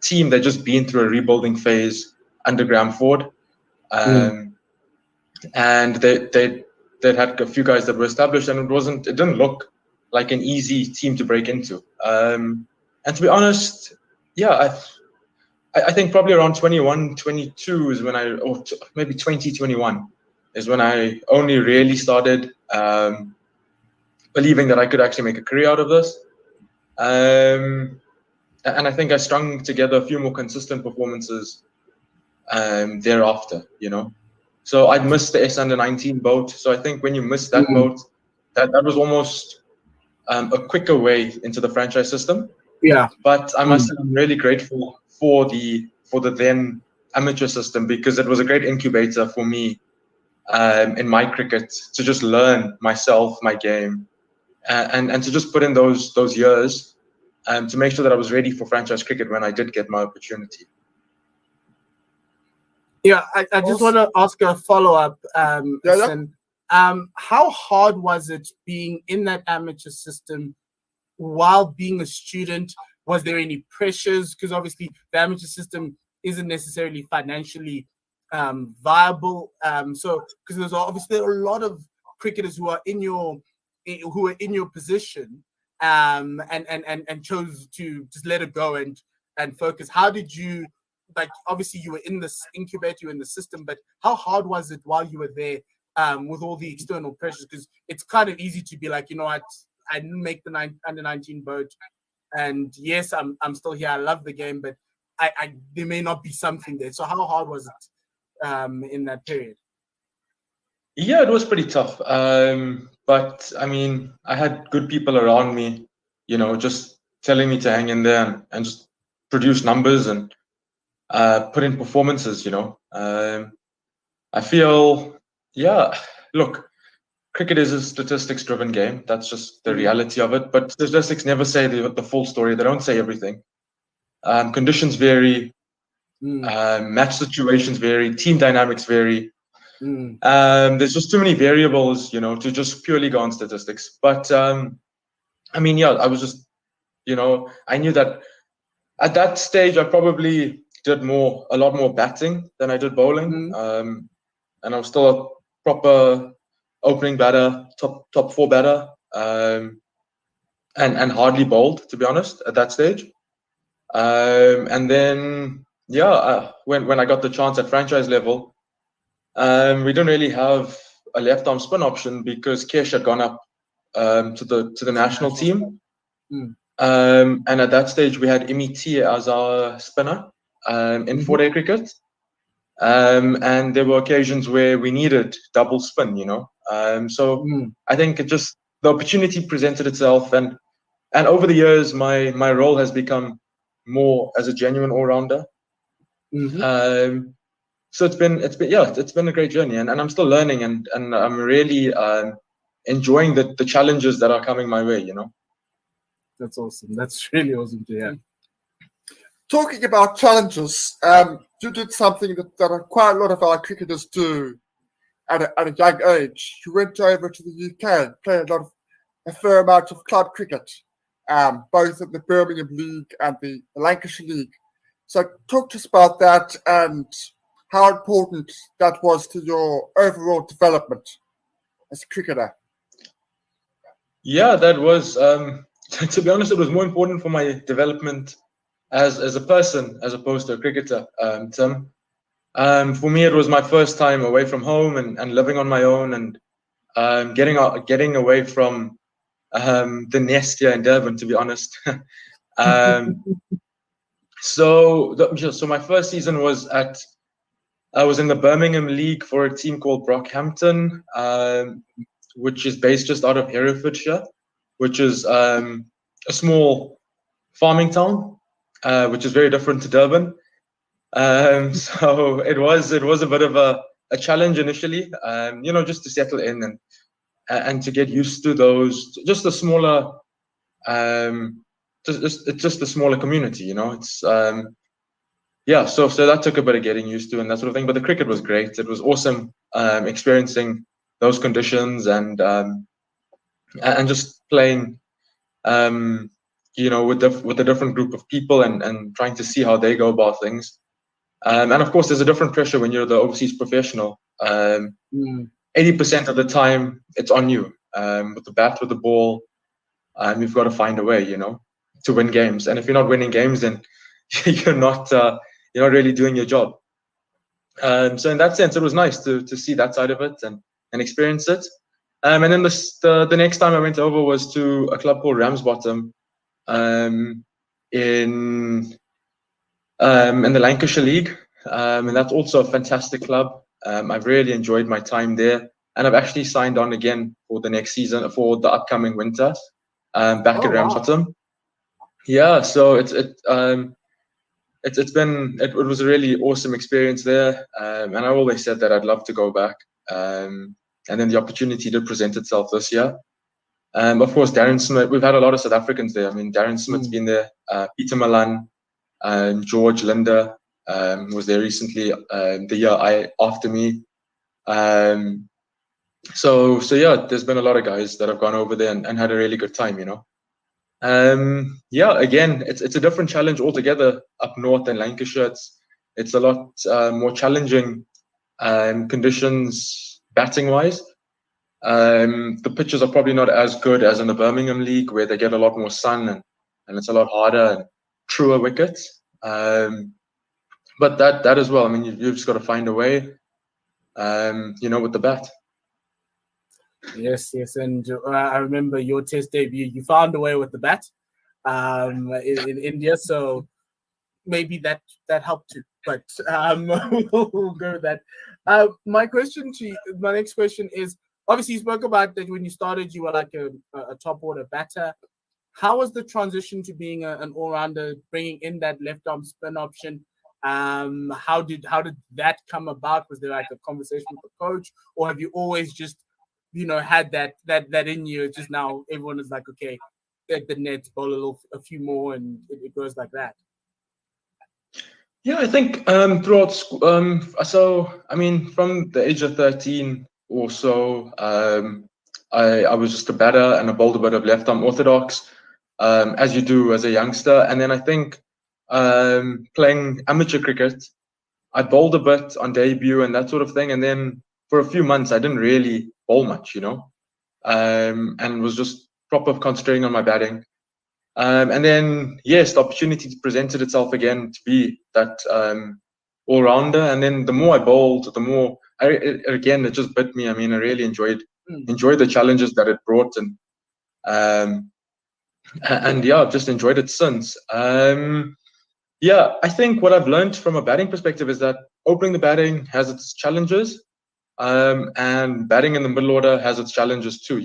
team. They'd just been through a rebuilding phase under Graham Ford. and they had a few guys that were established, and it didn't look like an easy team to break into. And to be honest, yeah, I think probably around 21, 22 is when maybe 2021 is when I only really started believing that I could actually make a career out of this. And I think I strung together a few more consistent performances thereafter, So I'd missed the S under 19 boat. So I think when you miss that boat, that was almost a quicker way into the franchise system. Yeah. But I must say I'm really grateful for the then amateur system, because it was a great incubator for me in my cricket to just learn myself, my game, and to just put in those years to make sure that I was ready for franchise cricket when I did get my opportunity. Yeah, I just want to ask a follow-up. How hard was it being in that amateur system while being a student? Was there any pressures? Because obviously the amateur system isn't necessarily financially viable. So because there's obviously a lot of cricketers who are in your position and chose to just let it go and focus. How did you? Like, obviously you were in this incubator, you were in the system, but how hard was it while you were there with all the external pressures? Because it's kind of easy to be like, you know what, I didn't make the under 19 boat, and yes, I'm still here. I love the game, but I there may not be something there. So how hard was it in that period? Yeah, it was pretty tough. But I mean, I had good people around me, just telling me to hang in there and just produce numbers and put in performances, I feel, look, cricket is a statistics-driven game. That's just the reality of it. But statistics never say the full story. They don't say everything. Conditions vary. Match situations vary. Team dynamics vary. There's just too many variables, to just purely go on statistics. But I mean, yeah, I was just, I knew that at that stage I probably did a lot more batting than I did bowling. And I was still a proper opening batter, top four batter, and hardly bowled, to be honest, at that stage. And then, when I got the chance at franchise level, we didn't really have a left arm spin option because Kesh had gone up to the national team. And at that stage we had MET as our spinner in 4-day cricket. And there were occasions where we needed double spin, So I think the opportunity presented itself, and over the years my role has become more as a genuine all-rounder. So it's been a great journey, and I'm still learning, and I'm really enjoying the challenges that are coming my way, That's awesome. That's really awesome to hear. Talking about challenges, you did something that quite a lot of our cricketers do at a young age. You went over to the UK, played a fair amount of club cricket, both in the Birmingham League and the Lancashire League. So talk to us about that and how important that was to your overall development as a cricketer. Yeah, that was, to be honest, it was more important for my development as a person as opposed to a cricketer, Tim. For me, it was my first time away from home and living on my own, and getting away from the nest here in Durban, to be honest. So my first season was I was in the Birmingham League for a team called Brockhampton, which is based just out of Herefordshire, which is a small farming town, which is very different to Durban. So it was a bit of a challenge initially, just to settle in and to get used to just the smaller, just a smaller community, It's so that took a bit of getting used to and that sort of thing. But the cricket was great. It was awesome experiencing those conditions and just playing, with a different group of people and trying to see how they go about things. And of course, there's a different pressure when you're the overseas professional. 80% of the time, it's on you. With the bat, with the ball, you've got to find a way, to win games. And if you're not winning games, then you're not really doing your job. So in that sense, it was nice to see that side of it and experience it. And then the next time I went over was to a club called Ramsbottom in the Lancashire League. And that's also a fantastic club. I've really enjoyed my time there. And I've actually signed on again for the next season, for the upcoming winter, back at Ramsbottom. Yeah, so it was a really awesome experience there. And I always said that I'd love to go back. And then the opportunity did present itself this year. Of course, Darren Smith, we've had a lot of South Africans there. I mean, Darren Smith's been there, Peter Malan, George Linder was there recently, the year after me. So yeah, there's been a lot of guys that have gone over there and had a really good time, Yeah, again, it's a different challenge altogether up north in Lancashire. It's a lot more challenging conditions batting wise. The pitches are probably not as good as in the Birmingham League, where they get a lot more sun and it's a lot harder and truer wickets. But that as well, I mean, you've just got to find a way, with the bat. Yes, and I remember your Test debut. You found a way with the bat in India, so maybe that helped too. But we'll go with that. My next question is: obviously, you spoke about that when you started, you were like a top order batter. How was the transition to being an all-rounder, bringing in that left arm spin option? How did that come about? Was there like a conversation with the coach, or have you always just had that in you? Just now everyone is like, okay, at the net, bowl a few more, and it goes like that. Yeah, I think throughout school, so I mean, from the age of 13 or so, I was just a batter and I bowled a bit of left arm orthodox, as you do as a youngster. And then I think playing amateur cricket, I bowled a bit on debut and that sort of thing. And then for a few months, I didn't really bowl much, and was just proper concentrating on my batting. And then, yes, the opportunity presented itself again to be that all-rounder. And then the more I bowled, the more, it just bit me. I mean, I really enjoyed the challenges that it brought. And yeah, I've just enjoyed it since. Yeah, I think what I've learned from a batting perspective is that opening the batting has its challenges. And batting in the middle order has its challenges too,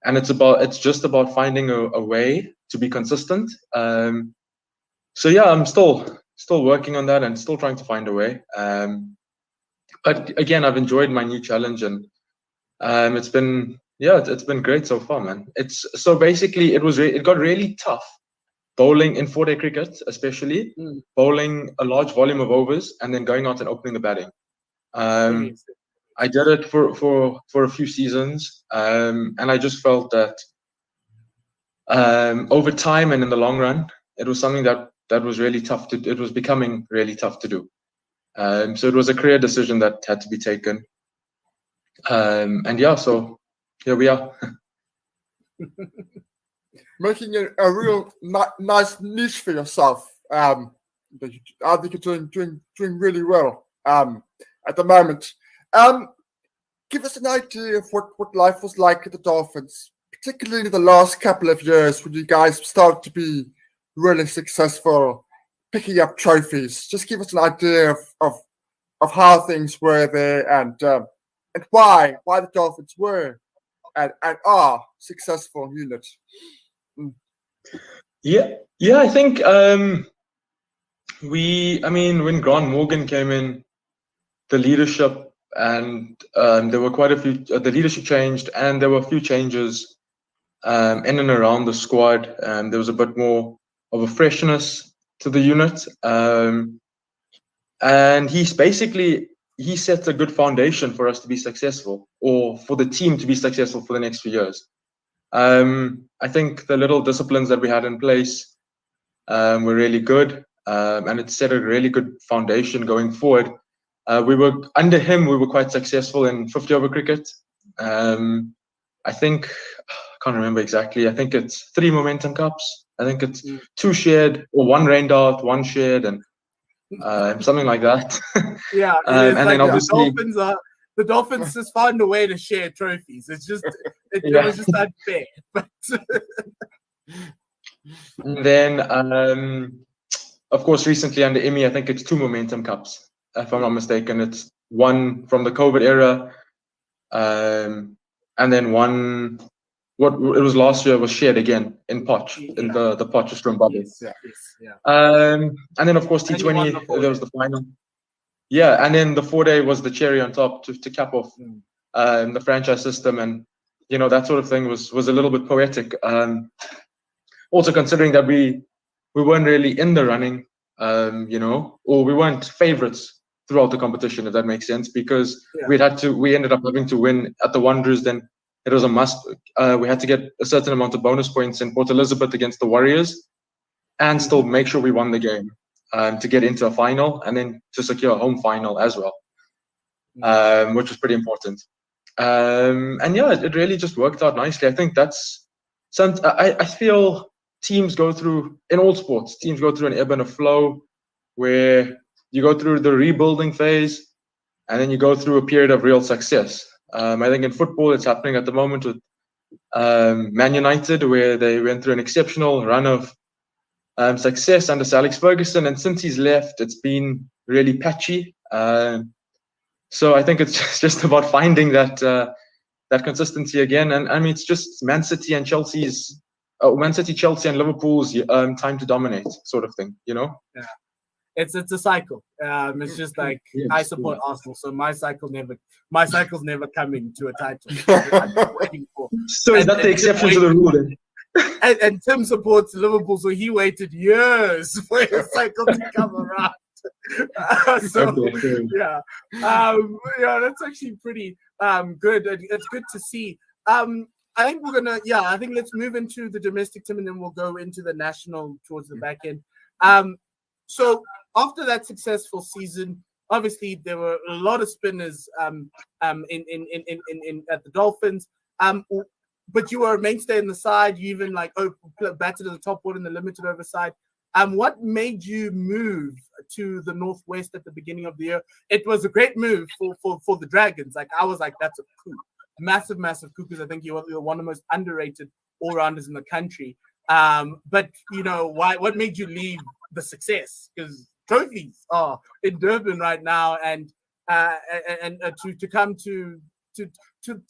and it's just about finding a way to be consistent. So yeah, I'm still working on that and still trying to find a way. But again, I've enjoyed my new challenge, and it's been great so far, man. So basically it got really tough bowling in 4-day cricket, especially bowling a large volume of overs and then going out and opening the batting. I did it for a few seasons, and I just felt that over time and in the long run, it was something that was really tough to. It was becoming really tough to do. So it was a career decision that had to be taken. And yeah, so here we are. Making a real nice niche for yourself. I think you're doing really well at the moment. Give us an idea of what life was like at the Dolphins, particularly the last couple of years when you guys started to be really successful, picking up trophies. Just give us an idea of how things were there and why the Dolphins were and are successful unit. Yeah, I think when Grant Morgan came in, the leadership and there were quite a few. The leadership changed, and there were a few changes in and around the squad. There was a bit more of a freshness to the unit, and he set a good foundation for us to be successful, or for the team to be successful for the next few years. I think the little disciplines that we had in place were really good. and it set a really good foundation going forward. Under him, we were quite successful in 50 over cricket. I think, I can't remember exactly. I think it's 3 Momentum Cups. I think it's 2 shared, or 1 rained out, 1 shared, and something like that. Yeah, and like then obviously the Dolphins just found a way to share trophies. It's just it was just unfair. But and then of course recently under Emmy, I think it's 2 Momentum Cups, if I'm not mistaken. It's 1 from the COVID era, and then 1 what it was last year was shared again in Potch, in the Potchefstroom bubble. And then of course T20, there was the final. Yeah, and then the 4-day was the cherry on top to cap off the franchise system, and that sort of thing was a little bit poetic. Also considering that we weren't really in the running, or we weren't favorites throughout the competition, if that makes sense, because we ended up having to win at the Wanderers. Then it was a must. We had to get a certain amount of bonus points in Port Elizabeth against the Warriors, and still make sure we won the game to get into a final, and then to secure a home final as well, which was pretty important. And yeah, it really just worked out nicely. I think that's something I feel teams go through in all sports. Teams go through an ebb and a flow where you go through the rebuilding phase, and then you go through a period of real success. I think in football, it's happening at the moment with Man United, where they went through an exceptional run of success under Sir Alex Ferguson, and since he's left, it's been really patchy. So I think it's just about finding that consistency again. And I mean, it's just Man City, Chelsea, and Liverpool's time to dominate, sort of thing. Yeah. It's a cycle. It's just like I support Arsenal, so my cycle's never coming to a title. I'm waiting for. So is that the exception to the rule then? And Tim supports Liverpool, so he waited years for his cycle to come around. Yeah, that's actually pretty good. It's good to see. I think I think let's move into the domestic team, and then we'll go into the national towards the back end. So after that successful season, obviously there were a lot of spinners in at the Dolphins. But you were a mainstay in the side. You even batted to the top order in the limited over side. What made you move to the Northwest at the beginning of the year? It was a great move for the Dragons. Like I was like, that's a coup, massive coup, because I think you're one of the most underrated all-rounders in the country. But why? What made you leave the success? Because trophies are in Durban right now, and to come to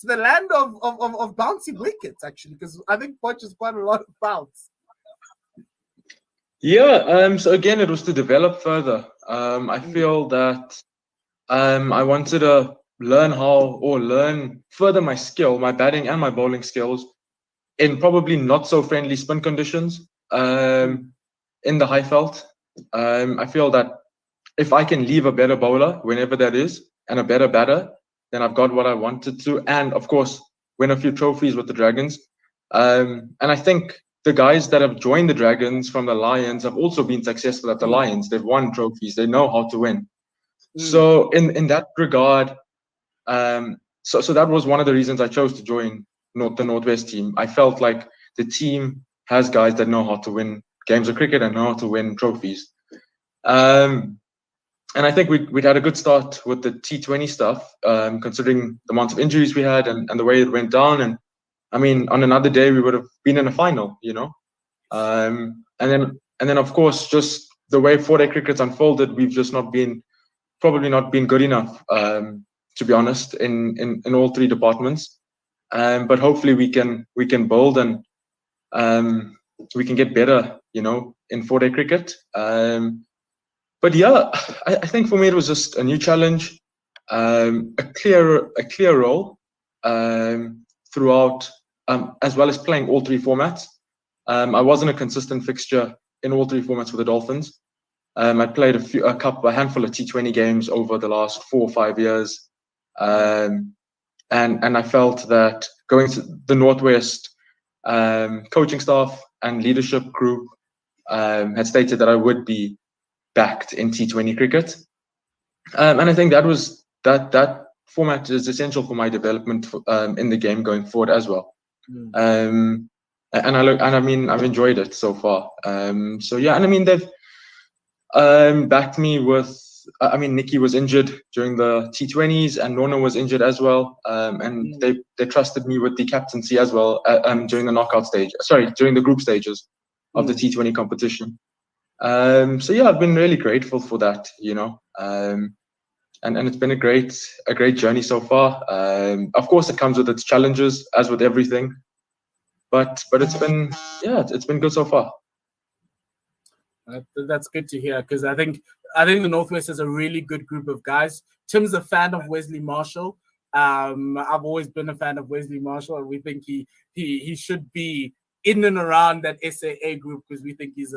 the land of bouncy wickets, actually, because I think Potch is quite a lot of bounce. Yeah, so again, it was to develop further. I feel that I wanted to learn further my skill, my batting and my bowling skills, in probably not so friendly spin conditions in the Highveld. I feel that if I can leave a better bowler, whenever that is, and a better batter, then I've got what I wanted to, and of course win a few trophies with the Dragons. And I think the guys that have joined the Dragons from the Lions have also been successful at the Lions. They've won trophies. They know how to win. So in that regard, so that was one of the reasons I chose to join the Northwest team. I felt like the team has guys that know how to win games of cricket and know how to win trophies. And I think we'd had a good start with the T20 stuff, considering the amount of injuries we had and the way it went down. And I mean, on another day, we would have been in a final, And then of course, just the way 4-day cricket's unfolded, we've just probably not been good enough, to be honest, in all 3 departments. But hopefully we can build and we can get better, in 4-day cricket. But yeah, I think for me it was just a new challenge, a clear role throughout, as well as playing all 3 formats. I wasn't a consistent fixture in all 3 formats for the Dolphins. I played a handful of T20 games over the last 4 or 5 years, and I felt that going to the Northwest coaching staff and leadership group had stated that I would be backed in T20 cricket. And I think that format is essential for my development in the game going forward as well. And I've enjoyed it so far. So yeah, and I mean they've backed me with. Nikki was injured during the T20s, and Norna was injured as well. And they trusted me with the captaincy as well during the knockout stage. During the group stages of the T20 competition. So yeah, I've been really grateful for that. And it's been a great journey so far. Of course, it comes with its challenges, as with everything. But it's been good so far. That's good to hear, because I think the Northwest is a really good group of guys. Tim's a fan of Wesley Marshall. I've always been a fan of Wesley Marshall, and we think he should be in and around that SAA group, because we think he's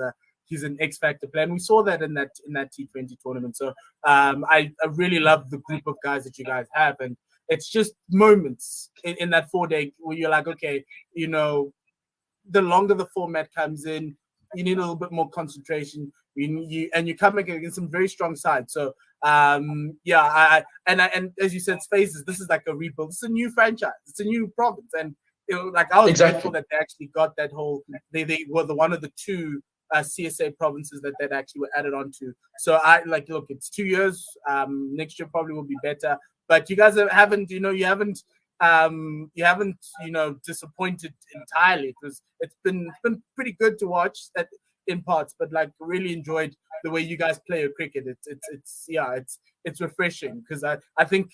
an X Factor player, and we saw that in that T20 tournament. So I really love the group of guys that you guys have, and it's just moments in that 4-day where you're like, okay, the longer the format comes in, you need a little bit more concentration. And you're coming against some very strong sides. So and as you said, Spaces, this is like a rebuild. It's a new franchise. It's a new province, and I was grateful that they actually got that whole. They were one of the 2 CSA provinces that actually were added onto. So look, it's 2 years. Next year probably will be better. But you guys haven't disappointed entirely. It's been pretty good to watch that in parts, but really enjoyed the way you guys play your cricket. It's refreshing, because I think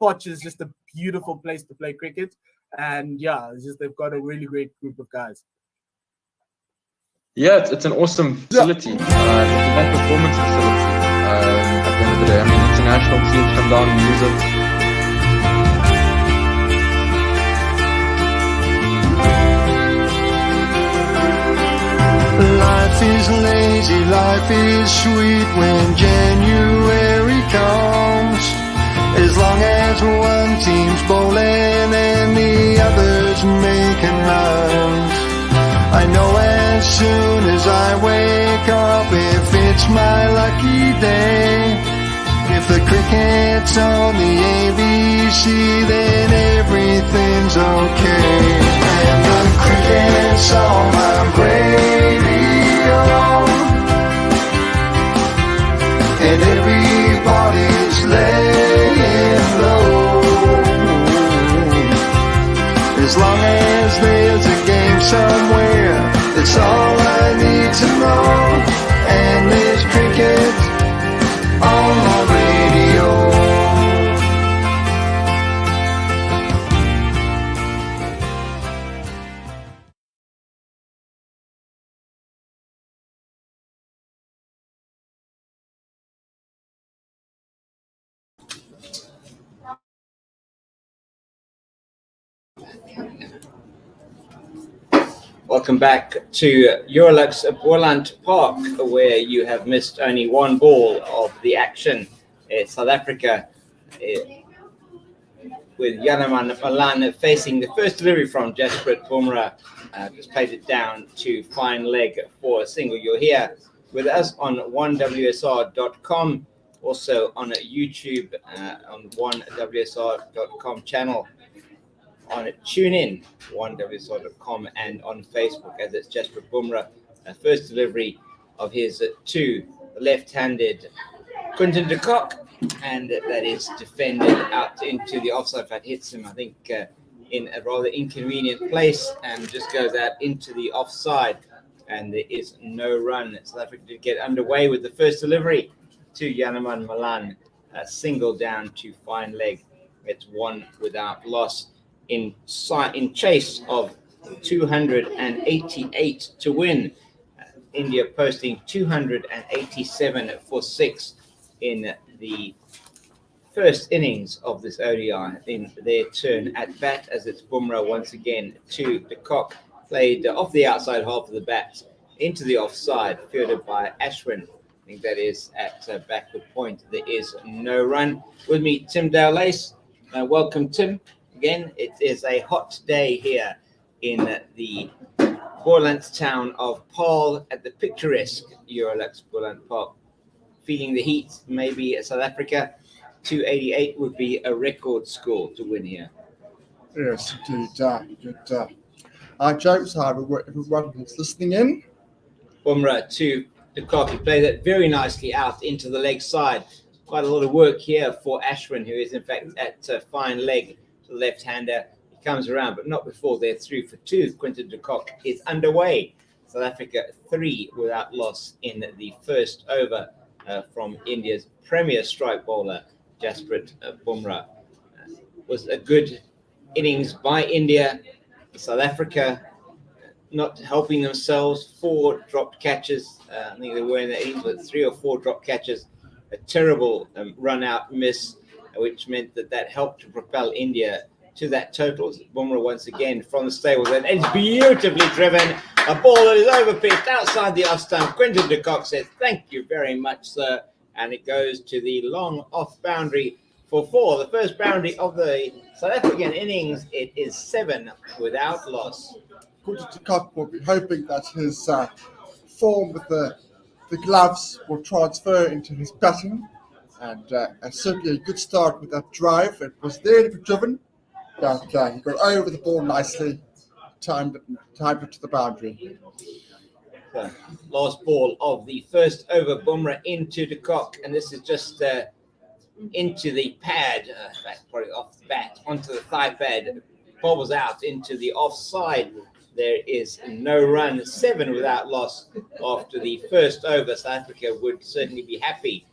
Potch is just a beautiful place to play cricket, and they've got a really great group of guys. Yeah, it's an awesome facility. It's a high performance facility. At the end of the day, international teams come down and use it. Life is lazy, life is sweet when January comes. As long as one team's bowling and the others making runs. I know as soon as I wake up, if it's my lucky day, if the cricket's on the ABC, then everything's okay. And the cricket's on my radio, and everybody's laying low. As long as there's a game somewhere, it's all I need to know. And there's cricket on my radio. Welcome back to Eurolux Boland Park, where you have missed only one ball of the action. South Africa with Yanaman Malan facing the first delivery from Jasprit Bumrah. Just played it down to fine leg for a single. You're here with us on 1WSR.com, also on YouTube on 1WSR.com channel, on TuneIn, 1WSR.com, and on Facebook, as it's Jasprit Bumrah. First delivery of his to left-handed Quinton de Kock, and that is defended out into the offside. That hits him, I think, in a rather inconvenient place, and just goes out into the offside, and there is no run. South Africa did get underway with the first delivery to Yanaman Malan, a single down to fine leg. It's one without loss in chase of 288 to win. India posting 287 for 6 in the first innings of this ODI in their turn at bat, as it's Bumrah once again to de Kock, played off the outside half of the bat into the offside, fielded by Ashwin. I think that is at backward point. There is no run. With me, Tim Dowlace. Welcome, Tim. Again, it is a hot day here in the Boland town of Paarl at the picturesque Eurolux Boland Park. feeling the heat. Maybe South Africa 288 would be a record score to win here. Yes, indeed. Good. James, hi everyone who's listening in. Bumrah to de Kock. He played that very nicely out into the leg side. Quite a lot of work here for Ashwin, who is in fact at fine leg to the left-hander. He comes around, but not before they're through for two. Quinton de Kock is underway. South Africa 3 without loss in the first over from India's premier strike bowler, Jasprit Bumrah. Was a good innings by India. South Africa not helping themselves. 4 dropped catches. I think they were in the innings with 3 or 4 dropped catches. A terrible run out miss, which meant that helped to propel India to that total. Bumrah once again from the stables, and it's beautifully driven. A ball that is overpitched outside the off stump. Quinton de Kock says, "Thank you very much, sir." And it goes to the long off boundary for 4. The first boundary of the South African innings. It is 7 without loss. Quinton de Kock will be hoping that his form with the gloves will transfer into his batting, and certainly a good start with that drive. It was there to be driven, but he got over the ball nicely, timed it to the boundary. So, last ball of the first over, Bumrah into de Kock, and this is just into the pad, probably off the bat, onto the thigh pad, bobbles out into the offside. There is no run, 7 without loss after the first over. South Africa would certainly be happy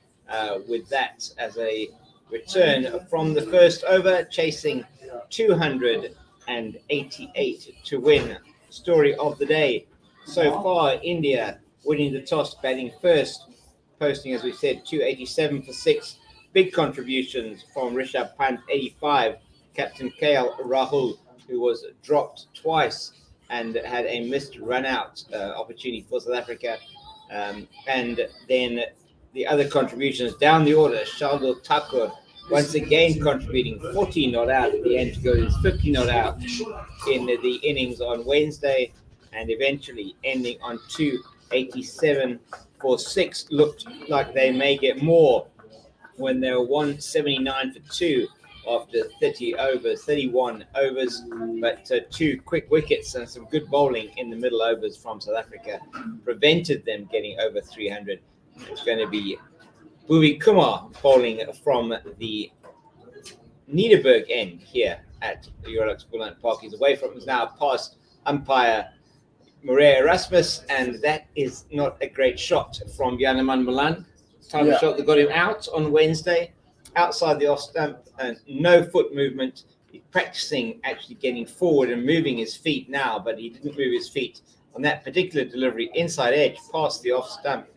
with that as a return from the first over, chasing 288 to win. Story of the day. So far, India winning the toss, batting first, posting, as we said, 287 for 6. Big contributions from Rishabh Pant, 85. Captain KL Rahul, who was dropped twice and had a missed run-out opportunity for South Africa. And then the other contributions down the order, Shardul Thakur once again contributing 40 not out at the end to go to 50 not out in the innings on Wednesday, and eventually ending on 287 for 6. Looked like they may get more when they were 179 for 2 after 31 overs, but 2 quick wickets and some good bowling in the middle overs from South Africa prevented them getting over 300. It's going to be Bhuvi Kumar bowling from the Niederberg end here at the Eurolux Boland Park. He's away from, he's now past umpire Maria Erasmus, and that is not a great shot from Janeman Malan. Type of shot that got him out on Wednesday, outside the off stump, and no foot movement. He's practicing actually getting forward and moving his feet now, but he didn't move his feet on that particular delivery, inside edge, past the off stump,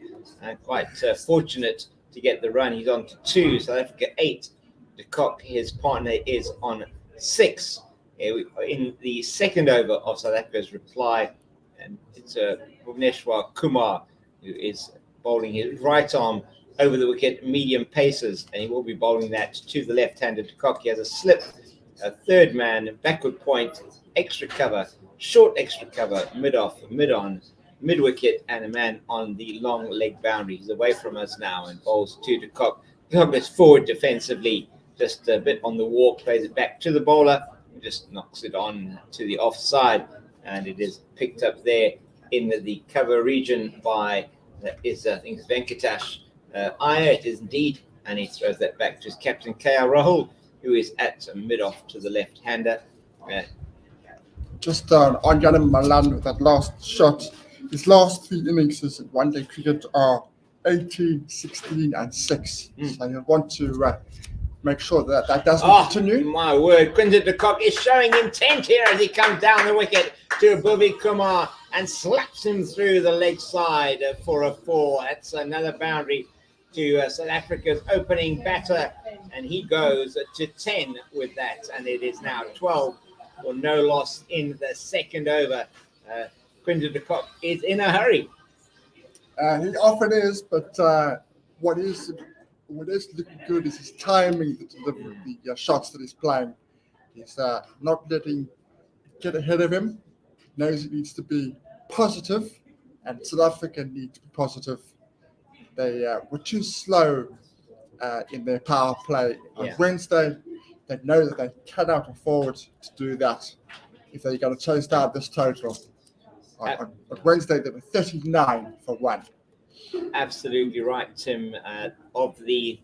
and quite fortunate to get the run. He's on to 2, South Africa 8. De Kock, his partner, is on 6. In the second over of South Africa's reply, and it's Bhuvneshwar Kumar who is bowling his right arm over the wicket, medium paces, and he will be bowling that to the left-hander De Kock. He has a slip, a third man, backward point, extra cover, short extra cover, mid-off, mid-on, mid-wicket, and a man on the long leg boundary. He's away from us now and bowls to De Kock. De Kock is forward defensively, just a bit on the walk, plays it back to the bowler, and just knocks it on to the offside, and it is picked up there in the cover region by, I think it's Venkatesh Iyer. It is indeed, and he throws that back to his captain, KL Rahul, who is at mid-off to the left-hander. Just on Janeman Malan with that last shot, his last 3 innings in one-day cricket are 18, 16, and 6. So you want to make sure that doesn't continue. My word, Quinton de Kock is showing intent here as he comes down the wicket to Bhuvi Kumar and slaps him through the leg side for a 4. That's another boundary to South Africa's opening batter, and he goes to 10 with that, and it is now 12 or no loss in the second over. Quinton de Kock is in a hurry. He often is, but what is looking good is his timing, the shots that he's playing. He's not letting it get ahead of him. Knows he needs to be positive, and South Africa need to be positive. they were too slow in their power play on Wednesday. They know that they cannot afford to do that if they're going to chase down this total. On Wednesday, they were 39 for 1. Absolutely right, Tim. Of the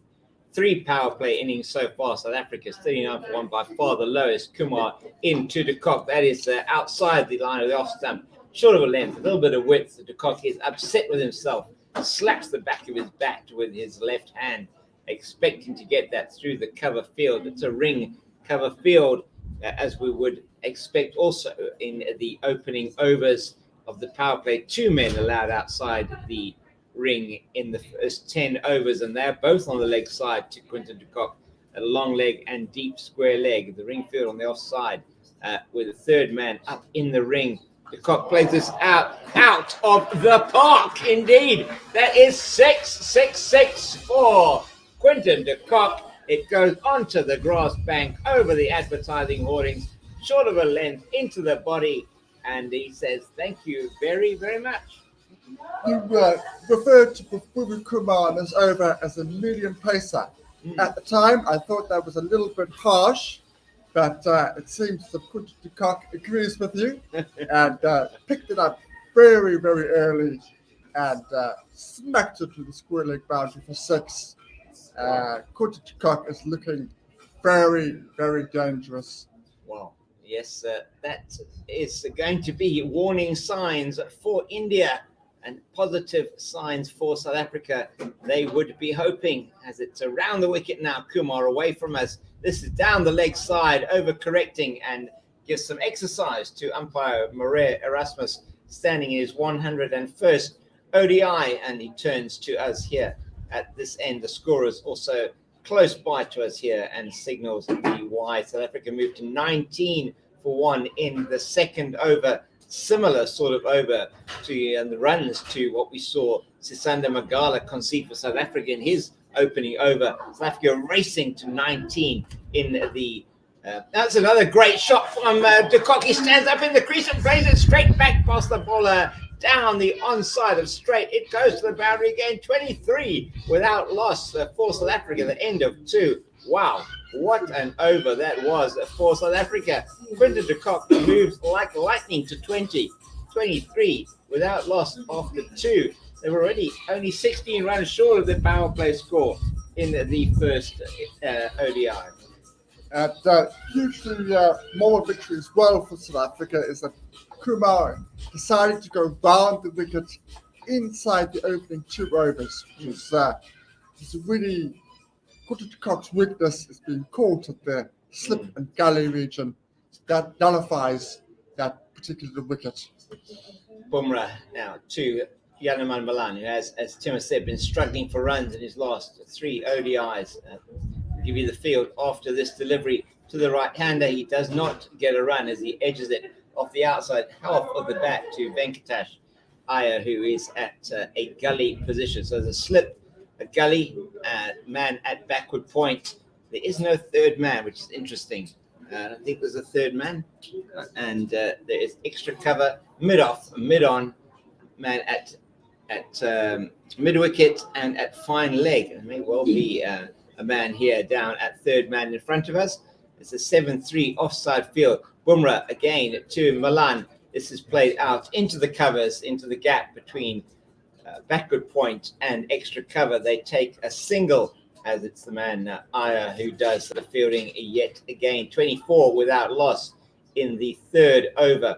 3 power play innings so far, South Africa's 39 for 1, by far the lowest. Kumar into de Kock. That is outside the line of the off stump, short of a length, a little bit of width. De Kock is upset with himself, slaps the back of his bat with his left hand, expecting to get that through the cover field. It's a ring cover field, as we would expect also in the opening overs of the power play. 2 men allowed outside the ring in the first 10 overs, and they're both on the leg side to Quinton de Kock, a long leg and deep square leg. The ring field on the offside with a third man up in the ring. De Kock plays this out of the park. Indeed, that is 6 for Quinton de Kock. It goes onto the grass bank, over the advertising hoardings, short of a length, into the body, and he says, thank you very, very much. You referred to Bubu Kumar as over as a medium pacer. At the time, I thought that was a little bit harsh, but it seems that Quinton de Kock agrees with you and picked it up very, very early and smacked it to the square leg boundary for 6. Quinton de Kock is looking very, very dangerous. Wow. Yes, that is going to be warning signs for India and positive signs for South Africa. They would be hoping, as it's around the wicket now. Kumar away from us. This is down the leg side, overcorrecting, and gives some exercise to umpire Marais Erasmus, standing in his 101st ODI, and he turns to us here at this end. The scorer is also close by to us here and signals the Y. South Africa moved to 19 for 1 in the second over. Similar sort of over to and the runs to what we saw Sisanda Magala concede for South Africa in his opening over. South Africa racing to 19 in the that's another great shot from de Kock. He stands up in the crease and plays it straight back past the bowler down the onside of straight. It goes to the boundary again. 23 without loss for South Africa, the end of 2. Wow, what an over that was for South Africa. Quinton de Kock moves like lightning to 20, 23 without loss after 2. They were already only 16 runs short of the power play score in the first ODI. And hugely more victory as well for South Africa is that Kumar decided to go round the wicket inside the opening 2 overs, which is really Quinton de Kock's weakness is being caught at the slip and gully region. So that nullifies that particular wicket. Bumrah now to Yanaman Malan, who has, as Tim has said, been struggling for runs in his last 3 ODIs. Give you the field after this delivery to the right-hander. He does not get a run as he edges it off the outside half of the bat to Venkatesh Iyer, who is at a gully position. So there's a slip, a gully, man at backward point. There is no third man, which is interesting. I think there's a third man, and there is extra cover mid-off, mid-on, man at mid-wicket and at fine leg. It may well be a man here down at third man in front of us. It's a 7-3 offside field. Bumrah again to Malan. This is played out into the covers, into the gap between backward point and extra cover. They take a single, as it's the man Iyer who does the fielding yet again. 24 without loss in the third over.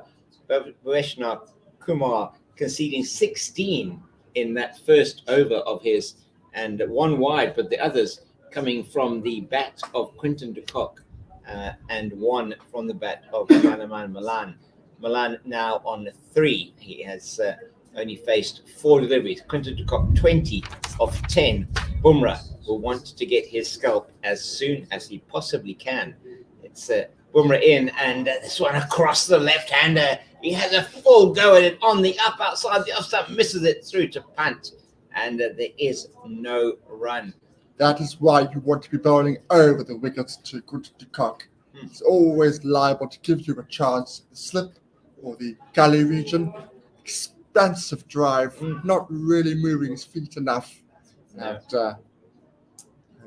Bhuveshwar Kumar conceding 16 in that first over of his, and 1 wide, but the others coming from the bat of Quinton de Kock and 1 from the bat of Yanaman Malan. Malan now on 3. He has only faced 4 deliveries. Quinton de Kock 20 of 10. Bumrah will want to get his scalp as soon as he possibly can. It's Bumrah in, and this one across the left-hander. He has a full go at it on the up outside the off-stump, misses it through to punt, and there is no run. That is why you want to be bowling over the wickets to Quinton de Kock. It's always liable to give you a chance. The slip or the gully region, expansive drive, not really moving his feet enough. And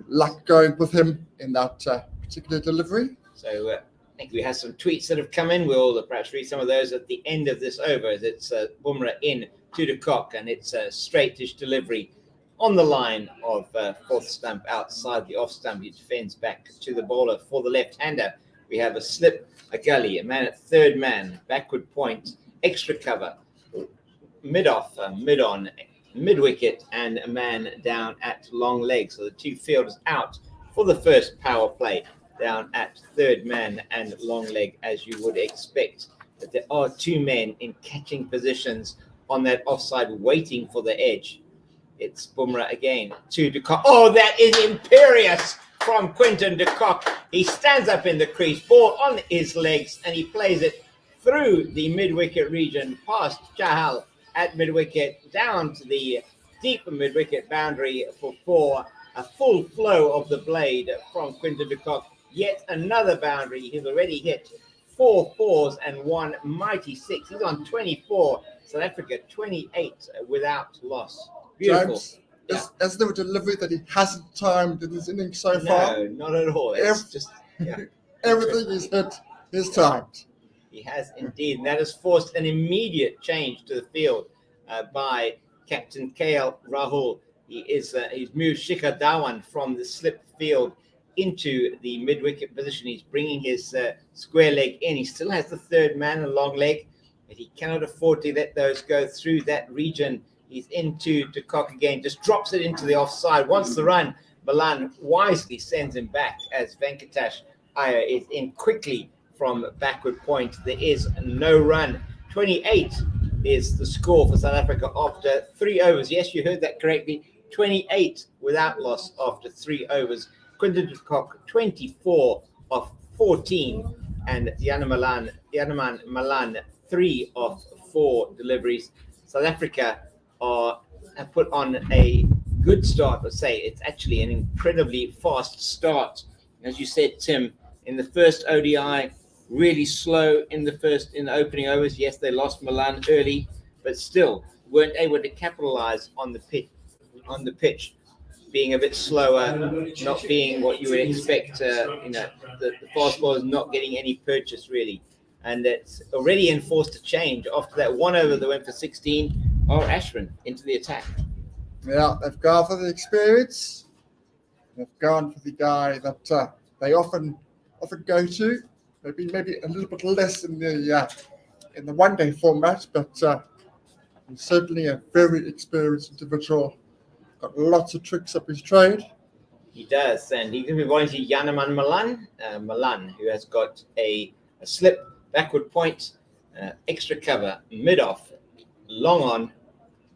luck going with him in that particular delivery. So I think we have some tweets that have come in. We'll perhaps read some of those at the end of this over. It's Bumrah in to de Kock, and it's a straight-ish delivery on the line of fourth stump outside the off stump. He defends back to the bowler for the left-hander. We have a slip, a gully, a man at third man, backward point, extra cover, mid-off, mid-on, mid-wicket, and a man down at long leg. So the two fielders out for the first power play down at third man and long leg, as you would expect. But there are two men in catching positions on that offside waiting for the edge. It's Bumrah again to de Kock. Oh, that is imperious from Quinton de Kock. He stands up in the crease, ball on his legs, and he plays it through the mid-wicket region, past Chahal at mid-wicket, down to the deep mid-wicket boundary for four. A full flow of the blade from Quinton de Kock. Yet another boundary. He's already hit 4 fours and 1 mighty 6. He's on 24. South Africa 28 without loss. Beautiful. James, is there a delivery that he hasn't timed in his innings so far? No, not at all. It's just everything he's hit is timed. He has indeed, and that has forced an immediate change to the field by Captain KL Rahul. He's moved Shikhar Dhawan from the slip field into the mid-wicket position. He's bringing his square leg in. He still has the third man and long leg, but he cannot afford to let those go through that region. He's into de Kock again, just drops it into the offside. Wants the run. Boland wisely sends him back as Venkatesh Iyer is in quickly from backward point. There is no run. 28 is the score for South Africa after 3 overs. Yes, you heard that correctly. 28 without loss after 3 overs. Quinton de Kock, 24 of 14. And Yanaman Malan, 3 of 4 deliveries. South Africa have put on a good start. Let's say it's actually an incredibly fast start. As you said, Tim, in the first ODI, really slow in the opening overs. Yes, they lost Milan early, but still weren't able to capitalize on the pitch being a bit slower, not being what you would expect. The fast bowlers not getting any purchase really, and it's already enforced a change after that 1 over that went for 16. Ashwin into the attack. Yeah, they've gone for the experience. They've gone for the guy that they often go to. Maybe a little bit less in the one-day format, but he's certainly a very experienced individual. Got lots of tricks up his trade. He does, and he's going to be going to Yanaman Malan, who has got a slip, backward point, extra cover, mid-off, long on,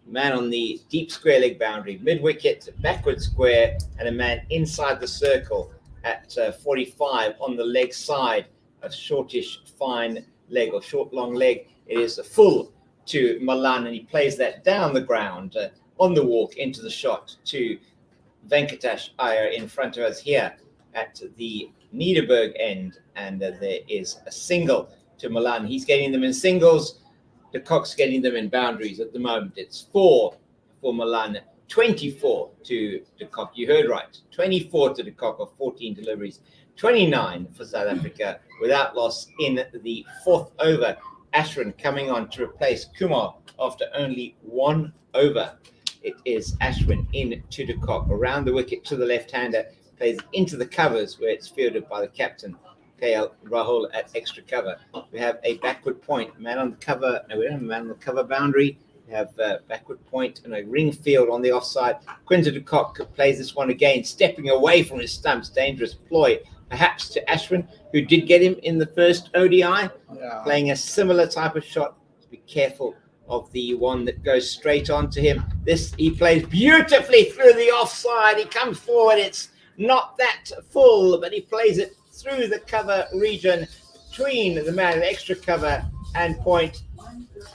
man on the deep square leg boundary, mid-wicket, backward square, and a man inside the circle at 45 on the leg side, a shortish fine leg or short long leg. It is a full to Malan, and he plays that down the ground on the walk into the shot to Venkatesh Iyer in front of us here at the Niederberg end, and there is a single to Malan. He's getting them in singles. De Kock's getting them in boundaries at the moment. It's 4 for Malan, 24 to de Kock. You heard right. 24 to de Kock of 14 deliveries. 29 for South Africa without loss in the 4th over. Ashwin coming on to replace Kumar after only 1 over. It is Ashwin in to de Kock around the wicket to the left-hander. Plays into the covers where it's fielded by the captain. KL Rahul at extra cover. We have a backward point, man on the cover. No, we don't have a man on the cover boundary. We have a backward point and a ring field on the offside. Quinton de Kock plays this one again, stepping away from his stumps. Dangerous ploy, perhaps to Ashwin, who did get him in the first ODI. Playing a similar type of shot. Be careful of the one that goes straight onto him. He plays beautifully through the offside. He comes forward. It's not that full, but he plays it through the cover region between the man with extra cover and point.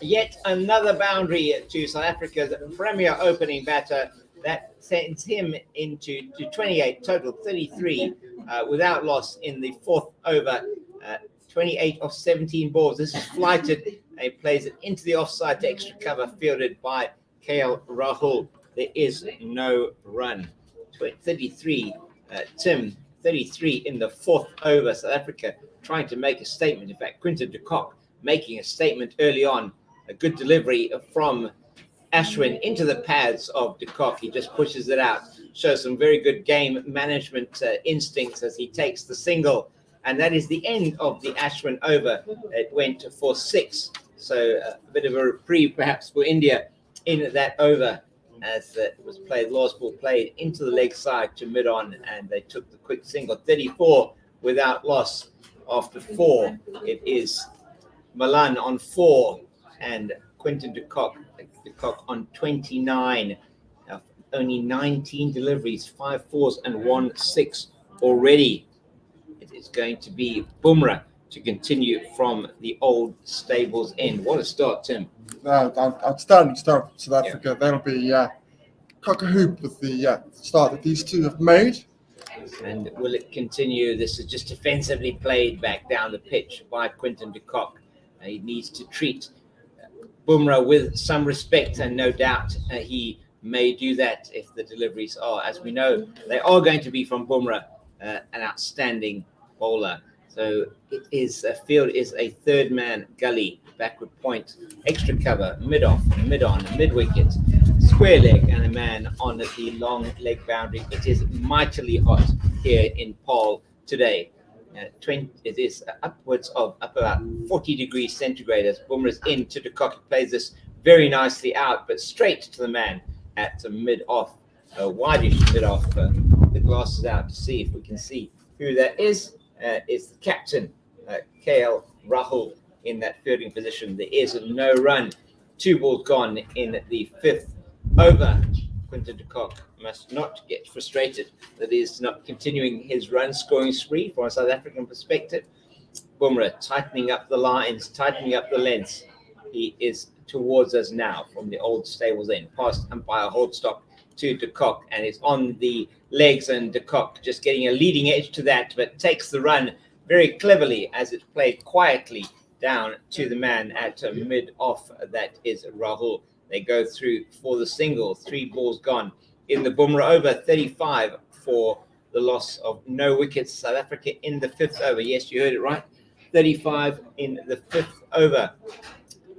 Yet another boundary to South Africa's premier opening batter. That sends him into 28 total, 33 without loss in the 4th over. 28 of 17 balls. This is flighted. He plays it into the offside to extra cover, fielded by KL Rahul. There is no run. 33, Tim, 33 in the 4th over. South Africa trying to make a statement. In fact, Quinton de Kock making a statement early on. A good delivery from Ashwin into the pads of de Kock. He just pushes it out. Shows some very good game management instincts as he takes the single. And that is the end of the Ashwin over. It went for 6. So a bit of a reprieve perhaps for India in that over, as it was played, last ball played into the leg side to mid-on, and they took the quick single. 34 without loss after 4. It is Milan on 4 and Quinton de Kock on 29. Only 19 deliveries, 5 4s and 1 6 already. It is going to be Bumrah to continue from the old stables end. What a start, Tim. Outstanding start for South Africa. That'll be cock-a-hoop with the start that these two have made. And will it continue? This is just defensively played back down the pitch by Quinton de Kock. He needs to treat Bumrah with some respect, and no doubt he may do that if the deliveries are, as we know, they are going to be from Bumrah, an outstanding bowler. So it is a field is a 3rd man gully, backward point, extra cover, mid-off, mid-on, mid-wicket, square leg, and a man on the long leg boundary. It is mightily hot here in Paarl today. It is upwards of about 40 degrees centigrade as Bumrah's in to de Kock. Plays this very nicely out, but straight to the man at the mid-off, wideish mid-off. The glasses out to see if we can see who that is. Is the captain, KL Rahul, in that fielding position. There is no run. 2 balls gone in the 5th over. Quinton de Kock must not get frustrated that he is not continuing his run scoring spree from a South African perspective. Bumrah tightening up the lines, tightening up the lengths. He is towards us now from the old stables end, past umpire Holdstock to de Kock, and it's on the legs, and de Kock just getting a leading edge to that, but takes the run very cleverly as it's played quietly down to the man at mid-off. That is Rahul. They go through for the single. 3 balls gone in the Bumrah over. 35 for the loss of no wickets. South Africa in the 5th over. Yes, you heard it right. 35 in the 5th over.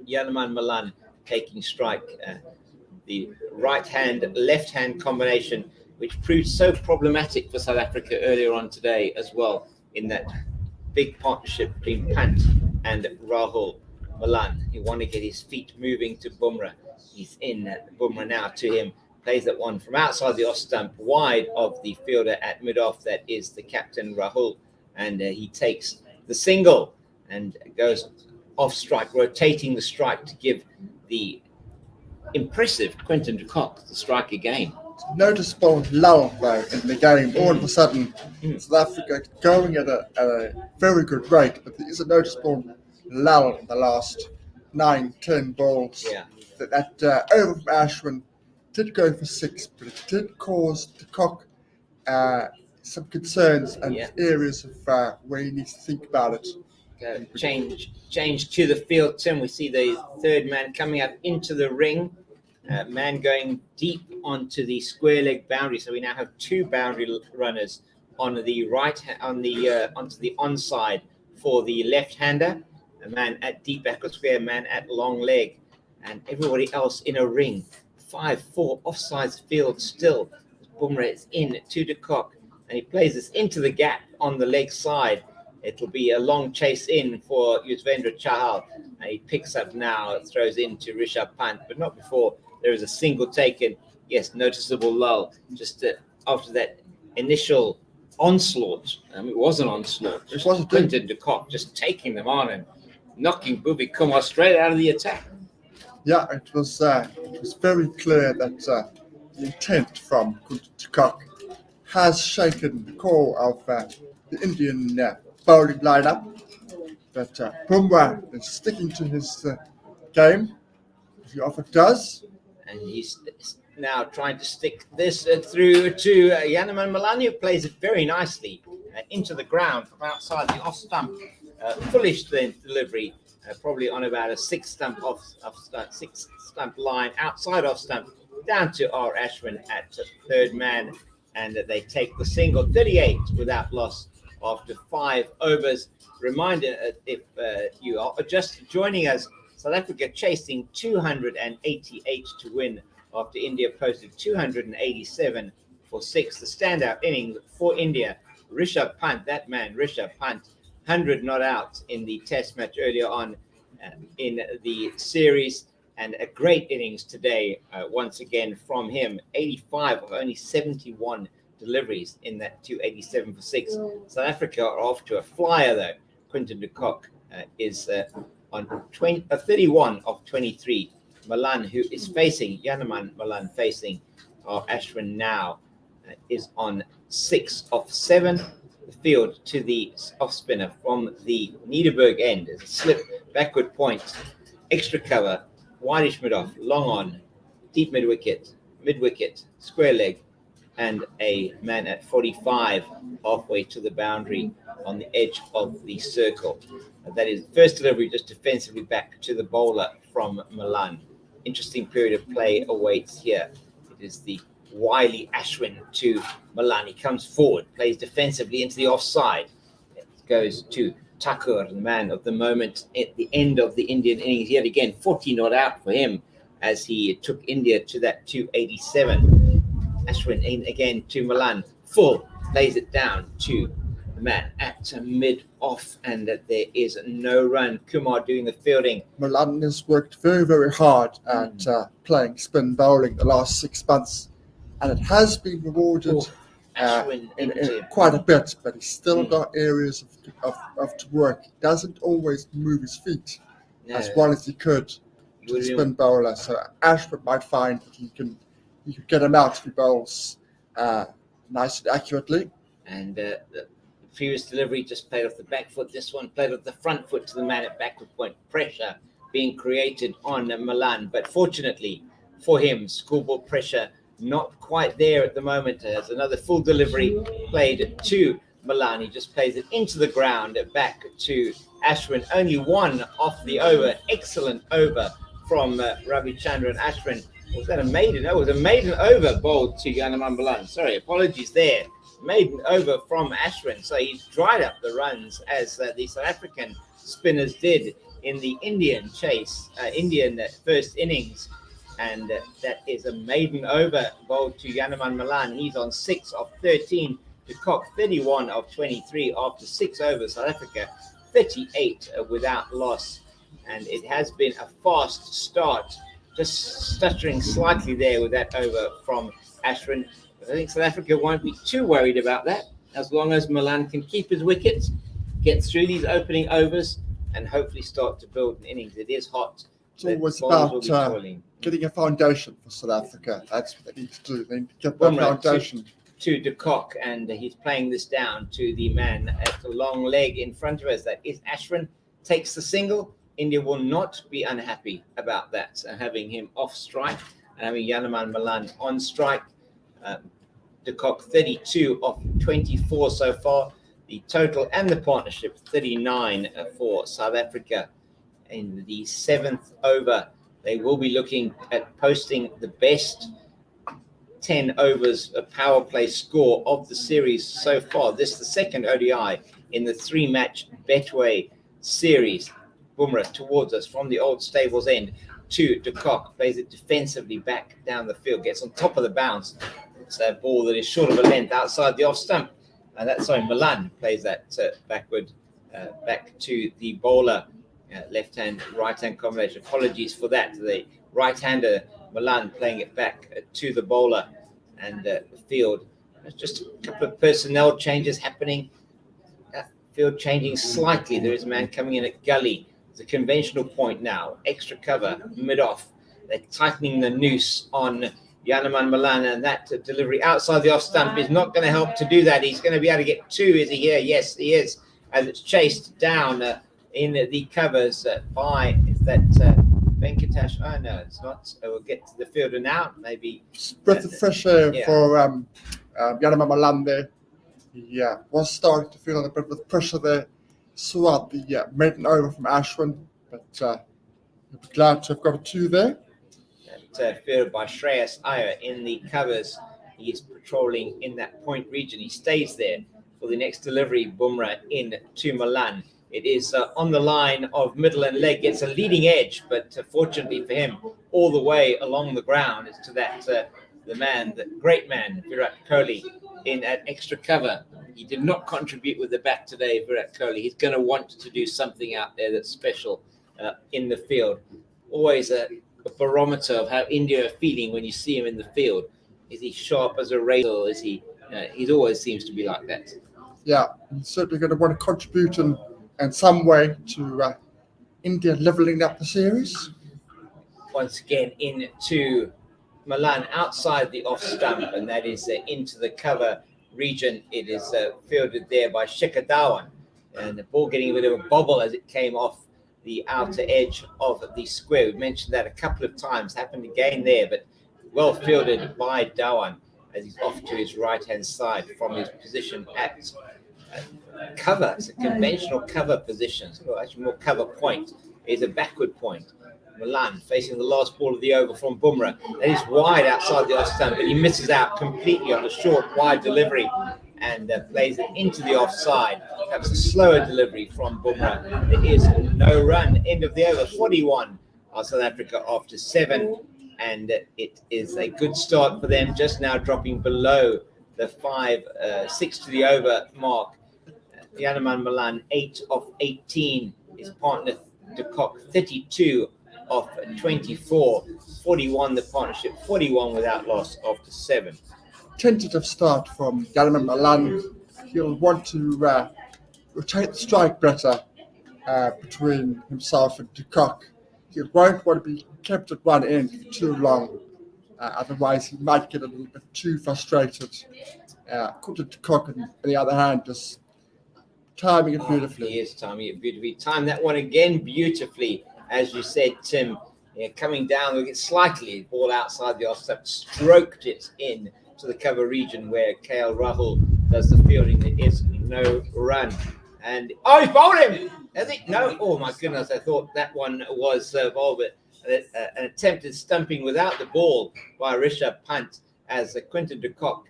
Yanaman Malan taking strike. The right-hand, left-hand combination, which proved so problematic for South Africa earlier on today as well, in that big partnership between Pant and Rahul Malan. He wanted to get his feet moving to Bumrah. He's in Bumrah now to him. Plays that one from outside the off stump, wide of the fielder at mid-off. That is the captain, Rahul. And he takes the single and goes off strike, rotating the strike to give the impressive Quinton de Kock the strike again. Noticeable lull though in the game. All of a sudden, South Africa going at a very good rate, but there is a noticeable lull in the last 9-10 balls. Yeah. That over from Ashwin did go for 6, but it did cause de Kock some concerns and areas of where he needs to think about it. Change to the field, Tim. We see the 3rd man coming up into the ring. Man going deep onto the square leg boundary. So we now have 2 boundary runners on the right, onto the onside for the left-hander. A man at deep backward square, man at long leg, and everybody else in a ring. 5-4 offside field still. Bumrah is in to de Kock, and he plays this into the gap on the leg side. It'll be a long chase in for Yuzvendra Chahal. And he picks up now, throws into Rishabh Pant, but not before there is a single taken. Yes, noticeable lull just after that initial onslaught. It was an onslaught. Just Quinton de Kock just taking them on and knocking Bhuvi Kumar straight out of the attack. Yeah, it was very clear that the intent from Quinton de Kock has shaken the core of the Indian bowling lineup. But Bumrah is sticking to his game, as he often does. And he's now trying to stick this through to Yanaman Malan, who plays it very nicely into the ground from outside the off stump. Foolish delivery, probably on about a 6 stump off 6 stump line outside off stump. down to R. Ashwin at third man, and they take the single 38 without loss after 5 overs. Reminder, if you are just joining us, South Africa chasing 288 to win after India posted 287 for 6. The standout innings for India, Rishabh Pant, that man, Rishabh Pant, 100 not out in the test match earlier on in the series, and a great innings today once again from him. 85 of only 71 deliveries in that 287 for 6. South Africa are off to a flyer though. Quinton de Kock is on 31 of 23. Malan, who is facing Janneman Malan, facing Ashwin now, is on 6 of 7. The field to the off spinner from the Niederberg end is a slip backward point, extra cover, wideish mid off, long on, deep mid wicket, square leg, and a man at 45 halfway to the boundary on the edge of the circle. That is first delivery just defensively back to the bowler from Malan. Interesting period of play awaits here. It is the wily Ashwin to Malan. He comes forward, plays defensively into the offside. It goes to Thakur, the man of the moment at the end of the Indian innings. Yet again, 40 not out for him as he took India to that 287. Ashwin in again to Malan. Full, plays it down to the man at mid-off, and there is no run. Kumar doing the fielding. Malan has worked very, very hard at playing spin bowling the last 6 months, and it has been rewarded in quite a bit, but he's still got areas of to work. He doesn't always move his feet as well as he could to the spin bowler, so Ashford might find that he could get him out if he bowls nice and accurately. And the previous delivery just played off the back foot. This one played off the front foot to the man at backward point. Pressure being created on Malan, but fortunately for him, schoolball pressure not quite there at the moment. There's another full delivery played to Malan. He just plays it into the ground, back to Ashwin. Only one off the over. Excellent over from Ravichandran Ashwin. Was that a maiden? No, it was a maiden over bowled to Janneman Malan. Sorry, apologies there. Maiden over from Ashwin. So he's dried up the runs as the South African spinners did in the Indian chase, Indian first innings. And that is a maiden over bowled to Janneman Malan. He's on 6 of 13. De Kock 31 of 23 after 6 overs. South Africa 38 without loss. And it has been a fast start. Just stuttering slightly there with that over from Ashwin. But I think South Africa won't be too worried about that as long as Malan can keep his wickets, get through these opening overs, and hopefully start to build an innings. It is hot. It's always about getting a foundation for South Africa. That's what they need to do. They need to get one foundation. To De Kock, and he's playing this down to the man at the long leg in front of us. That is Ashwin. Takes the single. India will not be unhappy about that, having him off strike and having Janneman Malan on strike. De Kock 32 of 24 so far. The total and the partnership 39 for South Africa. In the 7th over, they will be looking at posting the best 10 overs of power play score of the series so far. This is the second ODI in the 3-match Betway series. Bumrah towards us from the old stables end to De Kock, plays it defensively back down the field, gets on top of the bounce. It's a ball that is short of a length outside the off stump. Malan plays that backward back to the bowler. Left-hand, right-hand combination. Apologies for that. The right-hander, Malan, playing it back to the bowler. And the field, there's just a couple of personnel changes happening. Field changing slightly. There is a man coming in at gully. It's a conventional point now. Extra cover, mid-off. They're tightening the noose on Janneman Malan, and that delivery outside the off stump is not going to help to do that. He's going to be able to get 2. Is he here? Yes, he is. As it's chased down in the covers by, is that Venkatesh? Oh, no, it's not. We'll get to the fielder now. Maybe. Breath of fresh air for Janneman Malan there. He was starting to feel a bit of pressure there throughout the maiden over from Ashwin, but we're glad to have got a 2 there. fielded by Shreyas Iyer in the covers. He is patrolling in that point region. He stays there for the next delivery. Bumrah in to Milan. It is on the line of middle and leg. It's a leading edge, but fortunately for him, all the way along the ground is to that the great man, Virat Kohli, in at extra cover. He did not contribute with the bat today, Virat Kohli. He's going to want to do something out there that's special in the field. Always a barometer of how India are feeling when you see him in the field. Is he sharp as a razor? Is he? He always seems to be like that. Yeah, he's certainly going to want to contribute in some way to India leveling up the series. Once again into Milan outside the off stump, and that is into the cover region. It is fielded there by Shikhar Dhawan, and the ball getting a bit of a bobble as it came off the outer edge of the square. We've mentioned that a couple of times, happened again there, but well fielded by Dhawan as he's off to his right-hand side from his position at cover. It's a conventional cover position. So actually more cover point. Is a backward point. Milan facing the last ball of the over from Bumrah. That is wide outside the off stump, but he misses out completely on a short, wide delivery and plays it into the offside. Perhaps a slower delivery from Bumrah. There is no run. End of the over. 41 are South Africa after 7. And it is a good start for them, just now dropping below the 6 to the over mark. Yanaman Milan, 8 of 18. His partner, De Kock, 32 of 24. 41 the partnership, 41 without loss after 7. Tentative start from Yanaman Milan. He'll want to rotate the strike better between himself and De Kock. He won't want to be kept at one end for too long. Otherwise, he might get a little bit too frustrated. Quinton de Kock, on the other hand, just timing it beautifully. He is timing it beautifully. Timed that one again beautifully, as you said, Tim. Coming down, look, it's slightly ball outside the offside, stroked it in to the cover region where KL Rahul does the fielding. There is no run. And he's bowled him! Has he? No. Oh my goodness! I thought that one was ball, but an attempted stumping without the ball by Rishabh Pant as Quinton de Kock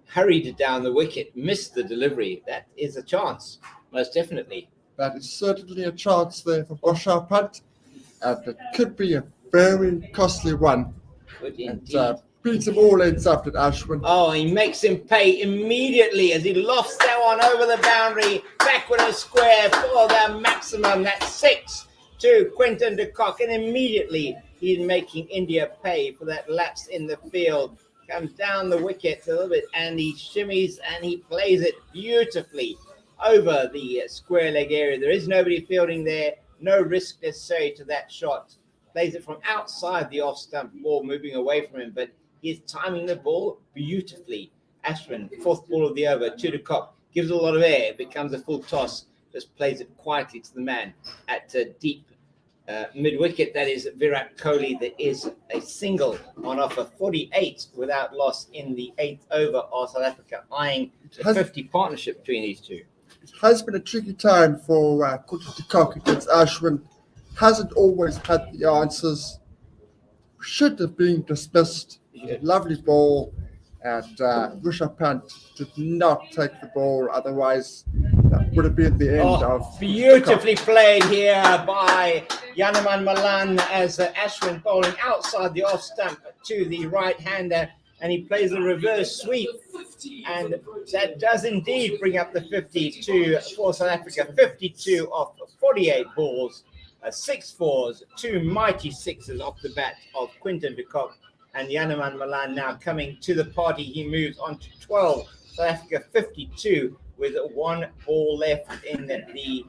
hurried down the wicket, missed the delivery. That is a chance, most definitely. That is certainly a chance there for Rishabh Pant, and it could be a very costly one. Good indeed. And beats him all ends up at Ashwin. Oh, he makes him pay immediately as he lofts that one over the boundary, backward and square for the maximum. That's 6 to Quinton de Kock, and immediately he's making India pay for that lapse in the field. Comes down the wicket a little bit, and he shimmies and he plays it beautifully over the square leg area. There is nobody fielding there, no risk necessary to that shot. Plays it from outside the off stump, ball moving away from him, but he's timing the ball beautifully. Ashwin, 4th ball of the over, to de Kock, gives a lot of air, becomes a full toss, just plays it quietly to the man at deep mid-wicket. That is Virat Kohli. There is a single on offer, 48 without loss in the 8th over. Are South Africa eyeing the 50 partnership between these two? It has been a tricky time for Quinton de Kock against Ashwin. Hasn't always had the answers. Should have been dismissed. Lovely ball, and Rishabh Pant did not take the ball. Otherwise, that would have been the end of. Beautifully played here by Yanaman Milan as Ashwin bowling outside the off stump to the right hander, and he plays a reverse sweep, and that does indeed bring up the 52 for South Africa. 52 off 48 balls, 6 fours, 2 mighty sixes off the bat of Quinton de Kock. And Yanaman Milan now coming to the party. He moves on to 12. South Africa 52 with 1 ball left in the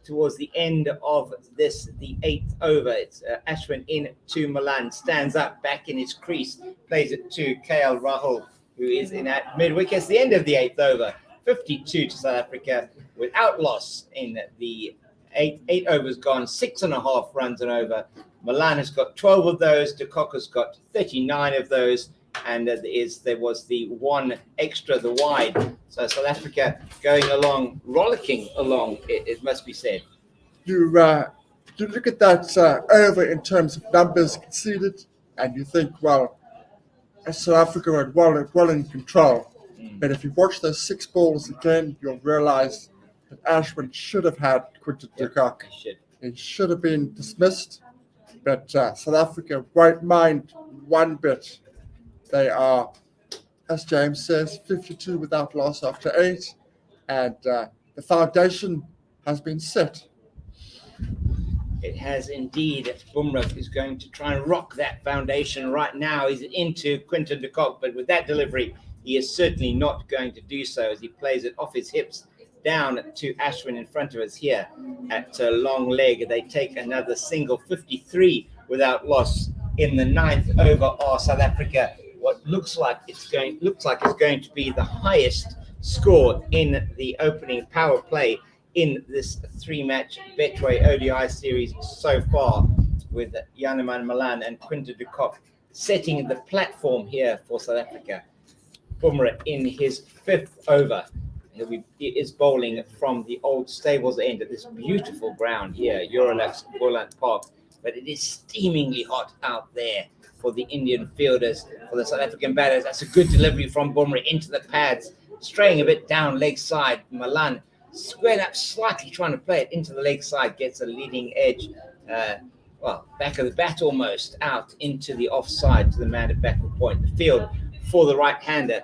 towards the end of this, the 8th over. It's Ashwin in to Milan, stands up back in his crease, plays it to KL Rahul, who is in at mid-wicket. It's the end of the 8th over. 52 to South Africa without loss in the 8 overs gone, 6.5 runs and over. Milan has got 12 of those. De Kock has got 39 of those. And there was the 1 extra, the wide. So South Africa going along, rollicking along, it must be said. You look at that over in terms of numbers conceded. and you think, well, South Africa are well in control. But if you watch those 6 balls again, you'll realise that Ashwin should have had Quinton de Kock. He should have been dismissed. But South Africa won't mind one bit. They are, as James says, 52 without loss after 8. And the foundation has been set. It has indeed. Bumrah is going to try and rock that foundation right now. He's into Quinton de Kock, but with that delivery, he is certainly not going to do so as he plays it off his hips down to Ashwin in front of us here at long leg. They take another single, 53 without loss in the 9th over. Are South Africa what looks like it's going to be the highest score in the opening power play in this 3-match Betway ODI series so far, with Janneman Malan and Quinton de Kock setting the platform here for South Africa. Bumrah in his 5th over. He is bowling from the old stables end at this beautiful ground here, Eurolux Boland Park. But it is steamingly hot out there for the Indian fielders, for the South African batters. That's a good delivery from Bumrah into the pads, straying a bit down leg side. Malan squared up slightly, trying to play it into the leg side, gets a leading edge. Back of the bat almost, out into the offside to the man at backward point. The field for the right-hander,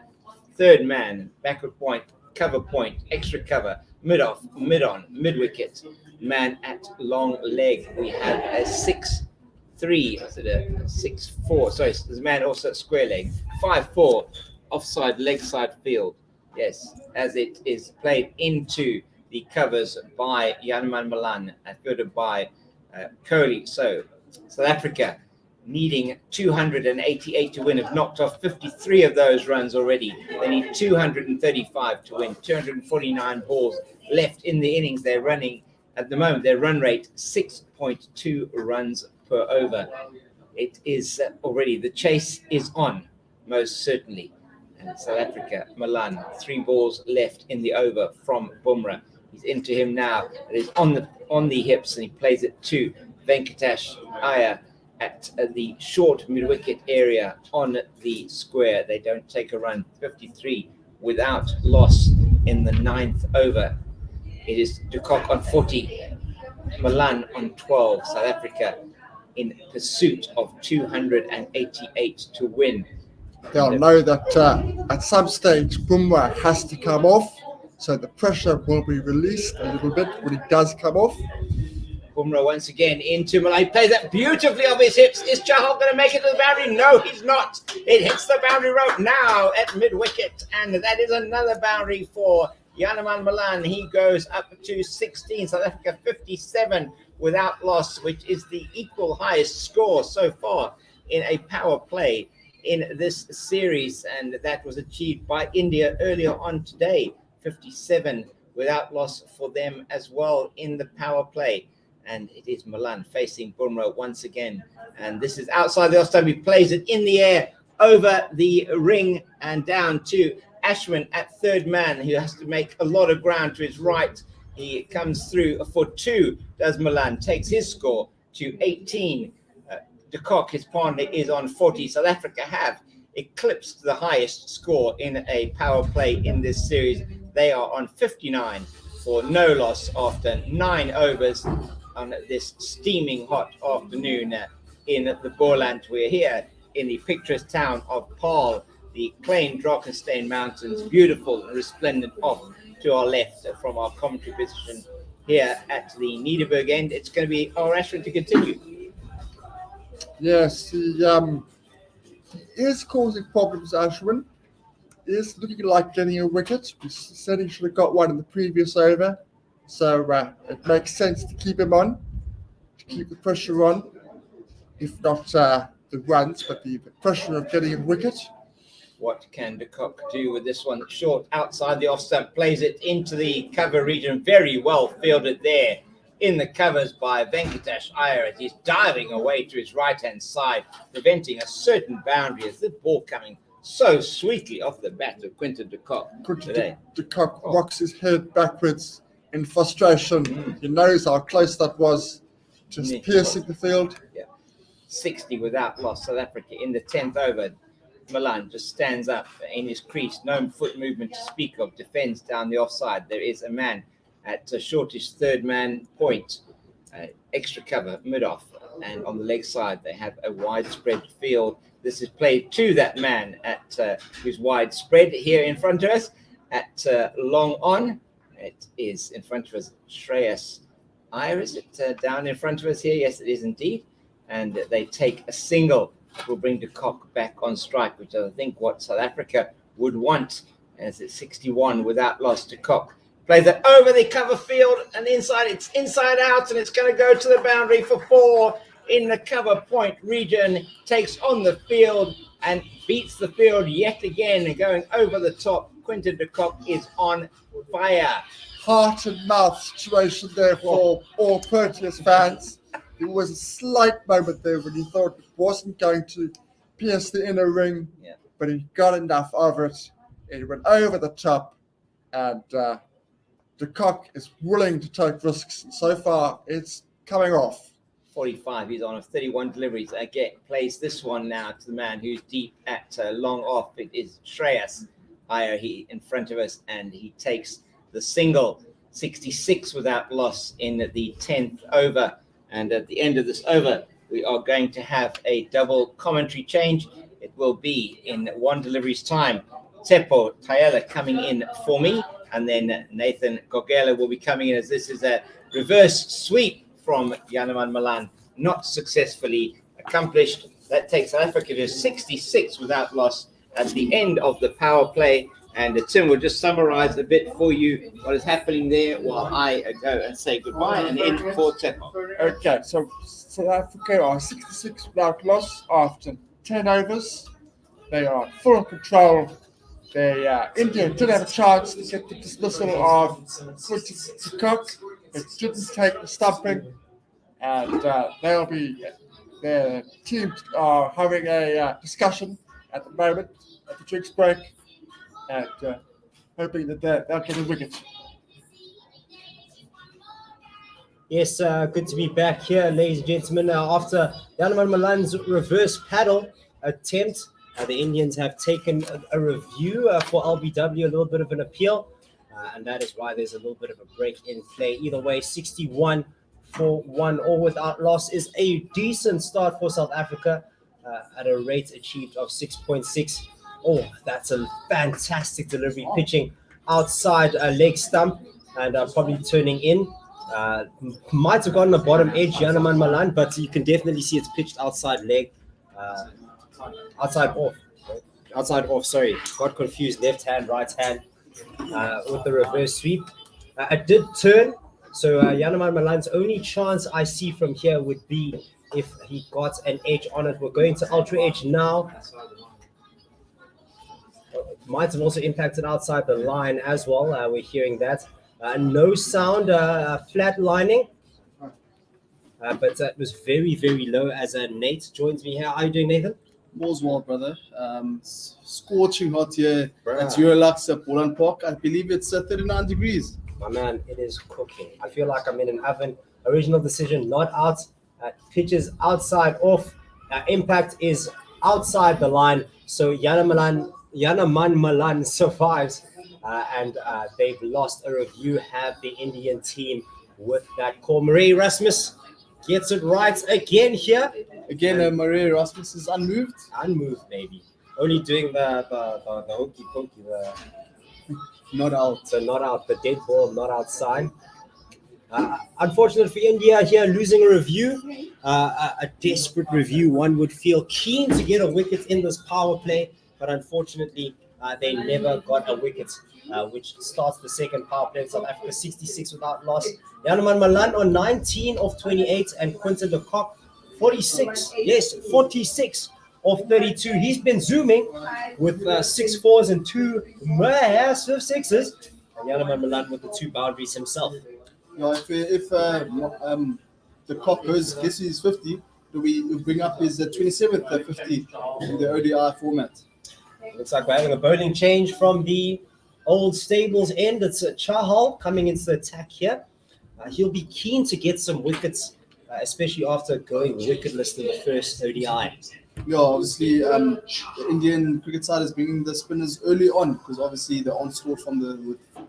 3rd man, backward point, cover point, extra cover, mid-off, mid-on, mid-wicket, man at long leg. We have a 6-3, was it a 6-4? Sorry, there's a man also at square leg, 5-4, offside, leg side field. Yes, as it is played into the covers by Janneman Malan, fielded by Kohli. So South Africa needing 288 to win, have knocked off 53 of those runs already. They need 235 to win, 249 balls left in the innings. They're running, at the moment, their run rate 6.2 runs per over. It is already, the chase is on, most certainly. And South Africa, Malan, 3 balls left in the over from Bumrah. He's into him now. It is on the hips, and he plays it to Venkatesh Iyer at the short mid-wicket area on the square. They don't take a run. 53 without loss in the 9th over. It is de Kock on 40, Malan on 12. South Africa in pursuit of 288 to win. They'll know that at some stage Bumrah has to come off, so the pressure will be released a little bit when he does come off. Bumrah once again into Malay. He plays that beautifully off his hips. Is Chahal going to make it to the boundary? No, he's not. It hits the boundary rope now at mid-wicket, and that is another boundary for Janneman Malan. He goes up to 16. South Africa 57 without loss, which is the equal highest score so far in a power play in this series, and that was achieved by India earlier on today. 57 without loss for them as well in the power play. And it is Malan facing Bumrah once again. And this is outside the off-stump. He plays it in the air over the ring and down to Ashwin at 3rd man, who has to make a lot of ground to his right. He comes through for 2, does Malan, takes his score to 18. De Kock, his partner, is on 40. South Africa have eclipsed the highest score in a power play in this series. They are on 59 for no loss after 9 overs on this steaming hot afternoon in the Boland. We're here in the picturesque town of Paarl, the Klein Drakensberg Mountains, beautiful and resplendent off to our left from our commentary position here at the Nederburg end. It's going to be our Ashwin to continue. Yes, he is causing problems, Ashwin. He is looking like getting a wicket. We said he should have got one in the previous over. So it makes sense to keep him on, to keep the pressure on. If not the runs, but the pressure of getting a wicket. What can de Kock do with this one? Short outside the off-stump, plays it into the cover region. Very well fielded there in the covers by Venkatesh Iyer. He's diving away to his right-hand side, preventing a certain boundary as the ball coming so sweetly off the bat of Quinton de Kock today. De Kock rocks his head backwards in frustration. He knows how close that was, just piercing the field. Yeah. 60 without loss. South Africa in the 10th over. Milan just stands up in his crease, no foot movement to speak of, defends down the offside. There is a man at a shortish third man point, extra cover mid-off, and on the leg side they have a widespread field. This is played to that man at who's widespread here in front of us at long on. It is in front of us, Shreyas Iyer. Is it down in front of us here? Yes, it is indeed. And they take a single. Will bring de Kock back on strike, which I think what South Africa would want, as it's 61 without loss. De Kock plays it over the cover field and inside. It's inside out, and it's going to go to the boundary for 4 in the cover point region. Takes on the field and beats the field yet again, going over the top. Quinton de Kock is on fire. Heart and mouth situation there for all Proteas fans. There was a slight moment there when he thought it wasn't going to pierce the inner ring, but he got enough of it. It went over the top, and de Kock is willing to take risks. And so far, it's coming off. 45, he's on a 31 deliveries. Again, plays this one now to the man who's deep at long off. It is Shreyas Iyer in front of us, and he takes the single. 66 without loss in the 10th over. And at the end of this over, we are going to have a double commentary change. It will be in 1 delivery's time. Tsepo Tayela coming in for me, and then Nathan Gogela will be coming in, as this is a reverse sweep from Janneman Milan, not successfully accomplished. That takes South Africa to 66 without loss at the end of the power play. And Tim will just summarize a bit for you what is happening there while I go and say goodbye and end for Tsepo. Okay, so South Africa are 66 without loss after 10 overs. They are full control. India did have a chance to get the dismissal of Quinton de Kock. It didn't take the stumping, and their teams are having a discussion at the moment at the drinks break, and hoping that they'll get a wicket. Yes, good to be back here, ladies and gentlemen. After Janneman Milan's reverse paddle attempt, the Indians have taken a review for LBW, a little bit of an appeal, and that is why there's a little bit of a break in play. Either way, 61 for 1 all without loss is a decent start for South Africa at a rate achieved of 6.6. Oh, that's a fantastic delivery, pitching outside a leg stump and probably turning in. Might have gotten a bottom edge, Janneman Milan, but you can definitely see it's pitched outside leg. Outside off, sorry. Got confused, left hand, right hand with the reverse sweep. It did turn, so Janneman Milan's only chance I see from here would be if he got an edge on it. We're going to ultra edge now. Might have also impacted outside the line as well. We're hearing that. No sound, flat lining. But it was very, very low as Nate joins me here. How are you doing, Nathan? All's well, brother. Scorching hot here at Eurolux at Boland Park. I believe it's 39 degrees. My man, it is cooking. I feel like I'm in an oven. Original decision, not out. Pitches outside off. Impact is outside the line. So Janneman Milan survives. And they've lost a review. Have the Indian team with that call. Marie Rasmus gets it right again here. Again, Marie Rasmus is unmoved. Unmoved, maybe. Only doing the hokey pokey, not out. So not out, the dead ball, not outside. Unfortunate for India here, losing a review. A desperate review. One would feel keen to get a wicket in this power play, but unfortunately, they never got a wicket, which starts the second power play. South Africa 66 without loss. Janneman Milan on 19 of 28, and Quinton de Kock 46. Yes, 46 of 32. He's been zooming with 6 4s and 2 massive 6s. And Janneman Milan with the 2 boundaries himself. Yeah, if the Kock goes, guess he's 50, do we bring up his 27th 50 in the ODI format? Looks like we're having a bowling change from the old stables end. It's Chahal coming into the attack here. He'll be keen to get some wickets especially after going wicketless in the first ODI. Yeah, obviously, the Indian cricket side is bringing the spinners early on because obviously the onslaught from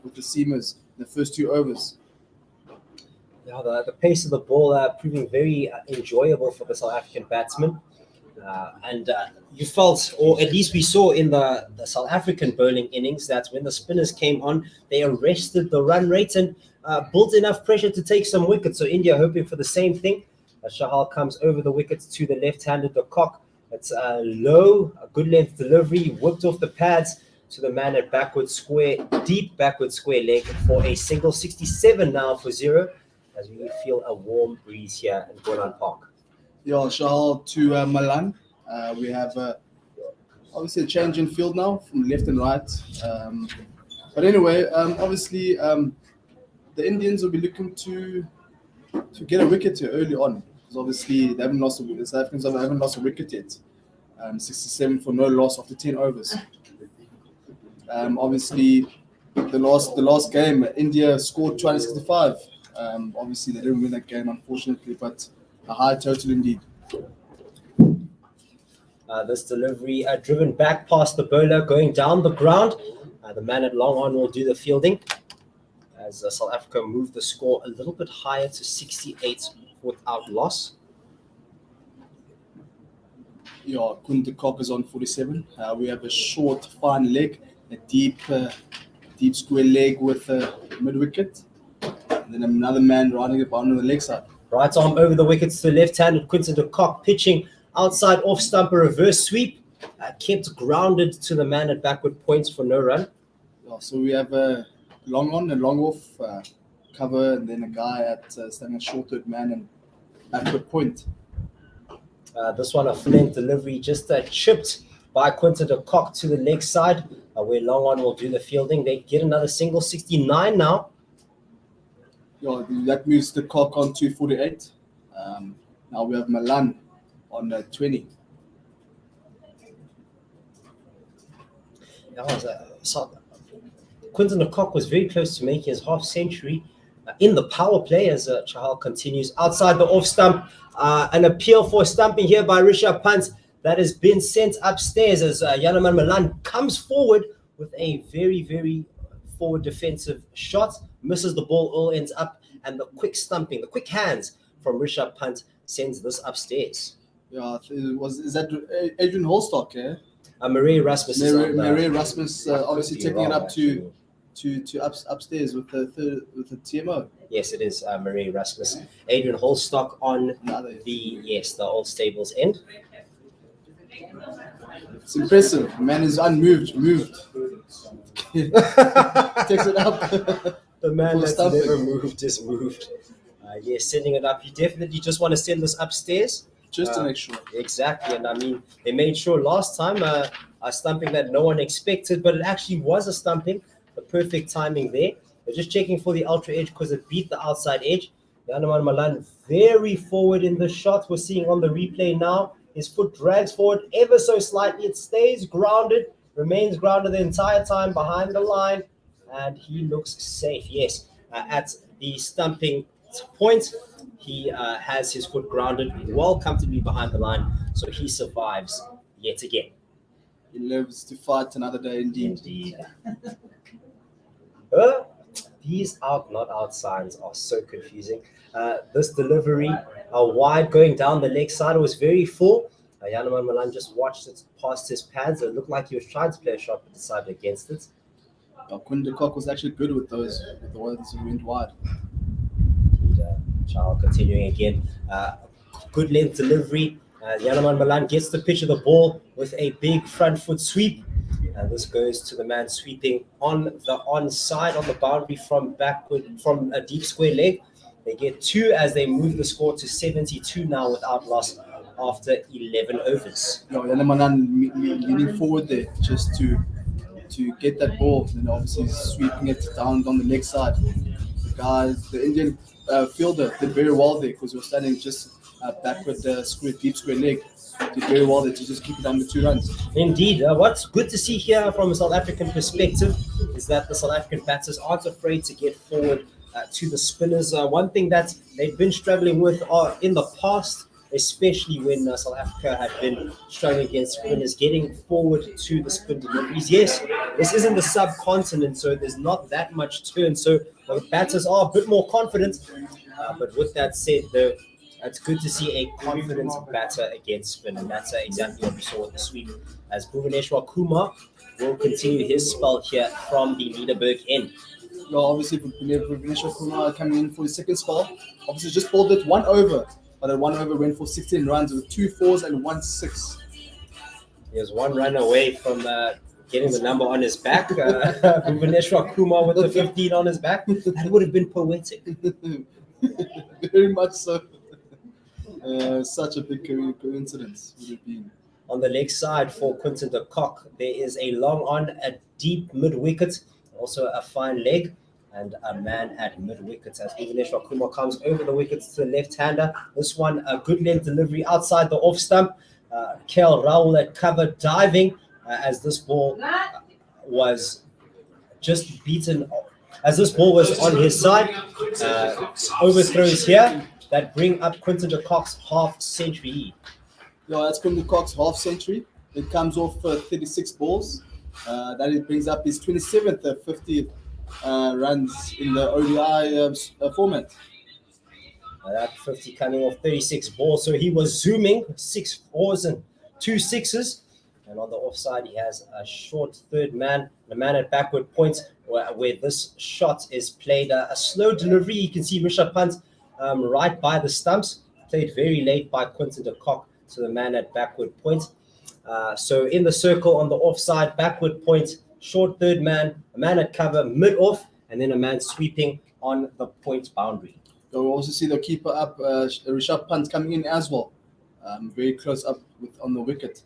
with the seamers in the first 2 overs. Yeah, the pace of the ball proving very enjoyable for the South African batsmen. And you felt, or at least we saw in the South African bowling innings, that when the spinners came on, they arrested the run rate and built enough pressure to take some wickets. So India hoping for the same thing. Chahal comes over the wickets to the left-handed Cock. It's low, a good length delivery, whipped off the pads to the man at backward square, deep backward square leg for a single. 67 now for 0, as we feel a warm breeze here in Boland Park. Yeah, Chahal to Malan. We have obviously a change in field now from left and right. But anyway, obviously the Indians will be looking to get a wicket here early on. Because obviously they haven't lost the South Africans haven't lost a wicket yet. 67 for no loss after 10 overs. Obviously the last game, India scored 265. Obviously they didn't win that game, unfortunately, but a high total indeed. This delivery driven back past the bowler, going down the ground. The man at long on will do the fielding as South Africa moved the score a little bit higher to 68 without loss. Yeah, Kunde Cock is on 47. We have a short, fine leg, a deep square leg with a mid-wicket. And then another man riding it on the leg side. Right arm over the wickets to the left-handed Quinton de Kock, pitching outside off stump, a reverse sweep, kept grounded to the man at backward points for no run. Yeah, so we have a long on and long off cover, and then a guy at standing a short-haired man and backward point. This one a flint delivery, just chipped by Quinton de Kock to the leg side, where long on will do the fielding. They get another single. 69 now. Yeah, that moves the Cock on to 48. Now we have Malan on 20. Quinton de Kock was very close to making his half century in the power play as Chahal continues outside the off stump. An appeal for stumping here by Rishabh Pant that has been sent upstairs as Yanaman Malan comes forward with a very, very forward defensive shot, misses the ball, all ends up, and the quick stumping, the quick hands from Rishabh Pant sends this upstairs. Yeah, is that Adrian Holstock? Yeah, Marie Rasmus. Marie Rasmus obviously taking it up to upstairs with the TMO. Yes, it is Marie Rasmus. Adrian Holstock on the old stables end. It's impressive. The man is unmoved. Takes it up. The man that's never moved is moved. Yes, sending it up. You definitely just want to send this upstairs. Just to make sure. Exactly. And I mean, they made sure last time a stumping that no one expected, but it actually was a stumping. The perfect timing there. They're just checking for the ultra edge because it beat the outside edge. Yanaman Malan very forward in the shot. We're seeing on the replay now. His foot drags forward ever so slightly. It stays grounded, remains grounded the entire time behind the line, and he looks safe. Yes, at the stumping point, he has his foot grounded well comfortably behind the line, so he survives yet again. He lives to fight another day indeed. These out not out signs are so confusing. This delivery, wide going down the leg side, was very full. Yanaman Malan just watched it past his pads. It looked like he was trying to play a shot but decided against it. Kunde Cock was actually good with the ones who went wide. Child continuing again. Good length delivery. Yanaman Malan gets the pitch of the ball with a big front foot sweep. And this goes to the man sweeping on the onside on the boundary from a deep square leg. They get 2 as they move the score to 72 now without loss after 11 overs. Yanaman leaning forward there just to get that ball, and obviously sweeping it down on the leg side. The Indian fielder did very well there because he was standing just backward deep square leg. Did very well there to just keep it under 2 runs. Indeed. What's good to see here from a South African perspective is that the South African batters aren't afraid to get forward to the spinners. One thing that they've been struggling with in the past, especially when South Africa had been struggling against spinners, getting forward to the spin deliveries. Yes, this isn't the subcontinent, so there's not that much turn. So the batters are a bit more confident. But with that said, though, it's good to see a confident batter against spin, and that's exactly what we saw with the sweep, as Bhuvaneshwar Kumar will continue his spell here from the Liederberg end. Obviously, Bhuvaneshwar Kumar coming in for his second spell. Obviously, just bowled it 1 over, but that 1 over went for 16 runs with 2 fours and 1 6. He was 1 run away from getting the number on his back. Bhuvaneshwar Kumar with the 15 on his back. That would have been poetic. Very much so. Such a big coincidence would have been. On the leg side for Quinton de Kock, there is a long on, a deep mid wicket, also a fine leg, and a man at mid wicket as Bhuvaneshwar Kumar comes over the wickets to the left hander. This one, a good length delivery outside the off stump. KL Rahul at cover diving as this ball was just beaten. As this ball was on his side, overthrows here that bring up Quinton de Kock's half century. Yeah, that's Quinton de Kock's half century. It comes off 36 balls. That it brings up his 27th, 50th runs in the ODI format. That 50 coming off 36 balls. So he was zooming 6 fours and 2 6s. And on the offside, he has a short third man, the man at backward point, where this shot is played. A slow delivery. You can see Rishabh Pant right by the stumps, played very late by Quinton de Kock to the man at backward point. So in the circle on the offside, backward point, short third man, a man at cover, mid off, and then a man sweeping on the point boundary. You'll also see the keeper up, Rishabh Pant coming in as well, very close up on the wicket.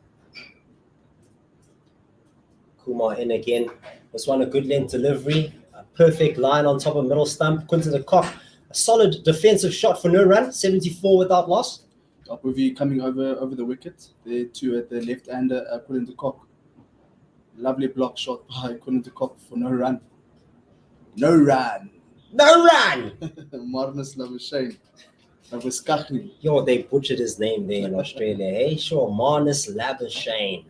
Kumar in again. This one a good length delivery, a perfect line on top of middle stump. Quinton de Kock, a solid defensive shot for no run, 74 without loss. Abuvi coming over the wicket. There too at the left hander, Quinton de Kock. Lovely block shot by Quinton de Kock for no run. No run. No run! Marnus Labuschagne. Labuschagne. Yo, they butchered his name there in Australia. Hey, sure, Marnus Labuschagne.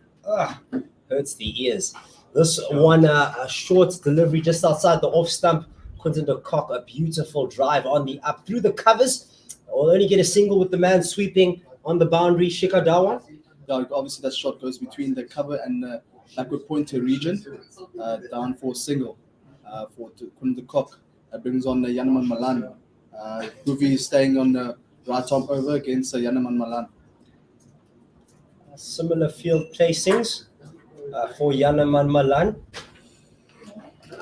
Hurts the ears. This one, a short delivery just outside the off stump. Quinton de Kock, a beautiful drive on the up through the covers. Will only get a single with the man sweeping on the boundary. Shikhar Dhawan. Yeah, obviously that shot goes between the cover and the backward pointer region. Down for a single for Quinton de Kock. Brings on Yanaman Malan. Bhuvi staying on the right arm over against Yanaman Malan. Similar field placings for Yanaman Malan.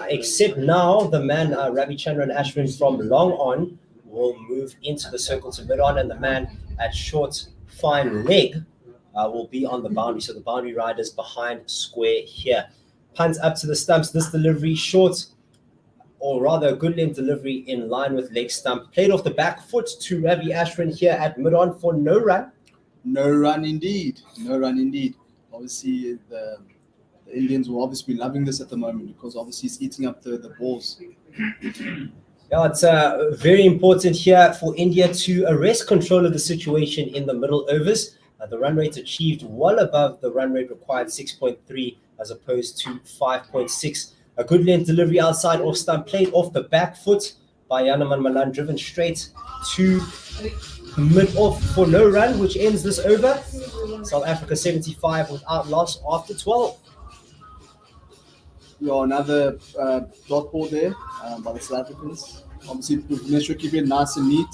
Except now the man Ravichandran Ashwin from long on will move into the circle to mid on, and the man at short fine leg will be on the boundary. So the boundary riders behind square here. Punt up to the stumps. This delivery short, or rather a good length delivery in line with leg stump. Played off the back foot to Ravi Ashwin here at mid on for no run. No run indeed. No run indeed. Obviously the Indians will obviously be loving this at the moment because obviously he's eating up the balls. Yeah, it's very important here for India to arrest control of the situation in the middle overs. The run rate achieved well above the run rate required, 6.3 as opposed to 5.6. A good length delivery outside off stump, played off the back foot by Yanaman Malan, driven straight to mid off for no run, which ends this over. South Africa 75 without loss after 12. Yeah, another dot ball there by the South Africans. Obviously, Bhuvaneshwar keeping it nice and neat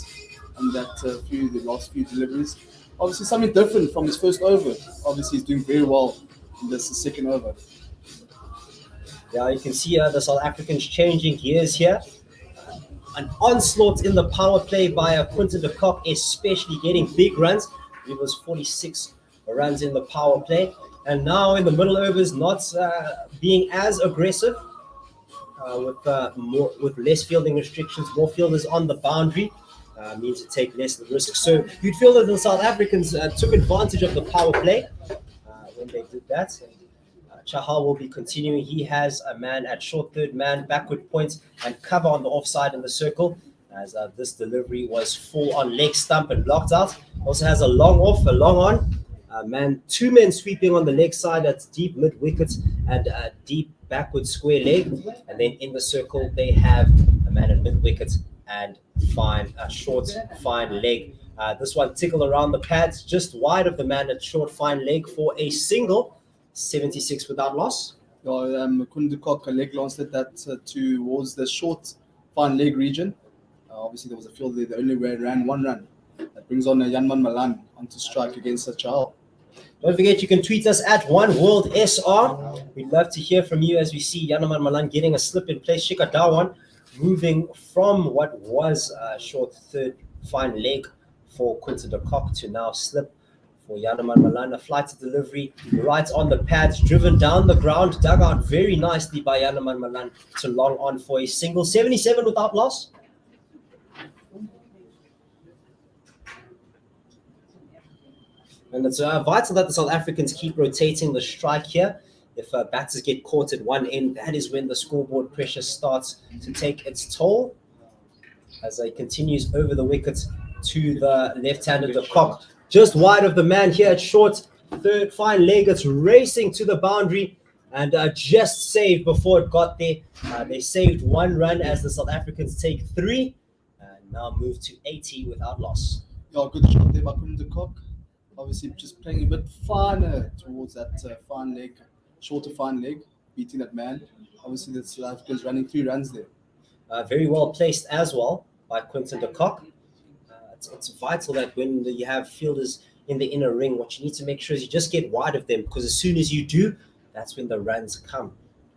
on that the last few deliveries. Obviously, something different from his first over. Obviously, he's doing very well in this second over. Yeah, you can see the South Africans changing gears here. An onslaught in the power play by Quinton de Kock, especially getting big runs. It was 46 runs in the power play. And now in the middle overs, not being as aggressive with less fielding restrictions, more fielders on the boundary. Means to take less risk. So you'd feel that the South Africans took advantage of the power play when they did that. Chahal will be continuing. He has a man at short third man, backward point, and cover on the offside in the circle, as this delivery was full on leg stump and blocked out. Also has a long off, a long on. Two men sweeping on the leg side at deep mid wicket and a deep backward square leg. And then in the circle, they have a man at mid wicket and short, fine leg. This one tickled around the pads, just wide of the man at short, fine leg for a single. 76 without loss. Kundukok leg launched that towards the short, fine leg region. Obviously, there was a field there. The only way ran one run. That brings on Yanman Malan onto strike against Chahal. Don't forget, you can tweet us at OneWorldSR. We'd love to hear from you as we see Yanaman Malan getting a slip in place. Shika Dawan moving from what was a short third fine leg for Quinton de Kock to now slip for Yanaman Malan. A flight to delivery right on the pads, driven down the ground, dug out very nicely by Yanaman Malan to long on for a single. 77 without loss. And it's vital that the South Africans keep rotating the strike here. If batters get caught at one end, that is when the scoreboard pressure starts to take its toll. As he continues over the wickets to the left-handed de Kock, just wide of the man here at short. Third fine leg, it's racing to the boundary and just saved before it got there. They saved one run as the South Africans take 3 and now move to 80 without loss. Yeah, good shot there by Quinton de Kock. Obviously, just playing a bit finer towards that fine leg, shorter fine leg, beating that man. Obviously, the South Africans running 3 runs there. Very well placed as well by Quinton de Kock. It's vital that when you have fielders in the inner ring, what you need to make sure is you just get wide of them, because as soon as you do, that's when the runs come.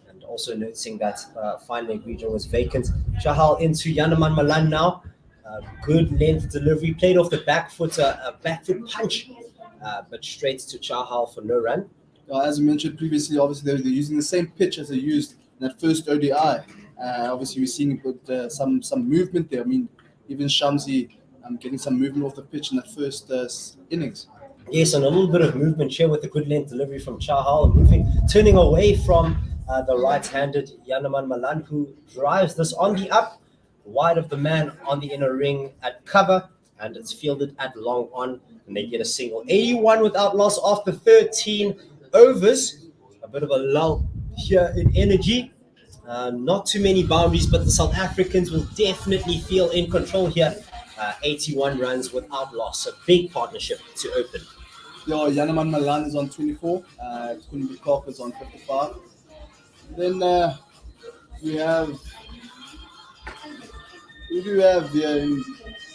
And also noticing that fine leg region was vacant. Chahal into Yanaman Malan now. Good length delivery, played off the back foot, a back foot punch, but straight to Chahal for no run. As I mentioned previously, obviously they're using the same pitch as they used in that first ODI. Obviously, we're seeing some movement there. I mean, even Shamsi getting some movement off the pitch in that first innings. Yes, and a little bit of movement here with the good length delivery from Chahal, turning away from the right-handed Yanaman Malan, who drives this on the up, wide of the man on the inner ring at cover, and it's fielded at long on, and they get a single. 81 without loss after 13 overs. A bit of a lull here in energy. Not too many boundaries, but the South Africans will definitely feel in control here. 81 runs without loss. A big partnership to open. Yanaman Malan is on 24. Quinton de Kock is on 55. Then we have... Who do we have here in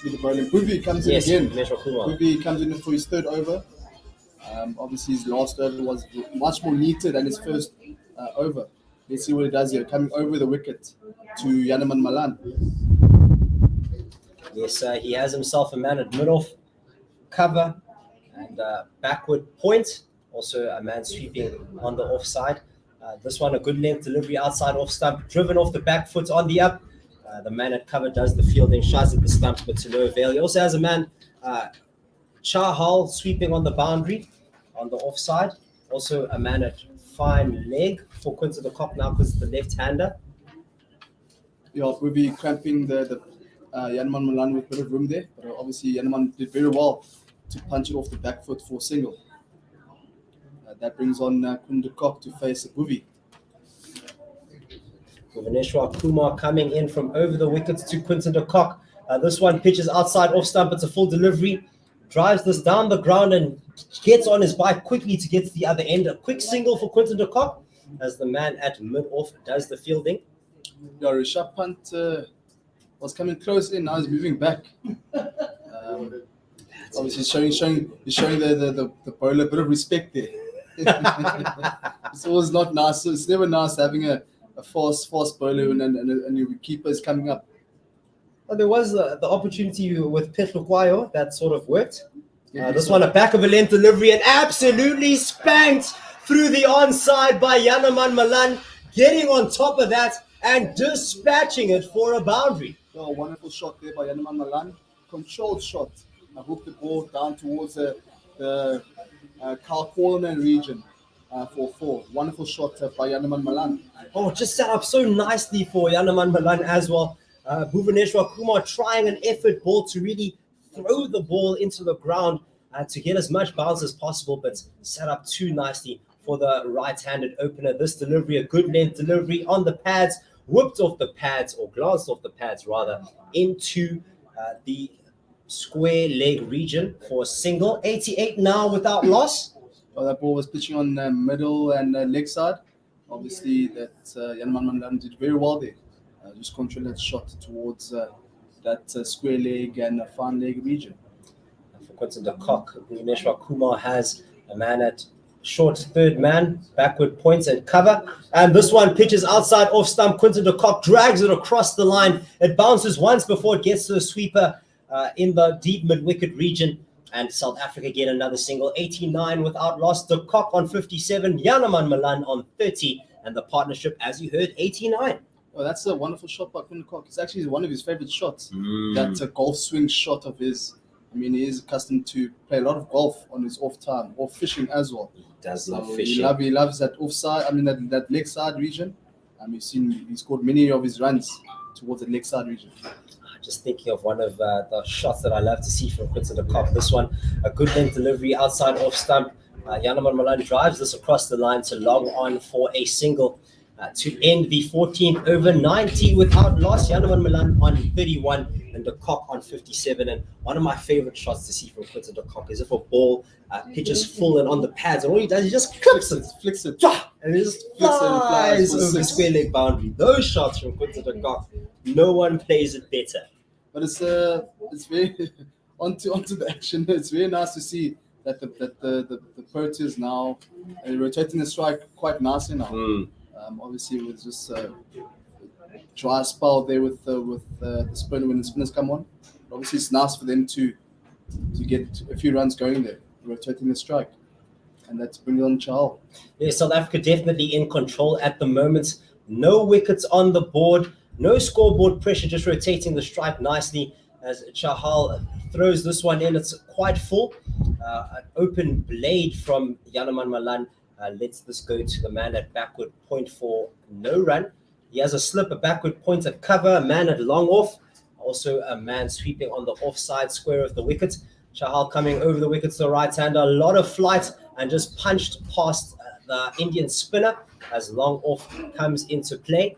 the Boland? Bhuvi comes in again. Bhuvi comes in for his third over. Obviously, his last over was much more neater than his first over. Let's see what he does here. Coming over the wicket to Yanaman Malan. Yes, he has himself a man at mid-off cover and backward point. Also a man sweeping on the offside. This one, a good length delivery outside off stump, driven off the back foot on the up. The man at cover does the fielding, shots at the stump, but to no avail. He also has a man, Chahal, sweeping on the boundary on the offside. Also a man at fine leg for Quinton de Kock now because it's the left-hander. We'll be cramping the Yanaman Malan with a bit of room there. But obviously, Yanaman did very well to punch it off the back foot for a single. That brings on Quinton de Kock to face Bhuvi. Bhuvaneshwar Kumar coming in from over the wickets to Quinton de Kock. This one pitches outside off stump. It's a full delivery. Drives this down the ground and gets on his bike quickly to get to the other end. A quick single for Quinton de Kock as the man at mid-off does the fielding. Rishabh Pant was coming close in. Now he's moving back. Obviously, showing the bowler a bit of respect there. It's always not nice. It's never nice having a fast bowler and your keeper is coming up. Well, there was the opportunity with Petlukwayo that sort of worked. This one, a back of a length delivery and absolutely spanked through the onside by Yanaman Malan, getting on top of that and dispatching it for a boundary. Oh, wonderful shot there by Yanaman Malan. Controlled shot. I hooked the ball down towards the Kalkorman region. for 4. Wonderful shot by Yanaman Malan. Oh, just set up so nicely for Yanaman Malan as well. Bhuvaneshwar Kumar trying an effort ball to really throw the ball into the ground to get as much bounce as possible, but set up too nicely for the right-handed opener. This delivery, a good length delivery on the pads, whipped off the pads, or glanced off the pads rather, into the square leg region for a single. 88 now without loss. Well, that ball was pitching on middle and leg side. Obviously, that Yanaman Malan did very well there. Just control that shot towards that square leg and fine leg region. For Quinton de Kock, Bhuvaneshwar Kumar has a man at short third man, backward points and cover. And this one pitches outside off stump. Quinton de Kock drags it across the line. It bounces once before it gets to the sweeper in the deep mid-wicket region. And South Africa get another single. 89 without loss. De Kock on 57, Yanaman Malan on 30. And the partnership, as you heard, 89. Oh, that's a wonderful shot by Quinton de Kock. It's actually one of his favorite shots. That golf swing shot of his. I mean, he is accustomed to play a lot of golf on his off time, or fishing as well. He does love So fishing. He loves that offside. I mean, that leg side region. You've seen he scored many of his runs towards the leg side region. Just thinking of one of the shots that I love to see from Quinton de Kock. This one, a good length delivery outside off stump. Yanaman Malan drives this across the line to log on for a single to end the 14th over. 90 without loss. Yanaman Malan on 31 and de Kock on 57. And one of my favorite shots to see from Quinton de Kock is if a ball pitches full and on the pads, and all he does, he just flicks it, and it just flies over the square leg boundary. Those shots from Quinton de Kock, no one plays it better. But it's very onto the action. It's very nice to see that the Proteas now are rotating the strike quite nicely now. Obviously, it was just a dry spell there with the spinner when the spinners come on. But obviously, it's nice for them to get a few runs going there, rotating the strike, and that's bringing on Paarl. Yeah, South Africa definitely in control at the moment. No wickets on the board. No scoreboard pressure, just rotating the strike nicely as Paarl throws this one in. It's quite full. An open blade from Yanaman Malan lets this go to the man at backward point for no run. He has a slip, a backward point at cover, a man at long off. Also a man sweeping on the offside square of the wicket. Paarl coming over the wicket to the right-hander. A lot of flight and just punched past the Indian spinner as long off comes into play.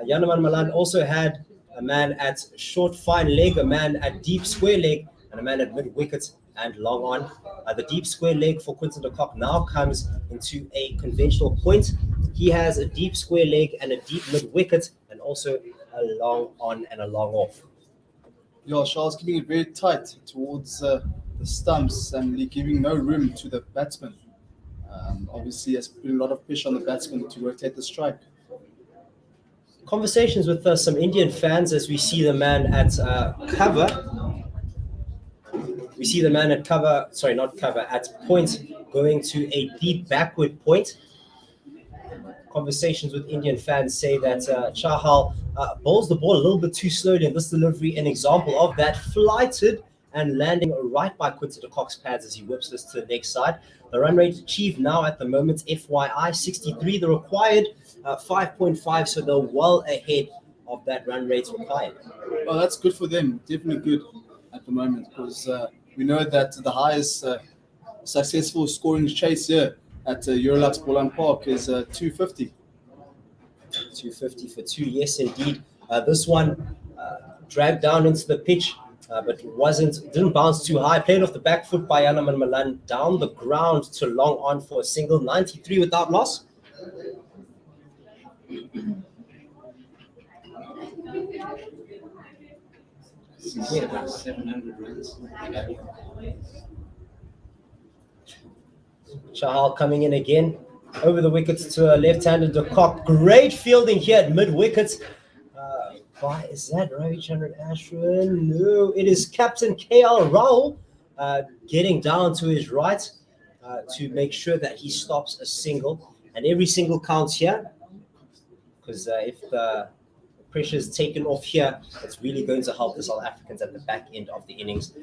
Yanaman Malan also had a man at short fine leg, a man at deep square leg, and a man at mid wicket and long on. The deep square leg for Quinton de Kock now comes into a conventional point. He has a deep square leg and a deep mid wicket, and also a long on and a long off. Yeah, Charles keeping it very tight towards the stumps and giving no room to the batsman. Obviously, has put a lot of pressure on the batsman to rotate the strike. Conversations with some Indian fans as we see the man at cover. We see the man at cover, sorry, not cover, at point going to a deep backward point. Conversations with Indian fans say that Paarl bowls the ball a little bit too slowly in this delivery. An example of that, flighted and landing right by Quinton de Kock's pads as he whips this to the next side. The run rate achieved now at the moment, FYI, 63. The required 5.5, so they're well ahead of that run rate required. Well, that's good for them. Definitely good at the moment, because we know that the highest successful scoring chase here at Eurolux Boland Park is 250. 250 for 2, yes, indeed. This one dragged down into the pitch, but didn't bounce too high. Played off the back foot by Yanaman Malan down the ground to long on for a single. 93 without loss. Yeah, about 700 runs. Paarl coming in again over the wickets to a left-handed de Kock. Great fielding here at mid-wickets. Is that Ravichandran Ashwin? No, it is Captain KL Rahul getting down to his right to make sure that he stops a single. And every single counts here, because if the pressure is taken off here, it's really going to help the South Africans at the back end of the innings.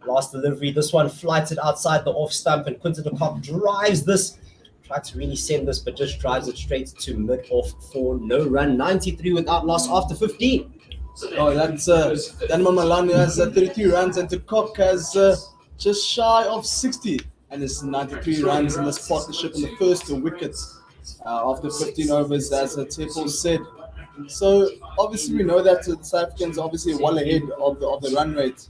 Last delivery, this one flighted outside the off stump, and Quinton de Kock drives this tried to really send this, but just drives it straight to mid-off for no run. 93 without loss after 15. Oh, that's Yanman Malan has 33 runs and Cook has just shy of 60, and it's 93 runs in this partnership in the first wickets after 15 overs, as Tepo said. So obviously we know that the South Africans are obviously well ahead of the run rate.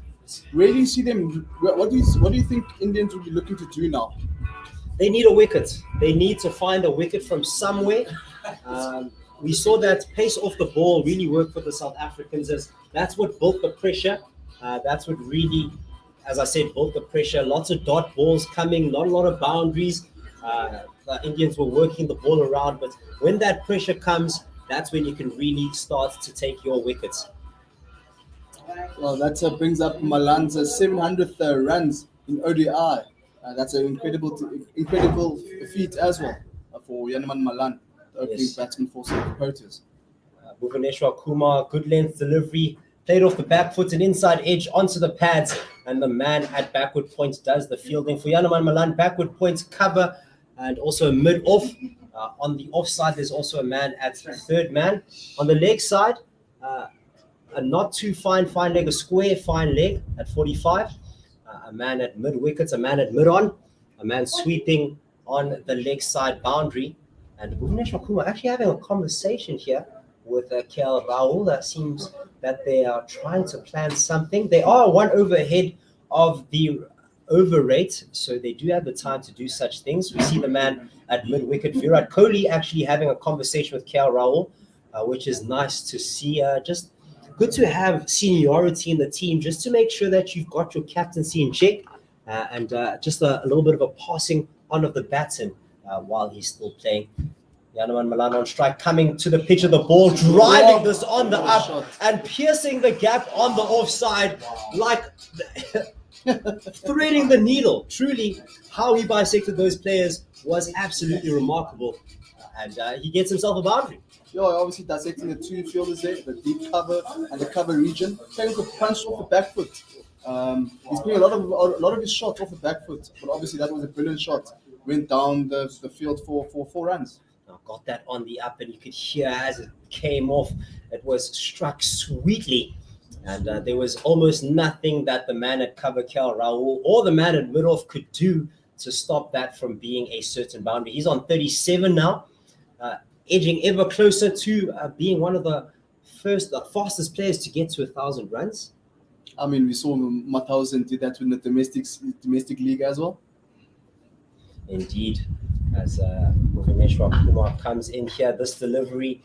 Where do you see them? What do you think Indians will be looking to do now? They need a wicket. They need to find a wicket from somewhere. We saw that pace off the ball really worked for the South Africans, as that's what built the pressure. That's what really, as I said, built the pressure. Lots of dot balls coming, not a lot of boundaries. The Indians were working the ball around, but when that pressure comes, that's when you can really start to take your wickets. Well, that brings up Malan's 700th runs in ODI. That's an incredible feat as well for Yanman Malan, the opening batsman for South Proteas. Bhuvaneshwar Kumar, good length delivery, played off the back foot and inside edge onto the pads, and the man at backward point does the fielding. For Yanman Malan, backward points cover and also mid-off. On the offside, there's also a man at third man. On the leg side, a not too fine leg, a square fine leg at 45. A man at mid-wickets, a man at mid-on, a man sweeping on the leg side boundary. And Bhuvaneshwar Kumar actually having a conversation here with KL Rahul. That seems that they are trying to plan something. They are one over ahead of the over rate, so they do have the time to do such things. We see the man at mid-wicket, Virat Kohli, actually having a conversation with KL Rahul, which is nice to see. Just good to have seniority in the team, just to make sure that you've got your captaincy in check, and just a little bit of a passing on of the baton while he's still playing. Yanman Malan on strike, coming to the pitch of the ball, driving this on the up and piercing the gap on the offside, like threading the needle. Truly, how he bisected those players was absolutely remarkable, and he gets himself a boundary. Yeah, obviously dissecting the two fielders there, the deep cover and the cover region. Playing with a punch off the back foot. He's playing a lot of his shots off the back foot, but obviously that was a brilliant shot. Went down the field for 4 runs. Now got that on the up, and you could hear as it came off, it was struck sweetly. And there was almost nothing that the man at cover, KL Rahul, or the man at mid-off could do to stop that from being a certain boundary. He's on 37 now, edging ever closer to being one of the fastest players to get to 1,000 runs. I mean, we saw Mathausen did that in the domestic league as well. Indeed, as Bhuvaneshwar Kumar comes in here, this delivery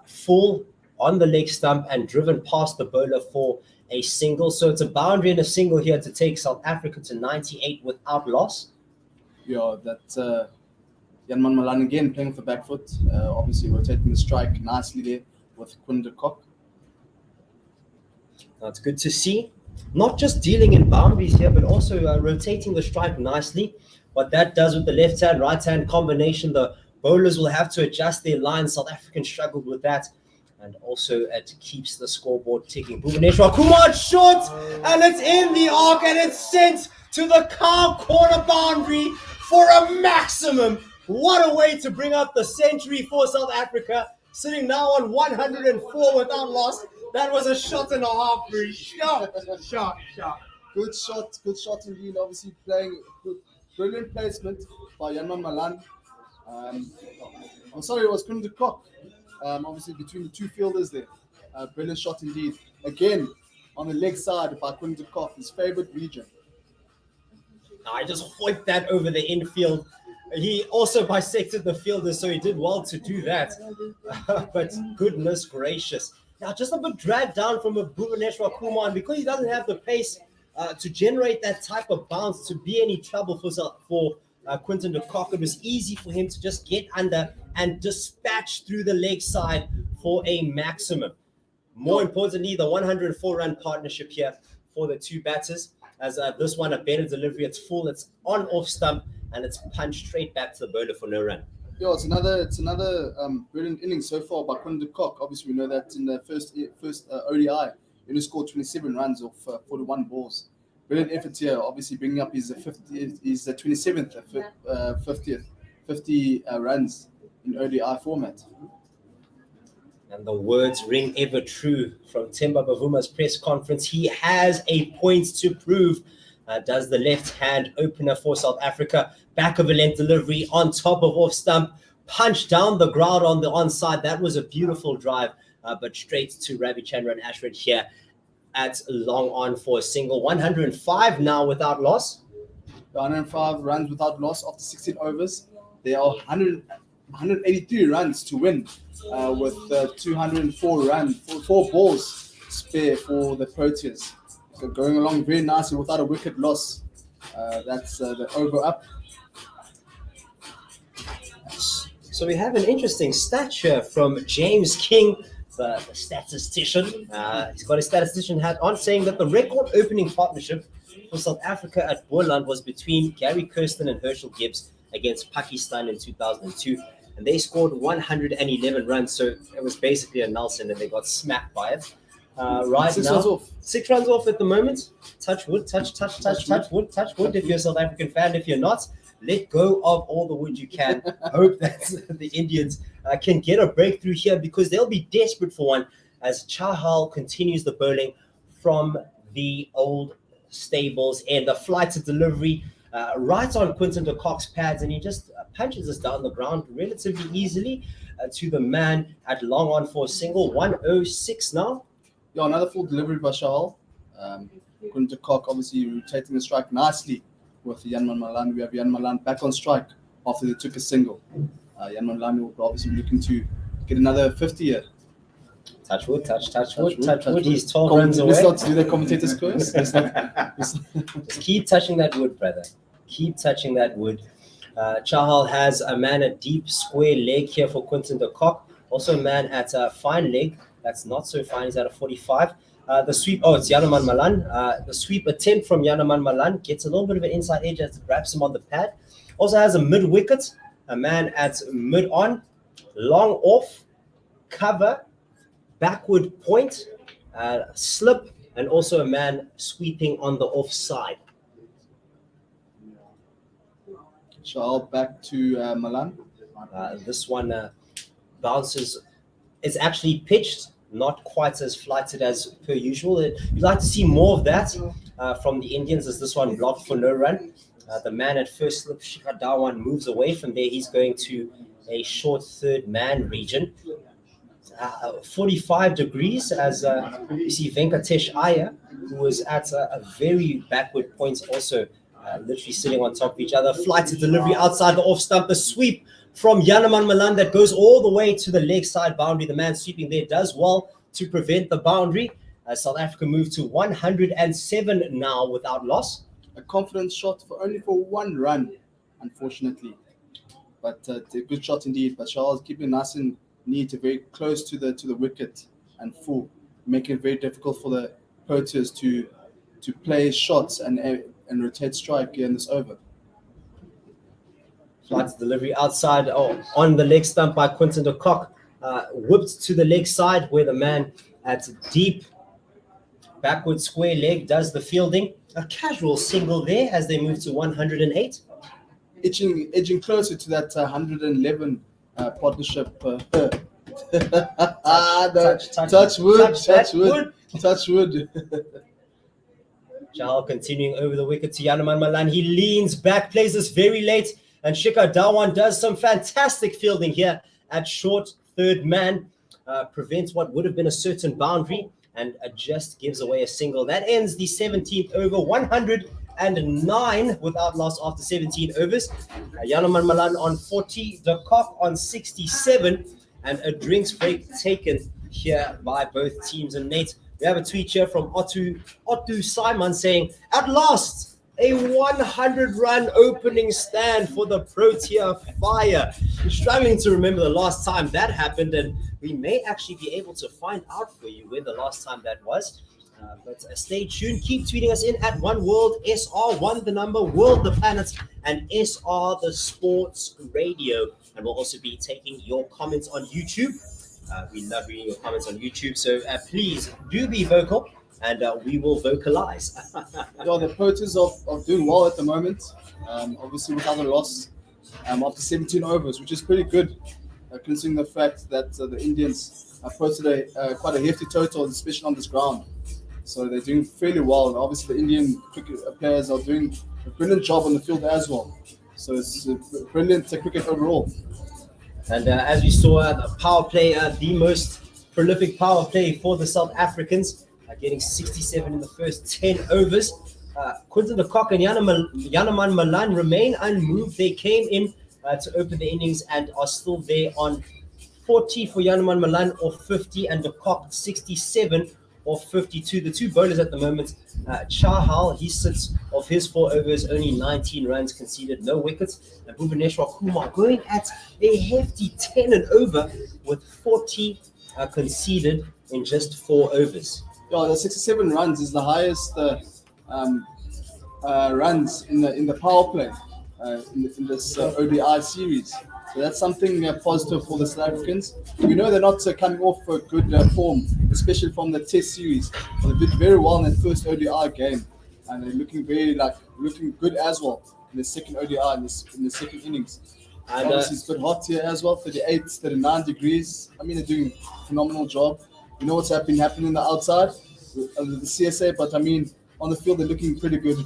full on the leg stump and driven past the bowler for a single. So it's a boundary and a single here to take South Africa to 98 without loss. Yeah, that's Yanman Malan again playing for back foot, obviously rotating the strike nicely there with Quinn Cock. Now it's good to see, not just dealing in boundaries here, but also rotating the strike nicely. What that does with the left-hand, right-hand combination, the bowlers will have to adjust their lines. South Africans struggled with that. And also it keeps the scoreboard ticking. Bhuvaneshwar Kumar shot, and it's in the arc, and it's sent to the cow corner boundary for a maximum. What a way to bring up the century for South Africa, sitting now on 104 without loss. That was a shot and a half, Bruce. Shot. Good shot indeed. Obviously playing good, brilliant placement by Yanman Malan. I'm sorry, it was Quinn Cock. Obviously between the two fielders there. Brilliant shot indeed. Again, on the leg side by Quinn Cock, his favorite region. I just hoiked that over the infield. He also bisected the fielders, so he did well to do that. But goodness gracious. Now, just a bit dragged down from a Bhuvaneshwar Kumar, and because he doesn't have the pace to generate that type of bounce to be any trouble for Quinton de Kock, it was easy for him to just get under and dispatch through the leg side for a maximum. More importantly, the 104-run partnership here for the two batters. As this one, a better delivery, it's full, it's on off stump, and it's punched straight back to the bowler for no run. Yeah, it's another brilliant inning so far by Quinn de Kock. Obviously, we know that in the first ODI, he only scored 27 runs off 41 balls. Brilliant effort here, obviously bringing up his 27th, 50th 50 runs in ODI format. And the words ring ever true from Themba Bavuma's press conference. He has a point to prove. Does the left-hand opener for South Africa. Back of a length delivery on top of off stump. Punch down the ground on the onside. That was a beautiful drive, but straight to Ravichandran Ashford here at long on for a single. 105 now without loss. 105 runs without loss after 16 overs. There are 183 runs to win with 204 runs, 4 balls spare for the Proteas. So going along very nicely without a wicket loss. That's the over up. So we have an interesting stat here from James King, the statistician. He's got a statistician hat on, saying that the record opening partnership for South Africa at Boland was between Gary Kirsten and Herschel Gibbs against Pakistan in 2002. And they scored 111 runs. So it was basically a Nelson, and they got smacked by it. Right 6 now, runs off. 6 runs off at the moment. Touch wood, touch wood. If you're a South African fan, if you're not, let go of all the wood you can. Hope that the Indians can get a breakthrough here, because they'll be desperate for one as Chahal continues the bowling from the old stables, and the flight to delivery right on Quinton de Kock's pads, and he just punches us down the ground relatively easily to the man at long on for a single. 106 now. Yeah, another full delivery by Chahal. Quinton de Kock obviously rotating the strike nicely with Yanman Malan. We have Yan Malan back on strike after they took a single. Yan Malan will obviously be looking to get another 50 here. Touch wood. He's 12 runs away. Let's not do the commentator's curse. Just keep touching that wood, brother. Keep touching that wood. Chahal has a man at deep square leg here for Quinton de Kock. Also a man at a fine leg. That's not so fine. He's at a 45. The sweep, it's Yanaman Malan. The sweep attempt from Yanaman Malan gets a little bit of an inside edge as it grabs him on the pad. Also has a mid wicket, a man at mid on, long off, cover, backward point, slip, and also a man sweeping on the offside. Chahal back to Malan. This one bounces. It's actually pitched, not quite as flighted as per usual. You'd like to see more of that from the Indians, as this one blocked for no run. The man at first slip, Shikhar Dhawan, moves away from there. He's going to a short third man region. 45 degrees as you see Venkatesh Iyer, who was at a very backward point, also literally sitting on top of each other. Flight to delivery outside the off stump. The sweep from Yanaman Malan that goes all the way to the leg side boundary. The man sweeping there does well to prevent the boundary. South Africa move to 107 now without loss. A confident shot only for 1 run, unfortunately. But a good shot indeed. But Charles keeping nice and neat, very close to the wicket and full, making it very difficult for the Proteas to play shots and rotate strike in this over. Flight delivery outside on the leg stump by Quinton de Kock. Whipped to the leg side where the man at deep backward square leg does the fielding. A casual single there as they move to 108. Edging closer to that 111 partnership. Touch wood. Chahal continuing over the wicket to Yanaman Malan. He leans back, plays this very late, and Shikhar Dhawan does some fantastic fielding here at short third man. Prevents what would have been a certain boundary and just gives away a single. That ends the 17th over, 109 without loss after 17 overs. Yanaman Malan on 40, de Kock on 67, and a drinks break taken here by both teams. And Nate, we have a tweet here from Otto Simon saying, at last, a 100-run opening stand for the Protea Fire. I'm struggling to remember the last time that happened, and we may actually be able to find out for you when the last time that was. But stay tuned. Keep tweeting us in at OneWorld, SR1 the number, World the planet, and SR the Sports Radio. And we'll also be taking your comments on YouTube. We love reading your comments on YouTube, so please do be vocal, and we will vocalize. The Proteas are doing well at the moment. Obviously, without a loss, after 17 overs, which is pretty good, considering the fact that the Indians posted quite a hefty total, especially on this ground. So they're doing fairly well, and obviously the Indian cricket players are doing a brilliant job on the field as well. So it's brilliant cricket overall. And as we saw, the power play, the most prolific power play for the South Africans, getting 67 in the first 10 overs. Quinton de Kock and Yanaman Malan remain unmoved. They came in to open the innings and are still there on 40 for Yanaman Malan or 50, and de Kock 67 or 52. The two bowlers at the moment, Chahal, he sits of his 4 overs, only 19 runs conceded, no wickets. And Bhuvaneshwar Kumar going at a hefty 10 and over with 40 conceded in just 4 overs. Yeah, the 67 runs is the highest runs in the power play in this ODI series. So that's something positive for the South Africans. We know they're not coming off a good form, especially from the Test series. But they did very well in that first ODI game, and they're looking looking good as well in the second ODI in the second innings. And obviously it's a bit hot here as well, 38, 39 degrees. I mean, they're doing a phenomenal job. You know what's happening on the outside with the CSA, but I mean, on the field, they're looking pretty good.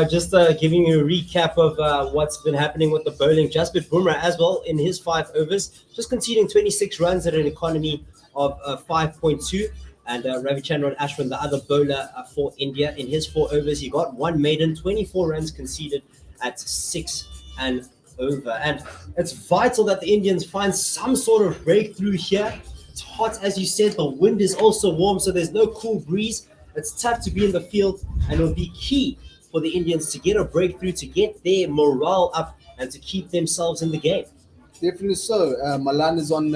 Just giving you a recap of what's been happening with the bowling. Jasprit Bumrah as well in his 5 overs, just conceding 26 runs at an economy of 5.2. And Ravichandran Ashwin, the other bowler for India, in his 4 overs, he got 1 maiden, 24 runs conceded at 6 and over. And it's vital that the Indians find some sort of breakthrough here. It's hot, as you said. The wind is also warm, so there's no cool breeze. It's tough to be in the field, and it'll be key for the Indians to get a breakthrough, to get their morale up, and to keep themselves in the game. Definitely so. Malan is on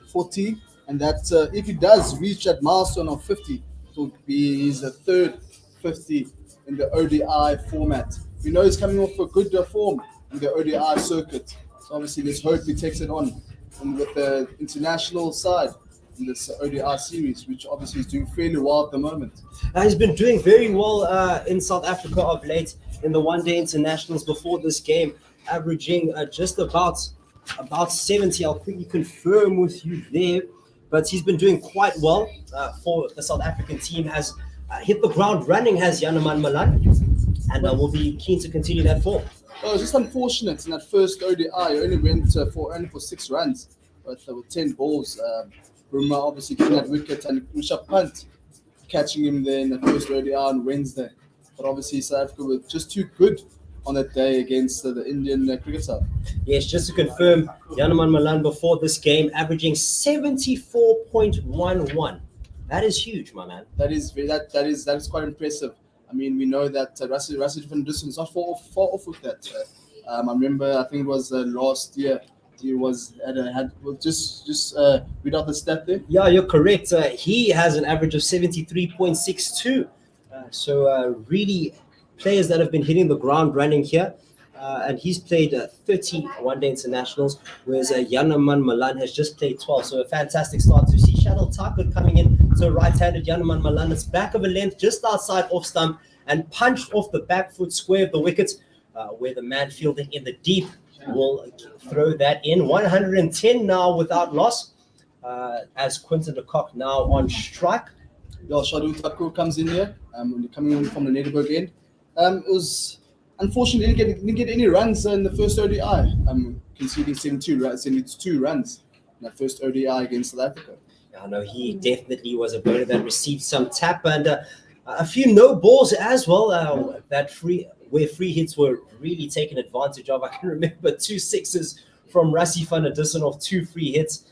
40, and that if he does reach that milestone of 50, it will be his third 50 in the ODI format. We know he's coming off a good form in the ODI circuit. So obviously, let's hope he takes it on and with the international side in this ODI series, which obviously is doing fairly well at the moment. He's been doing very well in South Africa of late in the one-day internationals before this game, averaging just about 70. I'll quickly confirm with you there, but he's been doing quite well for the South African team. Has hit the ground running, has Yanaman Malan, and we'll be keen to continue that form. Well, it's just unfortunate in that first ODI, he only went for 6 runs, but with 10 balls. Bruma obviously getting that wicket, and Rishabh Pant catching him there in the first ODI on Wednesday. But obviously South Africa were just too good on that day against the Indian cricket side. Yes, just to confirm, Yanaman Malan before this game averaging 74.11. That is huge, my man. That is quite impressive. I mean, we know that Rassie van Dussen is not far off with that. I remember, I think it was last year. He was just read out the stat there. Yeah, you're correct. He has an average of 73.62. So really, players that have been hitting the ground running here, and he's played 30 one-day internationals, whereas Yanaman Malan has just played 12. So a fantastic start. To see Shadal Thakur coming in, so right-handed Yanaman Malan. It's back of a length, just outside off stump, and punched off the back foot square of the wicket, where the man fielding in the deep will throw that in. 110 now without loss, as Quinton de Kock now on strike. Shadal Thakur comes in here, coming in from the Nederburg end. It was unfortunately didn't get any runs in the first ODI, conceding 72 runs in that first ODI against South Africa. I know he definitely was a bowler that received some tap, and a few no balls as well. Where free hits were really taken advantage of. I can remember 2 sixes from Rassie van Dussen off 2 free hits.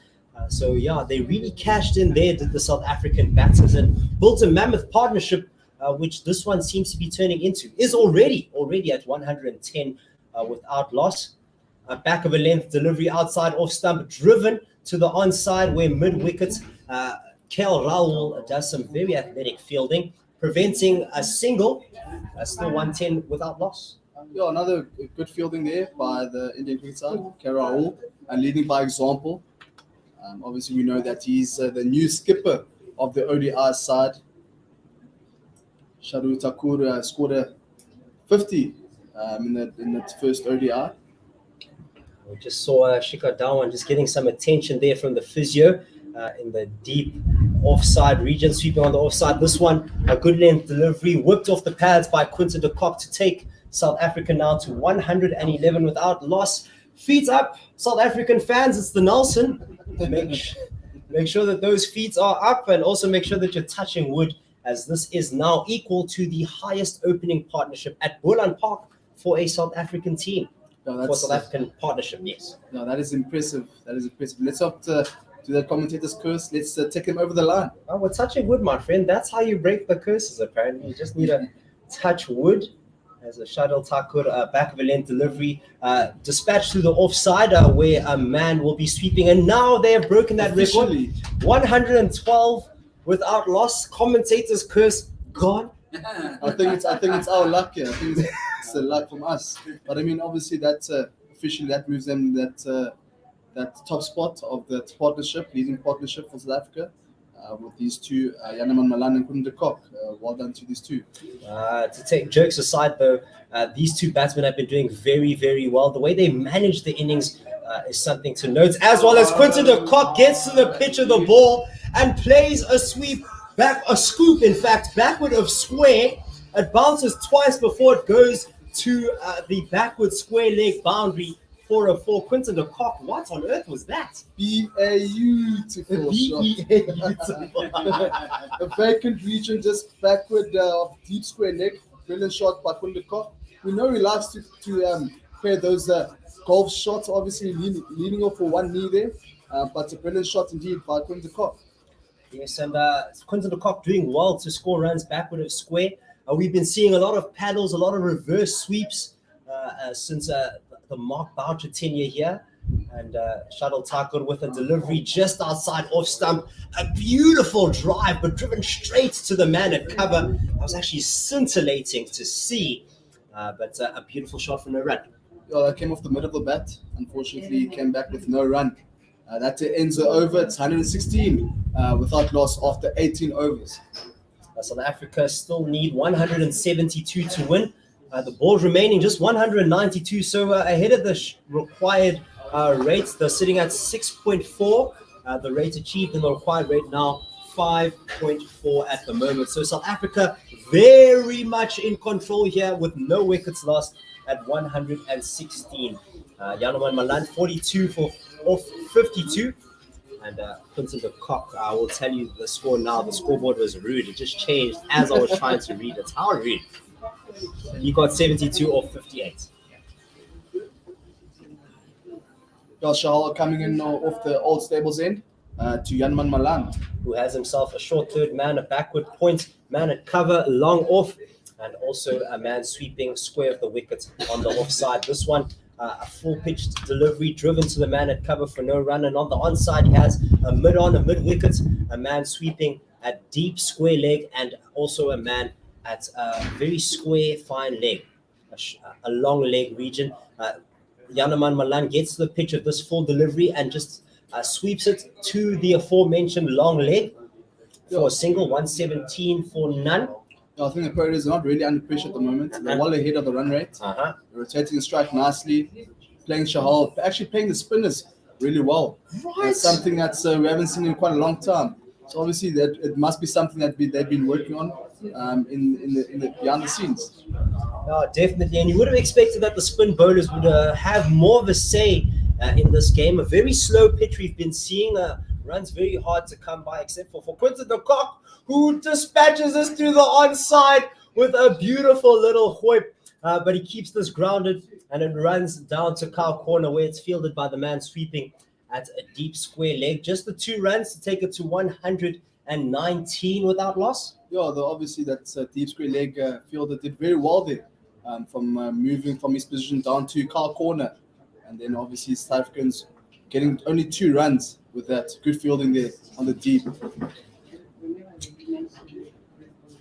So yeah, they really cashed in there, did the South African batters, and built a mammoth partnership, which this one seems to be turning into. Is already at 110 without loss. Back of a length delivery outside off stump, driven to the onside where mid wicket. KL Rahul does some very athletic fielding, preventing a single. Still 110 without loss. Yeah, another good fielding there by the Indian cricket side, KL Rahul, and leading by example. Obviously, we know that he's the new skipper of the ODI side. Shadal Thakur scored a 50 in that first ODI. We just saw Shika Dawan just getting some attention there from the physio in the deep offside region, sweeping on the offside. This one, a good length delivery, whipped off the pads by Quinton de Kock to take South Africa now to 111 without loss. Feet up, South African fans, it's the Nelson. Make sure that those feet are up, and also make sure that you're touching wood, as this is now equal to the highest opening partnership at Boland Park for a South African team. No, For South African partnership, yes. No, that is impressive. That is impressive. Let's not do the commentator's curse. Let's take him over the line. Oh, we're touching wood, my friend. That's how you break the curses, apparently. You just need to touch wood. As a shuttle takur, back of a length delivery, dispatched to the offside where a man will be sweeping. And now they have broken that Officially. record. 112 without loss. Commentator's curse gone. I think it's our luck here. I think it's the luck from us. But I mean, obviously, that's officially that moves them that top spot of the partnership, leading partnership for South Africa. With these two, Yanaman Malan and Quinton de Kock. Well done to these two. To take jokes aside, though, these two batsmen have been doing very, very well. The way they manage the innings is something to note, as well as Quinton de Kock gets to the pitch of the ball and plays a scoop, in fact, backward of square. It bounces twice before it goes to the backward square leg boundary. 404. Quinton de Kock, what on earth was that? Beautiful shot. A vacant region just backward of deep square leg. Brilliant shot by Quinton de Kock. We know he loves to play those golf shots, obviously leaning off for one knee there. But a brilliant shot indeed by Quinton de Kock. Yes, and Quinton de Kock doing well to score runs backward of square. We've been seeing a lot of paddles, a lot of reverse sweeps since the Mark Boucher tenure here. And Shuttle Takur with a delivery just outside off stump. A beautiful drive, but driven straight to the man at cover. That was actually scintillating to see, but a beautiful shot for no run. Yeah, that came off the middle of the bat. Unfortunately, he came back with no run. That ends the over. It's 116 without loss after 18 overs. South Africa still need 172 to win. The ball remaining just 192, so ahead of the required rates. They're sitting at 6.4. The rate achieved in the required rate now 5.4 at the moment. So South Africa very much in control here with no wickets lost at 116. Yanaman Malan 42 off 52. And Quinton de Kock, I will tell you the score now. The scoreboard was rude. It just changed as I was trying to read it. How rude. He got 72 off 58. Shahal coming in off the old stables end to Yanaman Malan, who has himself a short third man, a backward point, man at cover, long off, and also a man sweeping square of the wicket on the offside. This one, a full-pitched delivery driven to the man at cover for no run. And on the onside, he has a mid-on, a mid-wicket, a man sweeping at deep square leg, and also a man at a very square, fine leg, a long leg region. Yanaman Malan gets to the pitch of this full delivery and just sweeps it to the aforementioned long leg for a single, 117 for none. I think the Predators are not really under pressure at the moment. They're well ahead of the run rate. Rotating the strike nicely, playing Shahal, actually playing the spinners really well. Right. That's something that's we haven't seen in quite a long time. So obviously that it must be something that they've been working on in the behind the scenes. Definitely, and you would have expected that the spin bowlers would have more of a say in this game. A very slow pitch we've been seeing. Runs very hard to come by, except for Quinton de Kock, who dispatches us to the onside with a beautiful little whip. But he keeps this grounded, and it runs down to cow corner where it's fielded by the man sweeping at a deep square leg. Just the 2 runs to take it to 119 without loss. Yeah, obviously that deep square leg fielder did very well there, from moving from his position down to cow corner, and then obviously South Africans getting only 2 runs with that good fielding there on the deep.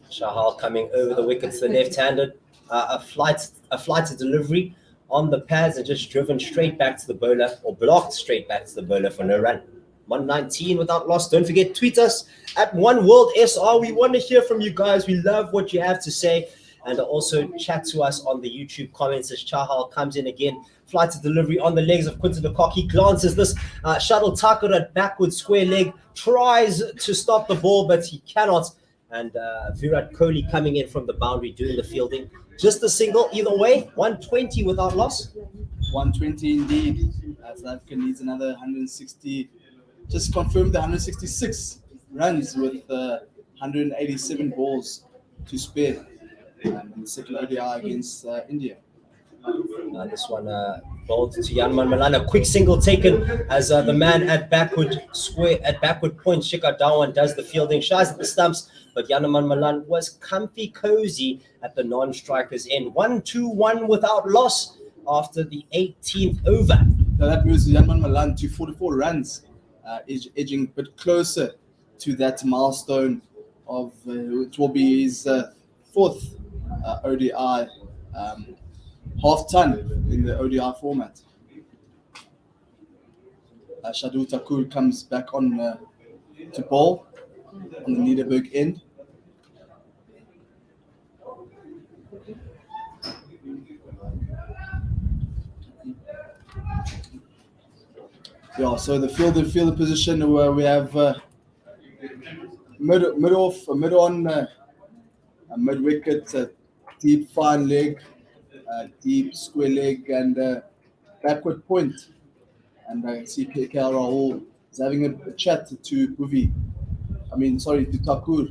Shahal coming over the wickets, the left-handed, a flight of delivery on the pads and just driven straight back to the bowler, or blocked straight back to the bowler for no run. 119 without loss. Don't forget, tweet us at OneWorldSR. We want to hear from you guys. We love what you have to say. and also chat to us on the YouTube comments as Chahal comes in again. Flight to delivery on the legs of Quinton de Kock. He glances this shuttle tackle at backward square leg, tries to stop the ball, but he cannot. And Virat Kohli coming in from the boundary doing the fielding. Just a single either way, 120 without loss. 120 indeed. South Africa needs another 160. Just confirmed the 166 runs with 187 balls to spare in the second ODI against India. This one bowled to Janman Malan. A quick single taken as the man at backward point, Shikhar Dhawan, does the fielding. Shies at the stumps, but Janman Malan was comfy cozy at the non-striker's end. 1-2-1 without loss after the 18th over. Now that moves Janman Malan to 44 runs, edging a bit closer to that milestone of which will be his fourth ODI half-ton in the ODI format. Shardul Thakur comes back on to bowl on the Niederberg end. Yeah, so the fielder position where we have mid wicket, deep fine leg, deep square leg, and backward point. And I see KL Rahul is having a chat to Thakur,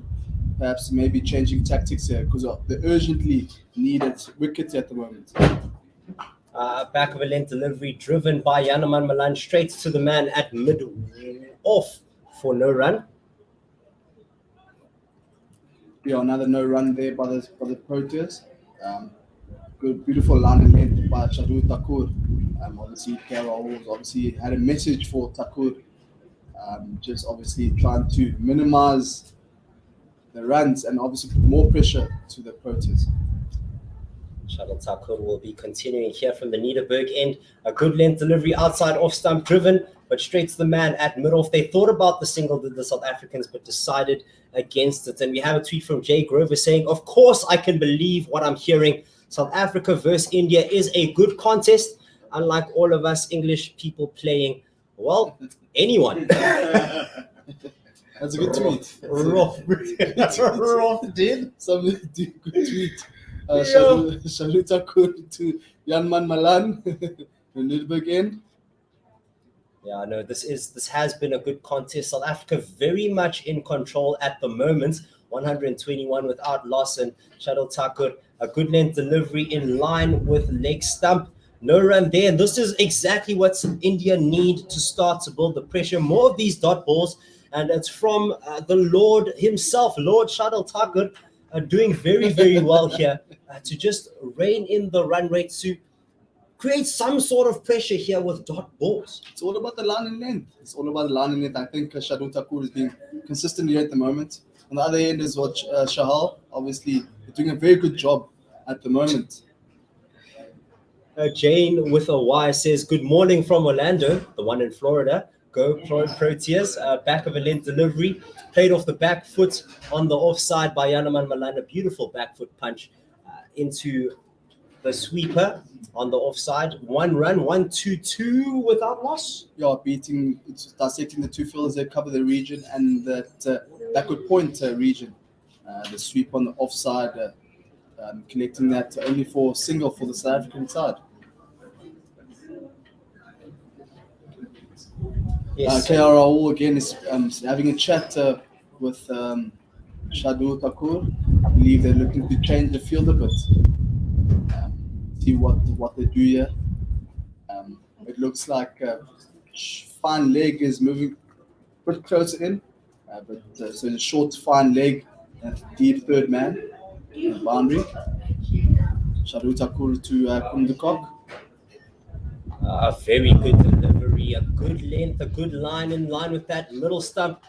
perhaps maybe changing tactics here because of the urgently needed wickets at the moment. Back of a length delivery driven by Janman Malan straight to the man at mid off for no run. Yeah, another no run there by the Proteas. Good, beautiful line and length by Shardul Thakur. Obviously, KL obviously had a message for Thakur, just obviously trying to minimize the runs and obviously put more pressure to the Proteas. Shardul Thakur will be continuing here from the Niederberg end. A good length delivery outside off stump driven, but straight to the man at mid-off. They thought about the single, did the South Africans, but decided against it. And we have a tweet from Jay Grover saying, "Of course I can believe what I'm hearing. South Africa versus India is a good contest, unlike all of us English people playing, well, anyone." That's a good tweet. Rough. Rough, dude. Somebody do a good tweet. Shardul Thakur to Janman Malan, the Niederberg end. Yeah, no, this has been a good contest. South Africa very much in control at the moment. 121 without loss, and Shardul Thakur, a good length delivery in line with leg stump. No run there, and this is exactly what India need to start to build the pressure. More of these dot balls, and it's from the Lord himself, Lord Shardul Thakur, doing very, very well here to just rein in the run rate, to create some sort of pressure here with dot balls. It's all about the line and length. I think Shardul Thakur is being consistent here at the moment. On the other end is what Shahal, obviously, doing a very good job at the moment. Jane with a Y says, "Good morning from Orlando," the one in Florida. Go Proteas. Back of a length delivery, played off the back foot on the offside by Janman Malan. A beautiful back foot punch into the sweeper on the offside. One run, 1-2-2 without loss. Yeah, dissecting the two fielders that cover the region and that backward point region. The sweep on the offside, connecting that only for single for the South African side. Yes. KR Rahul again is having a chat with Shardul Thakur. I believe they're looking to change the field a bit. See what they do here. It looks like fine leg is moving a bit closer in, so the short fine leg, deep third man boundary. Shardul Thakur to Quinton de Kock. A very good delivery, a good length, a good line in line with that middle stump,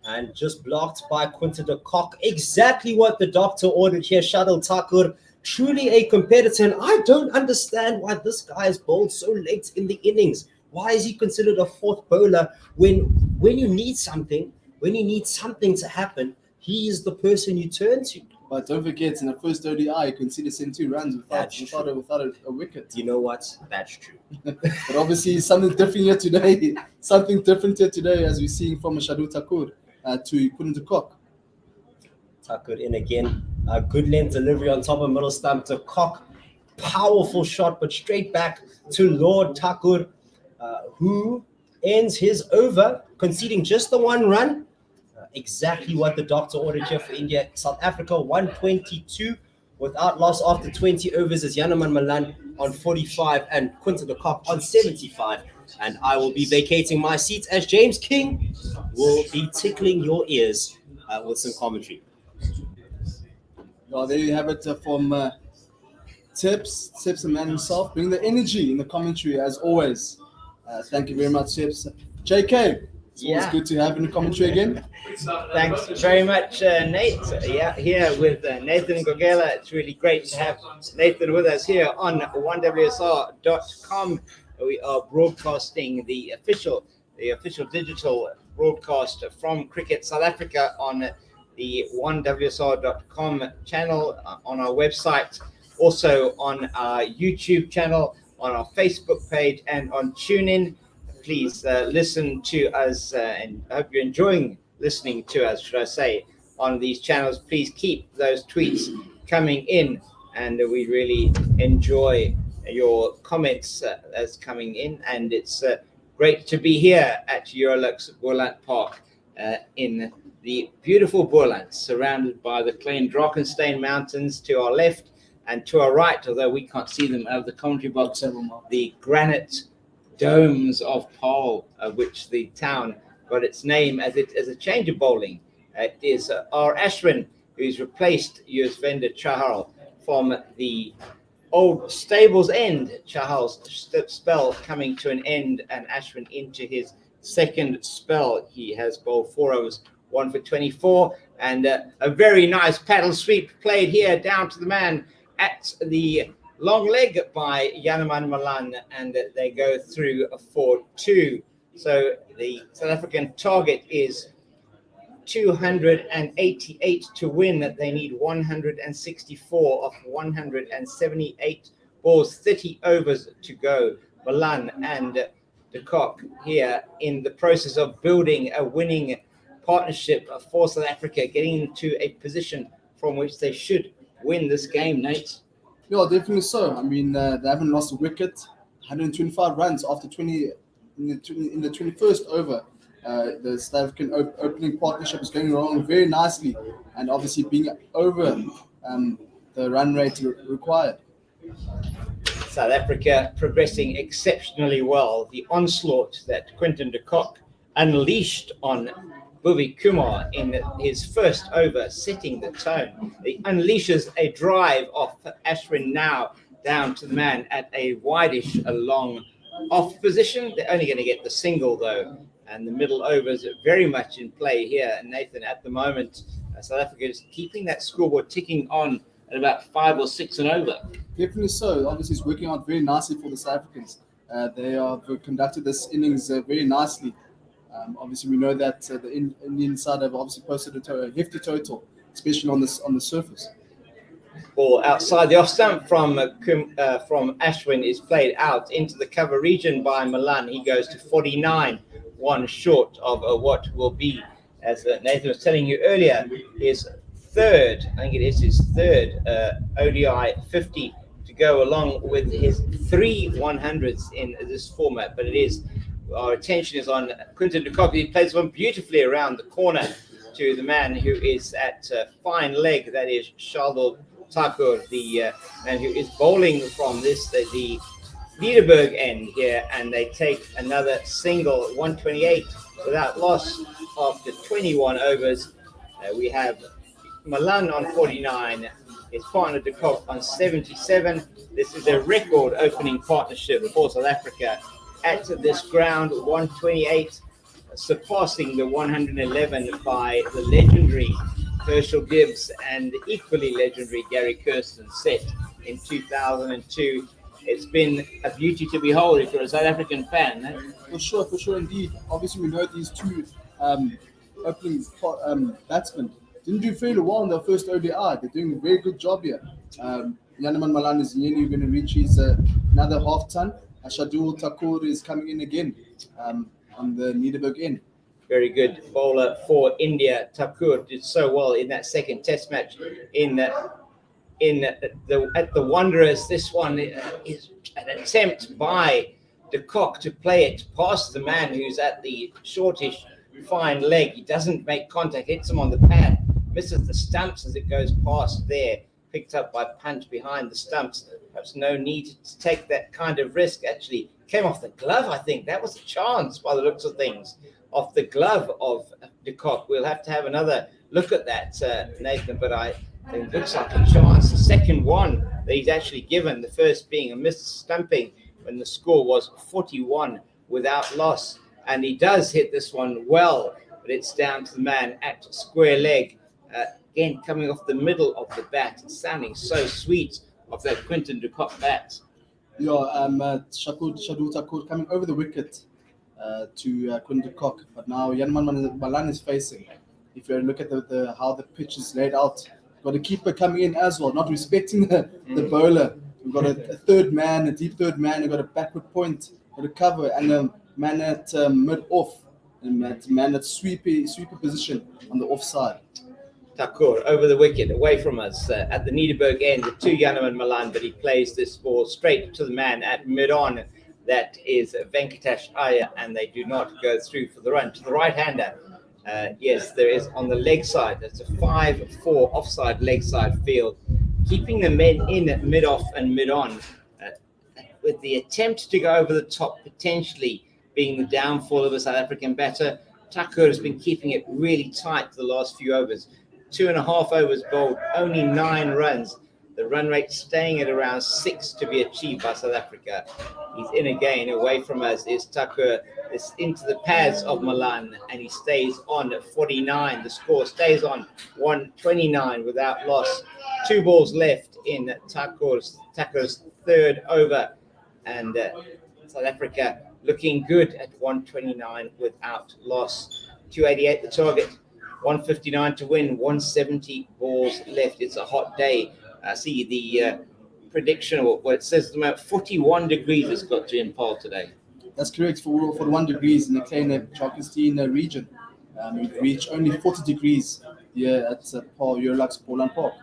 and just blocked by Quinton de Kock. Exactly what the doctor ordered here. Shardul Thakur, truly a competitor, and I don't understand why this guy is bowled so late in the innings. Why is he considered a fourth bowler when you need something, to happen, he is the person you turn to? But don't forget, in the first ODI, you conceded 72 runs without a wicket. You know what? That's true. But obviously, something different here today. Something different here today, as we're seeing from Shadu Thakur to put into Cock. Thakur in again. Good length delivery on top of middle stump to Cock. Powerful shot, but straight back to Lord Thakur, who ends his over, conceding just the one run. Exactly what the doctor ordered here for India. South Africa 122 without loss after 20 overs as Yanaman Malan on 45 and Quinton de Kock on 75. And I will be vacating my seat as James King will be tickling your ears with some commentary. Well, there you have it from Tips the man himself, bring the energy in the commentary as always. Thank you very much, Tips. JK, it's always good to have in the commentary again. Thanks very much, Nate. Yeah, here with Nathan Gogela. It's really great to have Nathan with us here on 1WSR.com. We are broadcasting the official digital broadcast from Cricket South Africa on the 1WSR.com channel, on our website, also on our YouTube channel, on our Facebook page, and on TuneIn. Please listen to us, and I hope you're enjoying listening to us, should I say, on these channels. Please keep those tweets coming in, and we really enjoy your comments as coming in. And it's great to be here at Eurolux Boland Park in the beautiful Boland, surrounded by the Klein Drakensberg Mountains to our left, and to our right, although we can't see them out of the commentary box, the granite domes of Paarl, which the town got its name as a change of bowling. It is R. Ashwin, who's replaced Yuzvendra Chahal from the old Stables End. Chahal's spell coming to an end, and Ashwin into his second spell. He has bowled 4 overs, 1 for 24, and a very nice paddle sweep played here down to the man at the long leg by Yanaman Malan, and they go through a 4-2. So the South African target is 288 to win. They need 164 of 178 balls, 30 overs to go. Boland and de Kock here in the process of building a winning partnership for South Africa, getting into a position from which they should win this game, Nate. Yeah, definitely so. I mean, they haven't lost a wicket. 125 runs after 20 in the 21st over. The South African opening partnership is going along very nicely, and obviously being over the run rate required. South Africa progressing exceptionally well. The onslaught that Quinton de Kock unleashed on Bhuvi Kumar in his first over, setting the tone. He unleashes a drive off Ashwin now down to the man at a wideish, a long off position. They're only going to get the single though, and the middle overs are very much in play here. And Nathan, at the moment, South Africa is keeping that scoreboard ticking on at about 5 or 6 and over. Definitely so. Obviously, it's working out very nicely for the South Africans. They have conducted this innings very nicely. Obviously, we know that the Indian side have obviously posted a hefty total, especially on the surface. Ball outside the off stump from Ashwin is played out into the cover region by Malan. He goes to 49, one short of what will be, as Nathan was telling you earlier, his third. I think it is his third ODI 50 to go along with his 3 100s in this format. But it is. Our attention is on Quinton de Kock. He plays one beautifully around the corner to the man who is at fine leg. That is Shardul Thakur, the man who is bowling from the Liederberg end here, and they take another single, 128 without loss after 21 overs. We have Malan on 49, his partner de Kock on 77. This is a record opening partnership for South Africa at this ground, 128, surpassing the 111 by the legendary Herschel Gibbs and equally legendary Gary Kirsten set in 2002. It's been a beauty to behold if you're a South African fan. Eh? For sure indeed. Obviously, we know these two opening batsmen didn't do fairly well in their first ODI. They're doing a very good job here. Yanaman Malan is nearly going to reach his another half ton. Shadul Thakur is coming in again on the Nederburg end. Very good bowler for India. Thakur did so well in that second Test match at the Wanderers. This one is an attempt by de Kock to play it past the man who's at the shortish fine leg. He doesn't make contact, hits him on the pad, misses the stumps as it goes past there, picked up by punch behind the stumps. Perhaps no need to take that kind of risk. Actually came off the glove. I think that was a chance by the looks of things, off the glove of de Kock. We'll have to have another look at that, Nathan, but it looks like a chance. The second one that he's actually given, the first being a missed stumping when the score was 41 without loss. And he does hit this one well, but it's down to the man at square leg. Again, coming off the middle of the bat, and sounding so sweet of that Quinton de Kock bat. Yeah, Shadul Thakur coming over the wicket to Quinton de Kock, but now Yanaman Malan is facing. If you look at how the pitch is laid out, got a keeper coming in as well, not respecting the bowler. We've got a third man, a deep third man. We've got a backward point, got a cover, and a man at mid-off, and a man at sweeper position on the offside. Thakur over the wicket, away from us at the Nederburg end, the two Yanaman Malan, but he plays this ball straight to the man at mid-on. That is Venkatesh Iyer, and they do not go through for the run. To the right-hander, yes, there is on the leg side. That's a 5-4 offside leg side field, keeping the men in at mid-off and mid-on, with the attempt to go over the top, potentially being the downfall of a South African batter. Thakur has been keeping it really tight the last few overs. 2.5 overs bowled, only 9 runs. The run rate staying at around 6 to be achieved by South Africa. He's in again, away from us is Thakur. It's into the pads of Malan, and he stays on at 49. The score stays on 129 without loss. 2 balls left in Thakur's third over, and South Africa looking good at 129 without loss. 288 the target. 159 to win, 170 balls left. It's a hot day. See the prediction, or what it says about 41 degrees it's got to in Paarl today. That's correct, for 41 degrees in the Kleine Chalkenstein region. We've reached only 40 degrees here at Paarl Eurolux Boland Park.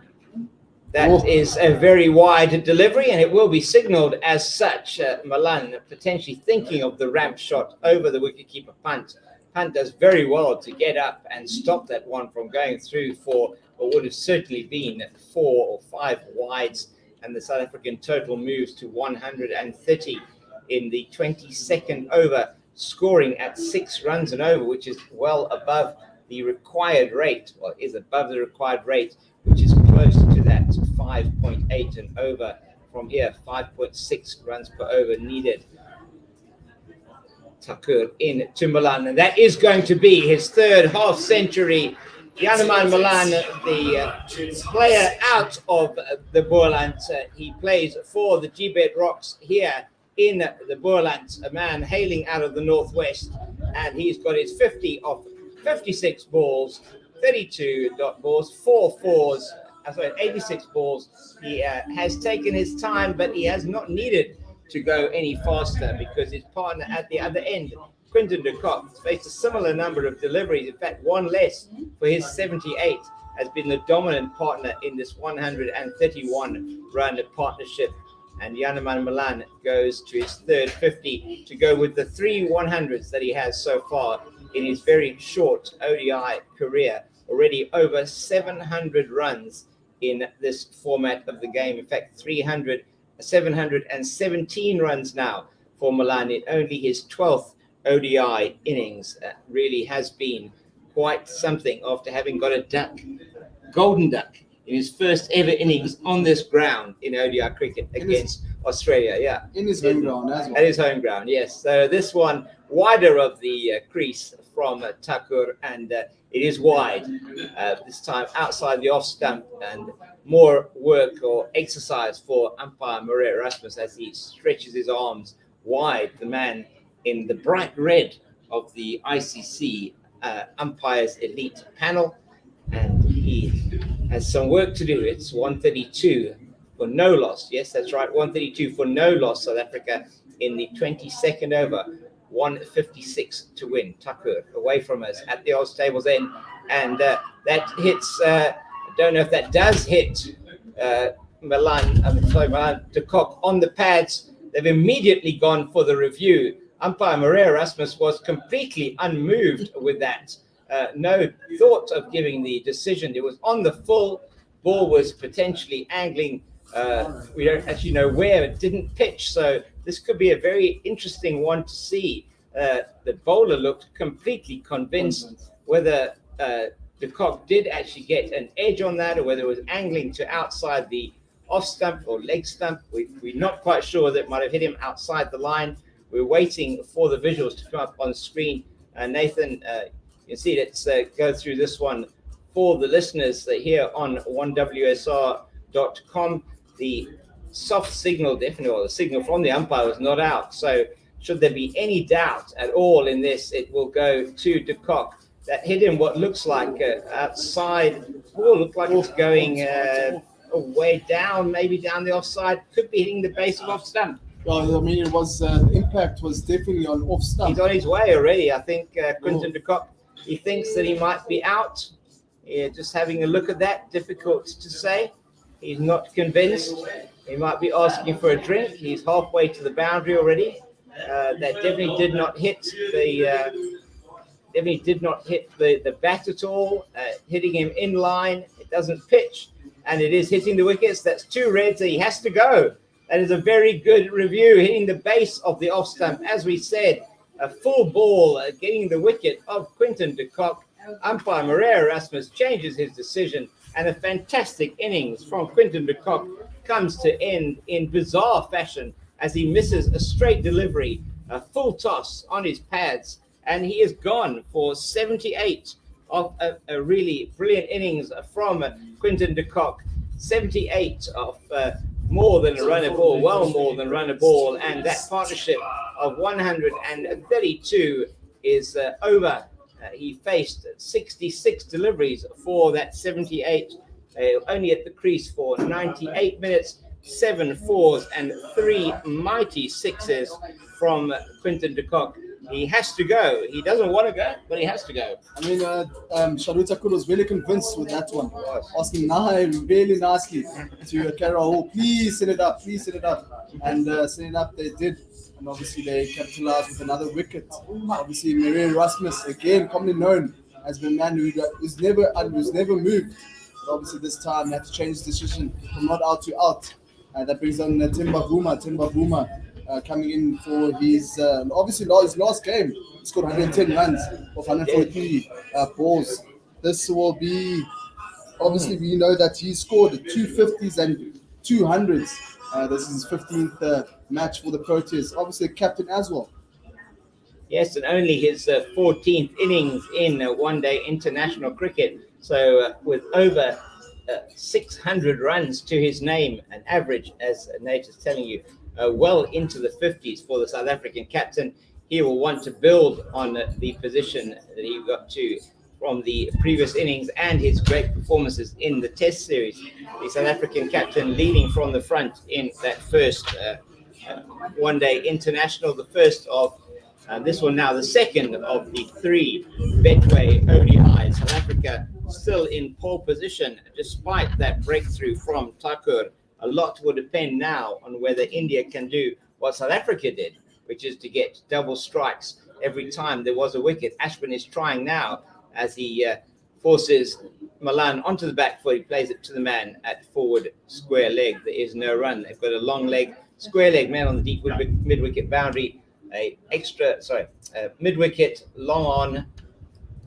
That is a very wide delivery, and it will be signalled as such. Malan potentially thinking of the ramp shot over the wicketkeeper punt. Punt does very well to get up and stop that one from going through for what would have certainly been 4 or 5 wides, and the South African total moves to 130 in the 22nd over, scoring at 6 runs and over, which is well above the required rate, or is above the required rate, which is close to that 5.8 and over. From here, 5.6 runs per over needed. Thakur in to Malan, and that is going to be his third half century. Yanaman Malan, the player out of the Boland, he plays for the G-Bed Rocks here in the Boland, a man hailing out of the northwest, and he's got his 50 of 56 balls, 32 dot balls, 4 fours, 86 balls. He has taken his time, but he has not needed to go any faster because his partner at the other end, Quinton de Kock, faced a similar number of deliveries. In fact, 1 less for his 78, has been the dominant partner in this 131-run partnership. And Yanaman Malan goes to his third 50 to go with the 3 100s that he has so far in his very short ODI career. Already over 700 runs in this format of the game. In fact, 717 runs now for Malan in only his 12th ODI innings. Really has been quite something after having got a golden duck in his first ever innings on this ground in ODI cricket against Australia. Yeah, in his home ground as well. At his home ground, yes. So this one wider of the crease from Thakur, and it is wide this time outside the off stump, and more work or exercise for umpire Marais Erasmus as he stretches his arms wide. The man in the bright red of the ICC umpires elite panel, and he has some work to do. It's 132 for no loss. Yes, that's right, 132 for no loss. South Africa in the 22nd over, 156 to win. Tucker away from us at the old stables end, and that hits. I don't know if that does hit Milan de Kock on the pads. They've immediately gone for the review. Umpire Maria Erasmus was completely unmoved with that. No thought of giving the decision. It was on the full. Ball was potentially angling. We don't actually know where. It didn't pitch. So this could be a very interesting one to see. The bowler looked completely convinced whether de Kock did actually get an edge on that or whether it was angling to outside the off stump or leg stump. We're not quite sure. That might have hit him outside the line. We're waiting for the visuals to come up on screen. Nathan, you can see, let's go through this one for the listeners here on 1WSR.com. The soft signal, definitely, or the signal from the umpire was not out. So should there be any doubt at all in this, it will go to de Kock. That hit him what looks like outside. Ball looked like it's going way down, maybe down the offside. Could be hitting the base of off stump. Well, I mean, it was the impact was definitely on off stump. He's on his way already. I think Quinton de Kock, he thinks that he might be out. Yeah, just having a look at that, difficult to say. He's not convinced. He might be asking for a drink. He's halfway to the boundary already. That definitely did not hit the bat at all. Hitting him in line. It doesn't pitch, and it is hitting the wickets. That's 2 reds. So he has to go. That is a very good review, hitting the base of the off stump. As we said, a full ball, getting the wicket of Quinton de Kock. Umpire Maria Erasmus changes his decision, and a fantastic innings from Quinton de Kock comes to end in bizarre fashion as he misses a straight delivery, a full toss on his pads, and he is gone for 78 of a really brilliant innings from Quinton de Kock. 78 of more than a runner ball, well more than runner ball, and that partnership of 132 is over. He faced 66 deliveries for that 78, only at the crease for 98 minutes, 7 fours and 3 mighty sixes from Quinton de Kock. He has to go. He doesn't want to go, but he has to go. I mean, Shadu Thakur was really convinced with that one, asking really nicely to Rahul, please set it up, and set it up they did. And obviously they capitalized with another wicket. Obviously Maria Erasmus, again commonly known as the man who's never moved. But obviously this time had to change the decision from not out to out. That brings on Timba Vuma coming in for his obviously his last game. He scored 110 runs of 143 balls. This will be, obviously we know that he scored 250s and 200s. This is his 15th match for the Proteas. Obviously, captain as well. Yes, and only his 14th innings in one-day international cricket. So with over 600 runs to his name, an average, as Nate is telling you, well into the 50s for the South African captain. He will want to build on the position that he got to from the previous innings and his great performances in the Test series. The South African captain leading from the front in that first one-day international, the first of this one now, the second of the 3 Betway ODIs. South Africa still in pole position despite that breakthrough from Thakur. A lot will depend now on whether India can do what South Africa did, which is to get double strikes every time there was a wicket. Ashwin is trying now as he forces Milan onto the back foot. He plays it to the man at forward square leg. There is no run. They've got a long leg, square leg man on the deep mid-wicket boundary. Mid-wicket, long on,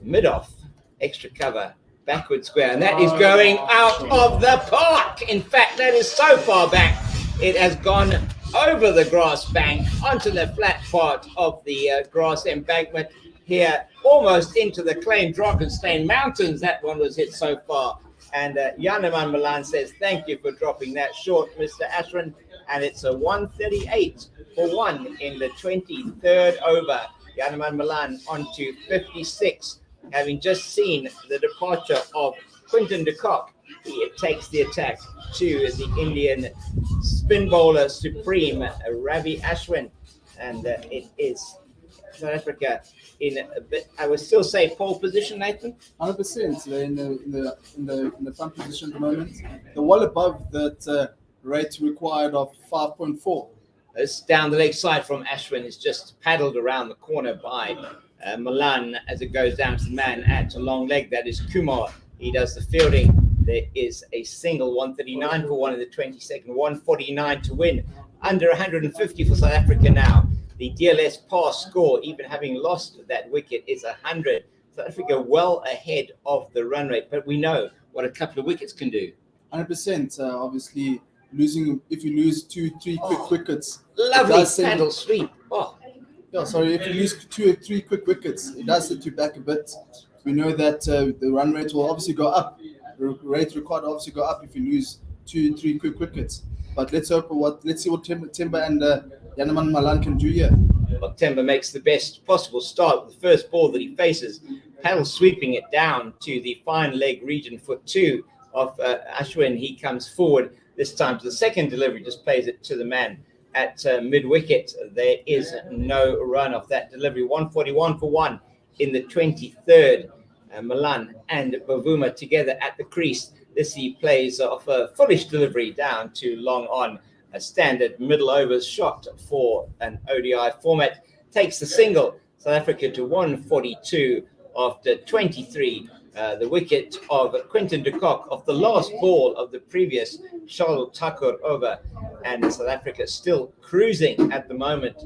mid-off, extra cover, backward square. And that is going out of the park. In fact, that is so far back. It has gone over the grass bank onto the flat part of the grass embankment here, almost into the claimed Drakenstein Mountains. That one was hit so far. And Yaneman Milan says, thank you for dropping that short, Mr. Ashwin. And it's a 138 for 1 in the 23rd over. Yaneman Milan on to 56, having just seen the departure of Quinton de Kock, he takes the attack to the Indian spin bowler supreme, Ravi Ashwin, and it is South Africa in a bit, I would still say pole position, Nathan. 100%. They're in the front position at the moment. They're well above that rate required of 5.4. It's down the leg side from Ashwin. It's just paddled around the corner by Milan as it goes down to the man at a long leg. That is Kumar. He does the fielding. There is a single 139 for 1 in the 22nd, 149 to win. Under 150 for South Africa now. The DLS Paarl score, even having lost that wicket, is 100. South Africa well ahead of the run rate, but we know what a couple of wickets can do. 100%. Obviously, if you lose 2-3 quick wickets. Lovely paddle sweep. Oh. Yeah, sorry, if you lose 2 or 3 quick wickets, it does set you back a bit. We know that the run rate will obviously go up. The rate required will obviously go up if you lose 2 or 3 quick wickets. But let's see what Timber and Yaneman Malan can do here. Well, Timber makes the best possible start with the first ball that he faces. Paddle sweeping it down to the fine leg region for 2 of Ashwin. He comes forward this time to the second delivery, just plays it to the man at mid-wicket. There is no run off that delivery. 141 for 1 in the 23rd. Milan and Bavuma together at the crease. This he plays off a foolish delivery down to long on. A standard middle overs shot for an ODI format. Takes the single. South Africa to 142 after 23. The wicket of Quinton de Kock off the last ball of the previous Charles Thakur over. And South Africa still cruising at the moment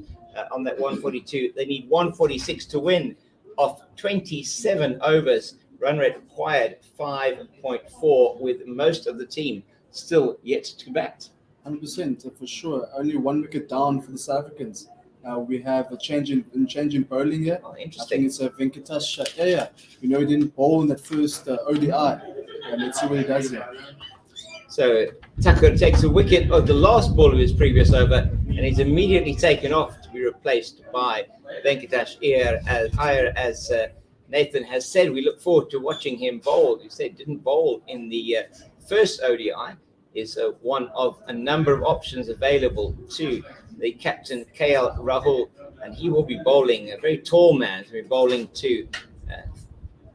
on that 142. They need 146 to win off 27 overs. Run rate required 5.4, with most of the team still yet to bat. 100% for sure. Only 1 wicket down for the South Africans. We have a change in bowling here. Oh, interesting. I think it's Venkatesh Iyer. We know he didn't bowl in that first ODI. Let's see what he does here. So Thakur takes a wicket of the last ball of his previous over, and he's immediately taken off to be replaced by Venkatesh Iyer. As Nathan has said, we look forward to watching him bowl. He said didn't bowl in the first ODI. Is one of a number of options available to the captain, KL Rahul, and he will be bowling, a very tall man, to be bowling to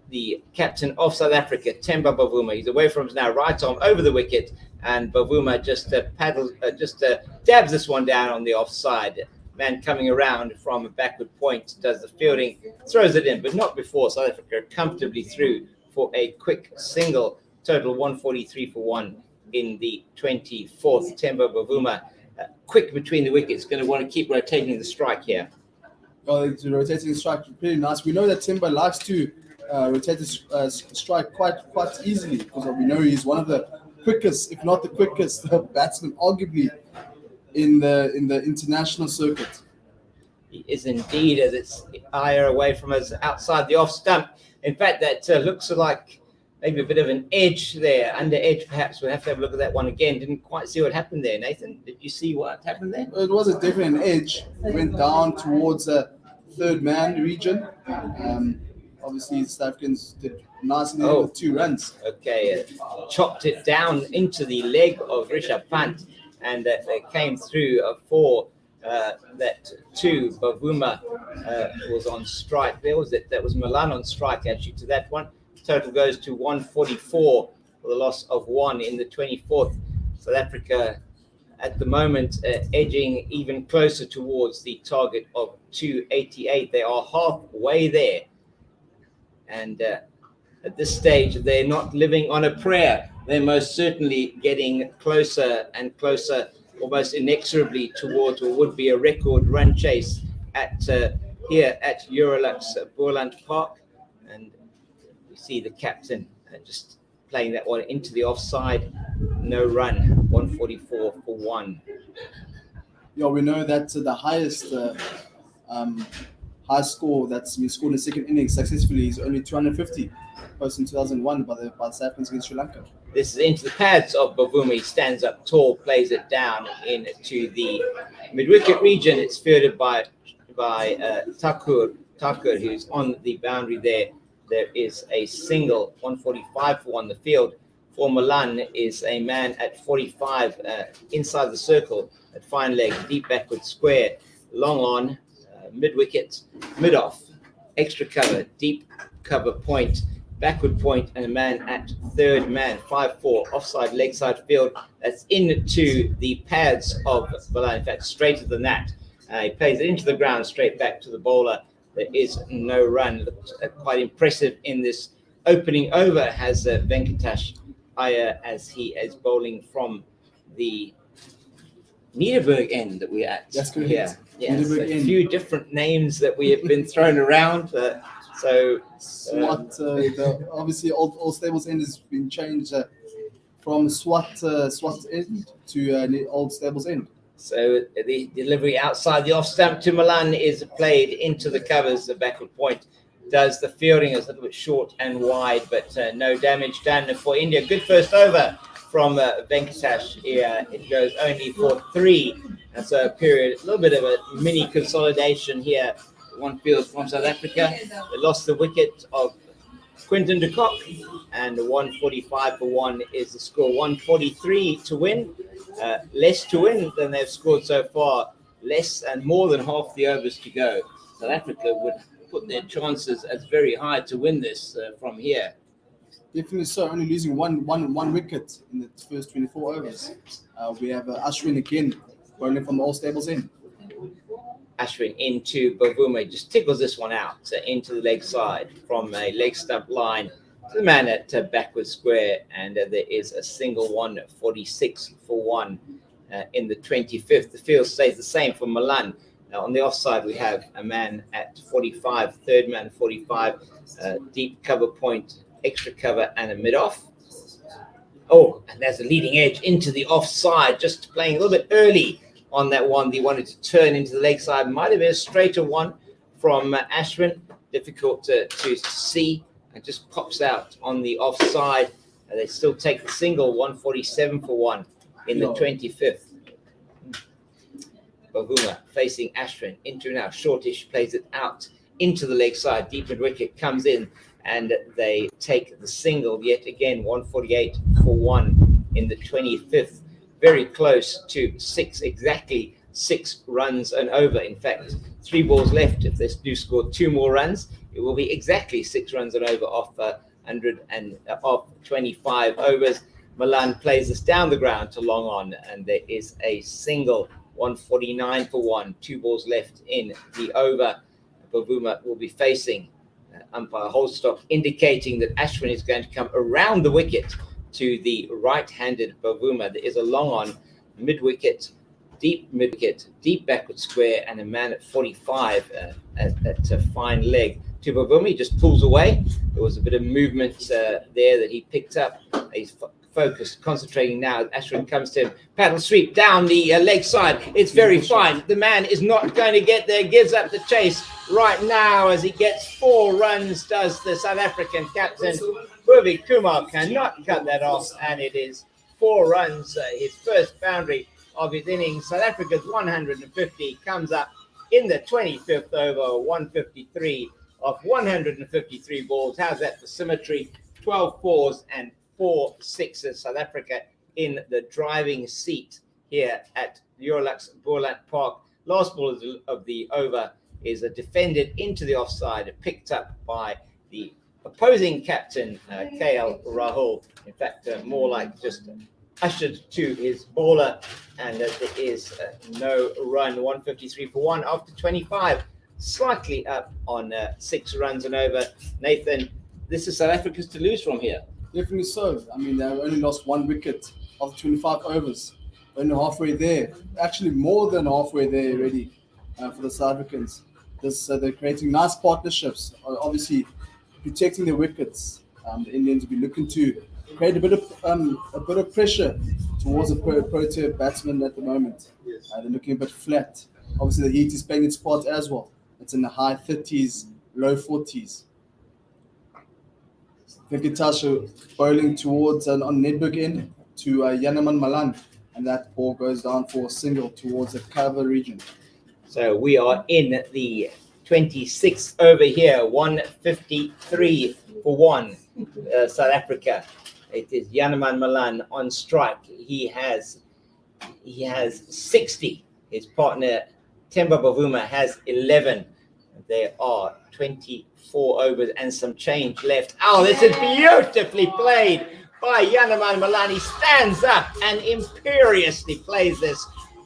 the captain of South Africa, Temba Bavuma. He's away from us now, right arm over the wicket, and Bavuma just dabs this one down on the offside. Man coming around from a backward point, does the fielding, throws it in, but not before. South Africa comfortably through for a quick single, total 143 for 1 in the 24th. Temba Bavuma, quick between the wickets, going to want to keep rotating the strike here. Oh, rotating the strike, pretty nice. We know that Timber likes to rotate the strike quite easily, because we know he's one of the quickest, if not the quickest, batsman, arguably in the international circuit. He is indeed, as it's higher away from us outside the off stump. In fact, that looks like maybe a bit of an edge there, under edge perhaps. We'll have to have a look at that one again. Didn't quite see what happened there, Nathan. Did you see what happened there? It was definitely an edge. It went down towards the third man region. Obviously, the South Africans did nicely with 2 runs. Okay, chopped it down into the leg of Rishabh Pant, and they came through for that 2. Bavuma was on strike. That was Milan on strike actually to that one. Total goes to 144 for the loss of 1 in the 24th. South Africa at the moment edging even closer towards the target of 288. They are halfway there. And at this stage, they're not living on a prayer. They're most certainly getting closer and closer, almost inexorably towards what would be a record run chase at here at Eurolux Boland Park. And we see the captain just playing that one into the offside. No run, 144 for 1. Yeah, we know that the highest high score that's been scored in the second innings successfully is only 250, posted in 2001 by the South Africans against Sri Lanka. This is into the pads of Bavuma. He stands up tall, plays it down into the mid-wicket region. It's fielded by Thakur, who's on the boundary there. there is a single, 145 for one. The field for Milan is a man at 45 inside the circle at fine leg, deep backward square, long on, mid wicket, mid off, extra cover, deep cover point, backward point, and a man at third man, 5-4, offside leg side field. That's into the pads of Boland, in fact, straighter than that. He plays it into the ground, straight back to the bowler. There is no run. Looked quite impressive in this opening over, has Venkatesh Iyer, as he is bowling from the Niederberg end that we're at. That's correct. Yeah, Niederberg a end. few different names that we have been thrown around. SWAT, obviously Old Stables End has been changed from SWAT End to Old Stables End. So the delivery outside the off stump to Milan is played into the covers. The backward point does the fielding. Is a little bit short and wide, but no damage done for India. Good first over from Venkatesh here. It goes only for 3. That's a period, a little bit of a mini consolidation here. One field from South Africa. They lost the wicket of Quinton de Kock, and 145 for one is the score. 143 to win. Less to win than they've scored so far. Less and more than half the overs to go. South Africa would put their chances as very high to win this from here. Definitely so. Only losing one wicket in the first 24 overs. We have Ashwin again, bowling from the Old Stables End. Ashwin into Bavuma, just tickles this one out into the leg side from a leg stump line to the man at backward square, and there is a single 146 for one in the 25th. The field stays the same for Milan. Now on the offside we have a man at 45, third man 45, deep cover point, extra cover, and a mid off. Oh, and there's a leading edge into the offside, just playing a little bit early on that one. They wanted to turn into the leg side. Might have been a straighter one from Ashwin. Difficult to see. It just pops out on the offside. They still take the single, 147 for one in the 25th. Bavuma facing Ashwin into now. Shortish plays it out into the leg side. Deep mid wicket comes in, and they take the single yet again, 148 for one in the 25th. Very close to 6, exactly 6 runs and over. In fact, 3 balls left. If they do score 2 more runs, it will be exactly 6 runs and over off 25 overs. Milan plays this down the ground to long on, and there is a single, 149 for one. 2 balls left in the over. Bavuma will be facing umpire Holstock, indicating that Ashwin is going to come around the wicket to the right-handed Bavuma. There is a long on, mid-wicket, deep mid-wicket, deep backward square, and a man at 45 at a fine leg to Bavuma. He just pulls away. There was a bit of movement there that he picked up. He's focused, concentrating now. Ashwin comes to him, paddle sweep down the leg side. It's very fine. The man is not going to get there, gives up the chase right now as he gets 4 runs, does the South African captain. Bhuvi Kumar cannot cut that off, and it is 4 runs, his first boundary of his innings. South Africa's 150 comes up in the 25th over, 153 of 153 balls. How's that for symmetry? 12 fours and 4 sixes. South Africa in the driving seat here at Eurolux Boland Park. Last ball of the over is defended into the offside, picked up by the opposing captain, KL Rahul. In fact, more like just ushered to his bowler, and there is no run. 153 for one after 25, slightly up on 6 runs and over. Nathan, this is South Africa's to lose from here. Definitely so. I mean, they've only lost 1 wicket after 25 overs. Only halfway there. Actually, more than halfway there already for the South Africans. They're creating nice partnerships. Obviously, protecting their wickets. The Indians will be looking to create a bit of pressure towards the Protea batsman at the moment. They're looking a bit flat. Obviously, the heat is playing its part as well. It's in the high 30s, low 40s. Venkatesh bowling towards on Nedberg end to Yanaman Malan, and that ball goes down for a single towards the cover region. So we are in the 26th over here, 153 for 1. South Africa. It is Yaneman Malan on strike. He has 60. His partner Themba Bavuma has 11. There are 24 overs and some change left. Oh, this is beautifully played by Yaneman Malan. He stands up and imperiously plays this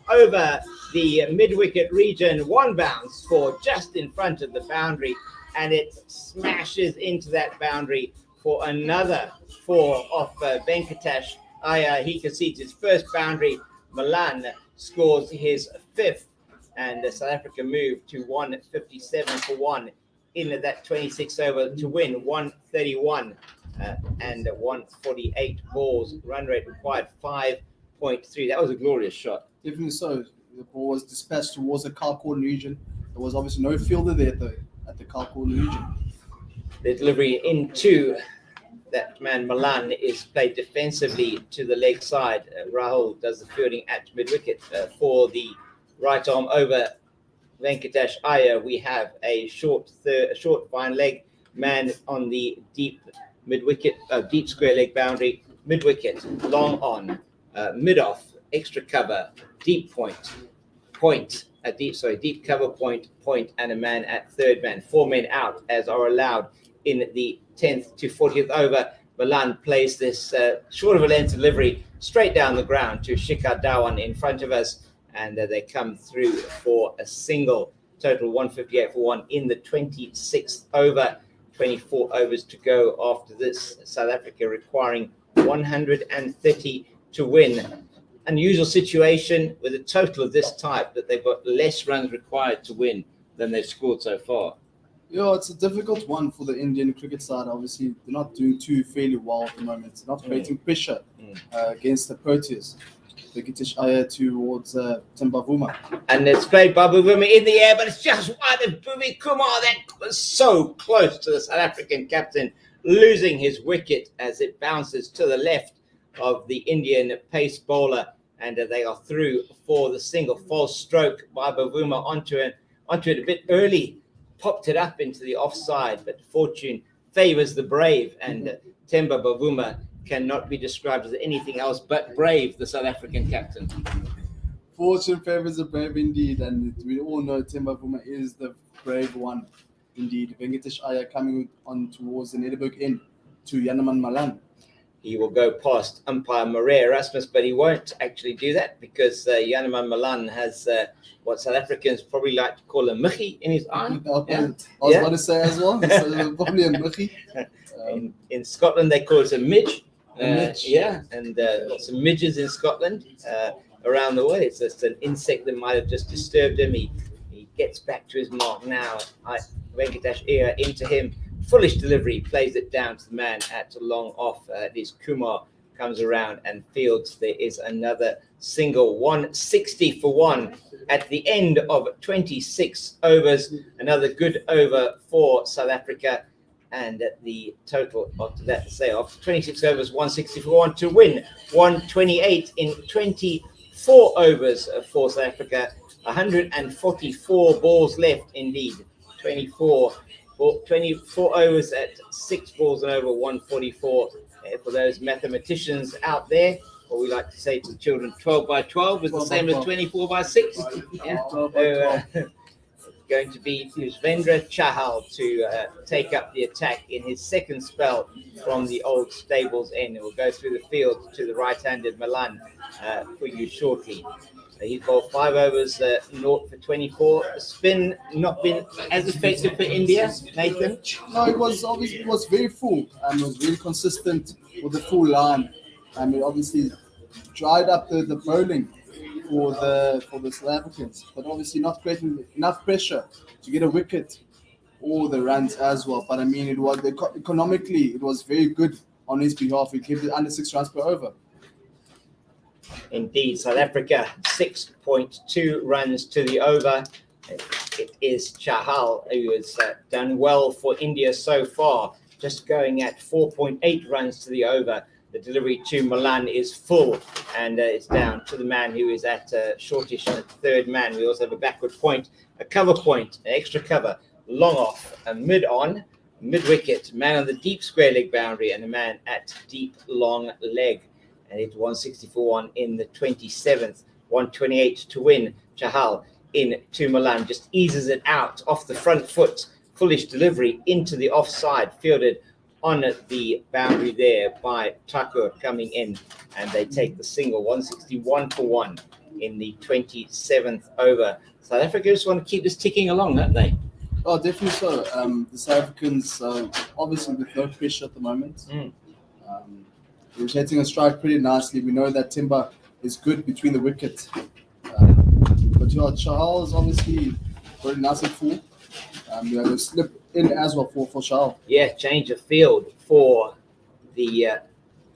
over the mid-wicket region. One bounce score just in front of the boundary, and it smashes into that boundary for another 4 off Venkatesh Iyer. He concedes his first boundary. Malan scores his 5th, and South Africa move to 157 for 1 in that 26 over to win 131 and 148 balls. Run rate required 5.3. That was a glorious shot. Definitely so. The ball was dispatched towards the Kalkorn region. There was obviously no fielder there at the Kalkorn region. The delivery into that man Malan is played defensively to the leg side. Rahul does the fielding at mid-wicket for the right arm over Venkatesh Iyer. We have a short fine leg man on the deep mid-wicket, deep square leg boundary, mid-wicket, long on, mid-off, extra cover, deep deep cover point, and a man at third man. 4 men out as are allowed in the 10th to 40th over. Boland plays this short of a length delivery straight down the ground to Shikhar Dhawan in front of us, and they come through for a single. Total 158 for 1 in the 26th over. 24 overs to go after this. South Africa requiring 130 to win. Unusual situation with a total of this type, that they've got less runs required to win than they've scored so far. Yeah, it's a difficult one for the Indian cricket side. Obviously, they're not doing too fairly well at the moment. They're not creating pressure against the Proteas. Venkatesh Iyer towards Themba Bavuma. And it's played by Bavuma in the air, but it's just wide of Bhuvi Kumar. That was so close to the South African captain losing his wicket as it bounces to the left of the Indian pace bowler. And they are through for the single. False stroke by Bavuma onto it a bit early. Popped it up into the offside, but fortune favors the brave, and Themba Bavuma cannot be described as anything else but brave, the South African captain. Fortune favors the brave indeed, and we all know Themba Bavuma is the brave one indeed. Venkatesh Iyer coming on towards the Nederburg end to Yaneman Malan. He will go past umpire Marais Erasmus, but he won't actually do that because Yaneman Malan has what South Africans probably like to call a michi in his eye. I was about to say as well, so probably a michi. In Scotland, they call it a midge. And lots of midges in Scotland around the way. It's just an insect that might have just disturbed him. He gets back to his mark now. Venkatesh Iyer into him. Foolish delivery, plays it down to the man at long off. This Kumar comes around and fields. There is another single, 160 for 1 at the end of 26 overs. Another good over for South Africa. And the total after that, after 26 overs, 160 for 1 to win 128 in 24 overs for South Africa. 144 balls left indeed. 24 overs at 6 balls and over 144. For those mathematicians out there, or we like to say to the children, 12 by 12 is the same as 24 by 6. Yeah. Going to be Yuzvendra Chahal to take up the attack in his second spell from the old stables end. We'll go through the field to the right-handed Malan for you shortly. He's bowled 5 overs, 0 for 24. Spin not been as effective for India, Nathan? No, it was very full and was really consistent with the full line. It obviously dried up the bowling for the South Africans, but obviously not creating enough pressure to get a wicket or the runs as well. But it was economically, it was very good on his behalf. He kept it under 6 runs per over. Indeed, South Africa 6.2 runs to the over. It is Chahal who has done well for India so far, just going at 4.8 runs to the over. The delivery to Malan is full, and it's down to the man who is at shortish third man. We also have a backward point, a cover point, an extra cover long off, a mid on, mid wicket, man on the deep square leg boundary, and a man at deep long leg. And it's 164 in the 27th, 128 to win. Chahal in to Milan, just eases it out off the front foot. Foolish delivery into the offside, fielded on the boundary there by Thakur coming in, and they take the single. 161 for 1 in the 27th over. South Africa just want to keep this ticking along, don't they? Oh, definitely so. The South Africans, obviously with no pressure at the moment. Rotating a strike pretty nicely. We know that Timber is good between the wickets. But Chahal is obviously very nice and full. We have a slip in as well for Chahal. Yeah, change of field for the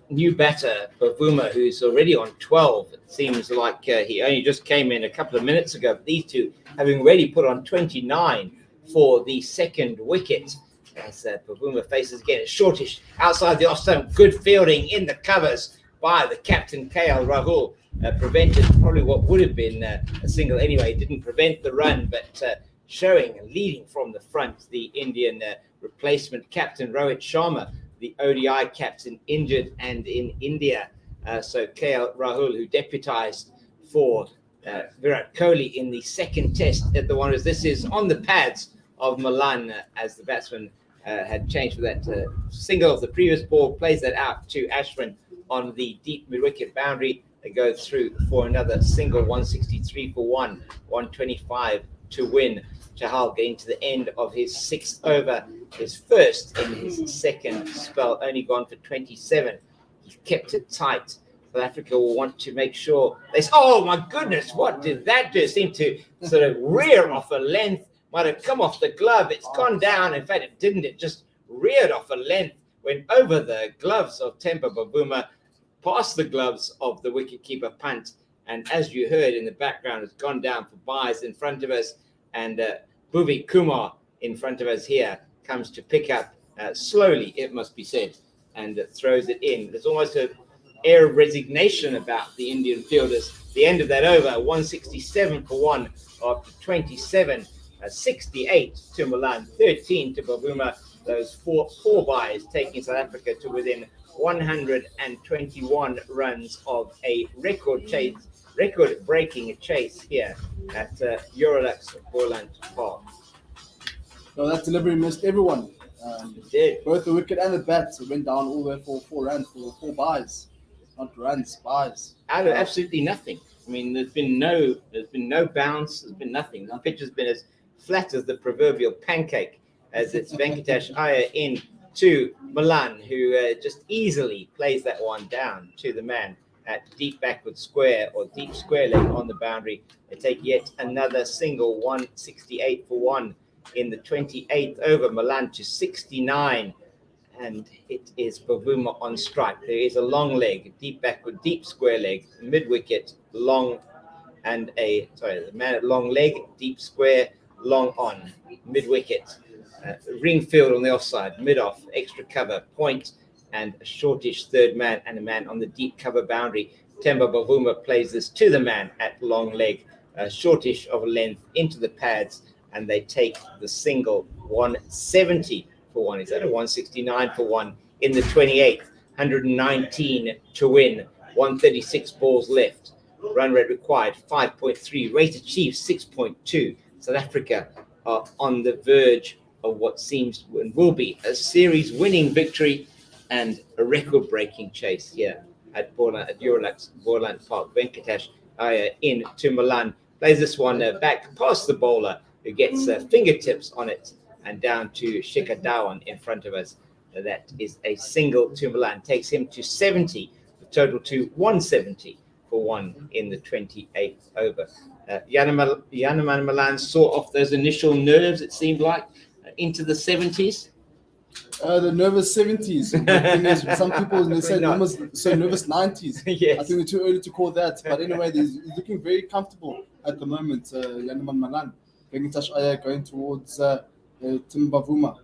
new batter, Bavuma, who's already on 12. It seems like he only just came in a couple of minutes ago. But these two having already put on 29 for the second wicket. As Bavuma faces again, it's shortish outside the off stump. Good fielding in the covers by the captain, KL Rahul. Prevented probably what would have been a single anyway. Didn't prevent the run, but showing and leading from the front, the Indian replacement captain, Rohit Sharma, the ODI captain, injured and in India. So KL Rahul, who deputized for Virat Kohli in the second test at the Wanderers. This is on the pads of Milan as the batsman had changed for that single of the previous ball, plays that out to Ashwin on the deep mid-wicket boundary. They go through for another single, 163 for 1, 125 to win. Chahal getting to the end of his sixth over, his first in his second spell, only gone for 27. He's kept it tight. South Africa will want to make sure they. Oh my goodness, what did that do? Seemed to sort of rear off a length, might have come off the glove. It's gone down. In fact, it didn't. It just reared off a length, went over the gloves of Temba Bavuma, past the gloves of the wicketkeeper Pant. And as you heard in the background, it's gone down for buys in front of us. And Bhuvi Kumar in front of us here comes to pick up slowly, it must be said, and throws it in. There's almost an air of resignation about the Indian fielders. The end of that over, 167 for 1 after 27, 68 to Milan, 13 to Bavuma. Those four buys taking South Africa to within 121 runs of a record-breaking chase here at Eurolux Boland Paarl. So that delivery missed everyone. It did. Both the wicket and the bat went down all the way for 4 runs, for 4 buys. Not runs, buys. Out of absolutely nothing. I mean, there's been no bounce. There's been nothing. The pitch has been as flat as the proverbial pancake, as it's Venkatesh Iyer in to Milan, who just easily plays that one down to the man at deep backward square or deep square leg on the boundary. They take yet another single, 168 for 1 in the 28th over. Milan to 69, and it is Bavuma on strike. There is a long leg, deep backward, deep square leg, mid wicket, long, and the man at long leg, deep square, long on, mid wicket. Ring field on the offside, mid off, extra cover, point, and a shortish third man and a man on the deep cover boundary. Temba Bavuma plays this to the man at long leg, shortish of a length into the pads, and they take the single, 170 for 1. Is that a 169 for 1 in the 28th? 119 to win, 136 balls left. Run rate required, 5.3. Rate achieved, 6.2. South Africa are on the verge of what seems and will be a series-winning victory and a record-breaking chase here at Eurolux Boland Park. Venkatesh Iyer in to Milan, plays this one back past the bowler, who gets fingertips on it and down to Shikhar Dhawan in front of us. That is a single to Milan, takes him to 70, the total to 170 for 1 in the 28th over. Yaneman Milan saw off those initial nerves, it seemed like, into the 70s. The nervous 70s. The thing is, some people say almost so nervous 90s. Yes. I think we're too early to call that. But anyway, he's looking very comfortable at the moment. Yaneman Milan. Venkatesh Iyer going towards Tim Bavuma.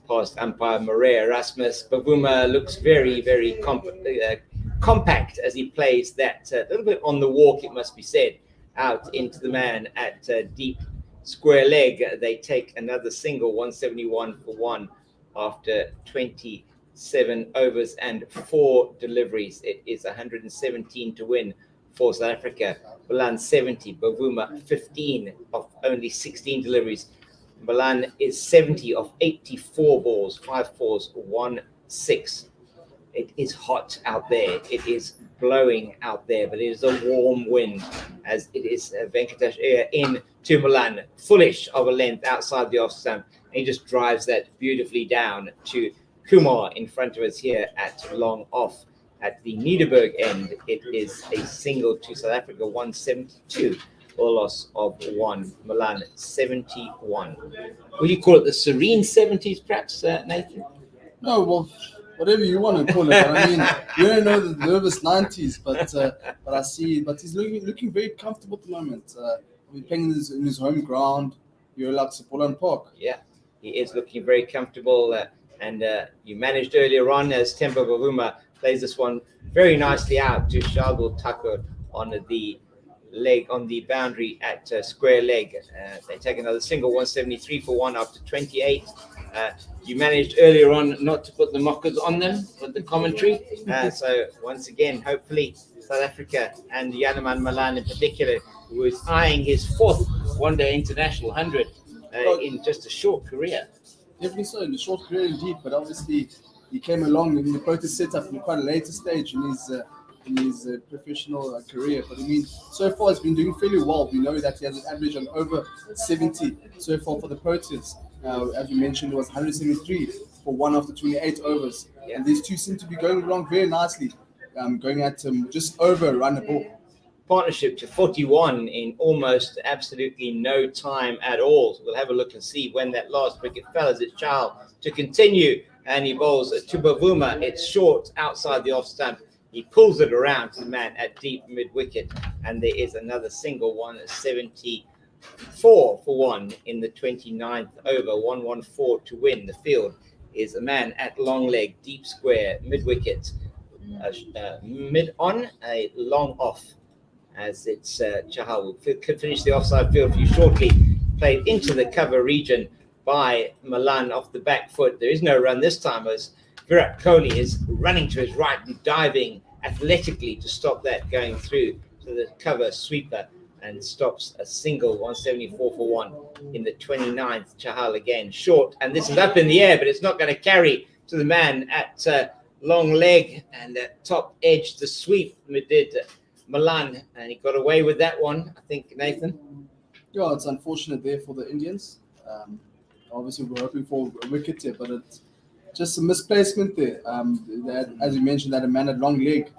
Past umpire Maria Erasmus. Bavuma looks very, very compact as he plays that a little bit on the walk, it must be said, out into the man at deep square leg, they take another single, 171 for 1 after 27 overs and 4 deliveries. It is 117 to win for South Africa. Boland 70, Bavuma 15 of only 16 deliveries. Boland is 70 of 84 balls, 5 fours, 1 6. It is hot out there. It is blowing out there, but it is a warm wind as it is Venkatesh Iyer in to Boland, fullish of a length outside the off stump. And he just drives that beautifully down to Kumar in front of us here at long off. At the Niederberg end, it is a single to South Africa, 172, or a loss of 1. Milan 71. Would you call it the serene 70s, perhaps, Nathan? No, well, whatever you want to call it. But I mean, we don't know the nervous 90s, but I see. But he's looking very comfortable at the moment. He's playing in his home ground, Eurolux Boland Park. Yeah, he is looking very comfortable. And you managed earlier on as Temba Bavuma plays this one very nicely out to Shardul Thakur on the leg, on the boundary at square leg. They take another single, 173 for 1 after 28. You managed earlier on not to put the mockers on them with the commentary. So once again, hopefully South Africa and Yaneman Malan in particular, who is eyeing his 4th one-day international 100 in just a short career. Definitely so, in a short career indeed, but obviously he came along in the protest setup in quite a later stage in his professional career. But I mean, so far he's been doing fairly well. We know that he has an average of over 70 so far for the Proteas. As you mentioned, it was 173 for 1 after 28 overs. Yeah. And these two seem to be going along very nicely, going at just over a run a ball. Partnership to 41 in almost absolutely no time at all. So we'll have a look and see when that last wicket fell as it's Charles to continue. And he bowls to Bavuma. It's short outside the off stump. He pulls it around to the man at deep mid-wicket. And there is another single, 174 for 1 in the 29th over, 114 to win. The field is a man at long leg, deep square, mid-wicket, mid on, a long off. As it's Chahal could finish the offside field for you shortly. Played into the cover region by Milan off the back foot. There is no run this time as Virat Kohli is running to his right and diving athletically to stop that going through to the cover sweeper and stops a single, 174 for 1 in the 29th. Chahal again short, and this is up in the air, but it's not going to carry to the man at long leg and top edge. The sweep did Milan, and he got away with that one, I think, Nathan. Yeah, it's unfortunate there for the Indians. Obviously, we're hoping for a wicket here, but it's just a misplacement there. As you mentioned, that a man at long leg.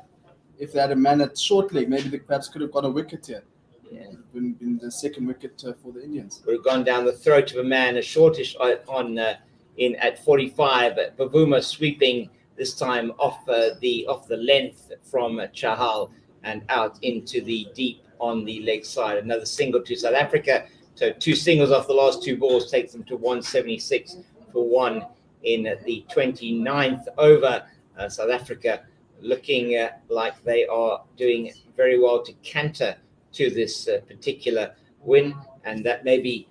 If they had a man at short leg, maybe they perhaps could have got a wicket here. Yeah, been the second wicket for the Indians. Would have gone down the throat of a man, a shortish on in at 45. Bavuma sweeping this time off the length from Chahal and out into the deep on the leg side. Another single to South Africa. So 2 singles off the last 2 balls takes them to 176 for 1 in the 29th over. South Africa looking like they are doing very well to canter to this particular win, and that may be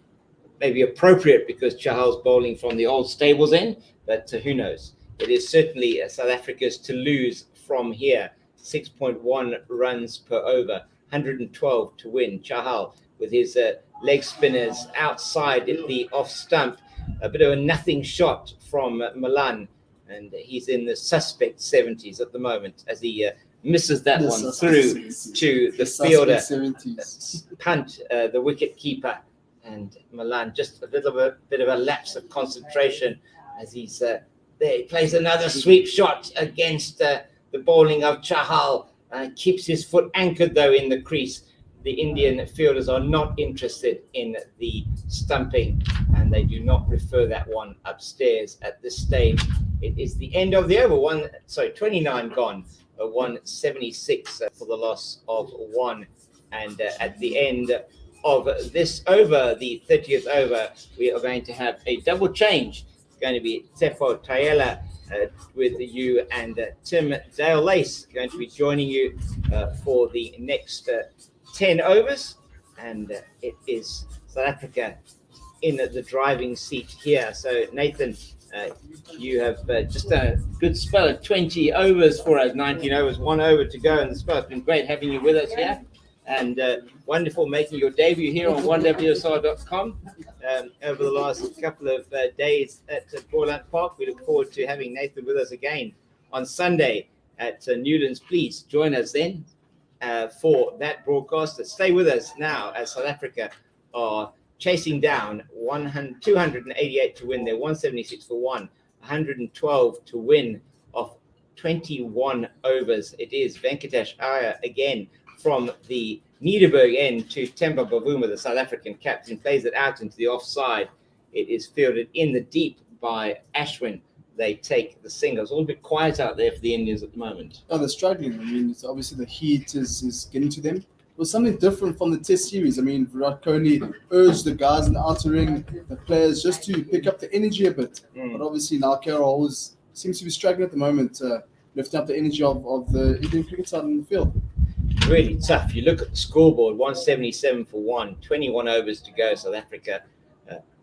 appropriate because Chahal's bowling from the old stables end, but who knows? It is certainly South Africa's to lose from here. 6.1 runs per over, 112 to win. Chahal with his leg spinners outside at the off stump, a bit of a nothing shot from Milan, and he's in the suspect 70s at the moment as he misses that one through to the fielder. Punt the wicket keeper, and Milan just a little bit of a lapse of concentration as he's there. He plays another sweep shot against the bowling of Chahal. Keeps his foot anchored though in the crease. The Indian fielders are not interested in the stumping, and they do not refer that one upstairs at this stage. It is the end of the over. 29 gone. 176 for the loss of 1. And at the end of this over, the 30th over, we are going to have a double change. It's going to be Tefo Tayela with you, and Tim Dale Lace going to be joining you for the next 10 overs. And it is South Africa in the driving seat here. So Nathan, you have just done a good spell of 20 overs for us, 19 overs, 1 over to go in the spell. It's been great having you with us here, and wonderful making your debut here on onewsr.com over the last couple of days at Boland Park. We look forward to having Nathan with us again on Sunday at Newlands. Please join us then for that broadcast. Stay with us now as South Africa are chasing down 288 to win. They're 176 for 112 to win of 21 overs. It is Venkatesh Iyer again from the Niederberg end to Temba Bavuma, the South African captain, plays it out into the offside. It is fielded in the deep by Ashwin. They take the singles. A little bit quiet out there for the Indians at the moment. Oh, they're struggling. I mean, it's obviously the heat is getting to them. It was something different from the Test series. I mean, Virat Kohli urged the guys in the outer ring, the players, just to pick up the energy a bit. But obviously now KL always seems to be struggling at the moment, lifting up the energy of the Indian cricket side in the field. Really tough. You look at the scoreboard, 177 for 21 overs to go. South Africa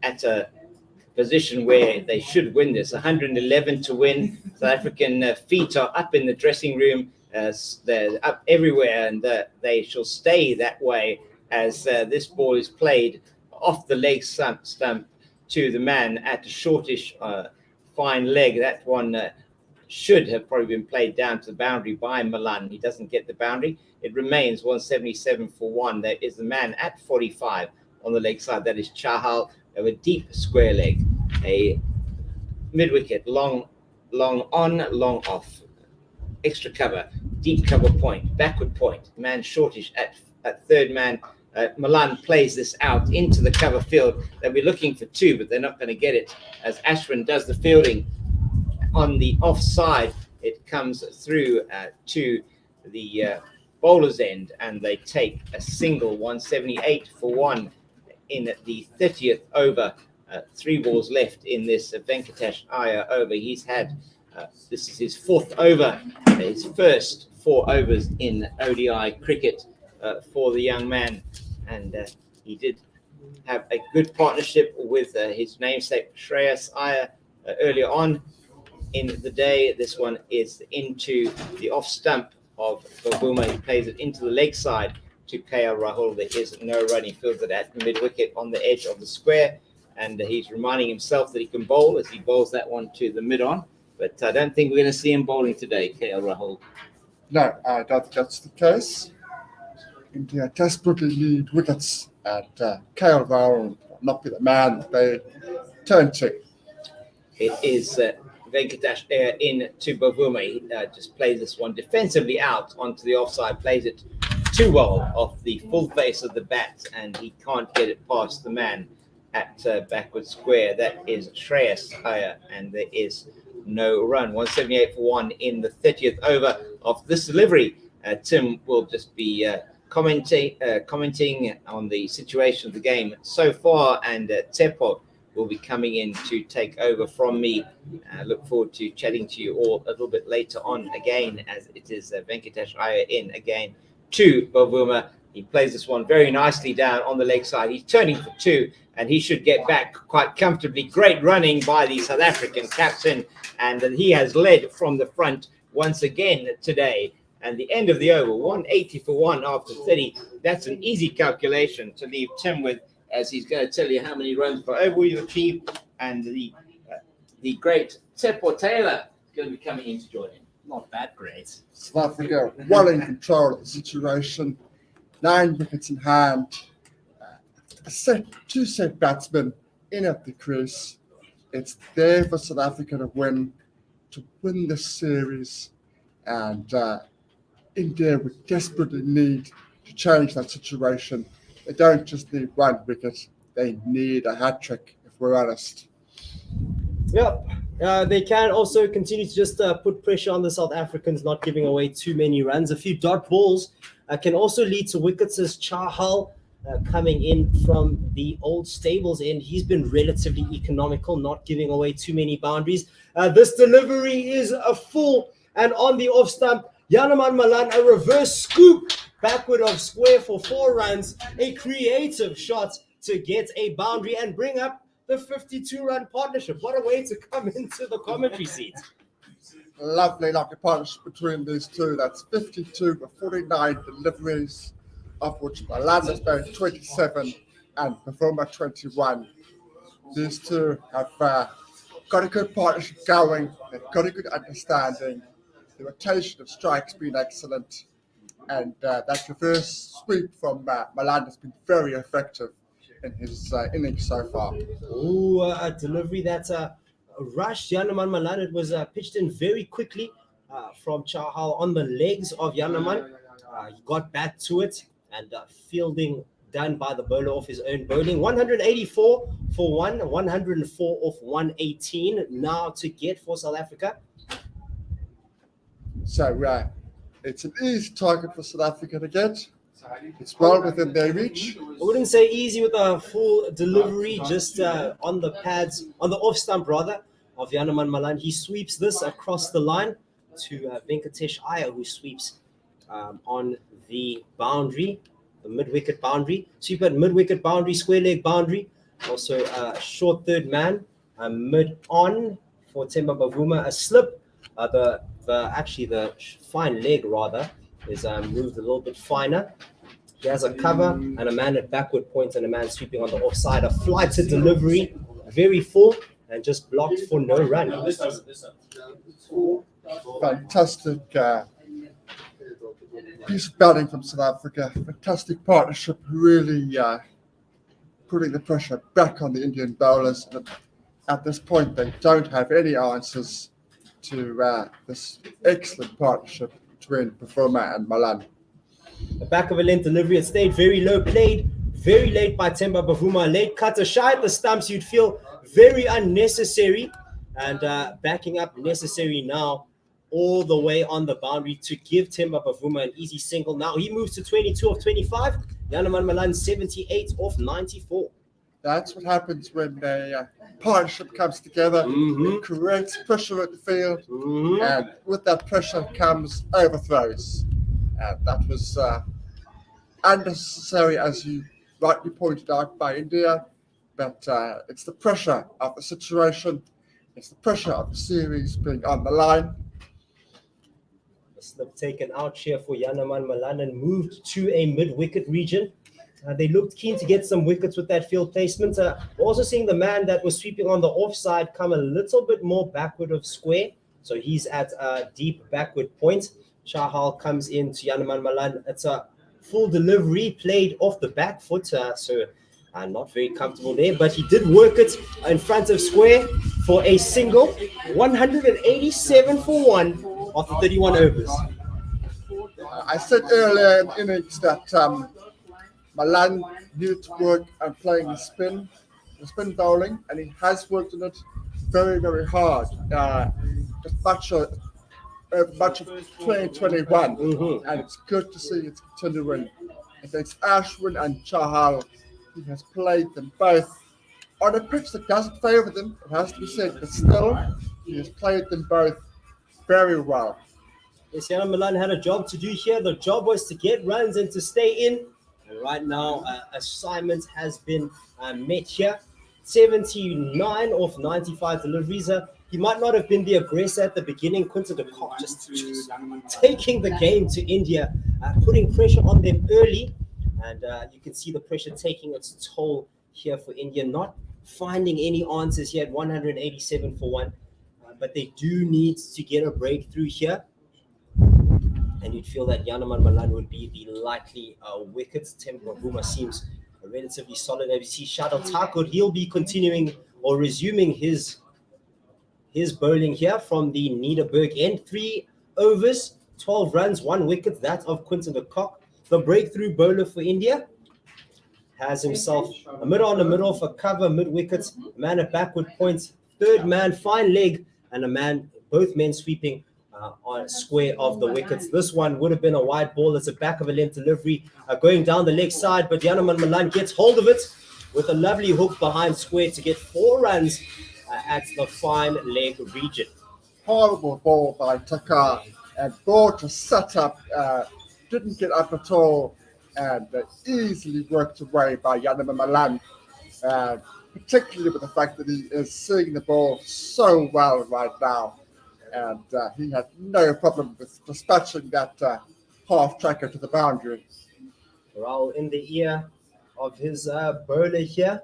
at a position where they should win this, 111 to win. South African feet are up in the dressing room. They're up everywhere, and they shall stay that way as this ball is played off the leg stump to the man at the shortish fine leg. That one should have probably been played down to the boundary by Milan. He doesn't get the boundary. It remains 177 for 1. There is the man at 45 on the leg side. That is Chahal of a deep square leg, a mid-wicket, long on, long off. Extra cover, deep cover point, backward point, man shortish at third man. Milan plays this out into the cover field. They'll be looking for 2, but they're not going to get it as Ashwin does the fielding on the offside. It comes through to the bowler's end, and they take a single, 178 for 1 in the 30th over. 3 balls left in this Venkatesh Iyer over. He's had this is his 4th over, his first 4 overs in ODI cricket for the young man, and he did have a good partnership with his namesake Shreyas Iyer earlier on in the day. This one is into the off stump of Bavuma. He plays it into the leg side to KL Rahul. There is no run. He fields it at mid wicket on the edge of the square, and he's reminding himself that he can bowl as he bowls that one to the mid on. But I don't think we're going to see him bowling today, KL Rahul. No, I don't think that's the case. India desperately need wickets, and KL Rahul will not be the man they turn to. It is Venkatesh in to Bavuma. He just plays this one defensively out onto the offside, plays it too well off the full face of the bat, and he can't get it past the man at backward square. That is Shreyas Iyer, and there is no run. 178 for 1 in the 30th over of this delivery. Tim will just be commenting on the situation of the game so far, and Tepo will be coming in to take over from me. Look forward to chatting to you all a little bit later on again, as it is Venkatesh Iyer in again to Bavuma. He plays this one very nicely down on the leg side. He's turning for 2, and he should get back quite comfortably. Great running by the South African captain, and he has led from the front once again today. And the end of the over, 180 for 1 after 30. That's an easy calculation to leave Tim with, as he's going to tell you how many runs per over we've achieved. And the great Tepo Taylor is going to be coming in to join him. Not that great. South Africa well in control of the situation. 9 wickets in hand. Two set batsmen in at the crease. It's there for South Africa to win the series, and India would desperately need to change that situation. They don't just need 1 wicket; they need a hat trick, if we're honest. Yep. They can also continue to just put pressure on the South Africans, not giving away too many runs. A few dot balls can also lead to wickets, as Chahal coming in from the old stables end. He's been relatively economical, not giving away too many boundaries. This delivery is a full, and on the off stump, Yanaman Malan, a reverse scoop backward of square for 4 runs. A creative shot to get a boundary and bring up the 52-run partnership. What a way to come into the commentary seat. Lovely partnership between these two. That's 52 with 49 deliveries, of which Boland has made 27 and Bavuma 21. These two have got a good partnership going. They've got a good understanding. The rotation of strikes been excellent, and that reverse sweep from Boland has been very effective in his innings so far. Ooh, a delivery that rushed Yanaman Malan. It was pitched in very quickly from Chahal on the legs of Yanaman. He got back to it, and fielding done by the bowler off his own bowling. 184 for 104 off 118 now to get for South Africa. So it's an easy target for South Africa to get. It's well within their reach. I wouldn't say easy with a full delivery, just on the pads, on the off stump rather, of Yanaman Malan. He sweeps this across the line to Venkatesh Iyer, who sweeps on the boundary, the mid-wicket boundary. Sweep at mid-wicket boundary, square leg boundary. Also short third man, mid-on for Themba Bavuma. A slip, the fine leg rather, is moved a little bit finer. He has a cover and a man at backward point and a man sweeping on the offside. A flighted delivery, very full and just blocked for no run. Fantastic piece of batting from South Africa. Fantastic partnership, really putting the pressure back on the Indian bowlers. At this point, they don't have any answers to this excellent partnership between Bavuma and Malan. The back of a length delivery, it stayed very low, played very late by Themba Bavuma. Late cutter, shy at the stumps, you'd feel very unnecessary, and backing up necessary now all the way on the boundary to give Themba Bavuma an easy single. Now he moves to 22 off 25. Yanaman Malan 78 off 94. That's what happens when a partnership comes together. It creates pressure at the field, and with that pressure comes overthrows. That was unnecessary, as you rightly pointed out, by India, but it's the pressure of the situation, it's the pressure of the series being on the line. A slip taken out here for Yanaman Malan and moved to a mid-wicket region. They looked keen to get some wickets with that field placement. We're also seeing the man that was sweeping on the offside come a little bit more backward of square. So he's at a deep backward point. Chahal comes in to Yanaman Malan. It's a full delivery played off the back foot. So not very comfortable there. But he did work it in front of square for a single. 187 for 1 after 31 overs. I said earlier in the innings that Malan needed to work on playing the spin bowling, and he has worked on it very, very hard. Much of 2021, and it's good to see it's continuing. Against Ashwin and Chahal, he has played them both on a pitch that doesn't favour them, it has to be said, but still, he has played them both very well. Yes, Yanaman Malan had a job to do here. The job was to get runs and to stay in. And right now, assignment has been met here. 79 off 95 deliveries. He might not have been the aggressor at the beginning. Quinton de Kock just taking the game to India, putting pressure on them early. And you can see the pressure taking its toll here for India, not finding any answers here at 187 for 1. But they do need to get a breakthrough here. And you'd feel that Yanaman Malan would be the likely wicket. Themba Bavuma seems relatively solid. As you see, Shadal Thakur, he'll be continuing or resuming his bowling here from the Nederburg end. 3 overs, 12 runs, 1 wicket, that of Quinton de Kock. The breakthrough bowler for India has himself a mid-off, a cover, mid-wicket, man at backward points, third man, fine leg, and a man, both men sweeping on square of the wickets. This one would have been a wide ball. It's a back of a length delivery going down the leg side, but Yanaman Malan gets hold of it with a lovely hook behind square to get 4 runs at the fine leg region. Horrible ball by Thakur, and ball just sat up, didn't get up at all. and easily worked away by Yanniman Malan, particularly with the fact that he is seeing the ball so well right now. And he had no problem with dispatching that half tracker to the boundary. Paarl in the ear of his bowler here.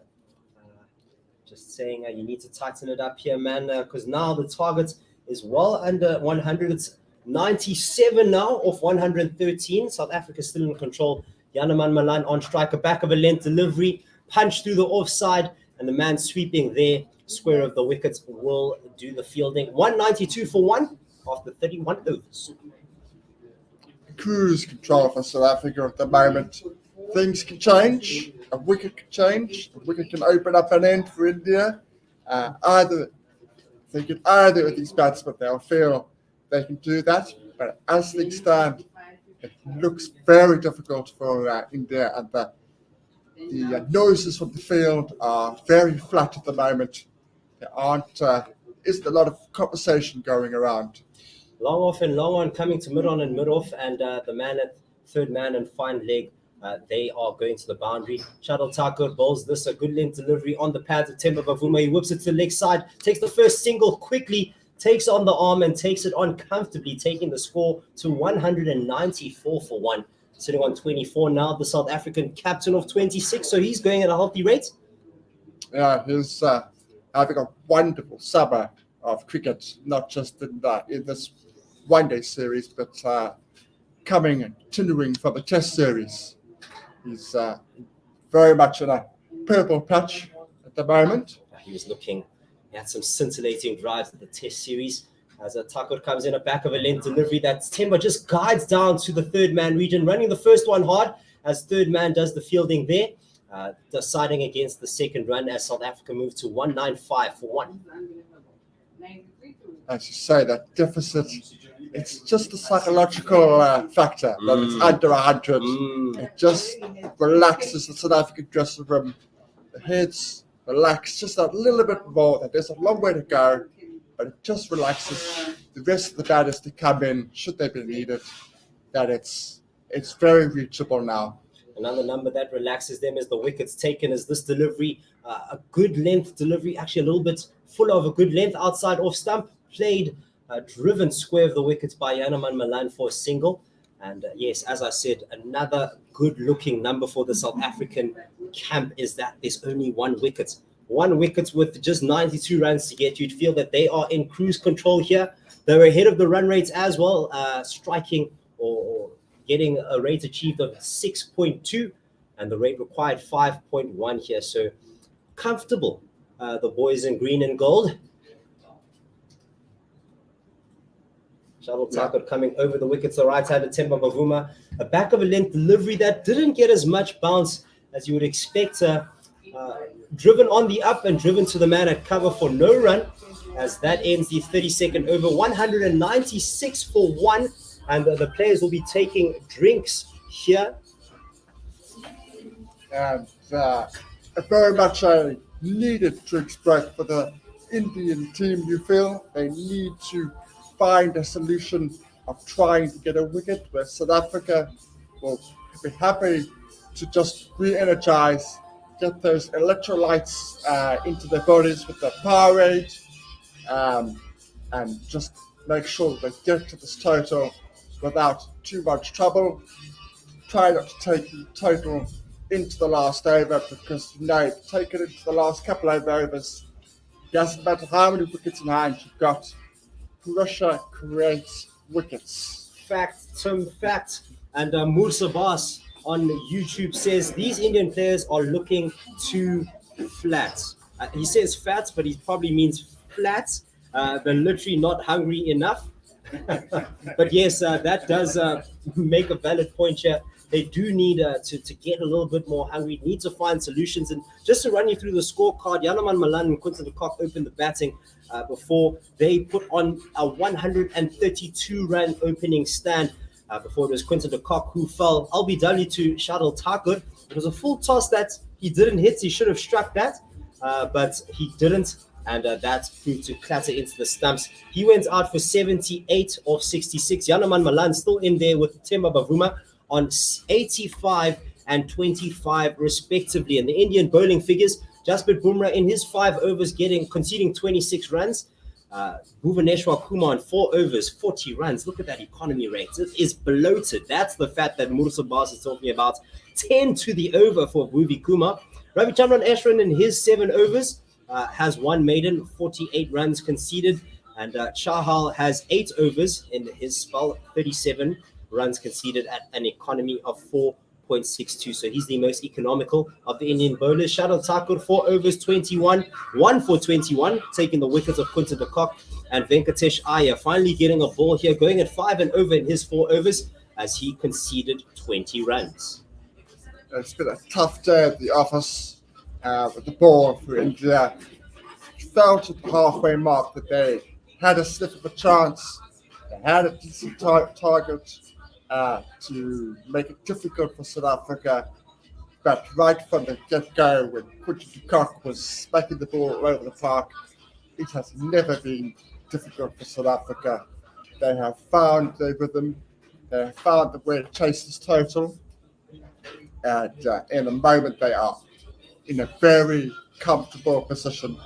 Just saying you need to tighten it up here, man, because now the target is well under 100. It's 97 now off 113. South Africa still in control. Yanniman Malan on strike, a back of a length delivery, punch through the offside, and the man sweeping there, square of the wickets, will do the fielding. 192 for 1 after 31 overs. Cruise control for South Africa at the moment. Things can change. A wicket can change. A wicket can open up an end for India. Either of these batsmen, they'll feel they can do that. But as things stand, it looks very difficult for India, and the noises from the field are very flat at the moment. There isn't a lot of conversation going around. Long off and long on, coming to mid on and mid off, and the man at third man and fine leg, they are going to the boundary. Shuttle Thakur bowls this, a good length delivery on the pads of Themba Bavuma. He whips it to the leg side, takes the first single quickly, takes on the arm and takes it on comfortably, taking the score to 194 for 1. Sitting on 24 now, the South African captain of 26, so he's going at a healthy rate. Yeah, he's having a wonderful summer of cricket, not just in this one-day series, but coming and continuing for the Test series. He's very much in a purple patch at the moment. He had some scintillating drives at the Test series. As Thakur comes in a back of a length delivery, that Themba just guides down to the third man region, running the first one hard as third man does the fielding there, deciding against the second run as South Africa move to 195 for 1. As you say, that deficit, it's just a psychological factor that it's under 100. It just relaxes the South African dressing room. The heads relax just a little bit more. That there's a long way to go, but it just relaxes the rest of the batters to come in, should they be needed, that it's very reachable now. Another number that relaxes them is the wickets taken as this delivery, a good length delivery, actually a little bit full of a good length outside off stump, played, driven square of the wickets by Yanniman Malan for a single. And yes, as I said, another good-looking number for the South African camp is that there's only one wicket. One wicket with just 92 runs to get. You'd feel that they are in cruise control here. They're ahead of the run rates as well, striking or getting a rate achieved of 6.2, and the rate required 5.1 here. So comfortable, the boys in green and gold. Shuttle Thakur coming over the wickets, the right-handed Themba Bavuma. A back of a length delivery that didn't get as much bounce as you would expect. Driven on the up and driven to the man at cover for no run, as that ends the 32nd over. 196 for 1, and the players will be taking drinks here. And very much a needed drinks break for the Indian team. You feel they need to find a solution of trying to get a wicket, where South Africa will be happy to just re-energize, get those electrolytes into their bodies with the Powerade, and just make sure that they get to this total without too much trouble. Try not to take the total into the last over, because take it into the last couple of overs. It doesn't matter how many wickets in hand you've got. Pressure creates wickets. Fact, Tim, fact. And Musa Bas on YouTube says these Indian players are looking too flat. He says fat, but he probably means flat. They're literally not hungry enough. But yes, that does make a valid point here. They do need to get a little bit more hungry, need to find solutions. And just to run you through the scorecard, Yanniman Malan and Quinton de Kock opened the batting before they put on a 132-run opening stand. Before it was Quinton de Kock who fell LBW to Shuttle Thakur. It was a full toss that he didn't hit. He should have struck that, but he didn't. And that proved to clatter into the stumps. He went out for 78 of 66. Yanniman Malan still in there with Themba Bavuma on 85 and 25 respectively. And the Indian bowling figures, Jasprit Bumrah in his 5 overs conceding 26 runs. Bhuvaneshwar Kumar in 4 overs, 40 runs. Look at that economy rate. It is bloated. That's the fact that Mursa Bas is talking about. 10 to the over for Bhuvi Kumar. Ravichandran Ashwin in his 7 overs has 1 maiden, 48 runs conceded. And Chahal has 8 overs in his spell, 37 runs conceded at an economy of 4.62. So he's the most economical of the Indian bowlers. Shadal Thakur, 4 overs, 21, 1 for 21, taking the wickets of Kunta de Kock. And Venkatesh Iyer finally getting a ball here, going at 5 and over in his 4 overs as he conceded 20 runs. It's been a tough day at the office with the ball for India. Felt at the halfway mark that they had a sniff of a chance. They had a decent target to make it difficult for South Africa. But right from the get-go, when Kunta de Kock was smacking the ball all over the park, it has never been difficult for South Africa. They have found their rhythm. They have found the way to chase this total. And in a moment, they are in a very comfortable position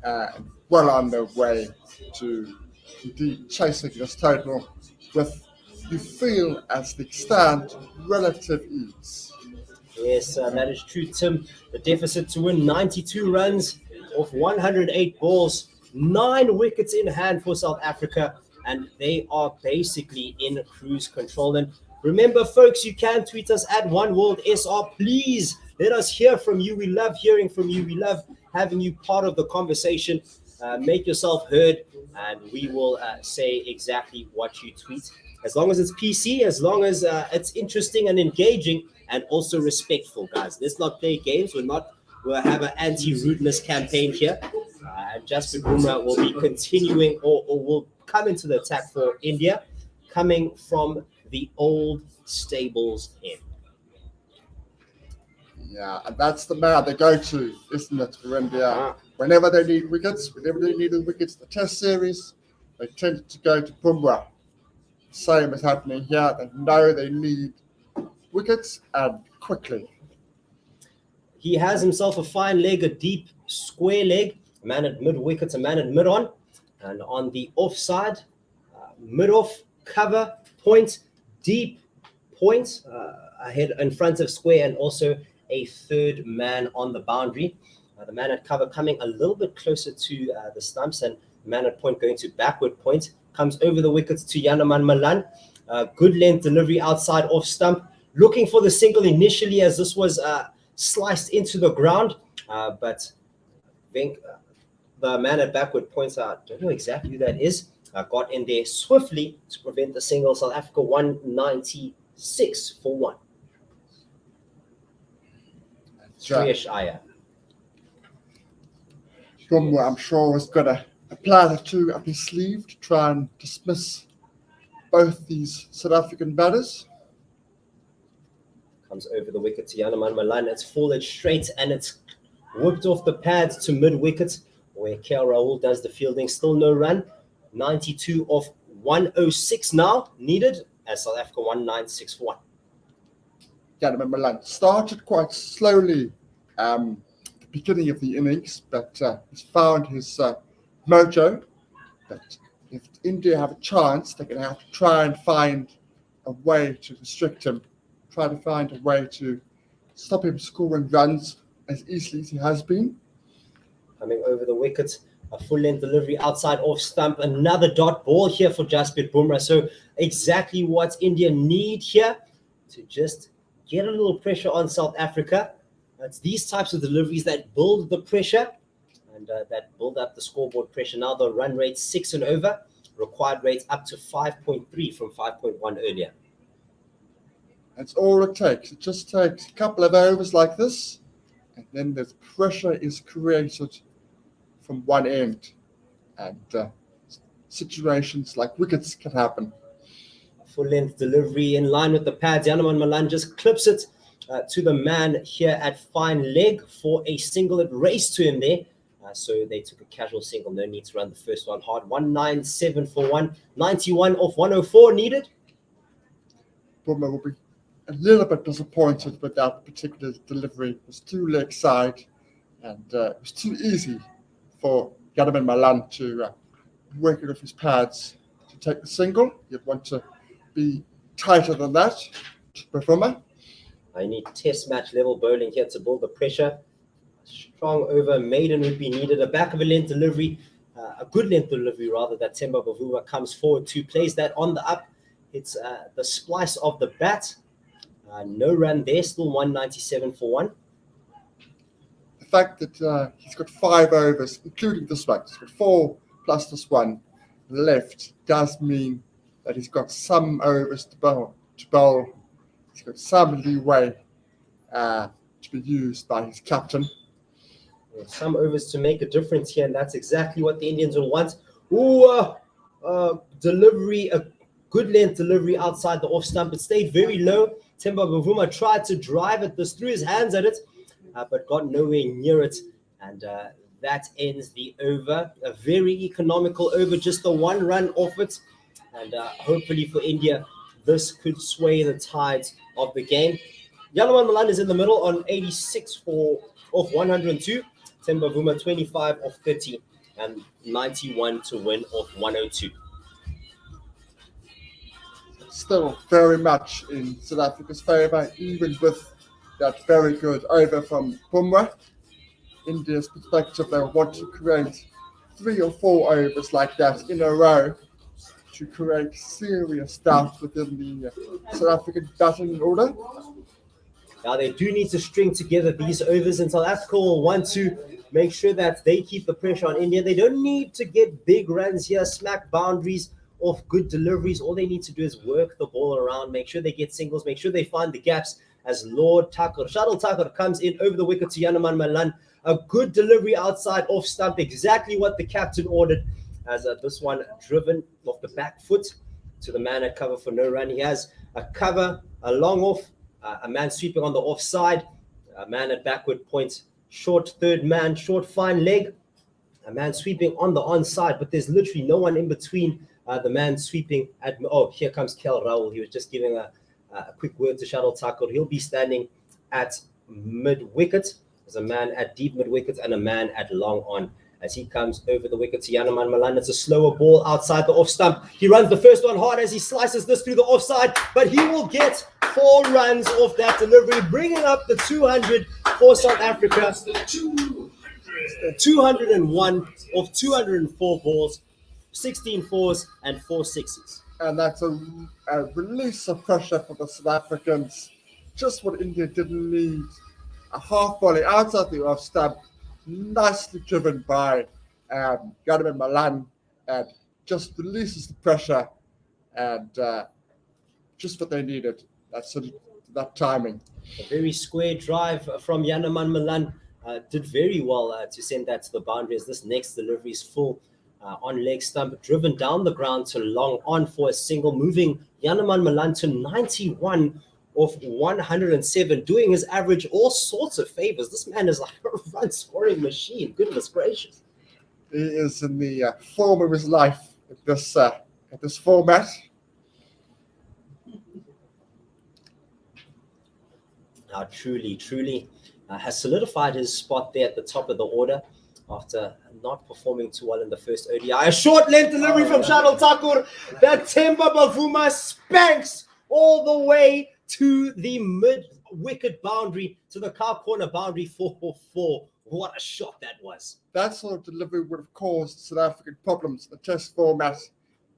and well on their way to indeed chasing this total with, you feel, as they stand, relative ease. Yes, that is true, Tim. The deficit to win 92 runs off 108 balls, 9 wickets in hand for South Africa, and they are basically in cruise control. And remember, folks, you can tweet us at OneWorldSR. Please let us hear from you. We love hearing from you. We love having you part of the conversation. Make yourself heard, and we will say exactly what you tweet. As long as it's PC, as long as it's interesting and engaging and also respectful, guys. Let's not play games. We'll have an anti-rudeness campaign here. Jasprit Bumrah will be continuing or will come into the attack for India, coming from the old stables end. Yeah, and that's the man they go to, isn't it, for India? Whenever they need wickets, the Test series, they tend to go to Bumrah. Same is happening here. They know they need wickets and quickly. He has himself a fine leg, a deep square leg, a man at mid wicket, a man at mid on. And on the offside, mid off, cover, point, deep point, ahead in front of square, and also a third man on the boundary. The man at cover coming a little bit closer to the stumps, and the man at point going to backward point, comes over the wickets to Yanaman Malan. Good length delivery outside off stump, looking for the single initially as this was sliced into the ground, but the man at backward points out, don't know exactly who that is, got in there swiftly to prevent the single. South Africa 196 for 1. Shreyas Iyer. Bumrah, I'm sure, has got a plan or two up his sleeve to try and dismiss both these South African batters. Comes over the wicket to Yanaman Malan. It's folded straight and it's whipped off the pads to mid wicket, where KL Rahul does the fielding. Still no run. 92 of 106 now needed as South Africa 196 for 1. Yanaman Malan started quite slowly at the beginning of the innings, but he's found his mojo. That if India have a chance, they're going to have to try and find a way to restrict him, try to find a way to stop him scoring runs as easily as he has been. Coming over the wicket, a full-length delivery outside off stump, another dot ball here for Jasprit Bumrah. So exactly what India need here to just get a little pressure on South Africa. It's these types of deliveries that build the pressure and that build up the scoreboard pressure. Now the run rate 6 and over, required rate up to 5.3 from 5.1 earlier. That's all it takes. It just takes a couple of overs like this, and then the pressure is created from one end, and situations like wickets can happen. Full-length delivery in line with the pads. Yanaman Malan just clips it to the man here at fine leg for a single. It raced to him there. So they took a casual single. No need to run the first one hard. 197 for 1. 91 off 104 needed. Bumrah will be a little bit disappointed with that particular delivery. It was too leg side, and it was too easy for Yanaman Malan to work it with his pads to take the single. You'd want to be tighter than that. Performer. I need test match level bowling here to build the pressure. Strong over maiden would be needed. A back of a length delivery, a good length delivery rather, that Themba Bavuma comes forward to, plays that on the up. It's the splice of the bat. No run there, still 197 for one. The fact that he's got 5 overs, including this one, he's got 4 plus this one left, does mean that he's got some overs to bowl. He's got some leeway to be used by his captain. Some overs to make a difference here, and that's exactly what the Indians will want. Delivery, a good length delivery outside the off stump. It stayed very low. Themba Bavuma tried to drive at this, threw his hands at it, but got nowhere near it. And that ends the over. A very economical over, just the 1 run off it. And hopefully for India, this could sway the tides of the game. Yanaman Malan is in the middle on 86 off 102. Themba Bavuma 25 off 30 and 91 to win off 102. Still very much in South Africa's favour, even with that very good over from Bumrah. India's perspective, they want to create 3 or 4 overs like that in a row to create serious doubt within the South African batting order. Now they do need to string together these overs, and South Africa will want to make sure that they keep the pressure on India. They don't need to get big runs here, smack boundaries off good deliveries. All they need to do is work the ball around, make sure they get singles, make sure they find the gaps as Lord Thakur, Shuttle Thakur comes in over the wicket to Yanaman Malan. A good delivery outside off stump, exactly what the captain ordered, as this one driven off the back foot to the man at cover for no run. He has a cover, a long off, a man sweeping on the offside, a man at backward point, short third man, short fine leg, a man sweeping on the onside, but there's literally no one in between the man sweeping at, here comes Kel Rahul. He was just giving a quick word to Shuttle Thakur. He'll be standing at mid-wicket. There's a man at deep mid-wicket and a man at long on as he comes over the wicket to Yanaman Malan. It's a slower ball outside the off stump. He runs the first one hard as he slices this through the offside, but he will get 4 runs off that delivery, bringing up the 200 for South Africa. 201 off 204 balls, 16 fours and 4 sixes. And that's a release of pressure for the South Africans. Just what India didn't need. A half volley outside the off stump, nicely driven by Yanaman Malan, and just releases the pressure, and just what they needed. That's that timing. A very square drive from Yanaman Malan. Did very well to send that to the boundary, as this next delivery is full on leg stump, driven down the ground to long on for a single, moving Yanaman Malan to 91 off 107, doing his average all sorts of favors. This man is like a run scoring machine. Goodness gracious. He is in the form of his life at this format. Now truly has solidified his spot there at the top of the order after not performing too well in the first ODI. A short length delivery from Shuttle Thakur that Themba Bavuma spanks all the way to the mid-wicket boundary, to the car corner boundary 4-4. What a shot that was. That sort of delivery would have caused South African problems in the test format.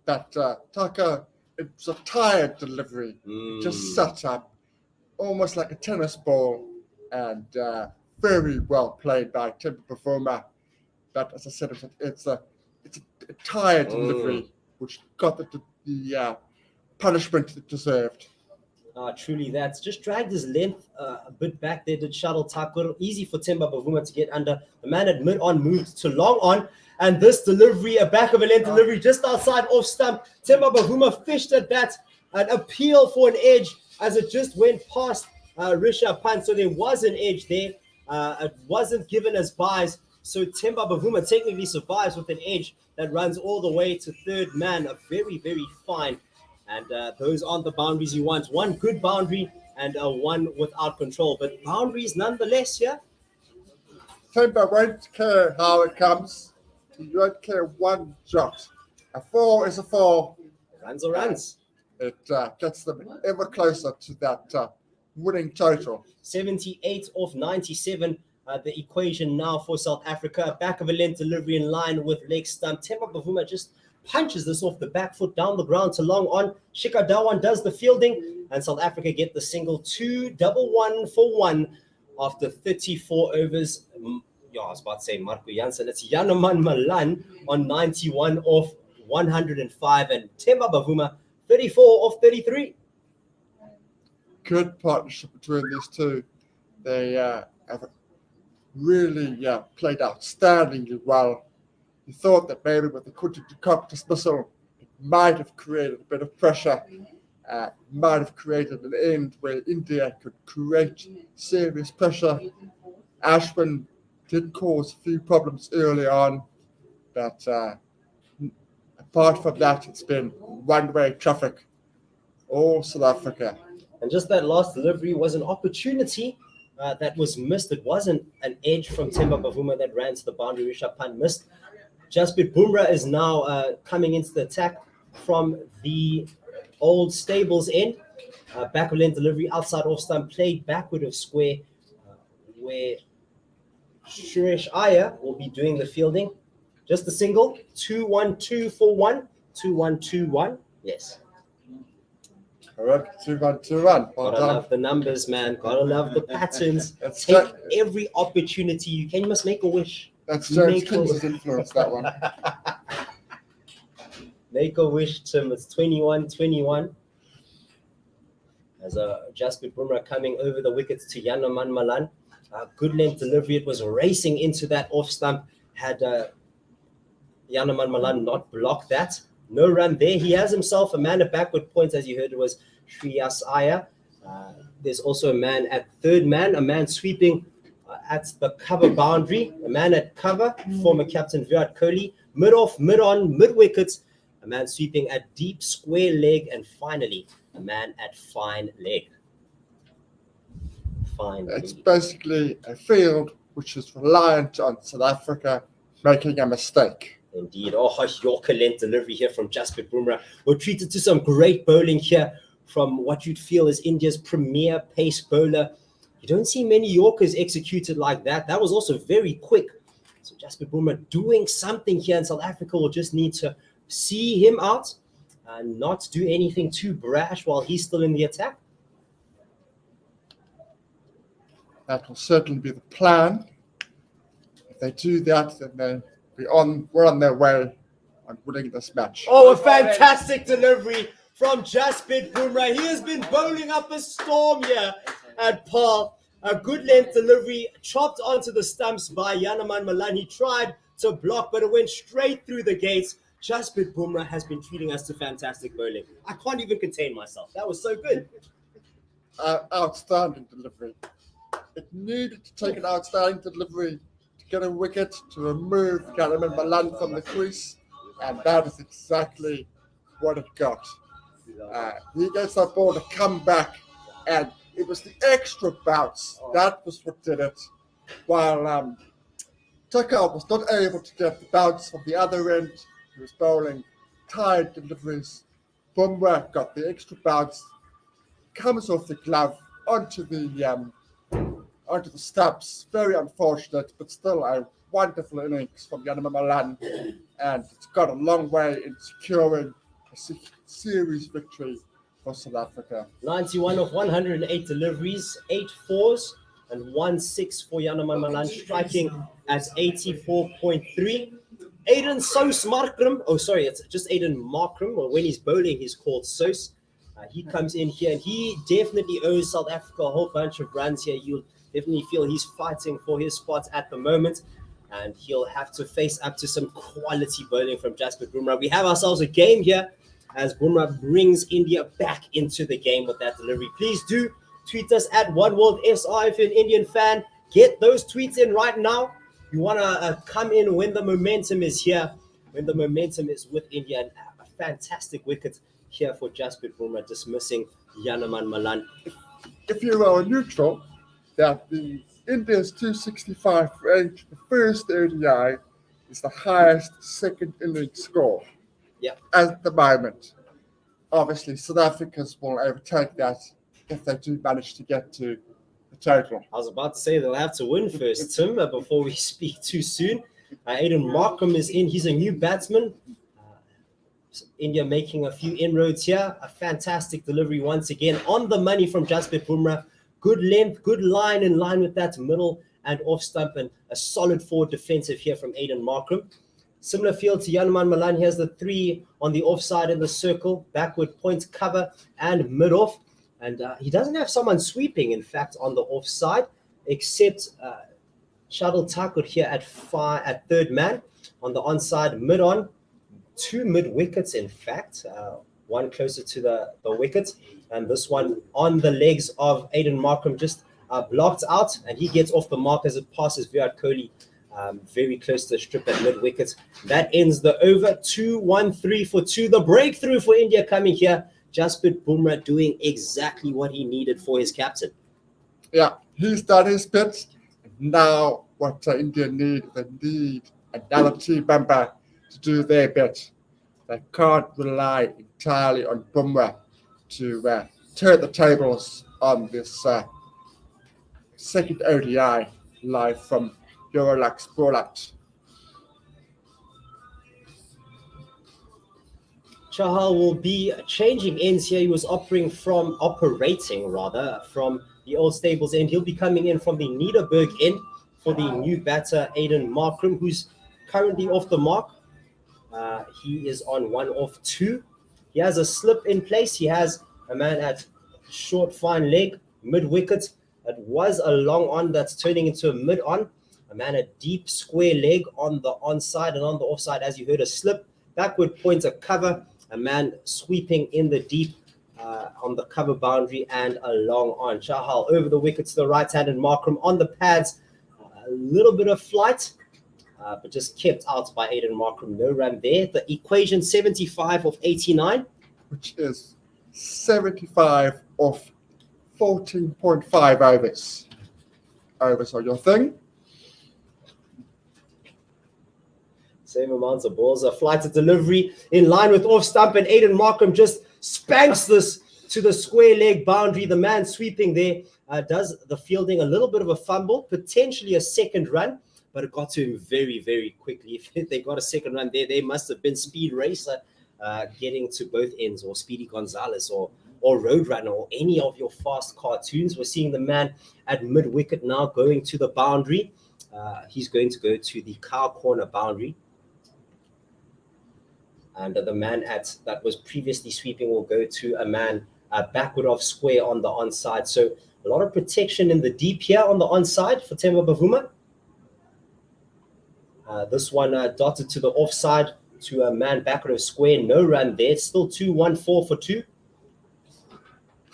That Thakur, it was a tired delivery. Just set up, almost like a tennis ball, and very well played by Themba Bavuma. But as I said, it's a tired delivery, which got the punishment it deserved. Truly, that's just dragged his length a bit back there, did Shuttle Thakur. Easy for Themba Bavuma to get under. The man at mid-on moved to long on, and this delivery, a back of a length delivery just outside off stump. Themba Bavuma fished at that, an appeal for an edge as it just went past Rishabh Pant, so there was an edge there. It wasn't given as buys, so Themba Bavuma technically survives with an edge that runs all the way to third man. A very, very fine And those aren't the boundaries you want. One good boundary and one without control. But boundaries nonetheless, yeah? Timber won't care how it comes. He won't care one jot. A 4 is a 4. Runs or runs. It gets them ever closer to that winning total. 78 off 97. The equation now for South Africa. Back of a length delivery in line with leg stump. Temba Bavuma just punches this off the back foot down the ground to long on. Shika Dawan does the fielding, and South Africa get the single 2-1 for 1 after 34 overs. Yeah, I was about to say Marco Jansen. It's Yanaman Malan on 91 off 105, and Temba Bavuma 34 off 33. Good partnership between these two. They have really played outstandingly well. You thought that maybe with the Kutty-Cock dismissal, it might have created a bit of pressure, might have created an end where India could create serious pressure. Ashwin did cause a few problems early on, but apart from that, it's been one-way traffic, all South Africa. And just that last delivery was an opportunity that was missed. It wasn't an edge from Temba Bavuma that ran to the boundary. Rishabh Pant missed. Jasprit Bumrah is now coming into the attack from the old stables end. Back of lane delivery, outside off stump, played backward of square, where Suresh Iyer will be doing the fielding. Just a single, 2-1-2 for 1, 2-1-2-1. Yes. Correct, 2-1-2-1. Gotta love the numbers, man. Gotta love the patterns. That's Take right. every opportunity you can. You must make a wish. That's James King's influence, that one. Make a wish, Tim. It's 21-21. As Jasprit Bumrah coming over the wickets to Yanaman Malan. Good length delivery. It was racing into that off stump. Had Yanaman Malan not blocked that. No run there. He has himself a man at backward points, as you heard. It was Shreyas Iyer. There's also a man at third man, a man sweeping at the cover boundary, a man at cover, former captain Virat Kohli, mid-off, mid-on, mid-wickets, a man sweeping at deep square leg, and finally, a man at fine leg. Fine leg. It's basically a field which is reliant on South Africa making a mistake. Indeed. Oh, Yorker length delivery here from Jasprit Bumrah. We're treated to some great bowling here from what you'd feel is India's premier pace bowler. You don't see many Yorkers executed like that. That was also very quick. So Jasprit Bumrah doing something here, and South Africa will just need to see him out and not do anything too brash while he's still in the attack. That will certainly be the plan. If they do that, then we're on their way on winning this match. Oh, a fantastic delivery from Jasprit Bumrah. He has been bowling up a storm here at Paarl. A good length delivery chopped onto the stumps by Yanaman Malan. He tried to block, but it went straight through the gates. Jasprit Bumrah has been treating us to fantastic bowling. I can't even contain myself. That was so good. Outstanding delivery. It needed to take an outstanding delivery to get a wicket, to remove Yanaman Malan from the crease, and that is exactly what it got. He gets that ball to come back, and it was the extra bounce. That was what did it. While Tucker was not able to get the bounce from the other end, he was bowling tired deliveries. Bumrah got the extra bounce, comes off the glove onto the stumps. Very unfortunate, but still a wonderful innings from Yanaman Malan, and it's got a long way in securing a series victory for South Africa. 91 of 108 deliveries, 8 fours, and 1 6 for Yanaman Malan, striking at 84.3. Aiden Sos Markram, it's just Aiden Markram, or when he's bowling, he's called Sos. He comes in here, and he definitely owes South Africa a whole bunch of runs here. You'll definitely feel he's fighting for his spot at the moment, and he'll have to face up to some quality bowling from Jasprit Bumrah. We have ourselves a game here as Bumrah brings India back into the game with that delivery. Please do tweet us at OneWorldSR if you're an Indian fan. Get those tweets in right now. You want to come in when the momentum is here, when the momentum is with India. And a fantastic wicket here for Jasprit Bumrah, dismissing Yanaman Malan. If you were neutral, that the India's 265 rate, the first ODI, is the highest second innings score. Yep. At the moment. Obviously, South Africans will overtake that if they do manage to get to the total. I was about to say they'll have to win first, Tim, before we speak too soon. Aiden Markham is in. He's a new batsman. India making a few inroads here. A fantastic delivery once again on the money from Jasprit Bumrah. Good length, good line in line with that middle and off stump, and a solid forward defensive here from Aiden Markham. Similar field to Yanaman Malan. He has the 3 on the offside in the circle, backward point cover and mid-off. And he doesn't have someone sweeping, in fact, on the offside, except Shadul Thakur here at third man. On the onside, mid-on. 2 mid-wickets, in fact. One closer to the wicket. And this one on the legs of Aiden Markham, just blocked out. And he gets off the mark as it passes Virat Kohli. Very close to the strip at mid-wicket. That ends the over. 2-1-3 for 2. The breakthrough for India coming here. Jasprit Bumrah doing exactly what he needed for his captain. Yeah, he's done his bit. Now what India need, they need another team member to do their bit. They can't rely entirely on Bumrah to turn the tables on this second ODI live from Eurolux Boland. Chahal will be changing ends here. He was operating from the old stables end. He'll be coming in from the Niederberg end for the new batter, Aiden Markham, who's currently off the mark. He is on 1 off 2. He has a slip in place. He has a man at short, fine leg, mid-wicket. It was a long on that's turning into a mid-on. A man at deep square leg on the onside, and on the offside, as you heard, a slip. Backward pointer cover. A man sweeping in the deep on the cover boundary, and a long on. Chahal over the wicket to the right hand, and Markham on the pads. A little bit of flight, but just kept out by Aiden Markham. No run there. The equation 75 of 89. Which is 75 of 14.5 overs. Overs are your thing. Same amounts of balls. A flighted delivery in line with off stump, and Aiden Markham just spanks this to the square leg boundary. The man sweeping there does the fielding a little bit of a fumble, potentially a second run, but it got to him very, very quickly. If they got a second run there, they must have been Speed Racer getting to both ends, or Speedy Gonzalez, or Roadrunner, or any of your fast cartoons. We're seeing the man at mid-wicket now going to the boundary. He's going to go to the cow corner boundary. And the man that was previously sweeping will go to a man backward off square on the onside. So a lot of protection in the deep here on the onside for Themba Bavuma. This one dotted to the offside to a man backward of square. No run there. Still 2-1-4 for 2.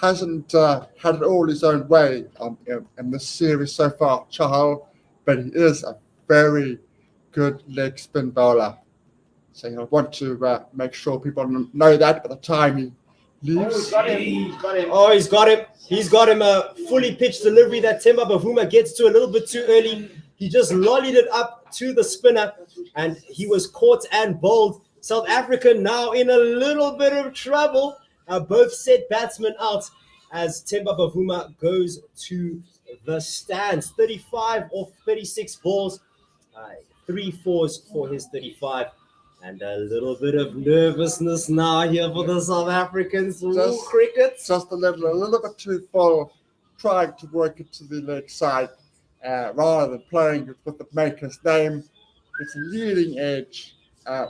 Hasn't had it all his own way in this series so far, Chahal, but he is a very good leg spin bowler. So I want to make sure people know that by the time he leaves. He's got him. He's got him a fully pitched delivery that Themba Bavuma gets to a little bit too early. He just lollied it up to the spinner, and he was caught and bowled. South Africa now in a little bit of trouble. Both set batsmen out as Themba Bavuma goes to the stands. 35 off 36 balls. 3 fours for his 35. And a little bit of nervousness now here for the South Africans. Cricket. Just a little bit too full, trying to work it to the leg side rather than playing it with the maker's name. It's a leading edge,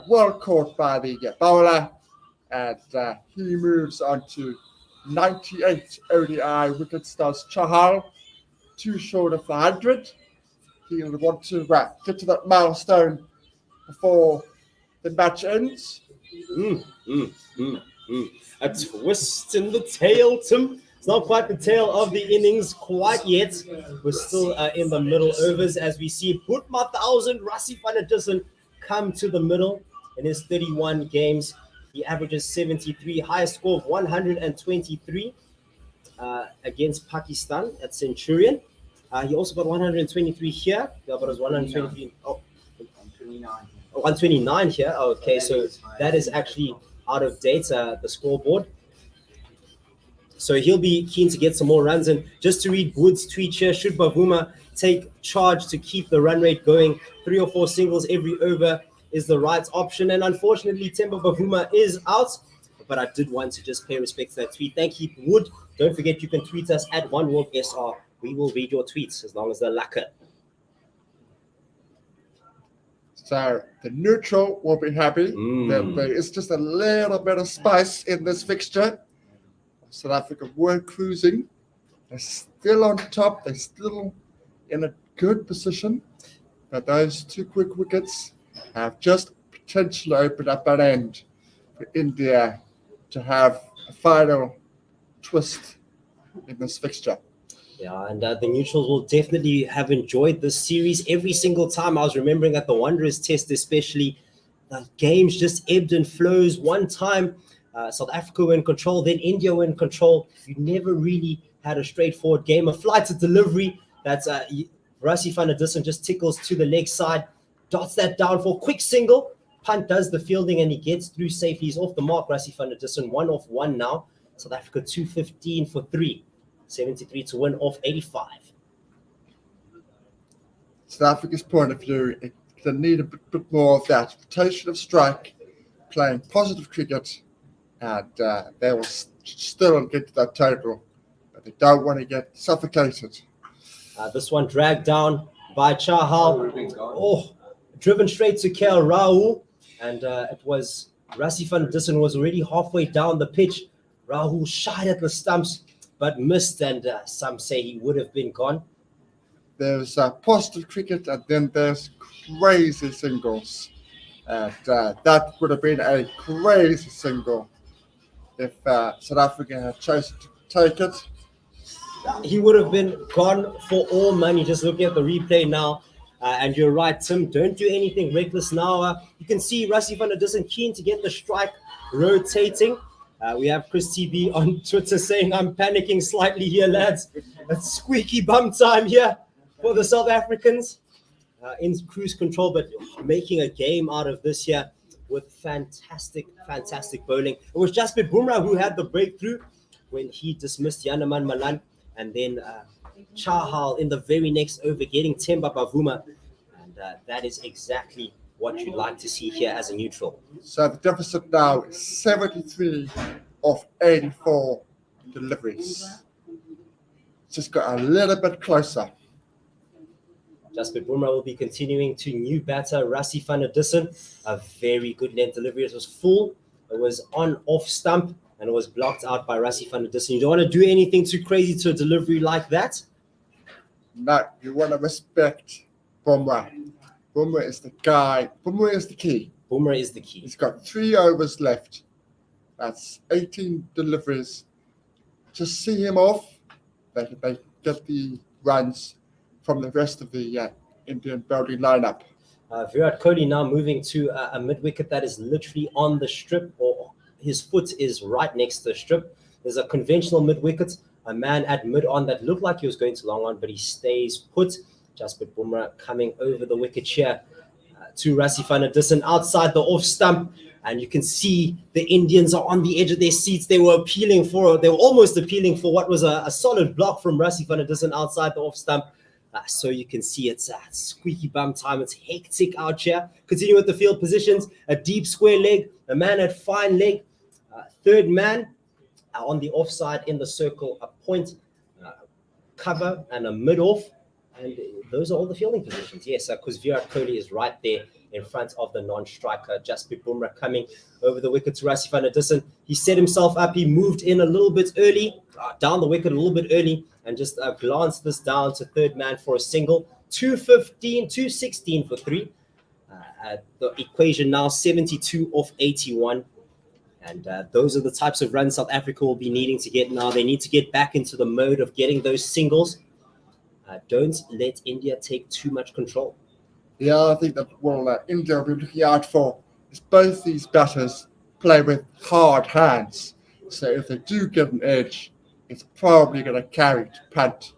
well caught by the bowler, and he moves on to 98 ODI wickets. Does Chahal, 2 short of the 100. He'll want to get to that milestone before the match ends. A twist in the tail, Tim. It's not quite the tail of the innings quite yet. We're still in the middle overs as we see Butma 1000, Rassie van der Dussen come to the middle in his 31 games. He averages 73, highest score of 123 against Pakistan at Centurion. He also got 123 here. Yeah, but it was 123. 129 here. Okay, so that is actually out of date, the scoreboard. So he'll be keen to get some more runs. And just to read Wood's tweet here, should Bavuma take charge to keep the run rate going, 3 or 4 singles every over is the right option. And unfortunately, Temba Bavuma is out. But I did want to just pay respect to that tweet. Thank you, Wood. Don't forget you can tweet us at OneWorldSR. We will read your tweets as long as they're lacquer. So the neutral will be happy. There is just a little bit of spice in this fixture. South Africa were cruising. They're still on top. They're still in a good position. But those 2 quick wickets have just potentially opened up an end for India to have a final twist in this fixture. Yeah, and the neutrals will definitely have enjoyed this series every single time. I was remembering at the Wanderers test especially, the games just ebbed and flows. One time, South Africa were in control, then India were in control. You never really had a straightforward game. A flight to delivery, that's Rassie van der Dussen just tickles to the leg side, dots that down for a quick single. Punt does the fielding and he gets through safely. He's off the mark, Rassie van der Dussen, 1 off 1 now. South Africa 215 for 3. 73 to win off 85. South Africa's point of view, they need a bit more of that rotation of strike, playing positive cricket, and they will still get to that total, but they don't want to get suffocated. This one dragged down by Chahal. Oh, driven straight to KL Rahul, and it was Rassie van der Dussen was already halfway down the pitch. Rahul shied at the stumps, but missed, and some say he would have been gone. There's positive cricket, and then there's crazy singles. And that would have been a crazy single if South Africa had chosen to take it. He would have been gone for all money. Just looking at the replay now, and you're right, Tim, don't do anything reckless now. You can see Rassie van der Dussen keen to get the strike rotating. We have Chris TB on Twitter saying, I'm panicking slightly here, lads. It's squeaky bum time here for the South Africans in cruise control, but making a game out of this here with fantastic bowling. It was Jasprit Bumrah who had the breakthrough when he dismissed Yanaman Malan, and then Chahal in the very next over getting Temba Bavuma. And that is exactly what you'd like to see here as a neutral. So the deficit now is 73 of 84 deliveries. Just got a little bit closer. Jasprit Bumrah will be continuing to new batter Rassie van der Dussen. A very good length delivery. It was full. It was on off stump and it was blocked out by Rassie van der Dussen. You don't want to do anything too crazy to a delivery like that. No, you want to respect Bumrah. Bumrah is the guy. Bumrah is the key. Bumrah is the key. He's got 3 overs left. That's 18 deliveries. Just see him off. They get the runs from the rest of the Indian bowling lineup. Virat Kohli now moving to a mid-wicket that is literally on the strip, or his foot is right next to the strip. There's a conventional mid-wicket, a man at mid-on that looked like he was going to long on, but he stays put. Jasprit Bumrah coming over the wicket here to Rassie van der Dussen outside the off stump, and you can see the Indians are on the edge of their seats. They were almost appealing for what was a solid block from Rassie van der Dussen outside the off stump. So you can see it's squeaky bum time. It's hectic out here. Continue with the field positions. A deep square leg, a man at fine leg, third man on the offside in the circle, a point, cover, and a mid-off. And those are all the fielding positions. Yes, because Virat Kohli is right there in front of the non-striker. Jasprit Bumrah coming over the wicket to Rassie van der Dussen. He set himself up. He moved in a little bit early, down the wicket a little bit early, and just glanced this down to third man for a single. 216 for 3. The equation now 72 off 81. And those are the types of runs South Africa will be needing to get now. They need to get back into the mode of getting those singles. Don't let India take too much control. Yeah, I think that India will be looking out for is both these batters play with hard hands. So if they do get an edge, it's probably going to carry to punt,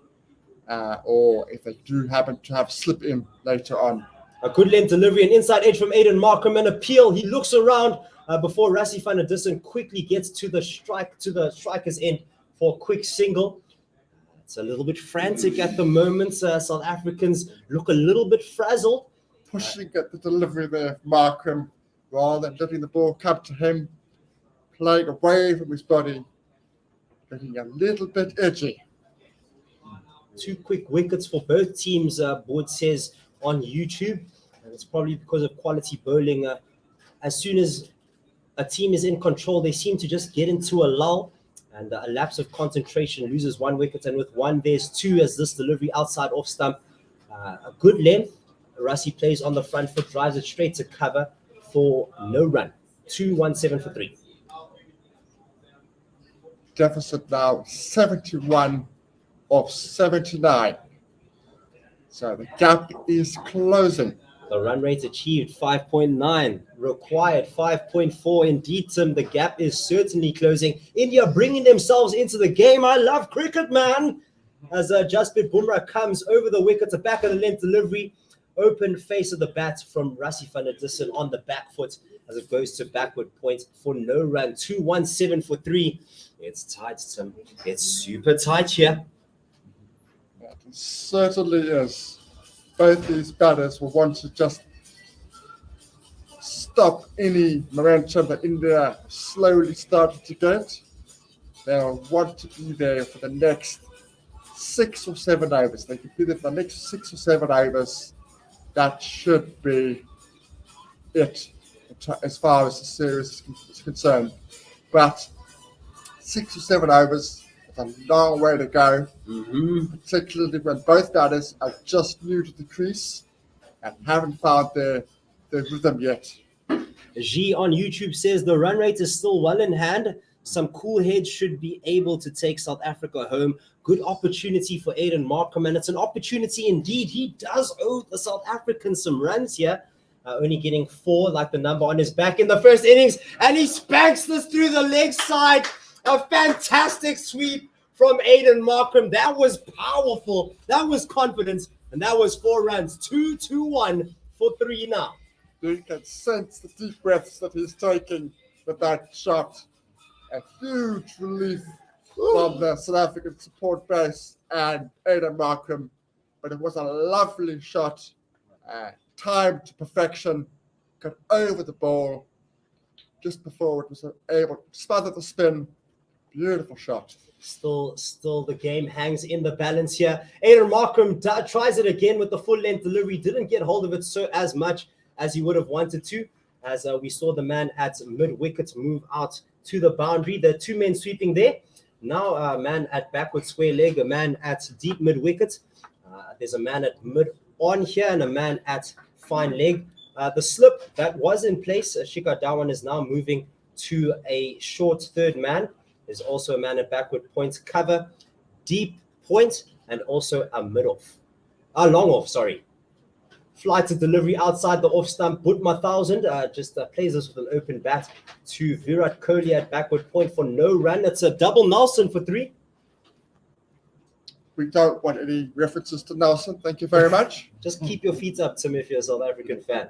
or if they do happen to have slip in later on. A good length delivery, an inside edge from Aiden Markham, and a peel. He looks around before Rassie van der Dussen quickly gets to the striker's end for a quick single. It's a little bit frantic at the moment. South Africans look a little bit frazzled. Pushing at the delivery there, Markham, rather than letting the ball come to him, playing away from his body, getting a little bit edgy. 2 quick wickets for both teams, Board says on YouTube. And it's probably because of quality bowling. As soon as a team is in control, they seem to just get into a lull, and a lapse of concentration, loses 1 wicket, and with 1 there's 2 as this delivery outside off stump. A good length. Rassie plays on the front foot, drives it straight to cover for no run. 2-1-7 for 3. Deficit now 71 of 79. So the gap is closing. The run rate achieved 5.9, required 5.4. Indeed, Tim, the gap is certainly closing. India bringing themselves into the game. I love cricket, man. As Jasprit Bumrah comes over the wicket, the back of the length delivery, open face of the bat from Rassie van der Dussen on the back foot as it goes to backward point for no run. 2-1-7 for 3. It's tight, Tim. It's super tight here. It certainly is. Both these batters will want to just stop any momentum that India slowly started to get. They'll want to be there for the next 6 or 7 overs. They can be there for the next 6 or 7 overs. That should be it as far as the series is concerned. But 6 or 7 overs, it's a long way to go, particularly when both batters are just new to the crease and haven't found their rhythm yet. G on YouTube says the run rate is still well in hand. Some cool heads should be able to take South Africa home. Good opportunity for Aiden Markham, and it's an opportunity indeed. He does owe the South Africans some runs here. Only getting 4, like the number on his back in the first innings, and he spanks this through the leg side. A fantastic sweep from Aiden Markham. That was powerful. That was confidence, and that was 4 runs. 2-2-1 for 3 now. You can sense the deep breaths that he's taking with that shot. A huge relief from the South African support base and Aiden Markham, but it was a lovely shot, timed to perfection, got over the ball just before it was able to smother the spin. Beautiful shot. Still the game hangs in the balance here. Aiden Markham tries it again with the full length delivery, didn't get hold of it as much as he would have wanted to, as we saw the man at mid wicket move out to the boundary. There are 2 men sweeping there. Now a man at backward square leg, a man at deep mid wicket. There's a man at mid on here and a man at fine leg. The slip that was in place, Shikhar Dhawan is now moving to a short third man. There's also a man at backward point cover, deep point, and also a long off, sorry. Fly to delivery outside the off stump. Butma 1000 just plays this with an open bat to Virat Kohli at backward point for no run. It's a double Nelson for 3. We don't want any references to Nelson. Thank you very much. Just keep your feet up, Tim, if you're a South African fan.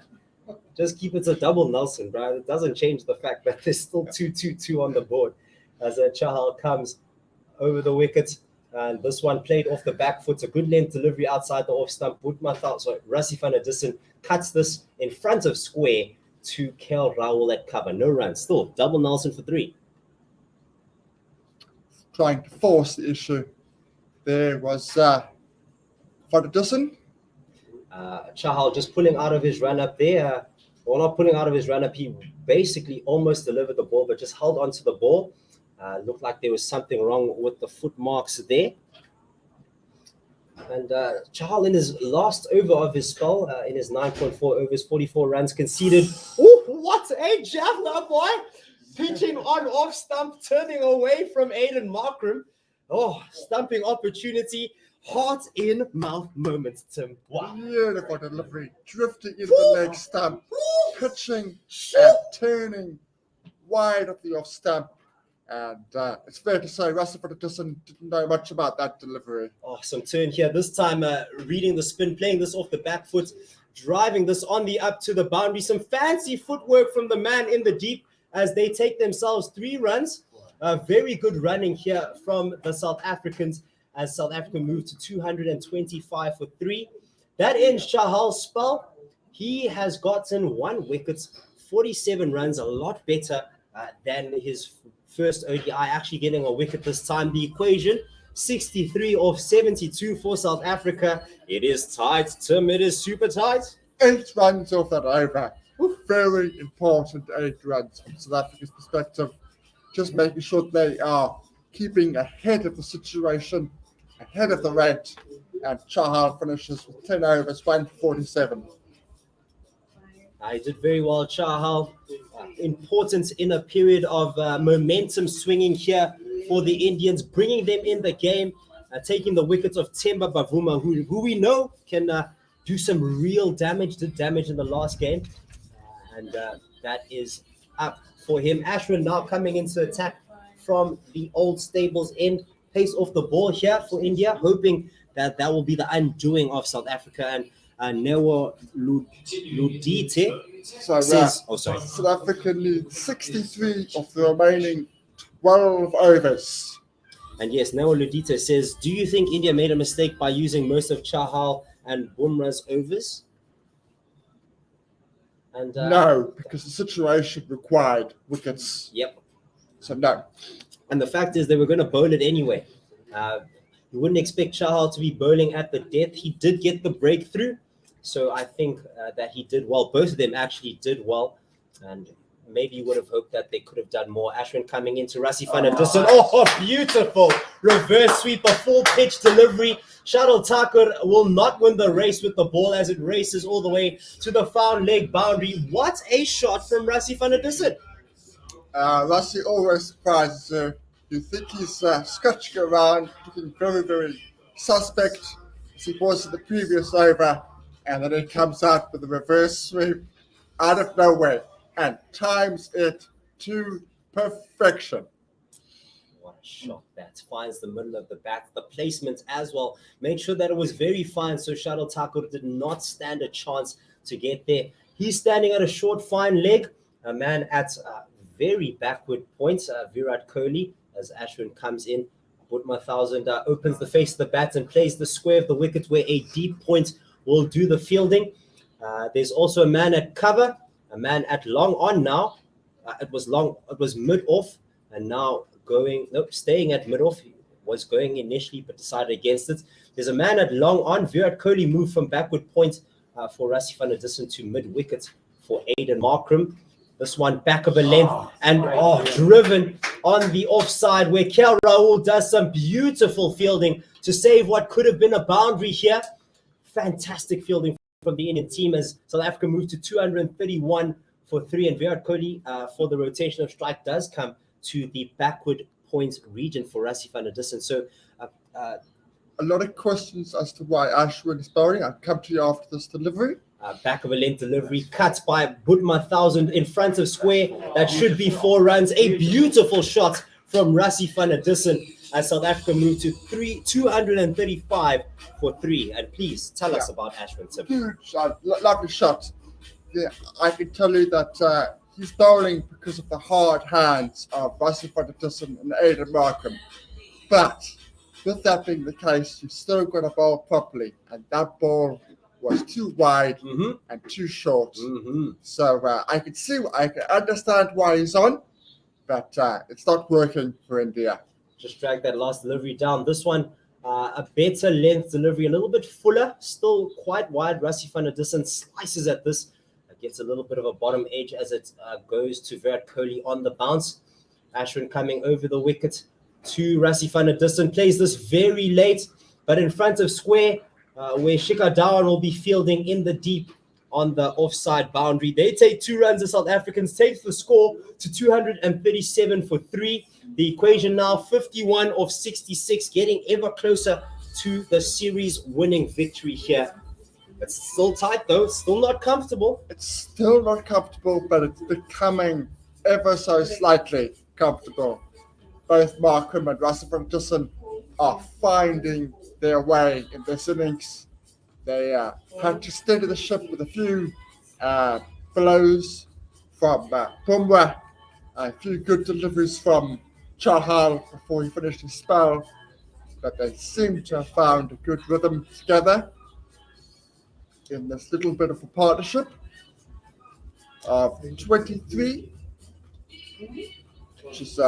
Just keep it a double Nelson, bro. It doesn't change the fact that there's still 2-2-2 on the board as Chahal comes over the wicket. And this one played off the back foot. A good length delivery outside the off stump. Rassie van der Dussen cuts this in front of square to KL Rahul at cover. No runs. Still double Nelson for 3. Trying to force the issue. There was van der Dussen. Chahal just pulling out of his run up there. Well, not pulling out of his run up. He basically almost delivered the ball, but just held onto the ball. Looked like there was something wrong with the foot marks there. And Chahal in his last over of his spell, in his 9.4 overs, 44 runs conceded. Ooh, what a javelin, boy! Pitching on off stump, turning away from Aiden Markham. Oh, stumping opportunity. Heart in mouth moment, Tim. Wow. Beautiful delivery. Drifting into the leg stump. Pitching and turning wide of the off stump. And it's fair to say Russell van der Dussen didn't know much about that delivery. Awesome turn here. This time reading the spin, playing this off the back foot, driving this on the up to the boundary. Some fancy footwork from the man in the deep as they take themselves 3 runs. Very good running here from the South Africans as South Africa moved to 225 for 3. That ends Chahal's spell. He has gotten 1 wicket, 47 runs, a lot better than his first ODI, actually getting a wicket this time. The equation, 63 off 72 for South Africa. It is tight, Tim. It is super tight. 8 runs off that over. Very important 8 runs from South Africa's perspective. Just making sure they are keeping ahead of the situation, ahead of the rate. And Chahal finishes with 10 overs, 147. I did very well, Chahal. Important in a period of momentum swinging here for the Indians, bringing them in the game, taking the wickets of Themba Bavuma, who we know can do some real damage, did damage in the last game. And that is up for him. Ashwin now coming into attack from the old stables end. Pace off the ball here for India, hoping that will be the undoing of South Africa. And Newa Ludite says, South Africa needs 63 of the remaining 12 overs. And yes, Newa Ludite says, do you think India made a mistake by using most of Chahal and Bumrah's overs? And no, because the situation required wickets. Yep. So no. And the fact is they were going to bowl it anyway. You wouldn't expect Chahal to be bowling at the death. He did get the breakthrough. So I think that he did well. Both of them actually did well. And maybe you would have hoped that they could have done more. Ashwin coming into Rassie van der Dussen. Oh, beautiful reverse sweeper, full pitch delivery. Shuttle Thakur will not win the race with the ball as it races all the way to the foul leg boundary. What a shot from Rassie van der Dussen. Rassie always surprises you. You think he's scratching around, looking very, very suspect as he was in the previous over. And then he comes out with a reverse sweep out of nowhere and times it to perfection. What a shot that finds the middle of the bat. The placement as well. Made sure that it was very fine so Shuttle Thakur did not stand a chance to get there. He's standing at a short, fine leg. A man at very backward points, Virat Kohli, as Ashwin comes in. Butma 1000 opens the face of the bat and plays the square of the wicket where a deep point will do the fielding. There's also a man at cover, a man at long on now. It was mid off, and now staying at mid off. He was going initially, but decided against it. There's a man at long on. Virat Kohli moved from backward point for Rassie van der Dussen to mid wicket for Aiden Markram. This one back of a length and driven on the offside where KL Rahul does some beautiful fielding to save what could have been a boundary here. Fantastic fielding from the Indian team as South Africa moved to 231 for 3, and Virat Kohli for the rotation of strike does come to the backward point region for Rassie van der Dussen. So a lot of questions as to why Ashwin is bowling. I'll come to you after this delivery. Back of a length delivery cut by Butma 1000 in front of square. That should be 4 runs. A beautiful shot from Rassie van der Dussen as South Africa moved to 235 for 3. And please tell us about Ashwin. Huge, lovely shot. Yeah, I can tell you that he's bowling because of the hard hands of Rassie van der Dussen and Aiden Markram. But with that being the case, you've still got to bowl properly. And that ball was too wide and too short. So I can understand why he's on, but it's not working for India. Just drag that last delivery down. This one, a better length delivery, a little bit fuller, still quite wide. Rassie van der Dussen slices at this. Gets a little bit of a bottom edge as it goes to Virat Kohli on the bounce. Ashwin coming over the wicket to Rassie van der Dussen. Plays this very late, but in front of square, where Shikhar Dhawan will be fielding in the deep on the offside boundary. They take 2 runs. The South Africans takes the score to 237 for 3. The equation now 51 of 66, getting ever closer to the series winning victory here. It's still tight though, still not comfortable. It's still not comfortable, but it's becoming ever so slightly comfortable. Both Markham and Russell van Dussen are finding their way in this innings. They had to steady the ship with a few blows from Bumrah, a few good deliveries from Chahal before he finished his spell, but they seem to have found a good rhythm together in this little bit of a partnership of 23, which is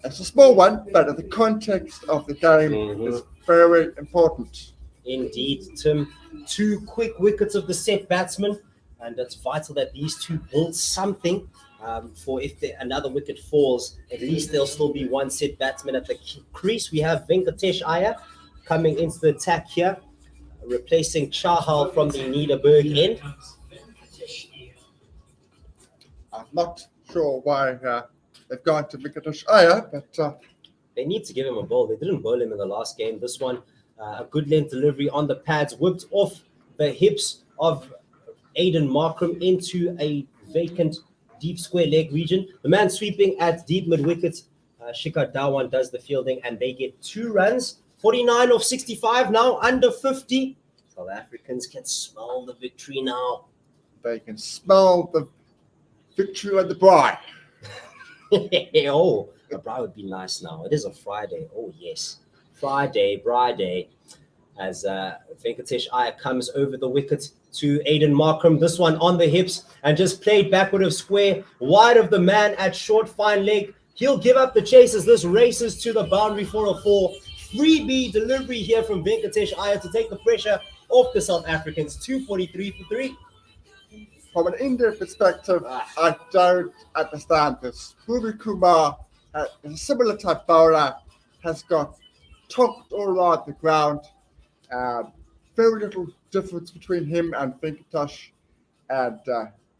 it's a small one, but in the context of the game is very important. Indeed, Tim. 2 quick wickets of the set batsman, and it's vital that these two build something. For if another wicket falls, at least there'll still be 1 set batsman at the crease. We have Venkatesh Iyer coming into the attack here, replacing Chahal from the Niederberg end. I'm not sure why they've gone to Venkatesh Iyer, but they need to give him a ball. They didn't bowl him in the last game. This one, a good length delivery on the pads, whipped off the hips of Aiden Markram into a vacant deep square leg region. The man sweeping at deep mid wicket, Shikhar Dhawan does the fielding, and they get 2 runs. 49 of 65 now, under 50. South Africans can smell the victory now. They can smell the victory and the braai. Oh, a braai would be nice now. It is a Friday. Oh, yes. Braai day. As Venkatesh Iyer comes over the wicket to Aiden Markram. This one on the hips and just played backward of square, wide of the man at short, fine leg. He'll give up the chase as this races to the boundary for a 4. Freebie delivery here from Venkatesh Iyer to take the pressure off the South Africans. 243 for 3. From an Indian perspective, I don't understand this. Bhuvi Kumar, is a similar type bowler, has got topped all around the ground. Very little difference between him and Venkatesh, and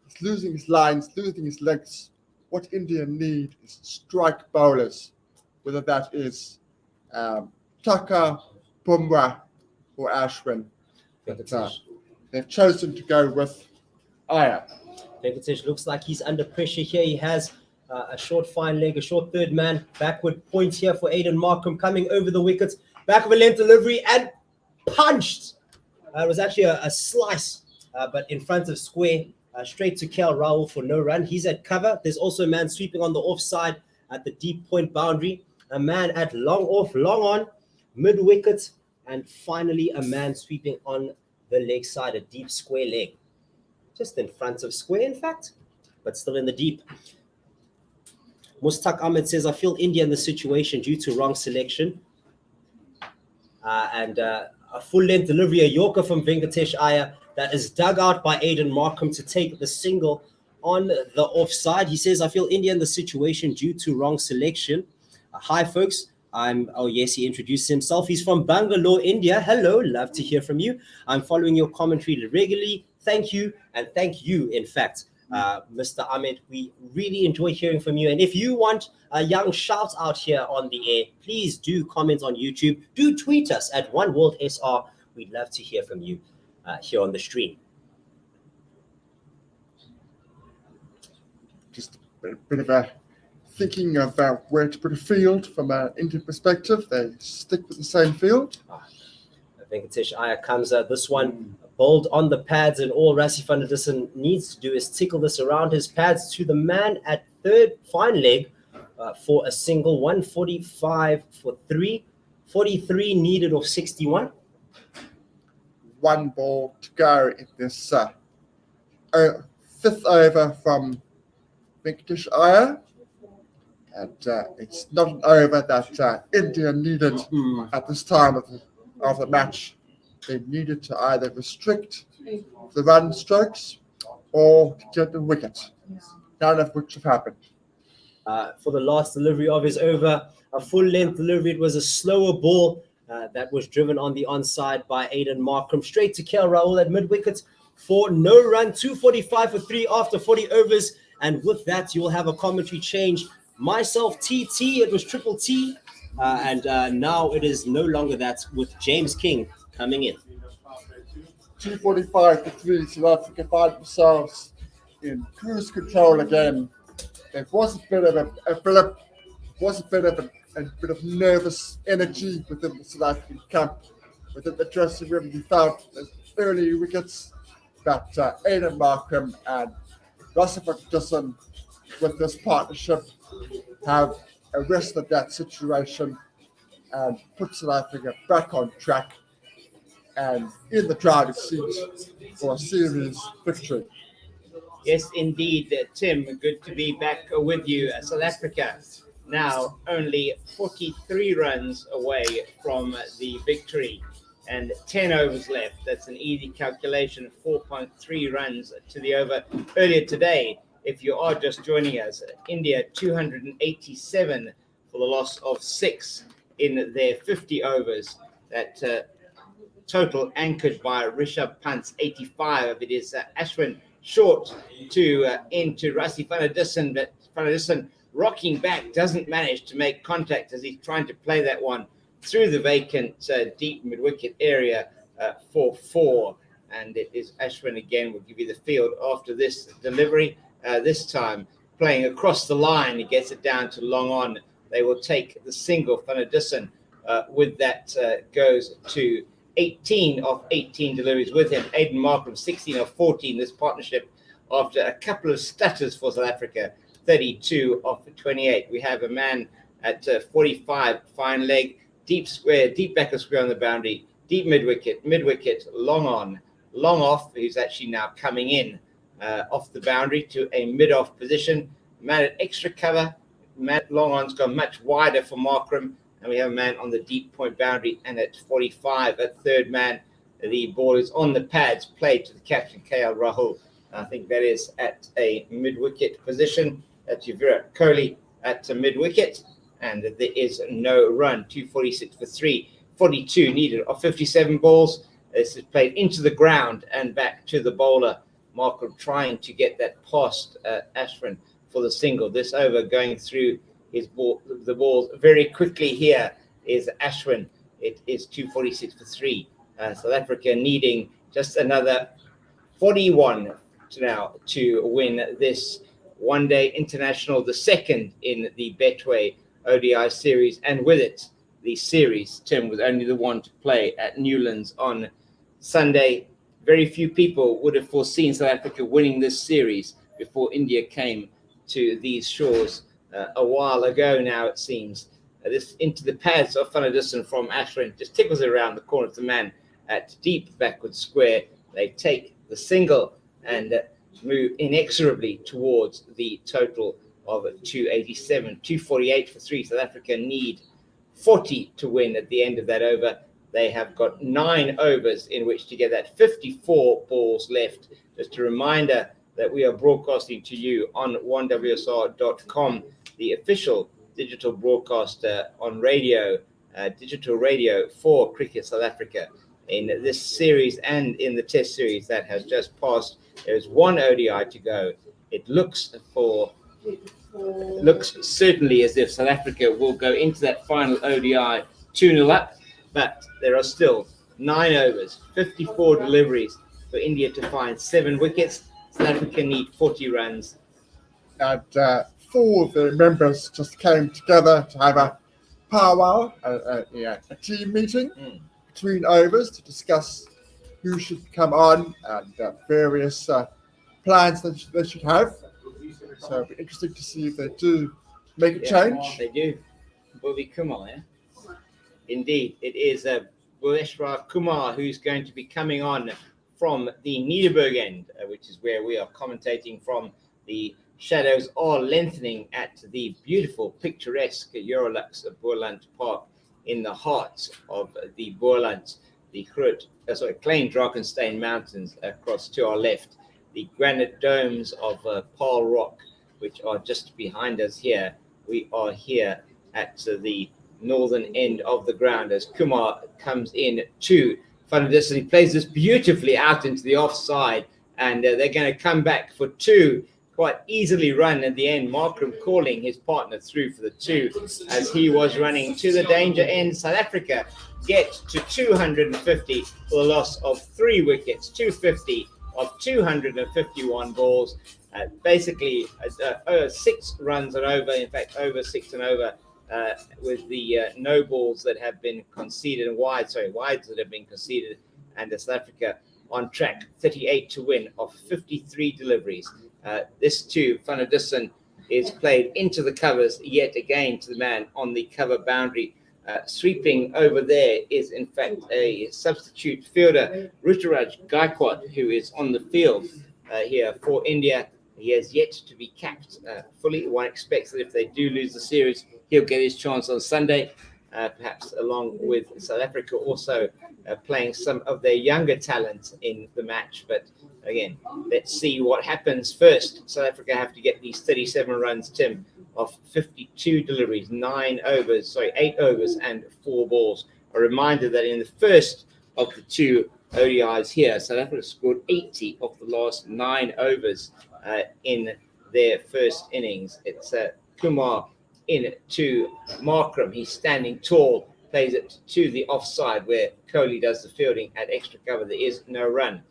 he's losing his lines, losing his legs. What India need is strike bowlers, whether that is Tucker, Bumrah, or Ashwin. But, they've chosen to go with Iyer. Venkatesh looks like he's under pressure here. He has a short fine leg, a short third man, backward point here for Aiden Markram coming over the wickets. Back of a length delivery and punched. It was actually a slice, but in front of square, straight to KL Rahul for no run. He's at cover. There's also a man sweeping on the offside at the deep point boundary. A man at long off, long on, mid wicket, and finally a man sweeping on the leg side, a deep square leg. Just in front of square, in fact, but still in the deep. Mustaq Ahmed says, I feel India in the situation due to wrong selection. And a full-length delivery, a Yorker from Venkatesh Iyer that is dug out by Aiden Markram to take the single on the offside. He says, I feel India in the situation due to wrong selection. Hi, folks. Oh, yes, he introduced himself. He's from Bangalore, India. Hello, love to hear from you. I'm following your commentary regularly. Thank you, and thank you, in fact, Mr. Ahmed. We really enjoy hearing from you. And if you want a young shout out here on the air, please do comment on YouTube. Do tweet us at OneWorldSR. We'd love to hear from you here on the stream. Just a bit of a thinking of where to put a field from an Indian perspective. They stick with the same field. Venkatesh Iyer comes at this one, bowled on the pads, and all Rassie van der Dussen needs to do is tickle this around his pads to the man at third, fine leg for a single. 145 for 3, 43 needed of 61. 1 ball to go in this 5th over from Venkatesh Iyer. And it's not an over that India needed at this time of the match. They needed to either restrict the run strokes or to get the wicket, none of which have happened. For the last delivery of his over, a full-length delivery. It was a slower ball that was driven on the onside by Aiden Markram. Straight to KL Rahul at mid-wicket for no run. 245 for 3 after 40 overs. And with that, you'll have a commentary change. Myself, TT, it was Triple T. And now it is no longer that, with James King coming in. 245 for 3, South Africa find themselves in cruise control again. there was a bit of a blip, was a bit of nervous energy within the South African camp, within the dressing room. We found early wickets, but Aiden Markham and Russell Dixon, with this partnership, have arrested that situation and put South Africa back on track and in the driving seat for a series victory. Yes, indeed, Tim. Good to be back with you. South Africa now only 43 runs away from the victory and 10 overs left. That's an easy calculation, 4.3 runs to the over. Earlier today, if you are just joining us, India 287 for the loss of 6 in their 50 overs. That total anchored by Rishabh Pant's 85. It is Ashwin short to into Rassie van der Dussen, but van der Dussen rocking back doesn't manage to make contact as he's trying to play that one through the vacant deep mid-wicket area for 4. And it is Ashwin again will give you the field after this delivery. This time playing across the line, he gets it down to long on. They will take the single. Van der Dussen with that goes to 18 of 18 deliveries with him. Aiden Markham 16 of 14. This partnership after a couple of stutters for South Africa, 32 of 28. We have a man at 45, fine leg, deep square, deep back of square on the boundary, deep mid-wicket, long on, long off, who's actually now coming in off the boundary to a mid-off position. Man at extra cover. Matt long on's gone much wider for Markram, and we have a man on the deep point boundary. And at 45, a third man, the ball is on the pads, played to the captain, KL Rahul. I think that is at a mid-wicket position. That's Virat Kohli at a mid-wicket, and there is no run. 246 for 3, 42 needed of 57 balls. This is played into the ground and back to the bowler. Markram trying to get that past Ashwin for the single. This over going through his ball, the balls very quickly here is Ashwin. It is 246 for 3. South Africa needing just another 41 now to win this one-day international, the second in the Betway ODI series, and with it, the series, Tim, was only the one to play at Newlands on Sunday. Very few people would have foreseen South Africa winning this series before India came to these shores a while ago now, it seems. This into the pads of Van der Dussen from Ashwin, just tickles it around the corner of the man at deep backward square. They take the single and move inexorably towards the total of 287, 248 for 3. South Africa need 40 to win at the end of that over. They have got 9 overs in which to get that, 54 balls left. Just a reminder that we are broadcasting to you on 1WSR.com, the official digital broadcaster on radio, digital radio for Cricket South Africa. In this series and in the Test series that has just passed, there's one ODI to go. It looks certainly as if South Africa will go into that final ODI 2-0 up, but there are still 9 overs, 54 deliveries for India to find 7 wickets. South Africa need 40 runs. And 4 of the members just came together to have a powwow, a team meeting between overs to discuss who should come on and various plans that they should have. So it'll be interesting to see if they do make a change. They do. Bhuvi Kumar, yeah? Indeed, it is Bhuveshwar Kumar who's going to be coming on from the Nederburg end, which is where we are commentating from. The shadows are lengthening at the beautiful, picturesque Eurolux Boland Park in the heart of the Boland, the Klein Drakenstein Mountains across to our left, the granite domes of Paarl Rock, which are just behind us here. We are here at the northern end of the ground as Kumar comes in to Van der Dussen. He plays this beautifully out into the offside, and they're going to come back for 2, quite easily run at the end. Markram calling his partner through for the 2 as he was running to the danger end. South Africa get to 250 for the loss of 3 wickets, 250 of 251 balls. Basically, 6 runs and over, in fact, over 6 and over, with the no balls that have been conceded and wides that have been conceded, and South Africa on track, 38 to win of 53 deliveries. This too, Van der Dussen is played into the covers yet again to the man on the cover boundary. Sweeping over there is in fact a substitute fielder, Ruturaj Gaikwad, who is on the field here for India. He has yet to be capped fully. One expects that if they do lose the series, he'll get his chance on Sunday, perhaps along with South Africa also playing some of their younger talent in the match. But again, let's see what happens first. South Africa have to get these 37 runs, Tim, of 52 deliveries, 8 overs and 4 balls. A reminder that in the first of the 2 ODIs here, South Africa scored 80 of the last 9 overs in their first innings. It's Kumar in to Markram. He's standing tall, plays it to the offside where Kohli does the fielding at extra cover. There is no run.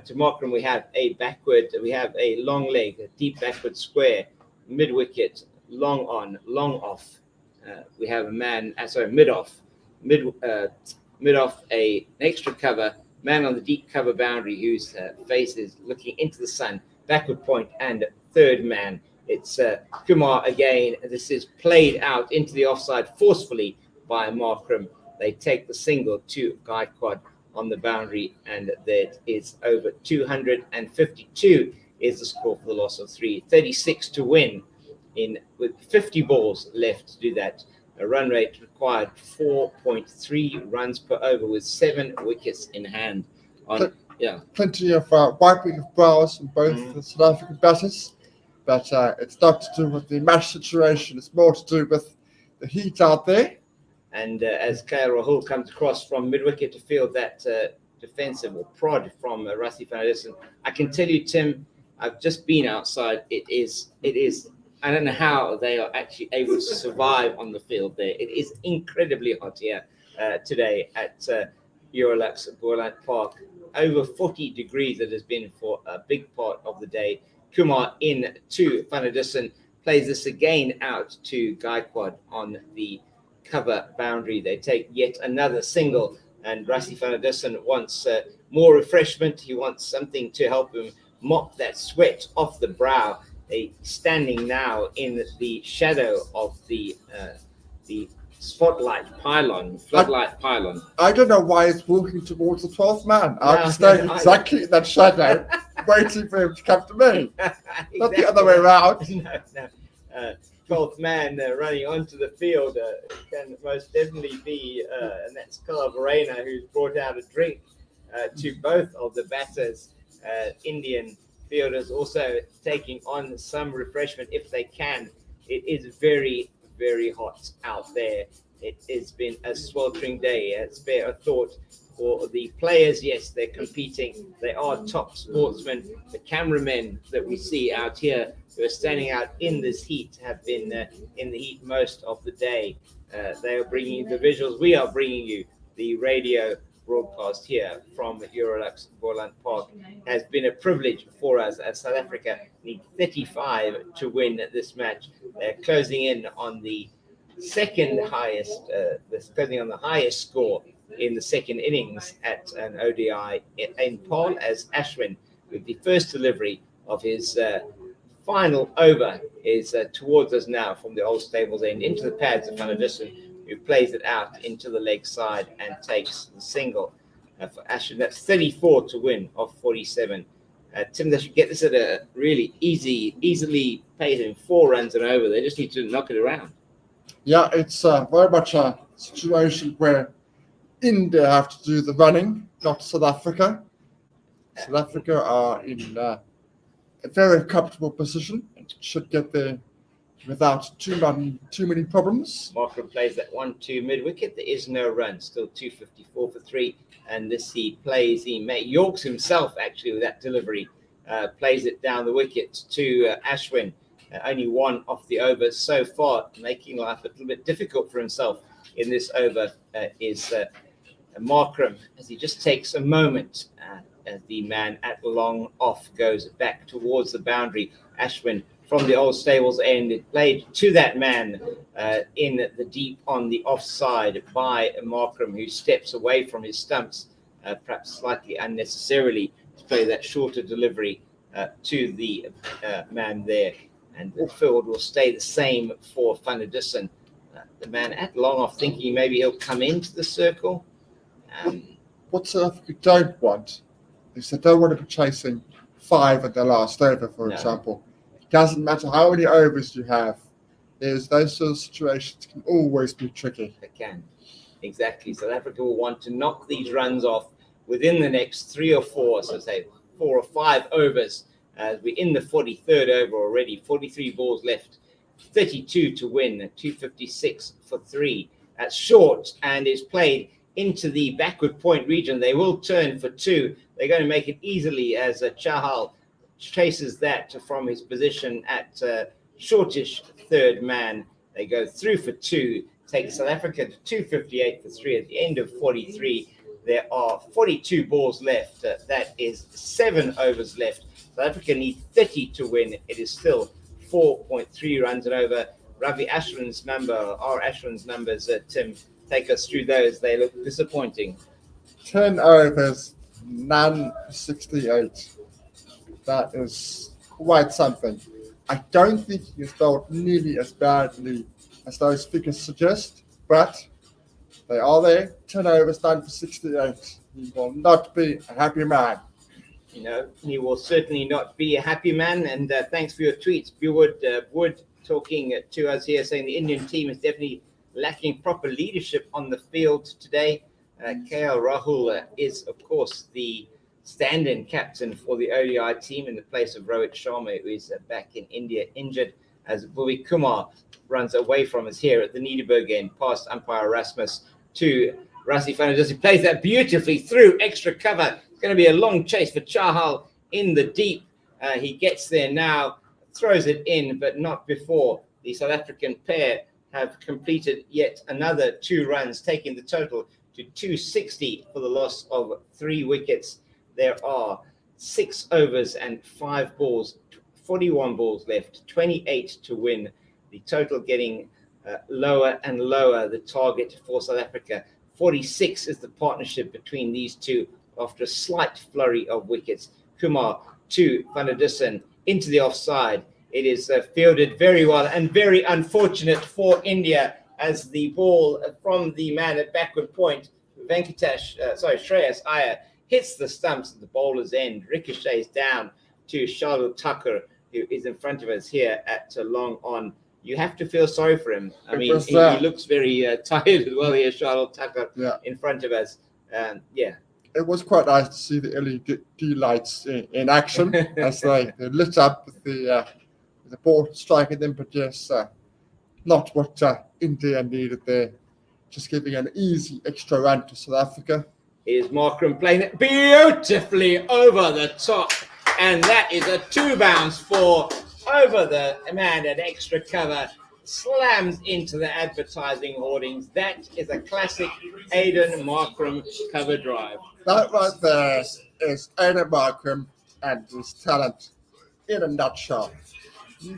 To Markram, we have a long leg, a deep backward square, mid wicket, long on, long off. We have a man, mid off, a extra cover, man on the deep cover boundary whose face is looking into the sun, backward point, and third man. It's Kumar again. This is played out into the offside forcefully by Markram. They take the single to Gaikwad on the boundary, and that is over 252 is the score for the loss of 3. 36 to win with 50 balls left to do that. A run rate required 4.3 runs per over with 7 wickets in hand. Plenty of wiping of brows from both the South African batters, but it's not to do with the match situation. It's more to do with the heat out there. And as KL Rahul comes across from mid-wicket to field that defensive or prod from Rassie van der Dussen, I can tell you, Tim, I've just been outside. It is. I don't know how they are actually able to survive on the field there. It is incredibly hot here today at Eurolux Boland Park. Over 40 degrees it has been for a big part of the day. Kumar in to Van der Dussen, plays this again out to Gaikwad on the cover boundary. They take yet another single, and Rassie van der Dussen wants more refreshment. He wants something to help him mop that sweat off the brow. Standing now in the shadow of the floodlight pylon. I don't know why he's walking towards the 12th man. I'm staying exactly in that shadow, waiting for him to come to me. Exactly. Not the other way around. No. 12th man running onto the field can most definitely be, and that's Kala Verena, who's brought out a drink to both of the batters. Indian fielders also taking on some refreshment if they can. It is very, very hot out there. It has been a sweltering day. Spare a thought for the players. Yes, they're competing. They are top sportsmen. The cameramen that we see out here who are standing out in this heat have been in the heat most of the day. They are bringing the visuals. We are bringing you the radio broadcast here from Eurolux Boland Park. Has been a privilege for us as South Africa need 35 to win this match. They're closing in on the highest score in the second innings at an ODI in Paarl, as Ashwin, with the first delivery of his final over, is towards us now from the old stables end into the pads of Van der Dussen, who plays it out into the leg side and takes the single for Ashwin. That's 34 to win of 47. Tim, they should get this at a really easily paid in 4 runs and over. They just need to knock it around. Yeah, it's very much a situation where India have to do the running, not South Africa. South Africa are in a very comfortable position and should get there without too many problems. Markram plays that 1-2 mid-wicket. There is no run, still 254 for 3. And this he Yorks himself actually with that delivery, plays it down the wicket to Ashwin. Only 1 off the over so far, making life a little bit difficult for himself in this over is Markram, as he just takes a moment as the man at long off goes back towards the boundary. Ashwin from the old stables end, it played to that man in the deep on the offside by Markram, who steps away from his stumps, perhaps slightly unnecessarily, to play that shorter delivery to the man there. And the field will stay the same for Van der Dussen. The man at long off, thinking maybe he'll come into the circle. What South Africa don't want is they don't want to be chasing 5 at the last over, for example. It doesn't matter how many overs you have. Those sort of situations can always be tricky. It can. Exactly. South Africa will want to knock these runs off within the next 3 or 4, so say 4 or 5 overs. We're in the 43rd over already, 43 balls left, 32 to win, 256 for 3. That's short and is played into the backward point region. They will turn for 2. They're going to make it easily as Chahal chases that from his position at shortish third man. They go through for 2, take South Africa to 258 for 3 at the end of 43. There are 42 balls left. That is 7 overs left. South Africa need 30 to win. It is still 4.3 runs and over. Ravi Ashwin's numbers, Tim, take us through those. They look disappointing. 10 overs, none 68. That is quite something. I don't think he felt nearly as badly as those figures suggest, but they are there. 10 overs, none for 68. He will not be a happy man. He will certainly not be a happy man. And thanks for your tweets. Wood talking to us here, saying the Indian team is definitely lacking proper leadership on the field today. KL Rahul is, of course, the stand-in captain for the ODI team in the place of Rohit Sharma, who is back in India injured, as Bhuvi Kumar runs away from us here at the Nederburg end, past umpire Rasmus to Rassi van der Dussen. He plays that beautifully through extra cover. It's going to be a long chase for Chahal in the deep. He gets there now, throws it in, but not before the South African pair have completed yet another 2 runs, taking the total to 260 for the loss of 3 wickets. There are 6 overs and 5 balls, 41 balls left, 28 to win. The total getting lower and lower, the target for South Africa. 46 is the partnership between these two after a slight flurry of wickets. Kumar to Van der Dussen into the offside. It is fielded very well and very unfortunate for India as the ball from the man at backward point, Shreyas Iyer, hits the stumps at the bowler's end, ricochets down to Shardul Thakur, who is in front of us here at long on. You have to feel sorry for him. I mean, he looks very tired as well here, Shardul Thakur, in front of us. It was quite nice to see the LED lights in action as they lit up with the ball striking them, but yes, not what India needed there. Just giving an easy extra run to South Africa. Is Markram playing it beautifully over the top, and that is a 2 bounce for over the man at extra cover, slams into the advertising hoardings. That is a classic Aiden Markram cover drive. That right there is Aiden Markram and his talent in a nutshell.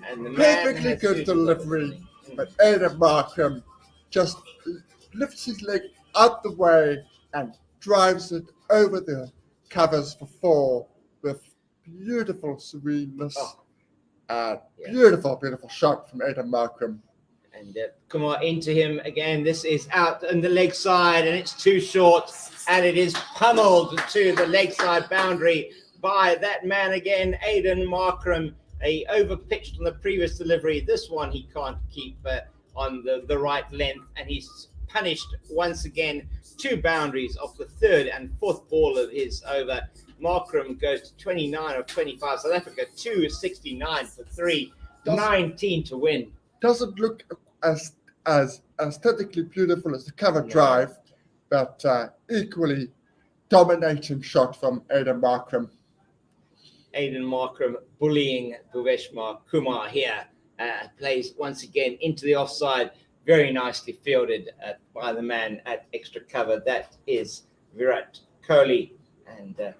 And the Perfectly good delivery, but Aiden Markram just lifts his leg out the way and drives it over the covers for 4 with beautiful sereneness. Beautiful shot from Aiden Markram. And Kumar into him again. This is out on the leg side, and it's too short, and it is pummeled to the leg side boundary by that man again, Aiden Markram. He overpitched on the previous delivery. This one he can't keep on the right length, and he's punished once again. 2 boundaries off the 3rd and 4th ball of his over. Markram goes to 29 of 25. South Africa 269 for 3, 19 to win. Doesn't look as aesthetically beautiful as the cover drive, but equally dominating shot from Aiden Markram. Aiden Markram bullying Bhuveshwar Kumar here. Plays once again into the offside. Very nicely fielded by the man at extra cover. That is Virat Kohli. And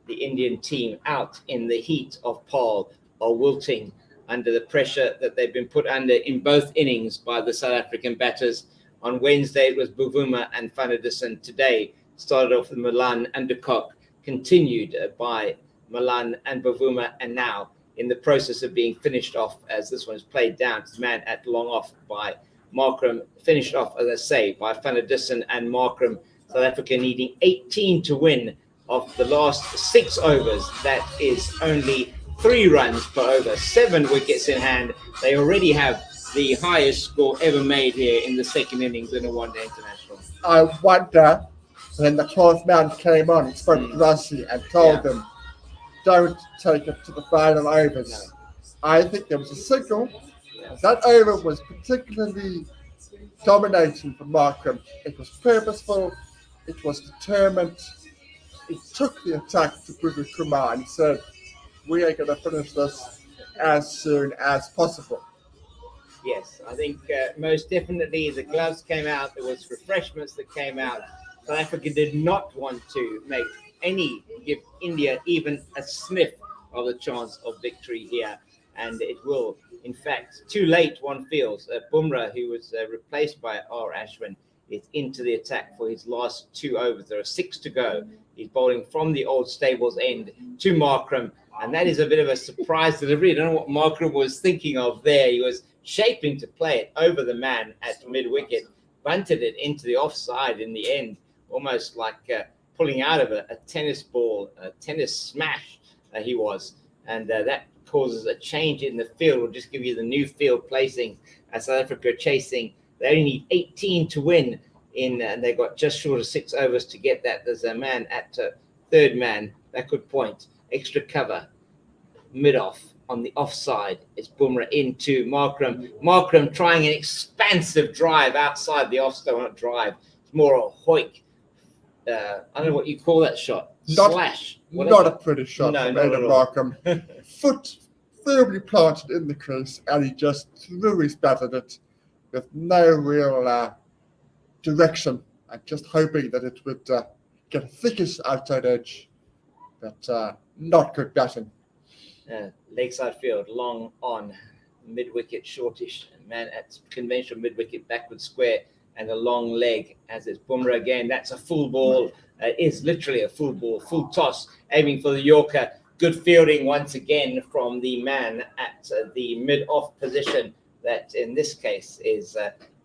the Indian team out in the heat of Paarl are wilting under the pressure that they've been put under in both innings by the South African batters. On Wednesday, it was Bavuma and Van der Dussen. Today, started off with Milan and de Kock, continued by Milan and Bavuma, and now in the process of being finished off, as this one is played down to the man at long off by Markram, finished off, as I say, by Van der Dussen and Markram. South Africa needing 18 to win of the last 6 overs. That is only 3 runs per over, 7 wickets in hand. They already have the highest score ever made here in the second innings in a one-day international. I wonder when the 12th man came on, he spoke to Rassi and told them, don't take it to the final overs. No. I think there was a signal. That over was particularly dominating for Markram. It was purposeful. It was determined. It took the attack to Bhuvi Kumar and said, we are going to finish this as soon as possible. Yes, I think most definitely the gloves came out. There was refreshments that came out. South Africa did not want to give India even a sniff of a chance of victory here. And it will, in fact, too late, one feels. Bumrah, who was replaced by R. Ashwin, is into the attack for his last 2 overs. There are 6 to go. He's bowling from the old stables end to Markram. And that is a bit of a surprise delivery. I don't know what Markram was thinking of there. He was shaping to play it over the man at mid-wicket, bunted it into the offside in the end, almost like pulling out of a tennis ball, a tennis smash he was. And that causes a change in the field. We'll just give you the new field placing. South Africa chasing. They only need 18 to win and they got just short of 6 overs to get that. There's a man at third man, backward point, extra cover, mid-off. On the offside, it's Bumrah into Markram. Markram trying an expansive drive outside the offside, not drive. It's more a hoik. I don't know what you call that shot. Slash. Not a pretty shot No, from not Aidan at all. Markram. Foot firmly planted in the crease, and he just threw his bat at it with no real direction, and just hoping that it would get a thickish outside edge, but not good batting. Lakeside field, long on, mid-wicket, shortish, man at conventional mid-wicket, backward square, and a long leg as it's Bumrah again. That's a full ball. Is literally a full ball, full toss, aiming for the Yorker. Good fielding once again from the man at the mid-off position. That in this case is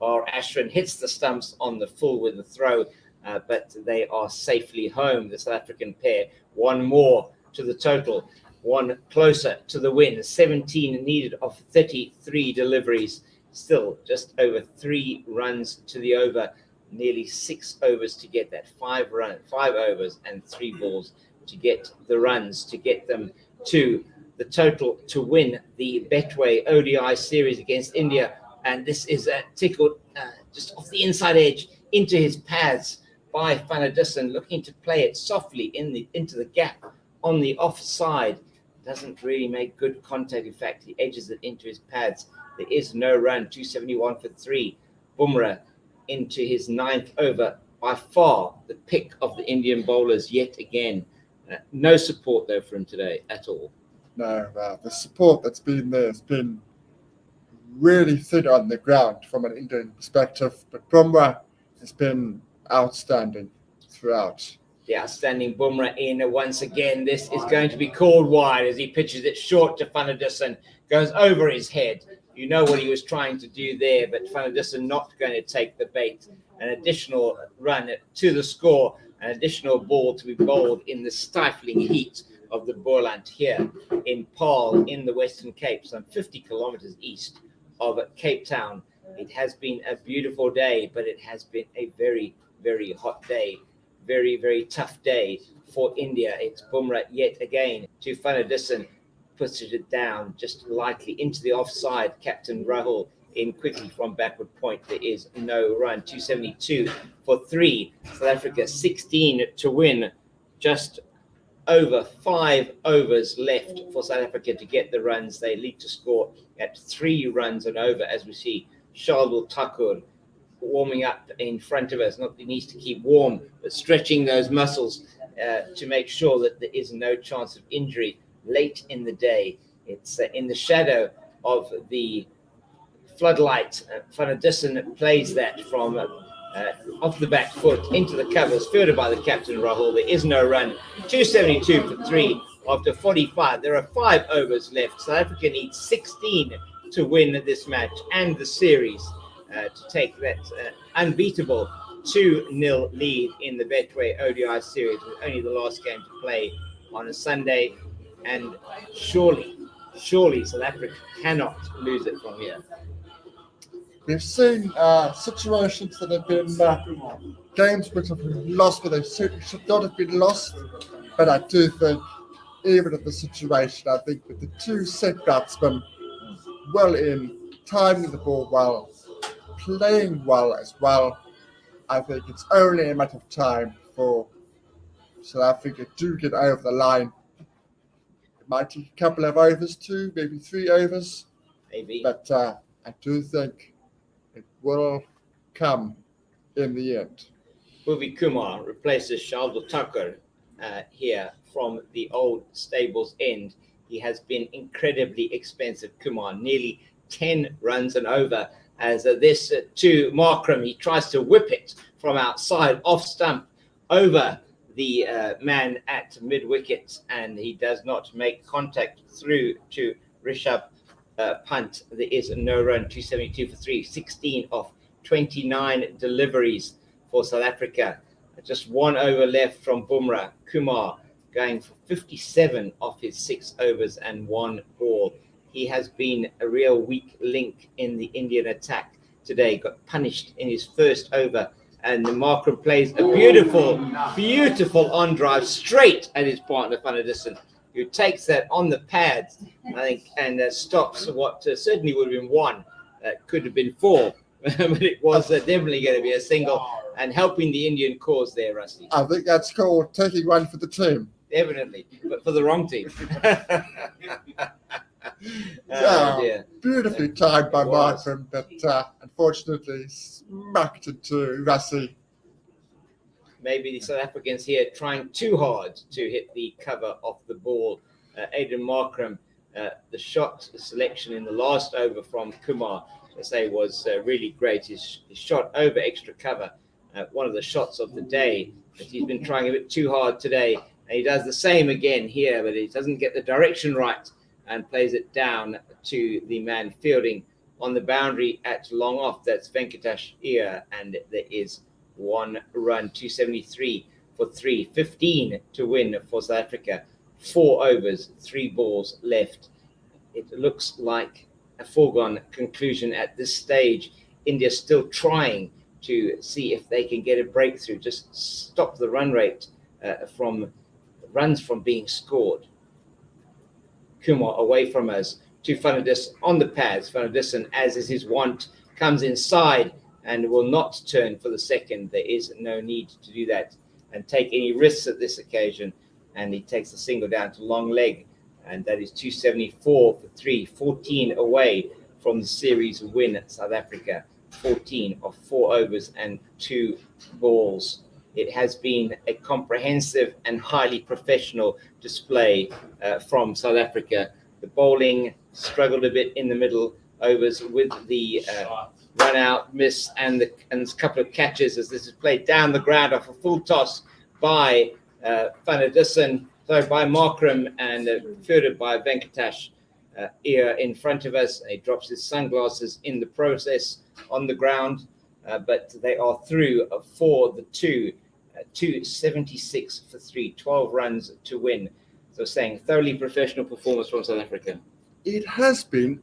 R. Ashwin, hits the stumps on the full with the throw, but they are safely home, the South African pair. One more to the total. One closer to the win. 17 needed of 33 deliveries. Still just over 3 runs to the over. Nearly 6 overs to get that. 5 overs and 3 balls to get the runs, to get them to the total to win the Betway ODI series against India. And this is tickled just off the inside edge into his pads by Van der Dussen, looking to play it softly into the gap on the offside. Doesn't really make good contact. In fact, he edges it into his pads. There is no run. 271 for 3. Bumrah into his 9th over. By far the pick of the Indian bowlers yet again. No support though for him today at all. No, the support that's been there has been really thin on the ground from an Indian perspective. But Bumrah has been outstanding throughout. The outstanding Bumrah in once again. This is going to be called wide as he pitches it short to Van der Dussen. Goes over his head. You know what he was trying to do there, but Van der Dussen not going to take the bait. An additional run to the score. An additional ball to be bowled in the stifling heat of the Boland here in Paarl in the Western Cape, some 50 kilometers east of Cape Town. It has been a beautiful day, but it has been a very, very hot day. Very, very tough day for India. It's Bumrah yet again to Van der Dussen, pushes it down just lightly into the offside. Captain Rahul in quickly from backward point. There is no run. 272 for 3. South Africa 16 to win. Just over 5 overs left for South Africa to get the runs. They lead to score at 3 runs and over as we see Shardul Thakur warming up in front of us. Not that he needs to keep warm, but stretching those muscles to make sure that there is no chance of injury late in the day. It's in the shadow of the floodlight. Van Dussen plays that from off the back foot into the covers, fielded by the captain Rahul. There is no run. 272 for 3 after 45. There are 5 overs left. South Africa needs 16 to win this match and the series to take that unbeatable 2-0 lead in the Betway ODI series, with only the last game to play on a Sunday. And surely South Africa cannot lose it from here. We've seen situations that have been games which have been lost, but they certainly should not have been lost. But I do think, even in the situation, I think with the 2 set batsmen well in, timing the ball well, playing well as well, I think it's only a matter of time for South Africa to get over the line. It might take a couple of overs, 2, maybe 3 overs. Maybe. But I do think it will come in the end. Bhuvi Kumar replaces Shardul Thakur here from the old stables end. He has been incredibly expensive, Kumar, nearly 10 runs and over. As this to Markram, he tries to whip it from outside, off stump, over the man at mid-wicket, and he does not make contact through to Rishabh Pant. There is no run, 272 for 3, 16 of 29 deliveries for South Africa. Just 1 over left from Bumrah. Kumar going for 57 of his 6 overs and 1 ball. He has been a real weak link in the Indian attack today. Got punished in his first over, and Markram plays a beautiful on drive straight at his partner Van Dussen, who takes that on the pads, I think, and stops what certainly would have been 1. Could have been 4, but it was definitely going to be a single, and helping the Indian cause there, Rusty. I think that's called taking one for the team. Evidently, but for the wrong team. Beautifully timed by Markram, but unfortunately smacked into Rassi. Maybe the South Africans here trying too hard to hit the cover of the ball. Aidan Markram, the shot selection in the last over from Kumar, I say, was really great. His shot over extra cover, one of the shots of the day, but he's been trying a bit too hard today. And he does the same again here, but he doesn't get the direction right and plays it down to the man fielding on the boundary at long off. That's Venkatesh Iyer, and there is 1 run, 273 for 3, 15 to win for South Africa. 4 overs, 3 balls left. It looks like a foregone conclusion at this stage. India still trying to see if they can get a breakthrough, just stop the run rate from runs from being scored. Kumar away from us to Van Dussen on the pads. Van Dussen, as is his wont, comes inside and will not turn for the second. There is no need to do that and take any risks at this occasion. And he takes the single down to long leg, and that is 274 for 3, 14 away from the series win at South Africa. 14 of 4 overs and 2 balls. It has been a comprehensive and highly professional display from South Africa. The bowling struggled a bit in the middle overs with the run out, miss, and a couple of catches as this is played down the ground off a full toss by Van Dussen, by Markram, and fielded by Venkatesh Iyer in front of us. He drops his sunglasses in the process on the ground, but they are through for the 276 for 3, 12 runs to win. So saying thoroughly professional performance from South Africa. It has been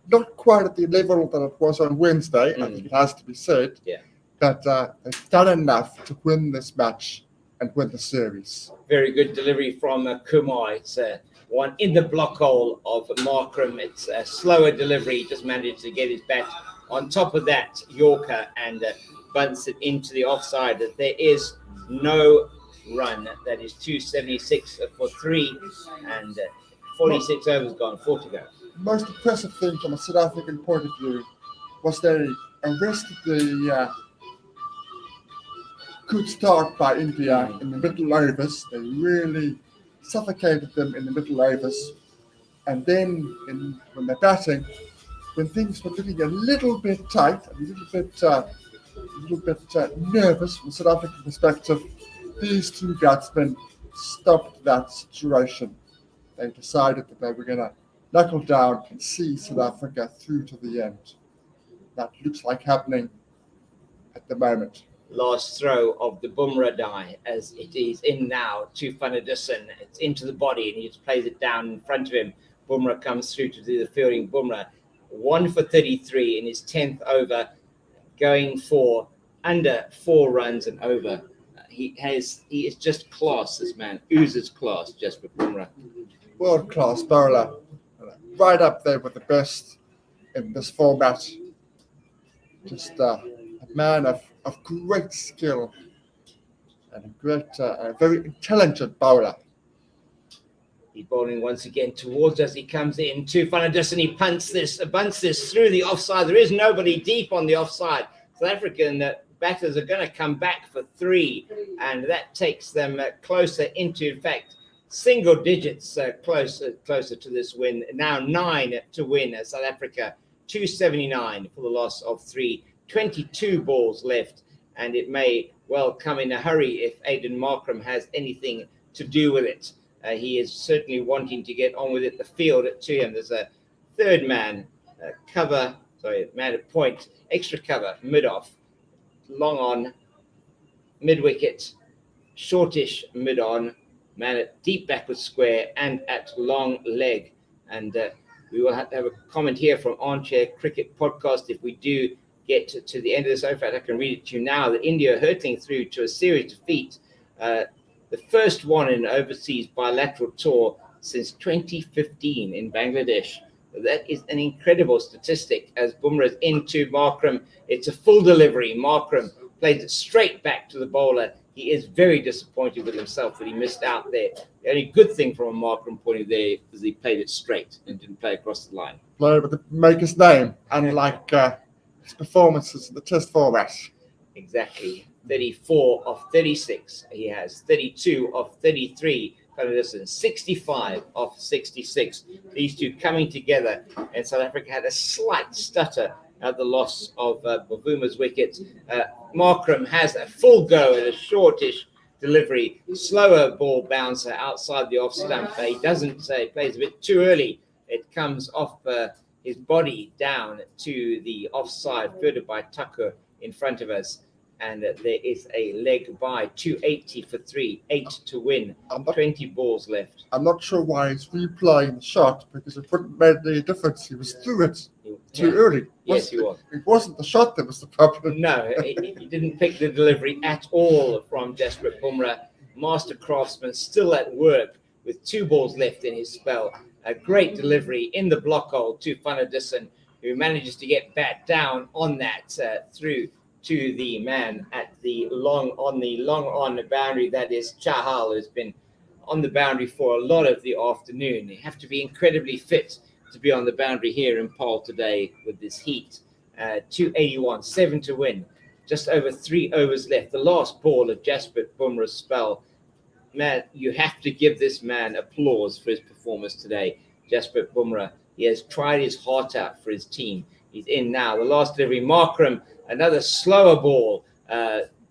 not quite at the level that it was on Wednesday, I think it has to be said. Yeah. But they've done enough to win this match and win the series. Very good delivery from Kumar. It's one in the block hole of Markram. It's a slower delivery. He just managed to get his bat on top of that Yorker and bunts it into the offside. There is no run. That is 276 for 3, and 46 overs gone, 4 to go. Most impressive thing from a South African point of view was they arrested the good start by India in the middle overs. They really suffocated them in the middle overs. And then when they're batting, when things were looking a little bit tight, a little bit nervous from a South African perspective, these two batsmen stopped that situation. They decided that they were going to knuckle down and see South Africa through to the end. That looks like happening at the moment. Last throw of the Bumrah die as it is in now to Fanadisson. It's into the body and he just plays it down in front of him. Bumrah comes through to do the fielding. Bumrah 1 for 33 in his 10th over, going for under 4 runs and over. He is just class, this man. Oozes class, just for Bumrah. World class bowler. Right up there with the best in this format. Just a man of great skill and a very intelligent bowler. He's bowling once again towards us. He comes in to Fanadisson. He bunts this through the offside. There is nobody deep on the offside. South African batters are going to come back for 3, and that takes them closer into, in fact, single digits closer to this win. Now 9 to win. South Africa 279 for the loss of 3. 22 balls left, and it may well come in a hurry if Aiden Markram has anything to do with it. He is certainly wanting to get on with it. The field to him. There's a third man, man at point, extra cover, mid-off, long on, mid-wicket, shortish mid-on, man at deep backward square and at long leg. And we will have to have a comment here from Armchair Cricket Podcast if we do get to the end of this. In fact, I can read it to you now. That India are hurtling through to a series defeat. The first one in an overseas bilateral tour since 2015 in Bangladesh. That is an incredible statistic as Bumrah's into Markram. It's a full delivery. Markram plays it straight back to the bowler. He is very disappointed with himself that he missed out there. The only good thing from a Markram point of view is he played it straight and didn't play across the line. Play with the maker's name, unlike his performances in the test format. Exactly. 34 of 36. He has 32 of 33. Fanadisson 65 of 66. These two coming together, and South Africa had a slight stutter at the loss of Bavuma's wicket. Markram has a full go at a shortish delivery, slower ball bouncer outside the off stump. He doesn't say, plays a bit too early. It comes off his body down to the offside, fielded by Tucker in front of us. And there is a leg by 280 for 3, 8 to win, 20 balls left. I'm not sure why he's replaying the shot because it wouldn't make any difference. He was through it too early. Yes, he was. It wasn't the shot that was the problem. No, he didn't pick the delivery at all from Jasprit Bumrah. Master craftsman still at work with 2 balls left in his spell. A great delivery in the block hole to Fanadisson, who manages to get bat down on that through to the man at the long on boundary. That is Chahal, who's been on the boundary for a lot of the afternoon. You have to be incredibly fit to be on the boundary here in Paarl today with this heat. 281, 7 to win. Just over 3 overs left. The last ball of Jasprit Bumrah's spell. Man, you have to give this man applause for his performance today. Jasprit Bumrah, he has tried his heart out for his team. He's in now. The last delivery, Markram, another slower ball,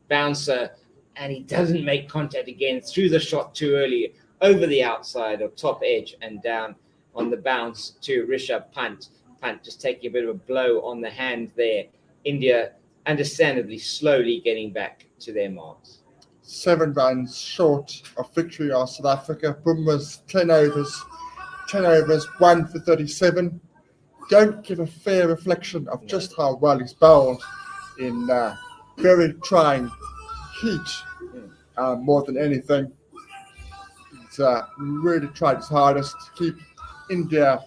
bouncer, and he doesn't make contact again. Threw the shot too early, over the outside or top edge and down on the bounce to Rishabh Pant. Pant just taking a bit of a blow on the hand there. India, understandably, slowly getting back to their marks. 7 runs short of victory on South Africa. Bumrah's 10 overs, 1 for 37. Don't give a fair reflection of just how well he's bowled in very trying heat. More than anything, he's really tried his hardest to keep India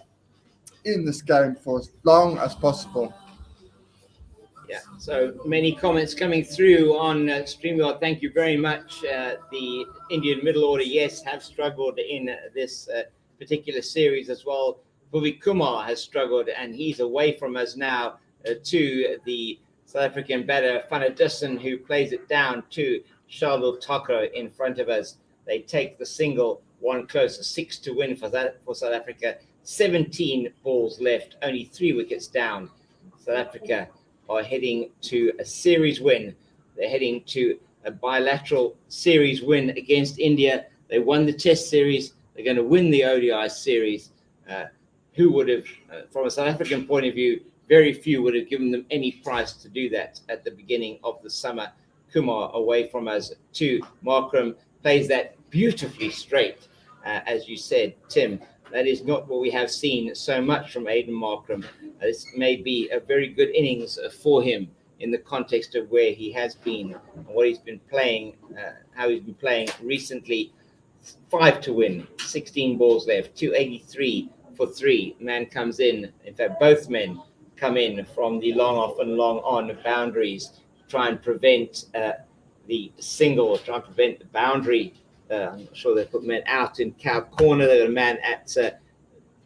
in this game for as long as possible. Yeah, so many comments coming through on StreamYard. Thank you very much. The Indian middle order, yes, have struggled in this particular series as well. Bhuvi Kumar has struggled, and he's away from us now to the South African batter Fanadisson, who plays it down to Shardul Thakur in front of us. They take the single one closer, 6 to win for South Africa. 17 balls left, only 3 wickets down. South Africa are heading to a series win. They're heading to a bilateral series win against India. They won the Test series. They're going to win the ODI series. Who would have, from a South African point of view, very few would have given them any price to do that at the beginning of the summer. Kumar away from us to Markram, plays that beautifully straight. As you said, Tim, that is not what we have seen so much from Aiden Markram. This may be a very good innings for him in the context of where he has been and what he's been playing, how he's been playing recently. 5 to win, 16 balls left, 283 for 3. Man comes in fact, both men come in from the long off and long on boundaries, try and prevent the single, try and prevent the boundary. I'm not sure they put men out in cow corner. They got a man at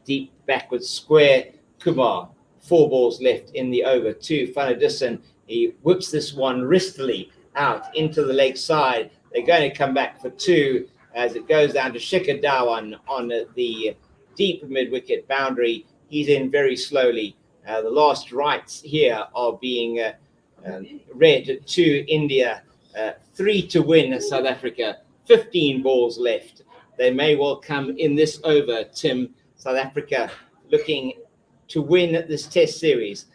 deep backward square. Kumar, 4 balls left in the over to Fanadison. He whips this one wristily out into the leg side. They're going to come back for 2 as it goes down to Shikhar Dhawan on the deep mid-wicket boundary. He's in very slowly. The last rights here are being read to India. 3 to win South Africa. 15 balls left. They may well come in this over, Tim. South Africa looking to win this Test series.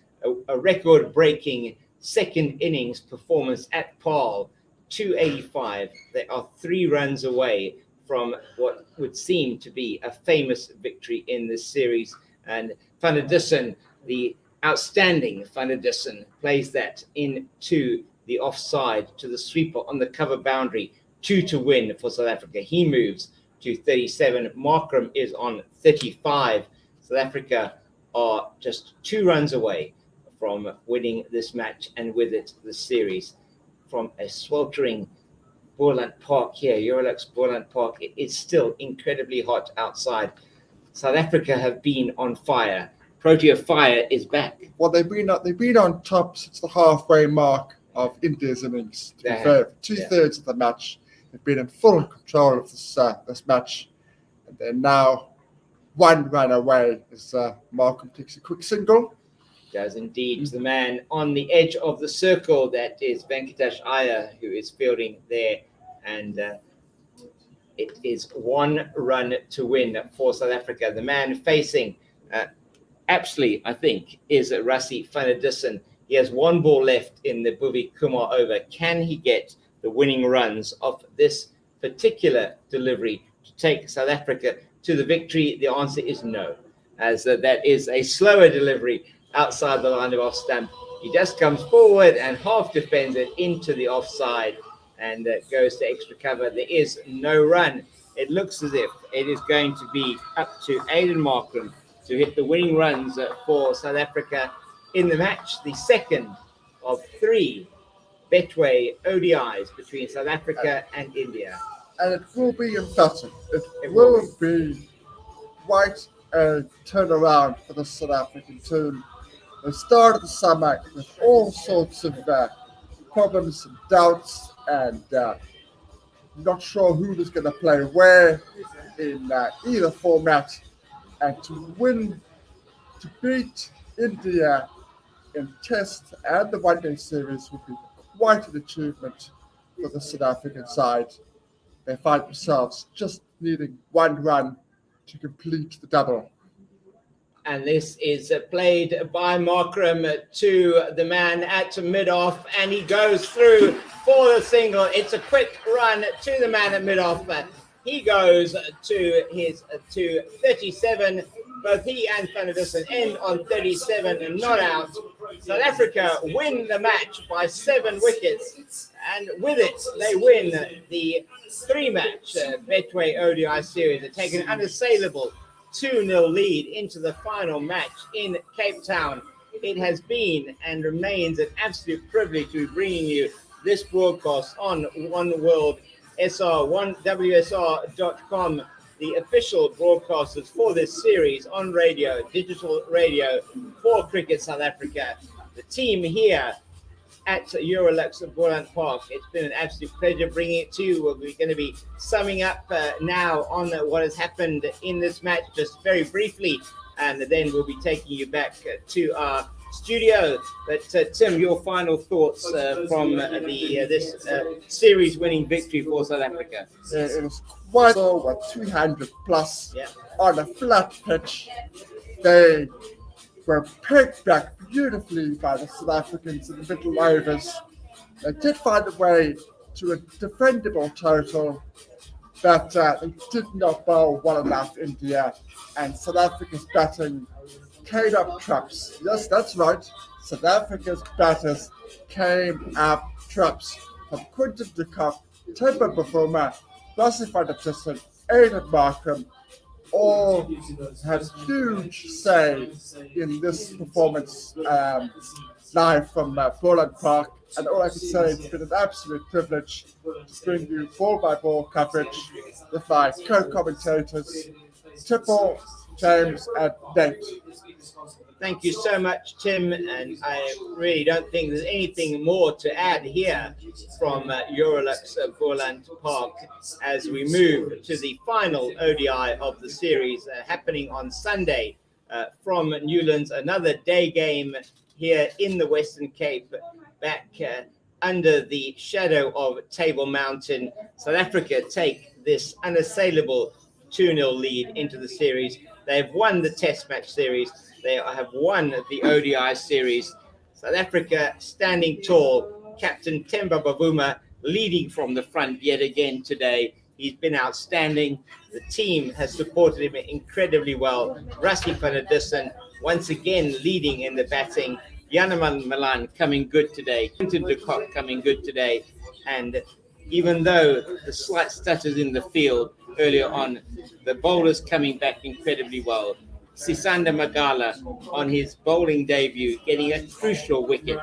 A record-breaking second innings performance at Paarl, 285. They are 3 runs away from what would seem to be a famous victory in this series. And Fanadison, the outstanding Fanadison, plays that into the offside to the sweeper on the cover boundary. 2 to win for South Africa. He moves to 37. Markram is on 35. South Africa are just 2 runs away from winning this match and with it the series. From a sweltering Boland Park here, Eurolux Boland Park, it's still incredibly hot outside. South Africa have been on fire. Protea fire is back. Well, they've been on top since the halfway mark of India's innings. To be fair, 2/3 of the match. They've been in full control of this match, and they're now 1 run away as Markram takes a quick single. Does indeed. The man on the edge of the circle, that is Venkatesh Iyer, who is fielding there, and it is 1 run to win for South Africa. The man facing Apsley, I think, is Rassie Fanadison. He has 1 ball left in the Bhuvi Kumar over. Can he get the winning runs of this particular delivery to take South Africa to the victory? The answer is no, as that is a slower delivery outside the line of off stump. He just comes forward and half defends it into the offside and goes to extra cover. There is no run. It looks as if it is going to be up to Aiden Markram to hit the winning runs for South Africa in the match, the second of 3 Betway ODIs between South Africa and India. And it will be emphatic. It will be quite a turnaround for the South African team. They started the summer with all sorts of problems and doubts, and not sure who was going to play where in either format. And to beat India in Test and the one-day series would be quite an achievement for the South African side. They find themselves just needing 1 run to complete the double. And this is played by Markram to the man at mid-off, and he goes through for the single. It's a quick run to the man at mid-off. He goes to 37. Both he and Fanadison end on 37 and not out. South Africa win the match by 7 wickets, and with it, they win the 3-match Betway ODI series. They take an unassailable 2-0 lead into the final match in Cape Town. It has been and remains an absolute privilege to be bringing you this broadcast on One World SR, 1WSR.com, the official broadcasters for this series on radio, digital radio for Cricket South Africa. The team here at Eurolux at Boland Park. It's been an absolute pleasure bringing it to you. We're going to be summing up now on what has happened in this match just very briefly, and then we'll be taking you back to our studio. But Tim, your final thoughts from this series-winning victory for South Africa? It was quite over 300 plus on a flat pitch. They were picked back beautifully by the South Africans in the middle overs. They did find a way to a defendable total, but they did not bowl well enough in the air. And South Africa's batting came up traps. Yes, that's right. South Africa's batters came up traps. From Quinton de Kock, Temba Bavuma, Rassie van der Tussen, Aiden Markham, all had huge say in this performance live from Boland Park. And all I can say, it's been an absolute privilege to bring you ball-by-ball coverage with my co-commentators, Tipple, James, and Nate. Thank you so much, Tim, and I really don't think there's anything more to add here from Eurolux Boland Park as we move to the final ODI of the series happening on Sunday from Newlands. Another day game here in the Western Cape, back under the shadow of Table Mountain. South Africa take this unassailable 2-0 lead into the series. They've won the Test match series. They have won the ODI series. South Africa standing tall. Captain Temba Bavuma leading from the front yet again today. He's been outstanding. The team has supported him incredibly well. Rassie van der Tussen once again leading in the batting. Yanaman Milan coming good today. Quinton de Kock coming good today. And even though the slight stutters in the field earlier on, the bowlers coming back incredibly well. Sisanda Magala on his bowling debut, getting a crucial wicket.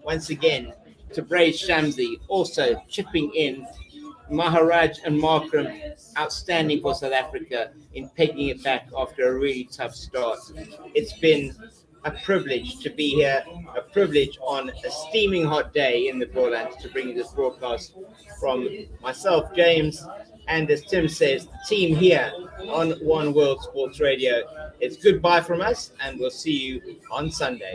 Once again, Tabraiz Shamsi also chipping in. Maharaj and Markram outstanding for South Africa in pegging it back after a really tough start. It's been a privilege to be here, a privilege on a steaming hot day in the Boland to bring you this broadcast from myself, James, and as Tim says, the team here on One World Sports Radio. It's goodbye from us, and we'll see you on Sunday.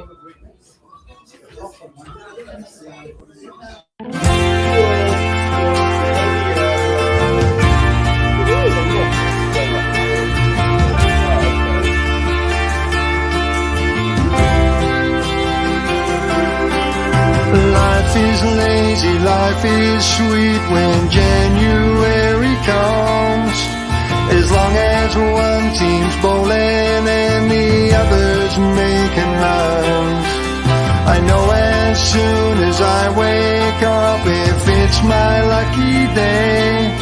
Life is lazy, life is sweet when January comes. As long as one team's bowling and the other's making runs. I know as soon as I wake up, if it's my lucky day,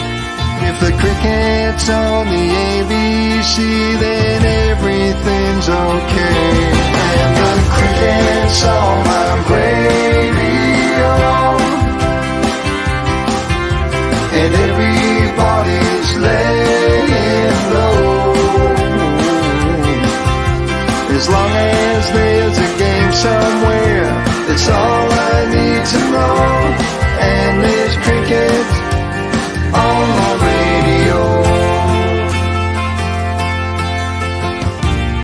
if the cricket's on the ABC, then everything's okay. And the cricket's on my radio, and everybody's laying low. As long as there's a game somewhere, that's all I need to know.